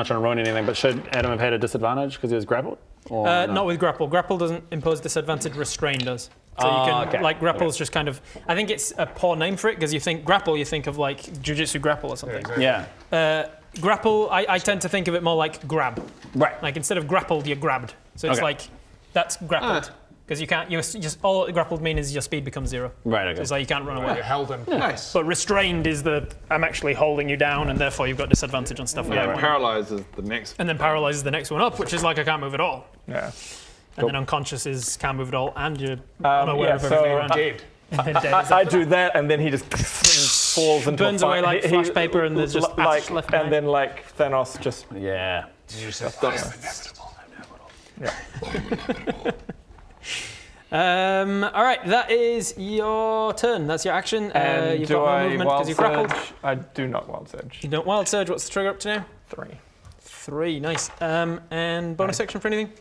Speaker 5: to ruin anything, but should Adam have had a disadvantage because he was grappled? Or no?
Speaker 8: Not with grapple. Grapple doesn't impose disadvantage, restrain does. So you can,
Speaker 5: okay.
Speaker 8: like, grapple's just kind of, I think it's a poor name for it because you think grapple, you think of like jujitsu grapple or something.
Speaker 5: Yeah.
Speaker 8: Grapple, I tend to think of it more like grab.
Speaker 5: Right.
Speaker 8: Like instead of grappled, you're grabbed. So it's
Speaker 5: Okay.
Speaker 8: like, that's grappled. Because you can't, you just, all grappled mean is your speed becomes 0.
Speaker 5: Right, okay.
Speaker 8: So it's like you can't run away.
Speaker 12: You're held in place.
Speaker 8: But restrained is I'm actually holding you down and therefore you've got disadvantage on stuff like that.
Speaker 11: Paralyzed is the next.
Speaker 8: And then paralyze is the next one up, which is like I can't move at all.
Speaker 2: Yeah.
Speaker 8: And then unconscious is can't move at all, and you're unaware of
Speaker 2: so
Speaker 8: everything around.
Speaker 12: Dead.
Speaker 8: And then dead is
Speaker 2: I do that, and then he just falls into
Speaker 8: burns
Speaker 2: a
Speaker 8: away like flash paper, and there's just
Speaker 2: like,
Speaker 8: ash left
Speaker 2: and
Speaker 8: behind.
Speaker 2: then like Thanos just
Speaker 5: Yeah.
Speaker 8: All right, that is your turn. That's your action.
Speaker 2: and
Speaker 8: You've
Speaker 2: do
Speaker 8: got no
Speaker 2: I
Speaker 8: movement
Speaker 2: wild
Speaker 8: because you're grappled.
Speaker 2: surge? I do not wild surge.
Speaker 8: You don't wild surge. What's the trigger up to now?
Speaker 2: 3.
Speaker 8: 3, nice. And bonus action for anything?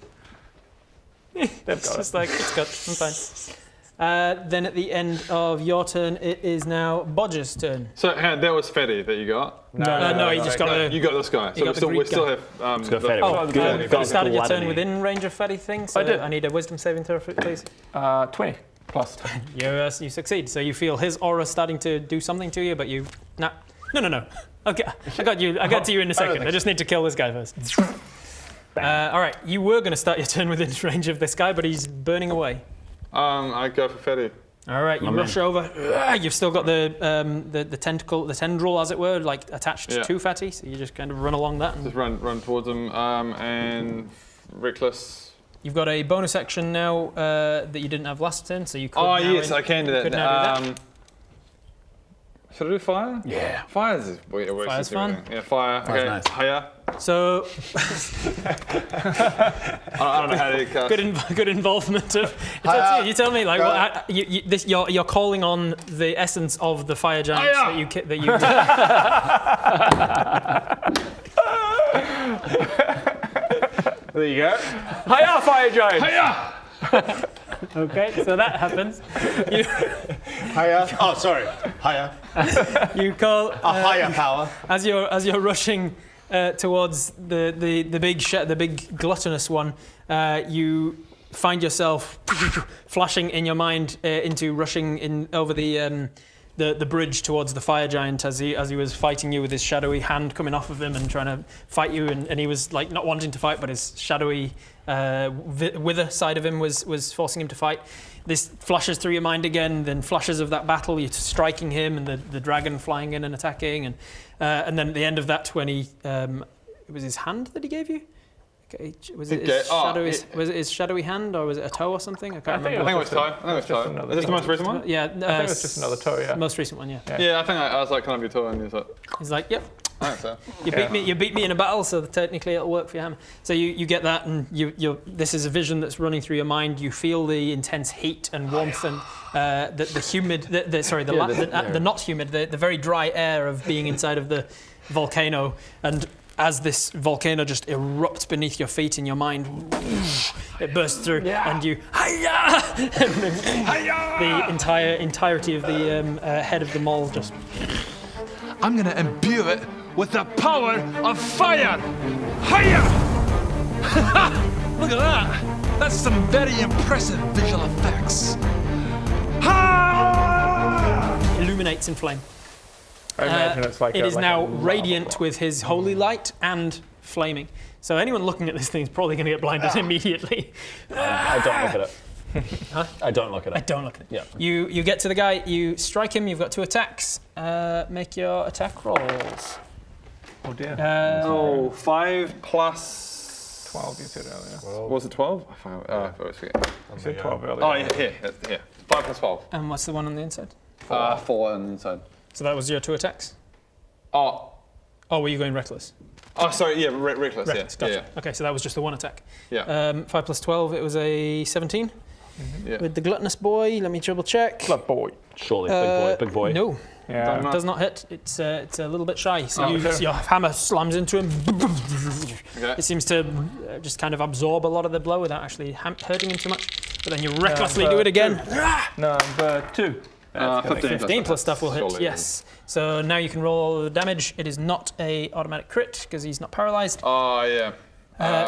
Speaker 8: It's just like, it's good, I'm fine. Then at the end of your turn, it is now Bodger's turn.
Speaker 11: So that was Fetty that you got?
Speaker 8: No, he just got the...
Speaker 11: You got this guy. So
Speaker 8: got the
Speaker 11: we
Speaker 8: Greek
Speaker 11: still
Speaker 8: guy.
Speaker 11: have.
Speaker 5: got Fetty.
Speaker 8: Oh,
Speaker 5: Good.
Speaker 8: you started your turn
Speaker 5: Bloody.
Speaker 8: within range of Fatty thing, so
Speaker 2: I did.
Speaker 8: I need a wisdom saving throw, please.
Speaker 2: 20 plus.
Speaker 8: You succeed. So you feel his aura starting to do something to you, but you... No. Okay, I got you. I got to you in a second. I just need to kill this guy first. All right, you were going to start your turn within range of this guy, but he's burning away.
Speaker 11: I go for Fetty.
Speaker 8: All right, you rush over. You've still got the tendril, as it were, like attached to Fatty. So you just kind of run along that. And
Speaker 11: Just run towards him. And Reckless.
Speaker 8: you've got a bonus action now that you didn't have last turn, so you could.
Speaker 11: Oh
Speaker 8: now
Speaker 11: yes, I can do that.
Speaker 8: could now do that.
Speaker 11: Should I do fire?
Speaker 5: Yeah.
Speaker 11: Fire's
Speaker 8: Fire's fun.
Speaker 11: Yeah, fire.
Speaker 5: Fire's
Speaker 11: Okay.
Speaker 5: nice.
Speaker 11: Hiya.
Speaker 8: So
Speaker 11: I don't know how to cast.
Speaker 8: good involvement of. It's up to you. You tell me, like, you're calling on the essence of the fire giants that you.
Speaker 11: There you go.
Speaker 2: Hiya, fire giant!
Speaker 11: Hiya!
Speaker 8: Okay, so that happens.
Speaker 12: Hiya. Oh, sorry. Hiya.
Speaker 8: You call
Speaker 12: A higher power.
Speaker 8: as you're rushing towards the big gluttonous one, you find yourself flashing in your mind into rushing in over the bridge towards the fire giant as he was fighting you with his shadowy hand coming off of him and trying to fight you, and he was like not wanting to fight, but his shadowy wither side of him was forcing him to fight. This flashes through your mind again, then flashes of that battle, you're striking him and the dragon flying in and attacking, and then at the end of that when he it was his hand that he gave you? Okay, was it his shadowy hand, or was it a toe or something? I can't remember.
Speaker 4: I think it was toe. Is this the most recent one?
Speaker 8: Yeah.
Speaker 2: I think it was just another toe, yeah.
Speaker 8: Most recent one, yeah.
Speaker 4: Yeah, I think I was like, can I have your toe? And
Speaker 8: he's like, yep.
Speaker 4: I think so.
Speaker 8: You beat me in a battle, so technically it'll work for your hammer. So you get that, and this is a vision that's running through your mind. You feel the intense heat and warmth and the humid, the not humid, the very dry air of being inside of the volcano, and as this volcano just erupts beneath your feet in your mind, it bursts through, and you, the entirety of the head of the mole just.
Speaker 11: I'm gonna imbue it with the power of fire! Hiya! Look at that! That's some very impressive visual effects.
Speaker 8: Illuminates in flame.
Speaker 2: I imagine it's like
Speaker 8: it is
Speaker 2: like
Speaker 8: now radiant with his holy light and flaming. So anyone looking at this thing is probably going to get blinded immediately.
Speaker 5: I don't look at it.
Speaker 8: Huh?
Speaker 5: I don't look at it.
Speaker 8: I don't look at it.
Speaker 5: Yeah.
Speaker 8: You get to the guy, you strike him, you've got 2 attacks. Make your attack rolls.
Speaker 2: Oh dear.
Speaker 4: 5 plus
Speaker 2: 12 you said earlier.
Speaker 4: What was it 12? I always forget.
Speaker 2: You said 12 earlier.
Speaker 4: Oh, yeah, here. 5 plus 12.
Speaker 8: And what's the one on the inside?
Speaker 4: 4 on the inside.
Speaker 8: So that was your 2 attacks?
Speaker 4: Oh,
Speaker 8: were you going reckless?
Speaker 4: Oh, sorry, yeah, reckless,
Speaker 8: Gotcha.
Speaker 4: yeah.
Speaker 8: Okay, so that was just the 1 attack.
Speaker 4: Yeah.
Speaker 8: 5 plus 12, it was a 17.
Speaker 4: Yeah.
Speaker 8: With the gluttonous boy, let me double check.
Speaker 2: Glut boy.
Speaker 5: Surely, big boy.
Speaker 8: No.
Speaker 2: Yeah.
Speaker 8: Does not hit. It's a little bit shy. So your hammer slams into him.
Speaker 4: Okay.
Speaker 8: It seems to just kind of absorb a lot of the blow without actually hurting him too much. But then you recklessly do it again.
Speaker 2: Number 2.
Speaker 8: 15 plus stuff will hit,
Speaker 4: Surely.
Speaker 8: yes. So now you can roll all the damage. It is not a automatic crit because he's not paralyzed.
Speaker 4: Oh, yeah.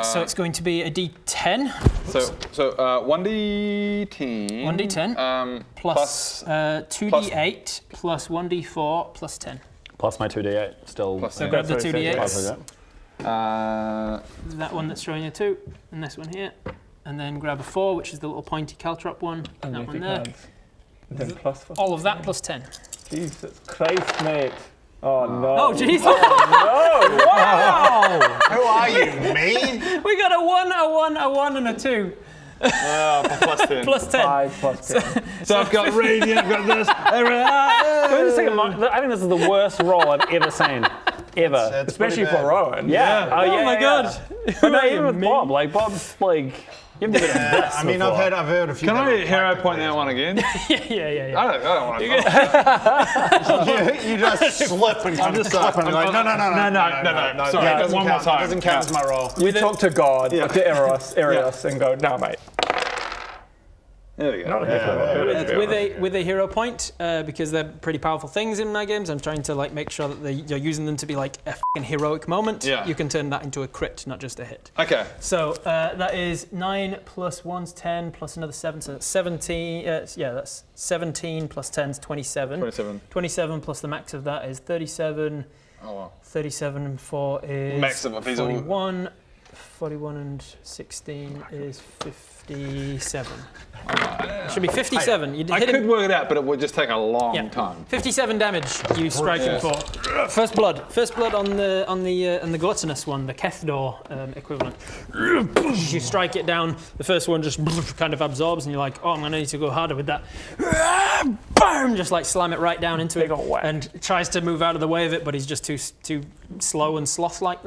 Speaker 8: So it's going to be a D10.
Speaker 4: So 1D10.
Speaker 8: 1D10 plus 2D8 plus 1D4 plus 10.
Speaker 5: Plus my 2D8 still.
Speaker 4: Plus
Speaker 8: So grab the 2D8s.
Speaker 4: Uh,
Speaker 8: That one that's showing you 2, and this one here. And then grab a 4, which is the little pointy caltrop one.
Speaker 2: And
Speaker 8: that one there.
Speaker 2: Then plus 4.
Speaker 8: All of that plus 10.
Speaker 2: Jesus Christ, mate. Oh no.
Speaker 8: Oh, jeez.
Speaker 2: No!
Speaker 8: Wow!
Speaker 12: Who are you, me?
Speaker 8: We got a 1, a 1, a 1, and a 2.
Speaker 4: plus 10.
Speaker 8: Plus 10.
Speaker 2: 5 plus 10.
Speaker 6: So I've got radiant, I've got this.
Speaker 5: Can we just take a moment? I think this is the worst roll I've ever seen. Ever.
Speaker 12: That's
Speaker 2: Especially
Speaker 12: pretty
Speaker 2: for
Speaker 12: bad.
Speaker 2: Rowan.
Speaker 5: Yeah.
Speaker 8: Oh my god.
Speaker 5: But no, even with Bob. Like, Bob's like. You've never done this
Speaker 12: I mean,
Speaker 5: before.
Speaker 12: I've heard a few.
Speaker 4: Can I hero point that one again?
Speaker 8: Yeah.
Speaker 4: I don't want to.
Speaker 12: You just slip and come to like, no.
Speaker 4: Sorry,
Speaker 12: It
Speaker 4: one more time.
Speaker 12: Doesn't count as my roll.
Speaker 2: You talk to God, or to Eros, and go, no, mate.
Speaker 4: There we go.
Speaker 2: Not a different
Speaker 8: With a hero point, because they're pretty powerful things in my games, I'm trying to like make sure that you're using them to be like a f***ing heroic moment.
Speaker 4: Yeah.
Speaker 8: You can turn that into a crit, not just a hit.
Speaker 4: Okay.
Speaker 8: So that is 9 plus 1's 10 plus another 7, so that's 17. That's 17 plus 10's 27. 27 plus the max of that is 37.
Speaker 4: Oh wow.
Speaker 8: 37 and 4 is
Speaker 4: Max of a piece of-
Speaker 8: 41. 41 and 16 is 57. It should be 57. You
Speaker 4: I
Speaker 8: hit
Speaker 4: could
Speaker 8: him.
Speaker 4: work it out, but it would just take a long time.
Speaker 8: 57 damage. You strike him for first blood. First blood on the gluttonous one, the Kethdor equivalent. You strike it down. The first one just kind of absorbs, and you're like, oh, I'm gonna need to go harder with that. Boom! Just like slam it right down into it, and tries to move out of the way of it, but he's just too slow and sloth-like.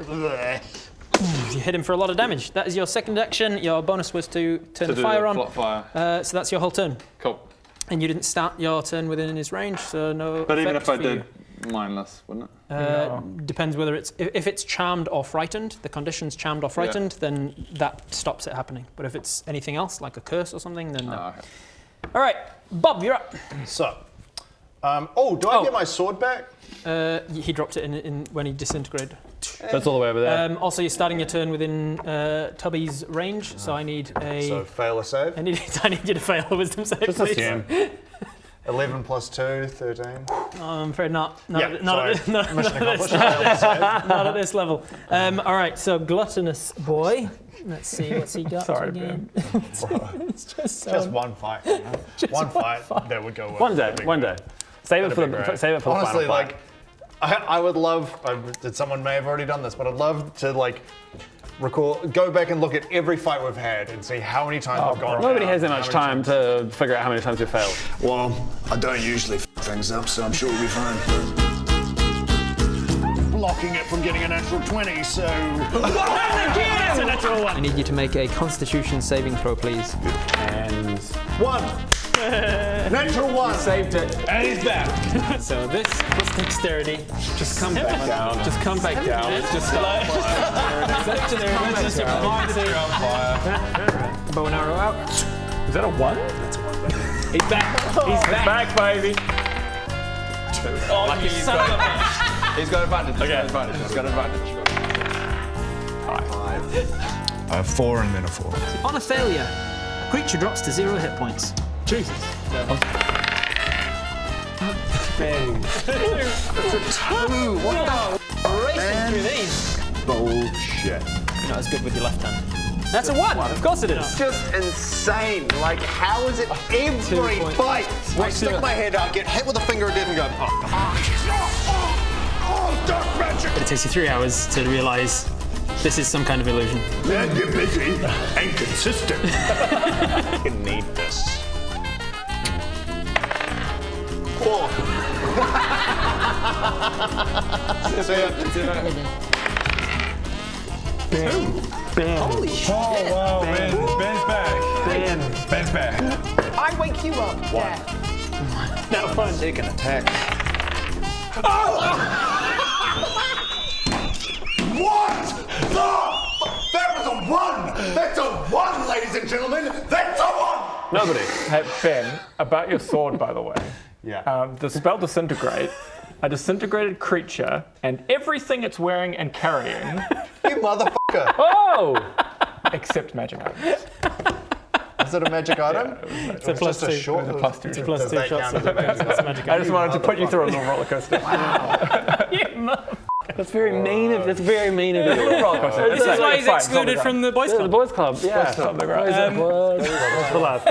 Speaker 8: You hit him for a lot of damage. That is your second action. Your bonus was to turn the fire on.
Speaker 4: Fire.
Speaker 8: So that's your whole turn.
Speaker 4: Cool.
Speaker 8: And you didn't start your turn within his range, so no.
Speaker 4: But even
Speaker 8: effect
Speaker 4: if I
Speaker 8: for
Speaker 4: did,
Speaker 8: you.
Speaker 4: mindless, wouldn't it?
Speaker 8: Depends whether it's if it's charmed or frightened. The condition's charmed or frightened, then that stops it happening. But if it's anything else, like a curse or something, then no.
Speaker 4: Okay.
Speaker 8: All right, Bob, you're up.
Speaker 12: So, do I get my sword back?
Speaker 8: He dropped it in when he disintegrated.
Speaker 5: That's all the way over there.
Speaker 8: Also, you're starting your turn within Tubby's range, so I need a.
Speaker 7: So fail a save.
Speaker 8: I need you to fail a wisdom save.
Speaker 5: Just
Speaker 8: please.
Speaker 5: assume.
Speaker 7: 11 plus 2, 13.
Speaker 8: I'm afraid not.
Speaker 7: Mission accomplished.
Speaker 8: Not at this level. All right, so gluttonous boy. Let's see what's he got.
Speaker 2: Sorry,
Speaker 8: again. It's just
Speaker 7: one fight. You know? One fight. That would go well.
Speaker 5: One day. Save it for the
Speaker 7: Honestly,
Speaker 5: final fight.
Speaker 7: like, I would love. Someone may have already done this, but I'd love to like go back and look at every fight we've had and see how many times I've gone.
Speaker 5: Nobody
Speaker 7: down,
Speaker 5: has that much time to figure out how many times we've failed.
Speaker 7: Well, I don't usually f things up, so I'm sure we'll be fine. Blocking it from getting a natural 20, so.
Speaker 8: That's a natural one. I need you to make a Constitution saving throw, please.
Speaker 5: And
Speaker 7: 1. Natural 1.
Speaker 2: Saved it.
Speaker 6: And he's back.
Speaker 8: So this plus dexterity.
Speaker 2: Just come back down. Just come back down. Let's just start
Speaker 8: Bow and arrow out.
Speaker 2: Is that a 1?
Speaker 7: That's a 1, baby.
Speaker 8: He's back. He's back.
Speaker 2: baby.
Speaker 7: 2.
Speaker 8: Oh, you son of a bitch.
Speaker 6: He's got advantage. He's got advantage.
Speaker 7: 5. I have 4 and then a 4.
Speaker 8: On a failure, a creature drops to 0 hit points.
Speaker 2: Jesus.
Speaker 7: Bang. That's a 2. What
Speaker 8: Racing through these.
Speaker 7: bullshit?
Speaker 8: You're not as good with your left hand. That's a 1. Of course it is.
Speaker 7: It's just insane. Like, how is it every fight? I stick my head out, get hit with a finger of death and go, oh, dark magic!
Speaker 8: But it takes you 3 hours to realise this is some kind of illusion.
Speaker 7: Man, you're busy and consistent. You need this. Whoa.
Speaker 6: Ben. Holy shit. Oh, wow. Ben's back. Ben's back.
Speaker 13: I wake you up.
Speaker 7: What?
Speaker 8: That one.
Speaker 7: Take an attack. What? No! That was a 1! That's a 1, ladies and gentlemen! That's a 1!
Speaker 5: Nobody.
Speaker 2: Hey, Ben, about your sword, by the way.
Speaker 7: Yeah.
Speaker 2: The spell Disintegrate, a disintegrated creature, and everything it's wearing and carrying.
Speaker 7: You motherfucker!
Speaker 5: Oh!
Speaker 2: Except magic items.
Speaker 7: Is it a magic item?
Speaker 8: It's a plus 2.
Speaker 2: It's a plus 2.
Speaker 8: It's a plus 2
Speaker 7: that
Speaker 8: shots.
Speaker 7: count as a magic
Speaker 2: I just wanted to put you through a little roller coaster.
Speaker 5: That's very mean of you.
Speaker 2: Roller coaster.
Speaker 8: This is why he's excluded from the Boys
Speaker 5: The
Speaker 8: Club.
Speaker 5: Boys Club, yeah.
Speaker 2: Boys Club,
Speaker 5: Boys for life.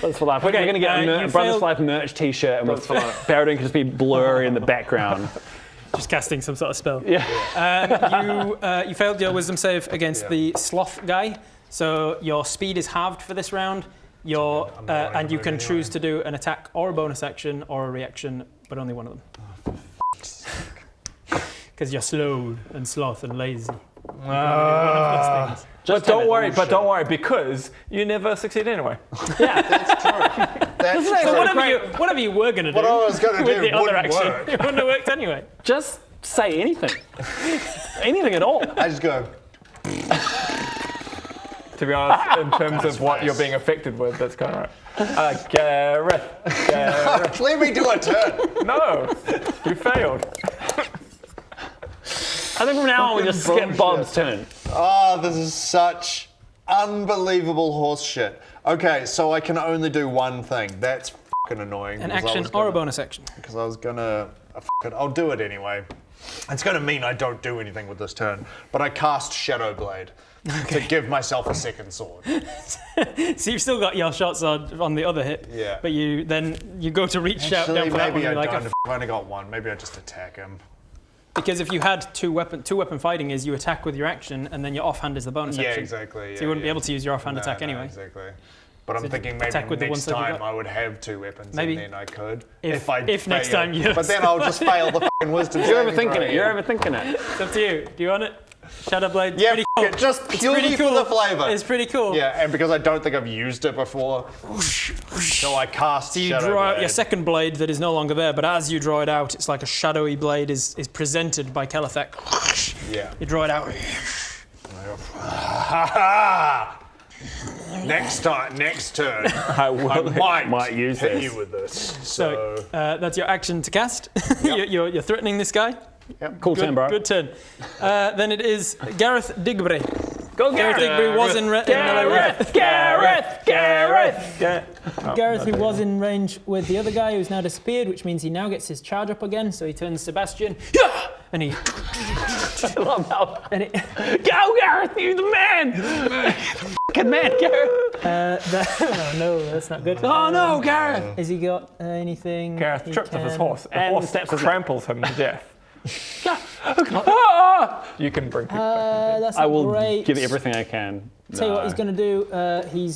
Speaker 5: Boys for life. We're going to get a Brothers for Life merch t-shirt and Baradun can just be blurry in the background.
Speaker 8: Just casting some sort of spell.
Speaker 5: Yeah.
Speaker 8: You failed your wisdom save against the sloth guy, so your speed is halved for this round. And you can choose to do an attack or a bonus action or a reaction, but only one of them. Because you're slow and sloth and lazy.
Speaker 2: But don't worry, because you never succeed anyway.
Speaker 8: Yeah,
Speaker 7: That's true. That's true.
Speaker 8: Whatever you were going to do.
Speaker 7: What I was going to
Speaker 8: with
Speaker 7: do
Speaker 8: the other
Speaker 7: wouldn't
Speaker 8: action,
Speaker 7: work.
Speaker 8: it wouldn't have worked anyway.
Speaker 5: Just say anything. Anything at all.
Speaker 7: I just go,
Speaker 2: To be honest, in terms of what you're being affected with, that's kind of right. Gareth.
Speaker 7: let me do a turn.
Speaker 2: No, you failed.
Speaker 5: I think from now on we just skip Bob's turn.
Speaker 7: Oh, this is such unbelievable horse shit. Okay, so I can only do one thing. That's fucking annoying.
Speaker 8: An action or a bonus action.
Speaker 7: Because I was gonna, I'll do it anyway. It's gonna mean I don't do anything with this turn, but I cast Shadow Blade to give myself a second sword.
Speaker 8: So you've still got your shots on the other hit.
Speaker 7: Yeah.
Speaker 8: But you go to reach out down for that one.
Speaker 7: Maybe I
Speaker 8: Like
Speaker 7: don't. If I've only got one. Maybe I just attack him.
Speaker 8: because if you had two weapon fighting is you attack with your action and then your offhand is the bonus action.
Speaker 7: Yeah, exactly.
Speaker 8: So you wouldn't be able to use your offhand attack anyway.
Speaker 7: Exactly. But I'm
Speaker 8: So
Speaker 7: thinking
Speaker 8: attack with
Speaker 7: maybe
Speaker 8: the
Speaker 7: next
Speaker 8: ones that you
Speaker 7: time
Speaker 8: got.
Speaker 7: I would have two weapons
Speaker 8: Maybe.
Speaker 7: and then I could.
Speaker 8: If
Speaker 7: I
Speaker 8: next
Speaker 7: fail.
Speaker 8: time you-
Speaker 7: But then I'll just fail the fucking wisdom
Speaker 5: You're
Speaker 7: saving
Speaker 5: overthinking
Speaker 7: throw.
Speaker 5: it. You're overthinking it.
Speaker 8: It's up to you. Do you want it? Shadow Blade.
Speaker 7: Yeah,
Speaker 8: pretty cool.
Speaker 7: it, just
Speaker 8: It's
Speaker 7: purely
Speaker 8: pretty
Speaker 7: for
Speaker 8: cool.
Speaker 7: the flavour.
Speaker 8: It's pretty cool.
Speaker 7: Yeah, and because I don't think I've used it before, so I cast
Speaker 8: So you
Speaker 7: Shadow
Speaker 8: draw out
Speaker 7: Blade.
Speaker 8: your second blade that is no longer there, but as you draw it out, it's like a shadowy blade is presented by Kelethek.
Speaker 7: Yeah.
Speaker 8: You draw it out.
Speaker 12: Next turn,
Speaker 2: I will.
Speaker 5: Might use
Speaker 12: hit
Speaker 5: this.
Speaker 12: you with this.
Speaker 8: So that's your action to cast. You're threatening this guy.
Speaker 5: Cool turn, bro.
Speaker 8: Good turn. Then it is Gareth Digbury.
Speaker 5: Go,
Speaker 8: Gareth Digbury was in range. Gareth, who was in range with the other guy, who's now disappeared, which means he now gets his charge up again. So he turns Sebastian, and he.
Speaker 5: I love how. Go, Gareth! You're the man. Fucking man, Gareth.
Speaker 8: Oh no, that's not good.
Speaker 5: Oh no, Gareth!
Speaker 8: Has he got anything?
Speaker 2: Gareth
Speaker 8: he
Speaker 2: trips off his
Speaker 8: can-
Speaker 2: horse. The
Speaker 5: And
Speaker 2: horse
Speaker 5: steps
Speaker 2: tramples him to death. You can bring people back.
Speaker 8: That's
Speaker 5: I
Speaker 8: not
Speaker 5: will
Speaker 8: great.
Speaker 5: give everything I can.
Speaker 8: Tell you what he's going to do. He's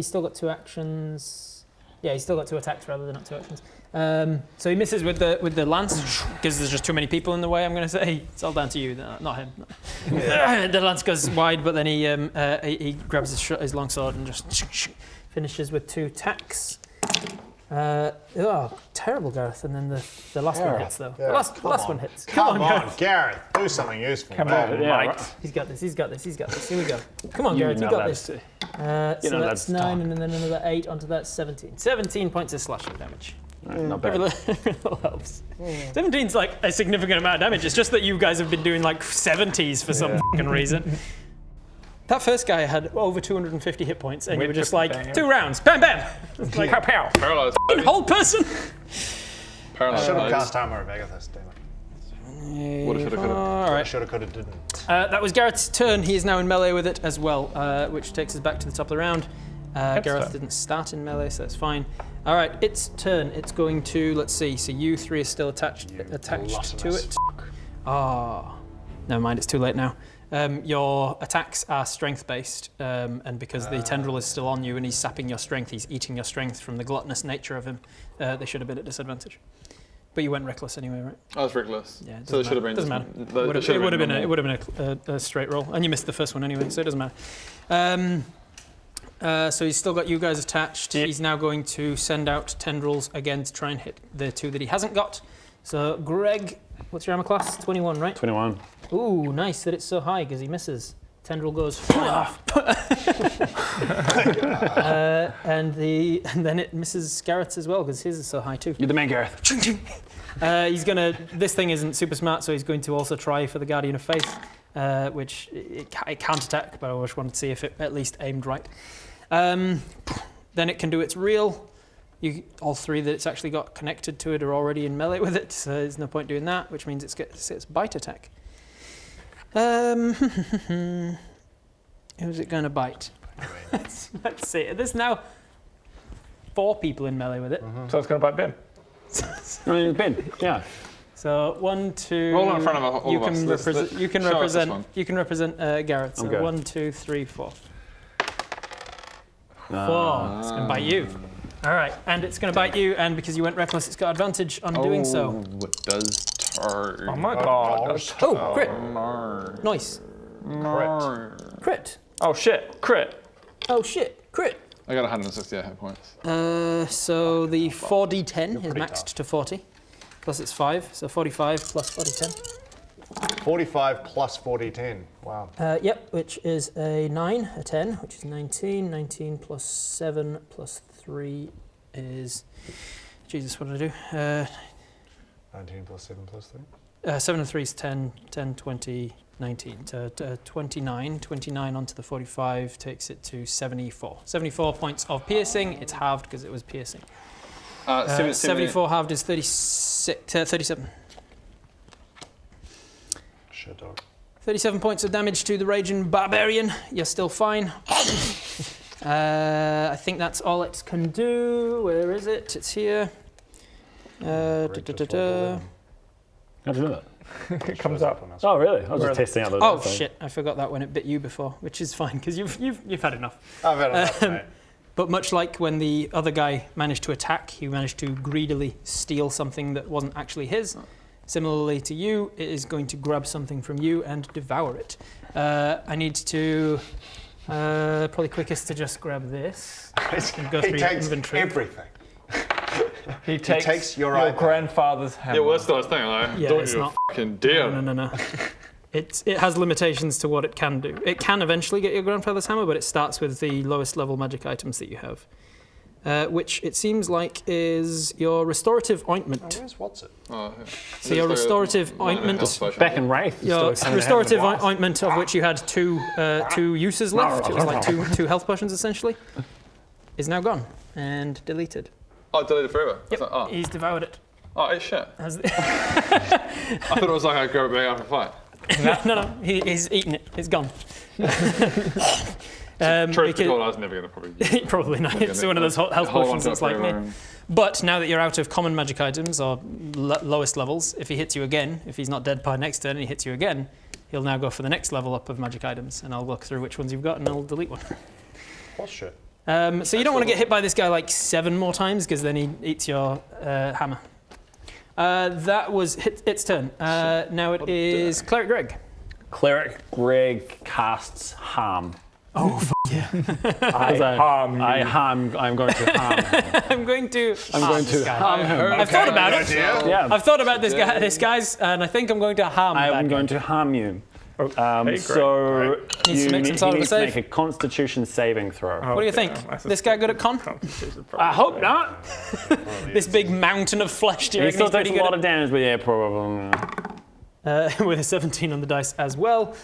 Speaker 8: still got 2 actions. Yeah, he's still got 2 attacks rather than not 2 actions. So he misses with the lance because there's just too many people in the way. I'm going to say it's all down to you, not him. The lance goes wide, but then he grabs his long sword and just finishes with 2 attacks. Terrible, Gareth. And then the last one hits, though. The last one hits.
Speaker 12: Come on,
Speaker 8: Gareth.
Speaker 12: Gareth. Do something useful.
Speaker 2: Come on,
Speaker 5: Yeah,
Speaker 2: mate.
Speaker 5: right.
Speaker 8: He's got this. Here we go. Come on, Gareth. You got this. So that's 9, and then another 8 onto that, 17. 17 points of slashing damage.
Speaker 5: Not bad.
Speaker 8: Every little helps. 17's like a significant amount of damage. It's just that you guys have been doing like 70s for some fucking reason. That first guy had over 250 hit points, and you were just like, 2 rounds, bam, bam. It's like, pow, pow.
Speaker 3: Paralyzed.
Speaker 8: Whole person.
Speaker 3: Paralyzed.
Speaker 12: Should have cast Armor of Agathis, damn it.
Speaker 3: Woulda, shoulda, coulda.
Speaker 8: All right.
Speaker 12: Shoulda, coulda, didn't.
Speaker 8: That was Gareth's turn. He is now in melee with it as well, which takes us back to the top of the round. Gareth didn't start in melee, so that's fine. All right, its turn. It's going to, let's see. So you 3 are still attached to it. Never mind. It's too late now. Your attacks are strength-based, and because the tendril is still on you and he's sapping your strength, he's eating your strength from the gluttonous nature of him. They should have been at disadvantage. But you went reckless anyway, right?
Speaker 3: I was reckless.
Speaker 8: Yeah,
Speaker 3: so it should have been.
Speaker 8: Doesn't matter. It would have been a straight roll, and you missed the first one anyway, so it doesn't matter. So he's still got you guys attached. Yep. He's now going to send out tendrils again to try and hit the 2 that he hasn't got. So Greg, what's your armor class? 21, right?
Speaker 5: 21.
Speaker 8: Ooh, nice that it's so high because he misses. Tendril goes flying off. And then it misses Garrett's as well because his is so high too.
Speaker 5: You're the man, Gareth.
Speaker 8: This thing isn't super smart, so he's going to also try for the Guardian of Faith, which it can't attack, but I just wanted to see if it at least aimed right. Then it can do its real. All 3 that it's actually got connected to it are already in melee with it, so there's no point doing that, which means it's bite attack. Who's it going to bite? Let's see. There's now 4 people in melee with it.
Speaker 2: So it's going to bite Ben.
Speaker 5: Ben, yeah.
Speaker 8: So 1, 2.
Speaker 3: Roll in front of all of us.
Speaker 8: You can represent Gareth. So 1, 2, 3, 4. 4. It's going to bite you. All right, and it's going to bite you, and because you went reckless, it's got advantage on doing so.
Speaker 3: It does turn.
Speaker 2: Oh my god.
Speaker 8: Oh, crit. Nice. Crit.
Speaker 2: Oh shit, crit.
Speaker 8: Oh shit, crit.
Speaker 3: I got 168 hit points.
Speaker 8: So the 4d10 is maxed to 40, plus it's 5, so 45 plus 4d10.
Speaker 12: 45 plus 40-10. Wow.
Speaker 8: Yep, which is a 9, a 10, which is 19. 19 plus 7 plus 3 is... Jesus, what did I do?
Speaker 12: 19 plus 7 plus 3?
Speaker 8: 7 and 3 is 10, 10, 20, 19. So 29. 29 onto the 45 takes it to 74. 74 points of piercing. It's halved because it was piercing. 74 halved is 37.
Speaker 12: Shit, dog.
Speaker 8: 37 points of damage to the Raging Barbarian. You're still fine. I think that's all it can do. Where is it? It's here.
Speaker 5: How'd you do that?
Speaker 2: It comes up.
Speaker 5: Oh, really? I was just testing out those.
Speaker 8: Oh, shit. I forgot that when it bit you before, which is fine, because you've had enough.
Speaker 12: I've had enough, mate.
Speaker 8: But much like when the other guy managed to attack, he managed to greedily steal something that wasn't actually his. Similarly to you, it is going to grab something from you and devour it. I need to... probably quickest to just grab this. And go through your inventory.
Speaker 12: Everything.
Speaker 2: He takes your grandfather's hammer.
Speaker 3: Yeah, well, that's the last thing. Like,
Speaker 8: Yeah,
Speaker 3: don't
Speaker 8: it's
Speaker 3: you
Speaker 8: not.
Speaker 3: fucking dare.
Speaker 8: No. It has limitations to what it can do. It can eventually get your grandfather's hammer, but it starts with the lowest level magic items that you have. Which it seems like is your restorative ointment.
Speaker 12: Where's what's it?
Speaker 3: Oh, yeah.
Speaker 8: So your restorative ointment,
Speaker 5: Back in Wraith.
Speaker 8: your restorative ointment of which you had two uses left, it was like two health potions essentially, is now gone and deleted.
Speaker 3: Oh, deleted forever?
Speaker 8: Yep,
Speaker 3: Like, oh.
Speaker 8: he's devoured it.
Speaker 3: Oh, it's shit. I thought it was like I grab it back after a fight.
Speaker 8: No, he's eaten it. It's gone.
Speaker 3: Truth be told, I was never going to probably...
Speaker 8: Probably not. It's one of those health potions that's like me. But now that you're out of common magic items or lowest levels, if he hits you again, if he's not dead by next turn and he hits you again, he'll now go for the next level up of magic items, and I'll look through which ones you've got and I'll delete one.
Speaker 12: What's shit?
Speaker 8: So you don't want to get hit by this guy like 7 more times, because then he eats your hammer. That was its turn. Now it is Cleric Greg.
Speaker 5: Cleric Greg casts harm.
Speaker 8: Oh, yeah.
Speaker 5: I'm going to harm him.
Speaker 8: I'm going to
Speaker 5: harm him.
Speaker 8: I've thought about it.
Speaker 5: Yeah.
Speaker 8: I've thought about this guy's, and I think I'm going to harm him.
Speaker 5: I'm going to harm you.
Speaker 8: Needs
Speaker 5: You
Speaker 8: to make some sort of a
Speaker 5: to
Speaker 8: save.
Speaker 5: make a Constitution saving throw.
Speaker 8: What do you think? This guy good at con?
Speaker 5: I hope not.
Speaker 8: This big mountain of flesh. Do you
Speaker 5: He
Speaker 8: reckon
Speaker 5: still
Speaker 8: he's
Speaker 5: takes
Speaker 8: pretty
Speaker 5: a
Speaker 8: good
Speaker 5: lot of damage, but yeah, probably.
Speaker 8: with a 17 on the dice as well,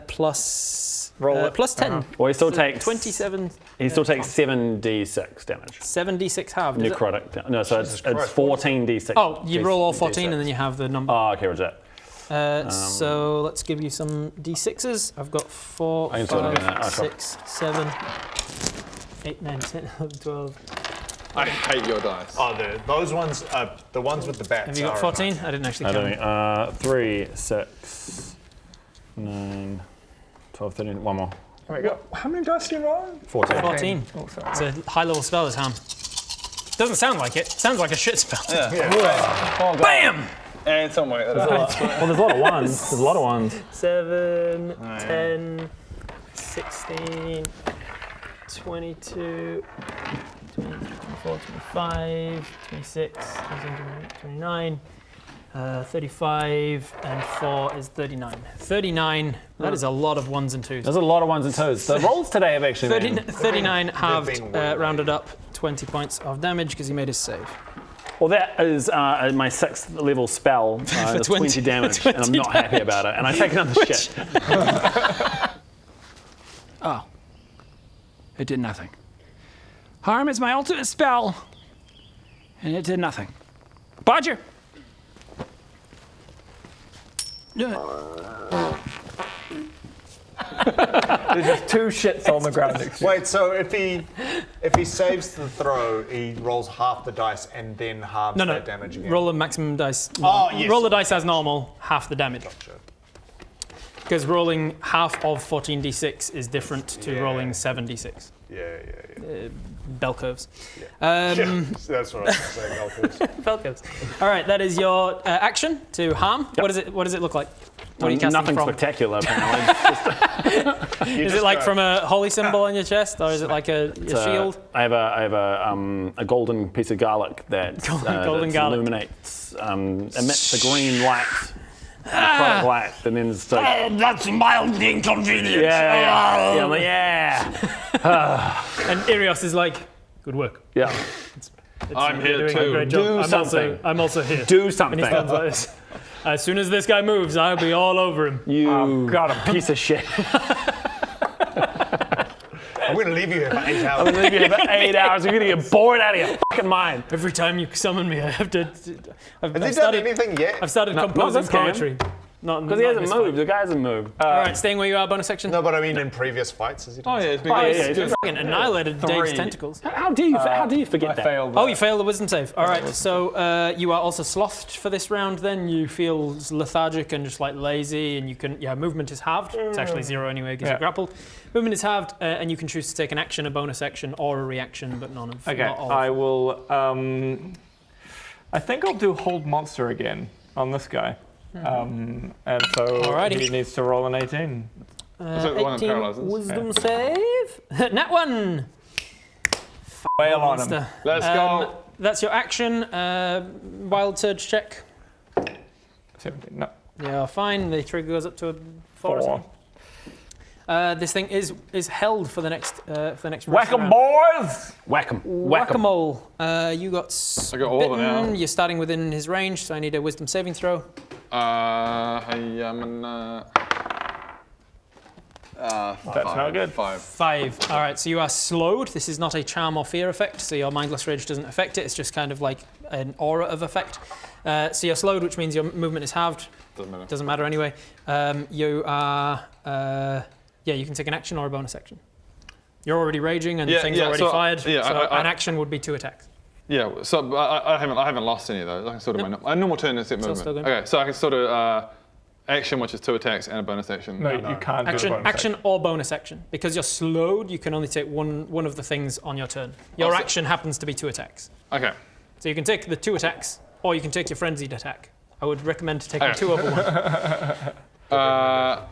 Speaker 8: plus 10.
Speaker 5: Well, he still takes
Speaker 8: 27.
Speaker 5: He still takes 7d6 damage.
Speaker 8: 7d6 halved. is it?
Speaker 5: Necrotic. No, so it's 14d6.
Speaker 8: Oh, you roll all 14
Speaker 5: D6.
Speaker 8: and then you have the number.
Speaker 5: Oh, okay, roger that.
Speaker 8: So let's give you some d6s. I've got 4,
Speaker 5: I can sort of do
Speaker 8: 5,
Speaker 5: that.
Speaker 8: 6, 7, 8, 9, 10, 11, 12.
Speaker 3: I hate your dice.
Speaker 12: Oh, those ones, the ones with the bats.
Speaker 8: Have you got 14? I didn't actually count.
Speaker 5: I don't 3, 6, 9, 12, 13, one more.
Speaker 2: Oh my God. How many dice do you roll?
Speaker 8: 14. It's a high level spell, is harm. Doesn't sound like it. Sounds like a shit spell.
Speaker 3: Yeah.
Speaker 8: Bam!
Speaker 3: And somewhere.
Speaker 5: Well, there's a lot of ones. There's a lot of ones.
Speaker 8: 7, 10, 16, 22, 23, 24, 25, 26, 29, 35, and 4 is 39. 39, that is a lot of ones and twos.
Speaker 5: There's a lot of ones and twos. The rolls today have actually been...
Speaker 8: 39 halved, rounded up 20 points of damage because he made his save.
Speaker 5: Well, that is my 6th level spell. It's 20 damage, and I'm not happy about it. And I take another shit.
Speaker 9: Oh. It did nothing. Harm is my ultimate spell, and it did nothing. Bodger!
Speaker 2: There's just 2 shits on the ground next to you.
Speaker 12: Wait, so if he saves the throw, he rolls half the dice and then halves that damage again?
Speaker 8: Roll the maximum dice.
Speaker 12: Oh, yes.
Speaker 8: Roll the dice as normal, half the damage.
Speaker 12: Gotcha.
Speaker 8: Because rolling half of 14d6 is different to rolling 7d6.
Speaker 12: Yeah.
Speaker 8: Bell curves.
Speaker 12: That's what I was saying, bell curves.
Speaker 8: Bell curves. All right, that is your action to harm. Yep. What does it look like? What are you casting
Speaker 5: Nothing
Speaker 8: from?
Speaker 5: spectacular, apparently.
Speaker 8: Is it like from a holy symbol on your chest, or is it like a shield?
Speaker 5: I have a golden piece of garlic that
Speaker 8: Golden garlic.
Speaker 5: illuminates, emits the green light. Product light, and then it's like,
Speaker 9: that's mildly inconvenient.
Speaker 5: Yeah, I'm like,
Speaker 8: And Irios is like, good work.
Speaker 5: Yeah.
Speaker 3: I'm
Speaker 8: You're
Speaker 3: here
Speaker 8: doing
Speaker 3: too.
Speaker 8: a great job.
Speaker 5: Do something.
Speaker 8: I'm also here.
Speaker 5: Do something.
Speaker 8: And he stands like this. As soon as this guy moves, I'll be all over him.
Speaker 5: You got a piece of shit.
Speaker 12: I'm going to leave you here for 8 hours.
Speaker 5: I'm gonna leave you here for 8 hours. You're gonna get bored out of your fucking mind.
Speaker 8: Every time you summon me, I have to.
Speaker 12: Has he done anything yet?
Speaker 8: I've started composing
Speaker 5: this game.
Speaker 8: poetry.
Speaker 5: Because he hasn't moved. The guy hasn't moved.
Speaker 8: All right, staying where you are, bonus section.
Speaker 12: No, but I mean in previous fights, has he done?
Speaker 3: Oh yeah, it's been
Speaker 8: He's fucking annihilated Dave's tentacles.
Speaker 5: How do you forget that?
Speaker 3: failed.
Speaker 8: Oh, you failed the wisdom save. All right, so you are also slothed for this round. Then you feel lethargic and just like lazy, and you can movement is halved. It's actually 0 anyway because you're grappled. Movement is halved, and you can choose to take an action, a bonus action, or a reaction, but none of.
Speaker 2: Okay,
Speaker 8: not all.
Speaker 2: I will. I think I'll do hold monster again on this guy. And so
Speaker 8: Alrighty.
Speaker 2: he needs to roll an 18.
Speaker 3: Is that the one that
Speaker 8: 18
Speaker 3: paralyzes?
Speaker 8: wisdom save. Nat 1.
Speaker 2: Wail on
Speaker 8: Monster.
Speaker 2: him.
Speaker 3: Let's go.
Speaker 8: That's your action. Wild surge check.
Speaker 2: 17. No.
Speaker 8: Yeah, fine. The trigger goes up to a 4. or something. This thing is held for the next
Speaker 2: Whack 'em, boys!
Speaker 5: Whack 'em.
Speaker 8: Whack-a-mole. You got
Speaker 4: I got all of them now.
Speaker 8: You're starting within his range, so I need a wisdom saving throw.
Speaker 4: Hey, I'm an.
Speaker 2: That's not good.
Speaker 8: 5. All right, so you are slowed. This is not a charm or fear effect, so your mindless rage doesn't affect it. It's just kind of like an aura of effect. So you're slowed, which means your movement is halved. Doesn't matter anyway. You are. You can take an action or a bonus action. You're already raging, and things already fired. Yeah, so an action would be 2 attacks.
Speaker 4: Yeah, so I haven't lost any of those. I can sort of my normal turn is set movement. Okay, so I can sort of action, which is 2 attacks, and a bonus action.
Speaker 2: No, you can't do a bonus
Speaker 8: action or bonus action. Because you're slowed, you can only take one of the things on your turn. Your action happens to be 2 attacks.
Speaker 4: Okay.
Speaker 8: So you can take the 2 attacks, or you can take your frenzied attack. I would recommend taking 2 over 1.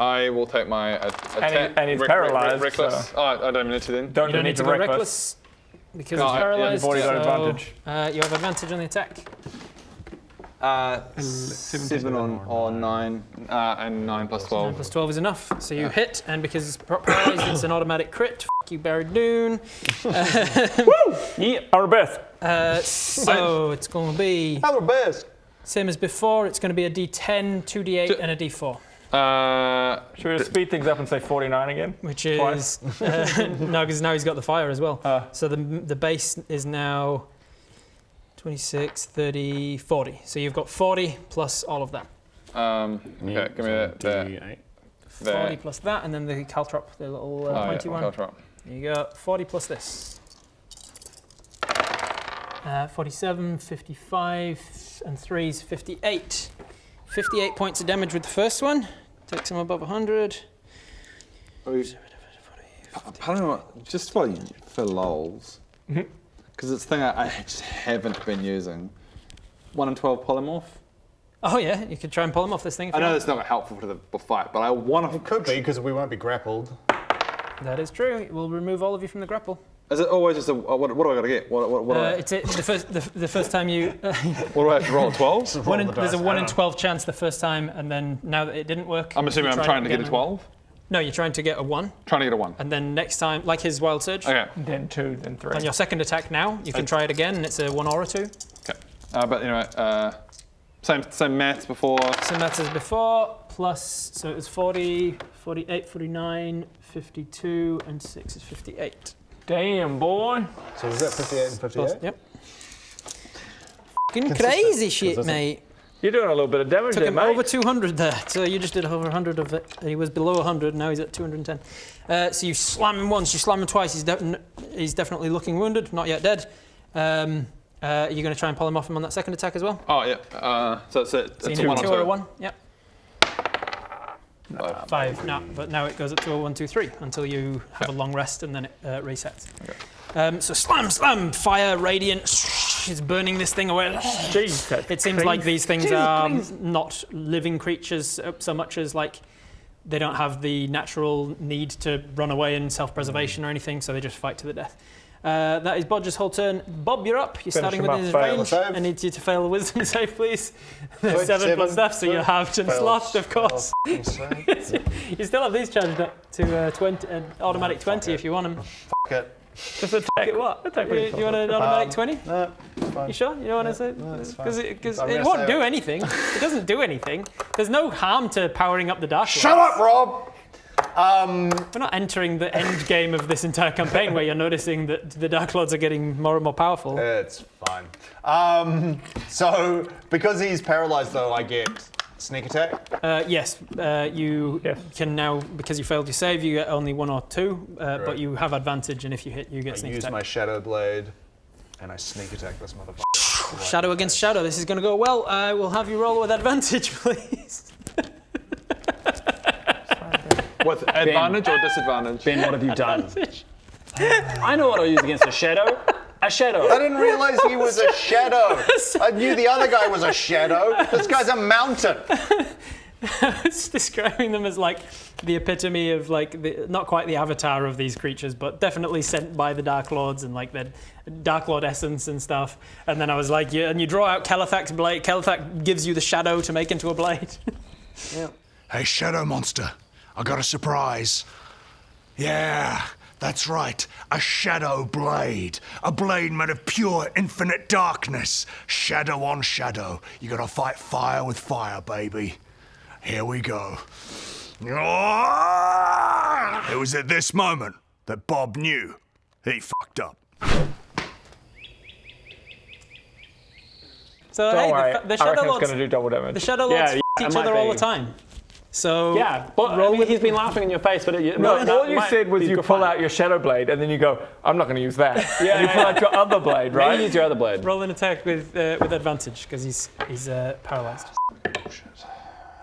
Speaker 4: I will take my attack.
Speaker 2: And he's paralyzed.
Speaker 4: Reckless.
Speaker 2: So.
Speaker 4: Oh, I don't need to then.
Speaker 8: You don't need to go reckless because it's paralyzed.
Speaker 2: You've already got advantage.
Speaker 8: You have advantage on the attack.
Speaker 4: 7 or 9, and 9 plus 12.
Speaker 8: 9 plus 12 is enough. So you hit, and because it's paralyzed, it's an automatic crit. F you, Barradoon.
Speaker 2: Woo! Yeah, our best.
Speaker 8: So it's going to be
Speaker 12: Our best.
Speaker 8: same as before. It's going to be a D10, 2D8, and a D4.
Speaker 2: Should we speed things up and say 49 again?
Speaker 8: Which is no, because now he's got the fire as well. So the base is now 26, 30, 40. So you've got 40 plus all of that.
Speaker 4: Okay, give me that.
Speaker 8: 40 plus that, and then the caltrop, the little pointy one.
Speaker 4: Caltrop.
Speaker 8: There you go. 40 plus this. 47, 55, and 3's 58. 58 points of damage with the first one. Takes him above 100.
Speaker 13: Pardon me, just for lols, because it's a thing I just haven't been using. 1 in 12 polymorph.
Speaker 8: Oh yeah, you could try and pull him off this thing.
Speaker 13: I know that's not helpful to the fight, but I want to.
Speaker 12: It could be because we won't be grappled.
Speaker 8: That is true. It will remove all of you from the grapple.
Speaker 13: Is it always just a what do I got to get?
Speaker 8: The first time you.
Speaker 13: What do I have to roll? 12s?
Speaker 8: There's a 1 in 12 chance the first time, and then now that it didn't work.
Speaker 4: I'm assuming I'm trying to get a 12.
Speaker 8: No, you're trying to get a 1.
Speaker 4: Trying to get a 1.
Speaker 8: And then next time, like his wild surge.
Speaker 4: Okay.
Speaker 2: Then 2, then 3.
Speaker 8: On your second attack now, you can try it again, and it's a 1 or a 2.
Speaker 4: Okay. But anyway, same maths before.
Speaker 8: Same maths as before, plus, so it was 40, 48, 49, 52, and 6 is 58.
Speaker 2: Damn, boy.
Speaker 12: So was that 58 and 58?
Speaker 8: Yep. Fucking crazy shit, mate.
Speaker 2: You're doing a little bit of damage
Speaker 8: Took
Speaker 2: there,
Speaker 8: him
Speaker 2: mate.
Speaker 8: over 200 there. So you just did over 100 of it. He was below 100, now he's at 210. So you slam him once, you slam him twice. He's definitely looking wounded, not yet dead. Are you going to try and pull him off him on that second attack as well?
Speaker 4: Oh, yeah. So it's
Speaker 8: you need 2 or a 1? Yep. 5. No, but now it goes up to a 1, 2, 3 until you have a long rest and then it resets. Okay. So slam, fire, radiant, it's burning this thing away.
Speaker 2: Jeez,
Speaker 8: it seems like these things are not living creatures so much as like they don't have the natural need to run away in self-preservation or anything, so they just fight to the death. That is Bodge's whole turn. Bob, you're up. You're starting within his range. I need you to fail a wisdom save, please. 7 plus stuff, so you're halved and sloughed, of course. You still have these charged up to 20, automatic 20 if you want them.
Speaker 12: Fuck it.
Speaker 2: Just attack.
Speaker 8: What? You want an automatic 20?
Speaker 12: No, it's fine.
Speaker 8: You sure? You don't want to say?
Speaker 12: No, it's fine.
Speaker 8: Because it won't do anything. It doesn't do anything. There's no harm to powering up the Dark Lords.
Speaker 12: Shut up, Rob!
Speaker 8: We're not entering the end game of this entire campaign where you're noticing that the Dark Lords are getting more and more powerful.
Speaker 12: It's fine. So, because he's paralyzed though, I get sneak attack?
Speaker 8: Yes. You can now, because you failed your save, you get only 1 or 2, but you have advantage, and if you hit, you get sneak attack.
Speaker 12: I use my Shadow Blade, and I sneak attack this motherfucker.
Speaker 8: Shadow against Shadow. This is going to go well. I will have you roll with advantage, please.
Speaker 4: With advantage or disadvantage?
Speaker 5: Ben, what have you done? I know what I'll use against a shadow. A shadow.
Speaker 12: I didn't realize he was a shadow. I knew the other guy was a shadow. This guy's a mountain.
Speaker 8: I was describing them as like the epitome of like not quite the avatar of these creatures, but definitely sent by the Dark Lords and like the Dark Lord essence and stuff. And then I was like, and you draw out Kelethak's blade. Kelethak gives you the shadow to make into a blade.
Speaker 10: Yeah. Hey, Shadow Monster, I got a surprise. Yeah, that's right, a shadow blade. A blade made of pure infinite darkness. Shadow on shadow. You gotta fight fire with fire, baby. Here we go. It was at this moment that Bob knew he fucked up.
Speaker 8: So
Speaker 2: Don't
Speaker 8: hey,
Speaker 2: worry,
Speaker 8: the
Speaker 2: I
Speaker 8: Shadow
Speaker 2: reckon it's
Speaker 8: Lords,
Speaker 2: going to do double damage.
Speaker 8: the Shadow Lords each other all the time. So
Speaker 5: Yeah, but I mean, he's been laughing in your face, but
Speaker 2: All you said was you pull out your shadow blade and then you go, I'm not going to use that. And you pull out your other blade, right?
Speaker 5: Maybe use your other blade.
Speaker 8: roll an attack with advantage because he's paralyzed.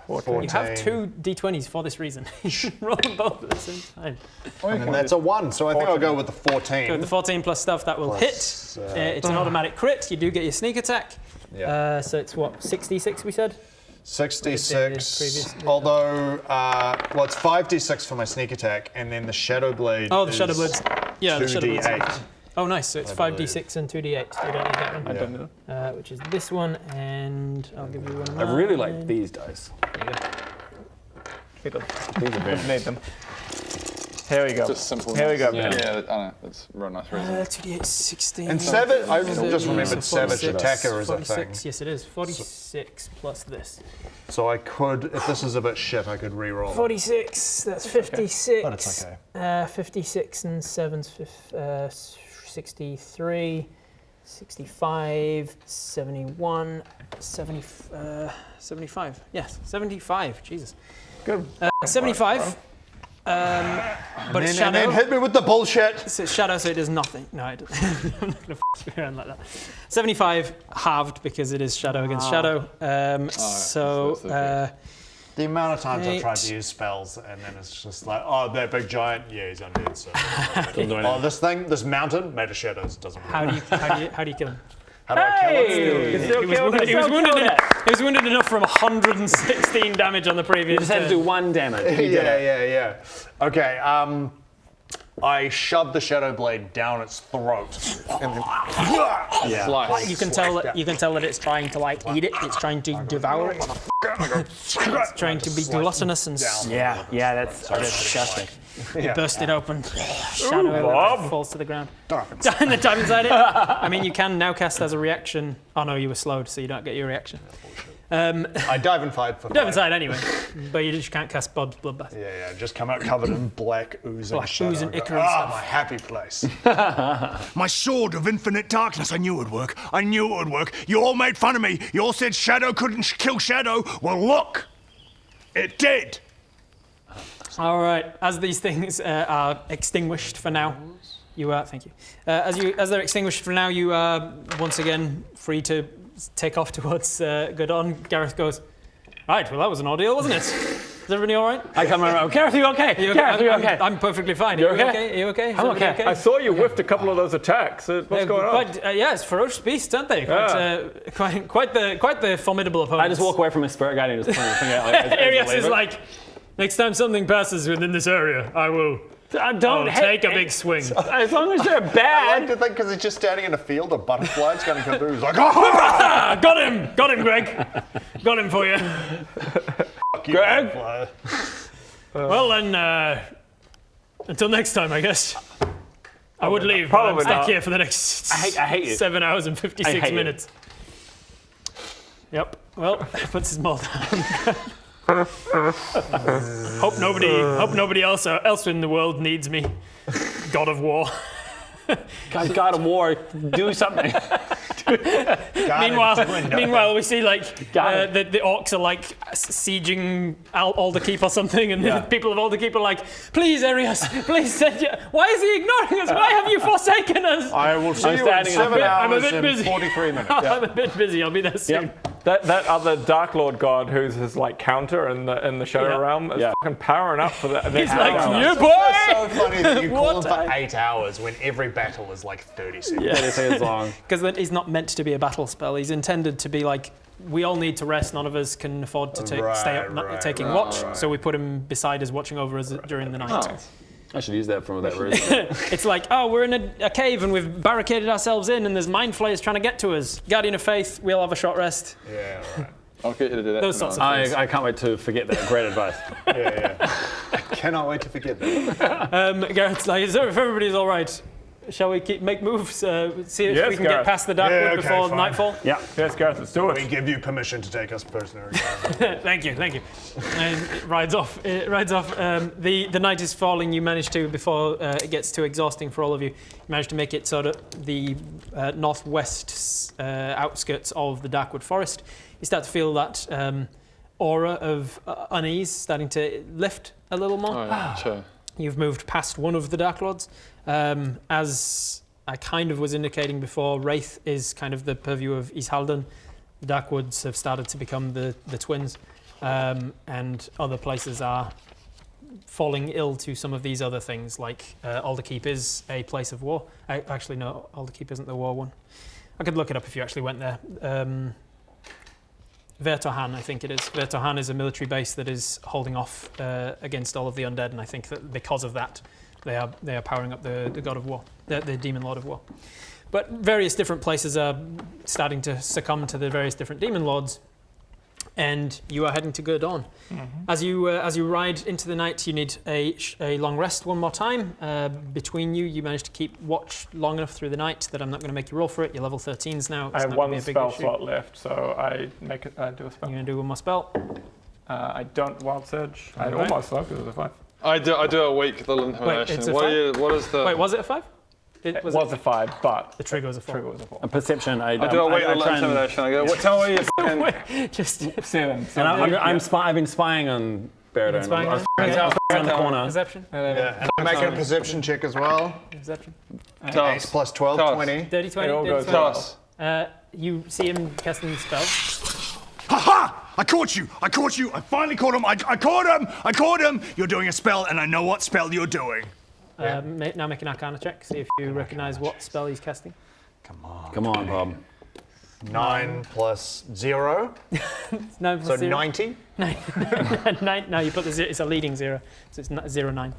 Speaker 12: 14.
Speaker 8: You have 2 d20s for this reason. You should roll them both at the same time.
Speaker 12: And that's a 1, so I think I'll go with the 14.
Speaker 8: So with the 14 plus stuff, that will hit. It's an automatic crit. You do get your sneak attack.
Speaker 12: Yeah.
Speaker 8: So it's what, 66 we said?
Speaker 12: 66. Although, it's 5d6 for my sneak attack, and then the Shadow Blade.
Speaker 8: Oh, the Shadow Blade's. Yeah, the Shadow Blade's.
Speaker 12: 2d8.
Speaker 8: Oh, nice. So it's 5d6 and 2d8. So you don't need that one.
Speaker 5: I don't know.
Speaker 8: Which is this one, and I'll give you one.
Speaker 5: I really like these dice.
Speaker 2: These are very made them. Here we go.
Speaker 13: Just simple.
Speaker 2: Here we go.
Speaker 13: Yeah, I know. That's real nice reason.
Speaker 8: 2d8, 16.
Speaker 12: And Savage, I just remembered
Speaker 8: So
Speaker 12: Savage
Speaker 8: 46,
Speaker 12: Attacker is a
Speaker 8: 46,
Speaker 12: thing.
Speaker 8: yes, it is. 46 plus this.
Speaker 12: So I could, if this is a bit shit, I could re-roll.
Speaker 8: 46, that's 56.
Speaker 12: But it's okay.
Speaker 8: 56 and 7's 63, 65, 71, 75. Yes, 75. Jesus.
Speaker 2: Good.
Speaker 8: 75. But it's
Speaker 12: And then
Speaker 8: shadow.
Speaker 12: hit me with the bullshit.
Speaker 8: So it's shadow, so it does nothing. No, it doesn't. I'm not going to around like that. 75 halved because it is shadow against shadow.
Speaker 12: The amount of times I've
Speaker 8: 8.
Speaker 12: tried to use spells and then it's just like, oh, that big giant, yeah, he's undead. So oh, this thing, this mountain made of shadows, doesn't work.
Speaker 8: How do you kill him?
Speaker 12: How do I kill it?
Speaker 8: He was wounded enough from 116 damage on the previous.
Speaker 5: You just had to do 1 damage.
Speaker 12: Yeah. Okay, I shoved the Shadow Blade down its throat. And then,
Speaker 8: Like, you can tell that it's trying to like eat it. It's trying to devour it. It's trying to be gluttonous and
Speaker 5: that's disgusting.
Speaker 8: you burst it open. Shadow falls to the ground. And then dive inside it. I mean, you can now cast as a reaction. Oh no, you were slowed, so you don't get your reaction.
Speaker 12: I dive inside for
Speaker 8: Dive inside anyway, but you just can't cast Bob's Bloodbath.
Speaker 12: Yeah, just come out covered in black oozing shadow.
Speaker 8: Ooze and
Speaker 12: Go,
Speaker 8: ichor and stuff.
Speaker 12: my happy place.
Speaker 10: My sword of infinite darkness, I knew it would work. You all made fun of me. You all said Shadow couldn't kill Shadow. Well, look, it did.
Speaker 8: All right. As these things are extinguished for now, you are. Thank you. As they're extinguished for now, you are once again free to take off towards Gerdawn. Gareth goes, right, well, that was an ordeal, wasn't it? Is everybody all right?
Speaker 5: I come around. Gareth, are you okay? Gareth, are you okay?
Speaker 8: I'm perfectly fine.
Speaker 5: You're
Speaker 8: Are you
Speaker 5: okay?
Speaker 8: Are you okay? Is
Speaker 5: I'm
Speaker 8: everybody
Speaker 5: okay.
Speaker 2: I saw you whiffed a couple of those attacks. What's going on?
Speaker 8: Yes, ferocious beasts, aren't they? Quite the formidable opponents.
Speaker 5: I just walk away from my spirit guide and just point my finger out. Like,
Speaker 8: Arias is like, next time something passes within this area, I will take a big swing.
Speaker 5: As long as they're
Speaker 12: I
Speaker 5: bad.
Speaker 12: like to think because he's just standing in a field of butterflies going to come through. He's like,
Speaker 8: Got him, Greg. Got him for you.
Speaker 5: Greg?
Speaker 8: Well then, until next time, I guess. I would leave, but I'm
Speaker 2: probably
Speaker 8: stuck
Speaker 2: not.
Speaker 8: here for the next
Speaker 5: I hate you.
Speaker 8: 7 hours and
Speaker 5: I
Speaker 8: 56
Speaker 5: hate you.
Speaker 8: minutes. Yep. Well, puts his mouth down. Hope nobody else in the world needs me. God of War.
Speaker 5: God of War, do something.
Speaker 8: Meanwhile, we see like the orcs are like sieging Alderkeep or something, and the people of Alderkeep are like, "Please, Arias, please send you." Why is he ignoring us? Why have you forsaken us?
Speaker 12: I will see you in 7
Speaker 8: I'm a
Speaker 12: hours
Speaker 8: bit
Speaker 12: and
Speaker 8: busy.
Speaker 12: 43 minutes.
Speaker 8: I'm a bit busy. I'll be there soon.
Speaker 2: That other Dark Lord god who's his like counter in the Shadow Realm is fucking powering up for that.
Speaker 8: He's like,
Speaker 12: It's
Speaker 8: boy.
Speaker 12: so funny that you call him for 8 hours when every battle is like 30 seconds.
Speaker 5: Yeah, they say it's long.
Speaker 8: Because he's not meant to be a battle spell. He's intended to be like we all need to rest. None of us can afford to stay up taking watch, so we put him beside us, watching over us during the night.
Speaker 5: Oh. I should use that for that reason.
Speaker 8: It's like, oh, we're in a cave and we've barricaded ourselves in, and there's mind flayers trying to get to us. Guardian of Faith, we'll have a short rest.
Speaker 12: Yeah, right.
Speaker 13: I'll get you to do that.
Speaker 8: Those sorts of things.
Speaker 5: I can't wait to forget that. Great advice.
Speaker 12: Yeah. I cannot wait to forget that.
Speaker 8: Gareth's like, if everybody's all right, shall we make moves? See if we can get past the Darkwood before nightfall?
Speaker 5: Yeah.
Speaker 2: Yes, Gareth, let's do it.
Speaker 12: We give you permission to take us prisoner.
Speaker 8: Thank you. And it rides off. The night is falling. You manage to, before it gets too exhausting for all of you, manage to make it sort of the northwest outskirts of the Darkwood Forest. You start to feel that aura of unease starting to lift a little more.
Speaker 13: Oh, yeah, sure.
Speaker 8: You've moved past one of the Dark Lords. As I kind of was indicating before, Wraith is kind of the purview of Ishalden. The Darkwoods have started to become the twins, and other places are falling ill to some of these other things, like Alderkeep is a place of war. Actually, no, Alderkeep isn't the war one. I could look it up if you actually went there. Vertohan, I think it is. Vertohan is a military base that is holding off against all of the undead, and I think that because of that, they are powering up the god of war, the demon lord of war. But various different places are starting to succumb to the various different demon lords, and you are heading to Gerdawn. Mm-hmm. As you ride into the night, you need a long rest one more time. Between you manage to keep watch long enough through the night that I'm not going to make you roll for it. You're level 13s now.
Speaker 2: I have one spell slot left, so I do a spell.
Speaker 8: You're going to do one more spell?
Speaker 2: I don't Wild Surge. I almost love it as a 5.
Speaker 13: I do a weak little intimidation.
Speaker 8: Wait,
Speaker 13: what is the...
Speaker 8: Wait, was it a 5?
Speaker 2: It was a 5, but
Speaker 8: the trigger was a 4.
Speaker 5: A perception. I
Speaker 13: do a weak little intimidation. I go, tell me if you can...
Speaker 8: Just
Speaker 2: 7.
Speaker 5: And I've been spying on Gerdawn. I was around the corner.
Speaker 8: Perception?
Speaker 12: Yeah, and I'm making a perception check as well.
Speaker 8: Perception.
Speaker 12: Ace plus 12, 20.
Speaker 8: 30, 20.
Speaker 2: It all goes
Speaker 8: toss. You see him casting the spell.
Speaker 10: Ha ha! I caught you! I finally caught him! I caught him! You're doing a spell, and I know what spell you're doing.
Speaker 8: Now make an Arcana check. See if you recognise what spell he's casting.
Speaker 5: Come on, Bob.
Speaker 12: 9 plus 0.
Speaker 8: 9 plus
Speaker 12: so
Speaker 8: 0.
Speaker 12: 90?
Speaker 8: 9. No, you put the 0. It's a leading 0, so it's 0, 9.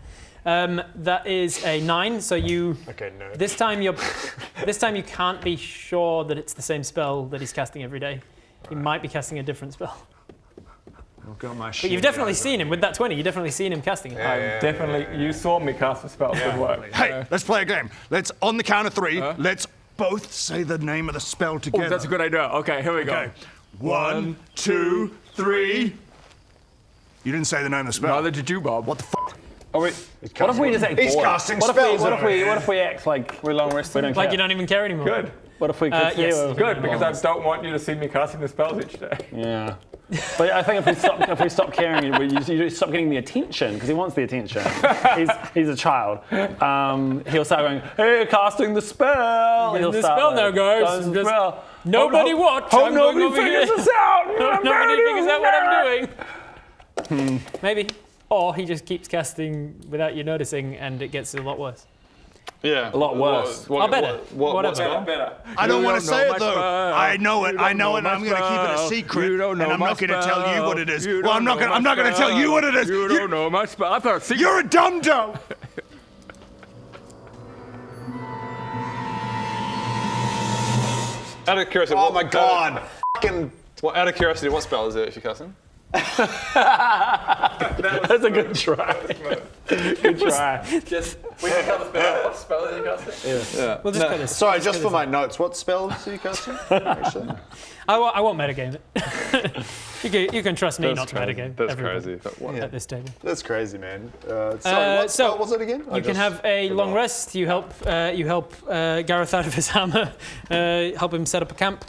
Speaker 8: That is a 9. So you.
Speaker 12: Okay, no.
Speaker 8: This time you can't be sure that it's the same spell that he's casting every day. He might be casting a different spell. But you've definitely seen him with that 20. You've definitely seen him casting it.
Speaker 2: Definitely. You saw me cast a spell. Good work.
Speaker 10: Hey, let's play a game. Let's, on the count of 3, let's both say the name of the spell together.
Speaker 2: Oh, that's a good idea. Okay, here we go.
Speaker 10: 1, 2, 3. You didn't say the name of the spell.
Speaker 2: Neither did you, Bob.
Speaker 10: What the fuck?
Speaker 5: Oh, wait. What if we just act bored?
Speaker 12: He's casting
Speaker 5: what
Speaker 12: spells.
Speaker 5: What if we act like we're long rested? We don't
Speaker 8: Like
Speaker 5: care.
Speaker 8: you don't even care anymore.
Speaker 2: Good.
Speaker 5: What if we could
Speaker 8: yes.
Speaker 2: Good, because I don't want you to see me casting the spells each day.
Speaker 5: Yeah. But I think if we stop caring, you stop getting the attention, because he wants the attention. He's a child. He'll start going, hey, casting the spell.
Speaker 8: He'll the spell now, guys. Nobody watch.
Speaker 5: Hope nobody figures this out.
Speaker 8: Nobody figures out what I'm doing. Maybe. Or he just keeps casting without you noticing, and it gets a lot worse.
Speaker 13: Yeah.
Speaker 5: A lot worse.
Speaker 8: Better.
Speaker 2: Better.
Speaker 10: I don't want to say it though. I know it, and I'm going to keep it a secret, and I'm not going to tell you what it is. Well, I'm not going to tell you what it is.
Speaker 3: You don't know my spell. I've got a secret.
Speaker 10: You're a dum-dum!
Speaker 13: Out of curiosity,
Speaker 12: Oh my god.
Speaker 13: Out of curiosity, what spell is it if you're casting?
Speaker 5: That's a good try. Good try.
Speaker 2: Just, we can tell the spell. What spell is he casting?
Speaker 13: Yeah.
Speaker 8: We'll just put this.
Speaker 12: Sorry, just for my notes, what spell is he casting? Actually.
Speaker 8: I won't metagame it. you can trust me not to metagame.
Speaker 13: That's
Speaker 8: everybody
Speaker 13: crazy.
Speaker 8: at this table.
Speaker 12: That's crazy, man. Sorry, what spell was it again?
Speaker 8: You can have a long rest. You help Gareth out of his hammer. Help him set up a camp.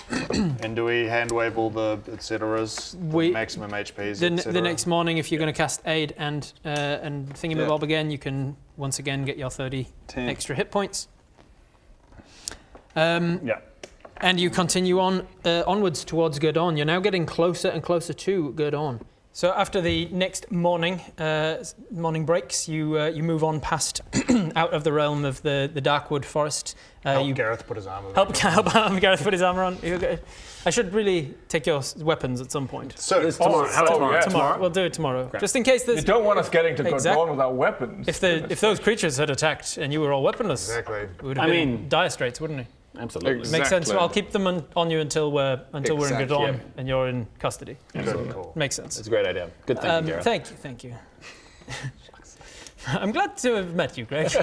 Speaker 12: And do we hand wave all the etceteras, the maximum HPs,
Speaker 8: the next morning, if you're going to cast aid and thingamabob again, you can once again get your 30 extra hit points.
Speaker 5: Yeah.
Speaker 8: And you continue on onwards towards Gerdawn. You're now getting closer and closer to Gerdawn. So after the next morning breaks, you move on past out of the realm of the Darkwood Forest.
Speaker 12: Help Gareth put his armor.
Speaker 8: Help Gareth put his armor on. I should really take your weapons at some point.
Speaker 12: So
Speaker 8: tomorrow. We'll do it tomorrow, just in case there's.
Speaker 2: You don't want us getting to Gerdawn without weapons.
Speaker 8: If those creatures had attacked and you were all weaponless,
Speaker 12: exactly,
Speaker 8: we would have been in dire straits, wouldn't we?
Speaker 5: Absolutely.
Speaker 13: Exactly.
Speaker 8: Makes sense. Well, I'll keep them on you until we're in Gerdawn and you're in custody.
Speaker 12: Absolutely. Cool.
Speaker 8: Makes sense.
Speaker 5: It's a great idea. Good thinking, Gareth.
Speaker 8: Thank you. I'm glad to have met you, Greg.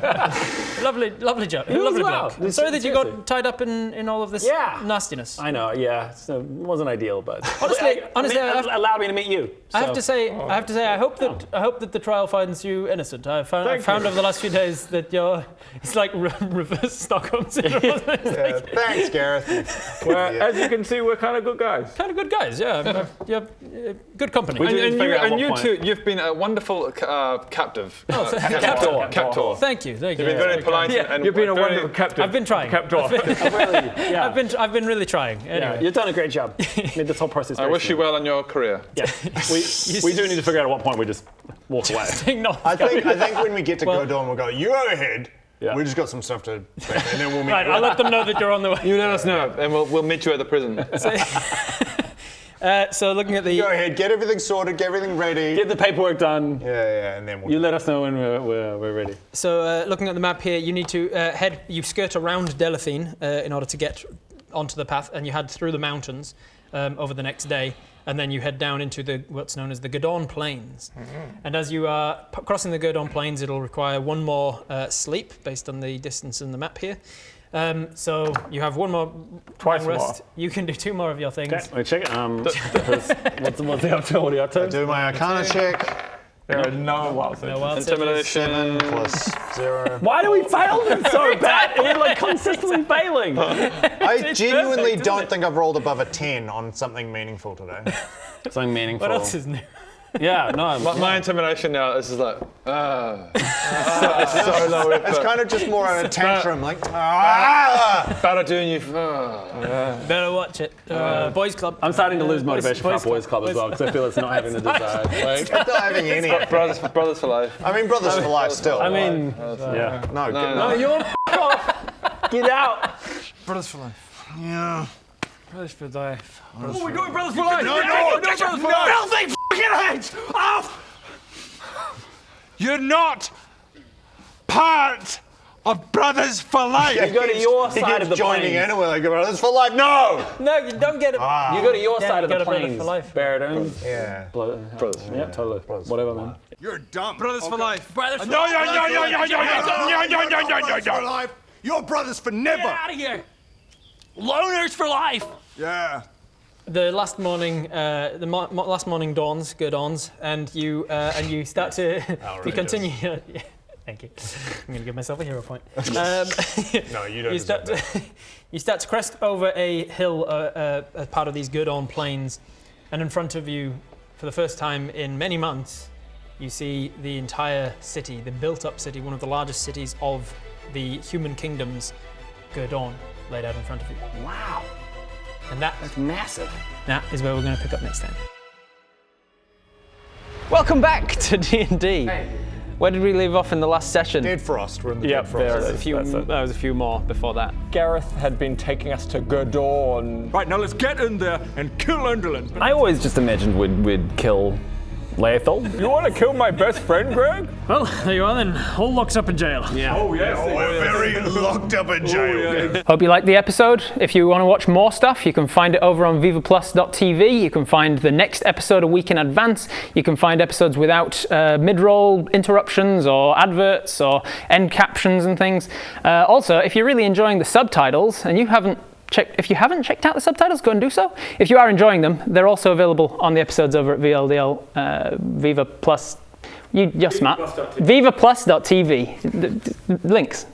Speaker 8: lovely job. Lovely bloke. I'm sorry that you got tied up in all of this nastiness.
Speaker 5: I know. Yeah, so it wasn't ideal, but
Speaker 8: honestly,
Speaker 5: it allowed me to meet you. So.
Speaker 8: I have to say, I hope that the trial finds you innocent. I've found over the last few days that it's like reverse Stockholm syndrome.
Speaker 12: Thanks, Gareth.
Speaker 2: Well, as you can see, we're kind of good guys.
Speaker 8: Yeah. You're good company.
Speaker 13: And you two, you've been a wonderful captive.
Speaker 8: Captor. Thank you.
Speaker 13: You've been very polite. And
Speaker 2: you've been a wonderful captive.
Speaker 8: I've been trying.
Speaker 2: Captor.
Speaker 8: I've been really trying. Anyway.
Speaker 5: You've done a great job. Made this whole process.
Speaker 13: I wish you well in your career.
Speaker 5: Yeah. we do need to figure out at what point we just walk away.
Speaker 12: I think when we get to Gerdawn, we'll go. You go ahead. Yeah. We just got some stuff to do, and then we'll meet.
Speaker 8: Right, I'll let them know that you're on the way.
Speaker 13: You let us know, and we'll meet you at the prison.
Speaker 8: So looking at the...
Speaker 12: Go ahead, get everything sorted, get everything ready.
Speaker 5: Get the paperwork done.
Speaker 12: Yeah, and then
Speaker 5: you let us know when we're ready.
Speaker 8: So looking at the map here, you need to you skirt around Delathine in order to get onto the path, and you head through the mountains over the next day, and then you head down into what's known as the Gerdawn Plains. Mm-hmm. And as you are crossing the Gerdawn Plains, it'll require one more sleep based on the distance in the map here. So you have one more
Speaker 2: rest.
Speaker 8: More. You can do 2 more of your things.
Speaker 5: Okay, wait, check it. What's the up to? What are you up to?
Speaker 12: I do my Arcana check.
Speaker 2: There are no wild saves.
Speaker 13: Intimidation.
Speaker 12: 7 + 0.
Speaker 5: Why do we fail them so bad? We're like consistently failing.
Speaker 12: I genuinely don't think I've rolled above a 10 on something meaningful today.
Speaker 5: Something meaningful.
Speaker 8: What else is new?
Speaker 5: Yeah, no.
Speaker 13: My intimidation now is just like, it's so low effort.
Speaker 12: It's kind of just more on a tantrum, like,
Speaker 13: better doing you.
Speaker 8: Better watch it. Boys Club.
Speaker 5: I'm starting to lose motivation for our Boys Club as well, because I feel it's not having the desired.
Speaker 12: It's not having any.
Speaker 13: Brothers for life.
Speaker 12: I mean, brothers for life still.
Speaker 5: I mean,
Speaker 12: yeah.
Speaker 5: No, you're off. Get out.
Speaker 8: Brothers for life.
Speaker 12: Yeah.
Speaker 8: Brothers for life.
Speaker 9: What are we doing, Brothers for life?
Speaker 12: No, Brothers for life.
Speaker 9: Filthy fucking hands off!
Speaker 11: You're not part of Brothers for Life.
Speaker 5: You go to your side of the
Speaker 12: joining
Speaker 5: plains.
Speaker 12: in and we're like, Brothers for life. No!
Speaker 8: No, you don't get it.
Speaker 5: You go to your side of the
Speaker 8: Brothers
Speaker 5: plains.
Speaker 8: for life.
Speaker 5: Baradone.
Speaker 12: Yeah.
Speaker 5: Brothers. Yeah, totally. Whatever, man.
Speaker 11: You're dumb. Brothers for Life.
Speaker 9: Brothers for
Speaker 11: No.
Speaker 10: Brothers for life. You're brothers for never.
Speaker 9: Get out of here! Loners for life!
Speaker 10: Yeah.
Speaker 8: The last morning, last morning dawns, and you start to you continue. Yeah, thank you. I'm going to give myself a hero point.
Speaker 12: No, you don't.
Speaker 8: You start to crest over a hill as part of these Gerdawn Plains, and in front of you, for the first time in many months, you see the entire city, the built-up city, one of the largest cities of the human kingdoms, Gerdawn, laid out in front of you.
Speaker 5: Wow.
Speaker 8: And that's
Speaker 5: massive.
Speaker 8: That is where we're going to pick up next time. Welcome back to D&D. Hey. Where did we leave off in the last session?
Speaker 12: Dead Frost. We're in the Dead Frost.
Speaker 8: There was a few more before that.
Speaker 2: Gareth had been taking us to Gerdawn.
Speaker 3: Right, now let's get in there and kill Underland.
Speaker 5: I always just imagined we'd kill Laethal.
Speaker 2: You want to kill my best friend, Greg?
Speaker 9: Well, there you are then. All locked up in jail.
Speaker 5: Yeah.
Speaker 2: Oh, yes.
Speaker 10: We're very locked up in jail.
Speaker 8: Hope you liked the episode. If you want to watch more stuff, you can find it over on vivaplus.tv. You can find the next episode a week in advance. You can find episodes without mid-roll interruptions or adverts or end captions and things. Also, if you're really enjoying the subtitles and you haven't checked out the subtitles, go and do so. If you are enjoying them, they're also available on the episodes over at VLDL, Viva Plus. You're smart. Vivaplus.tv. Links.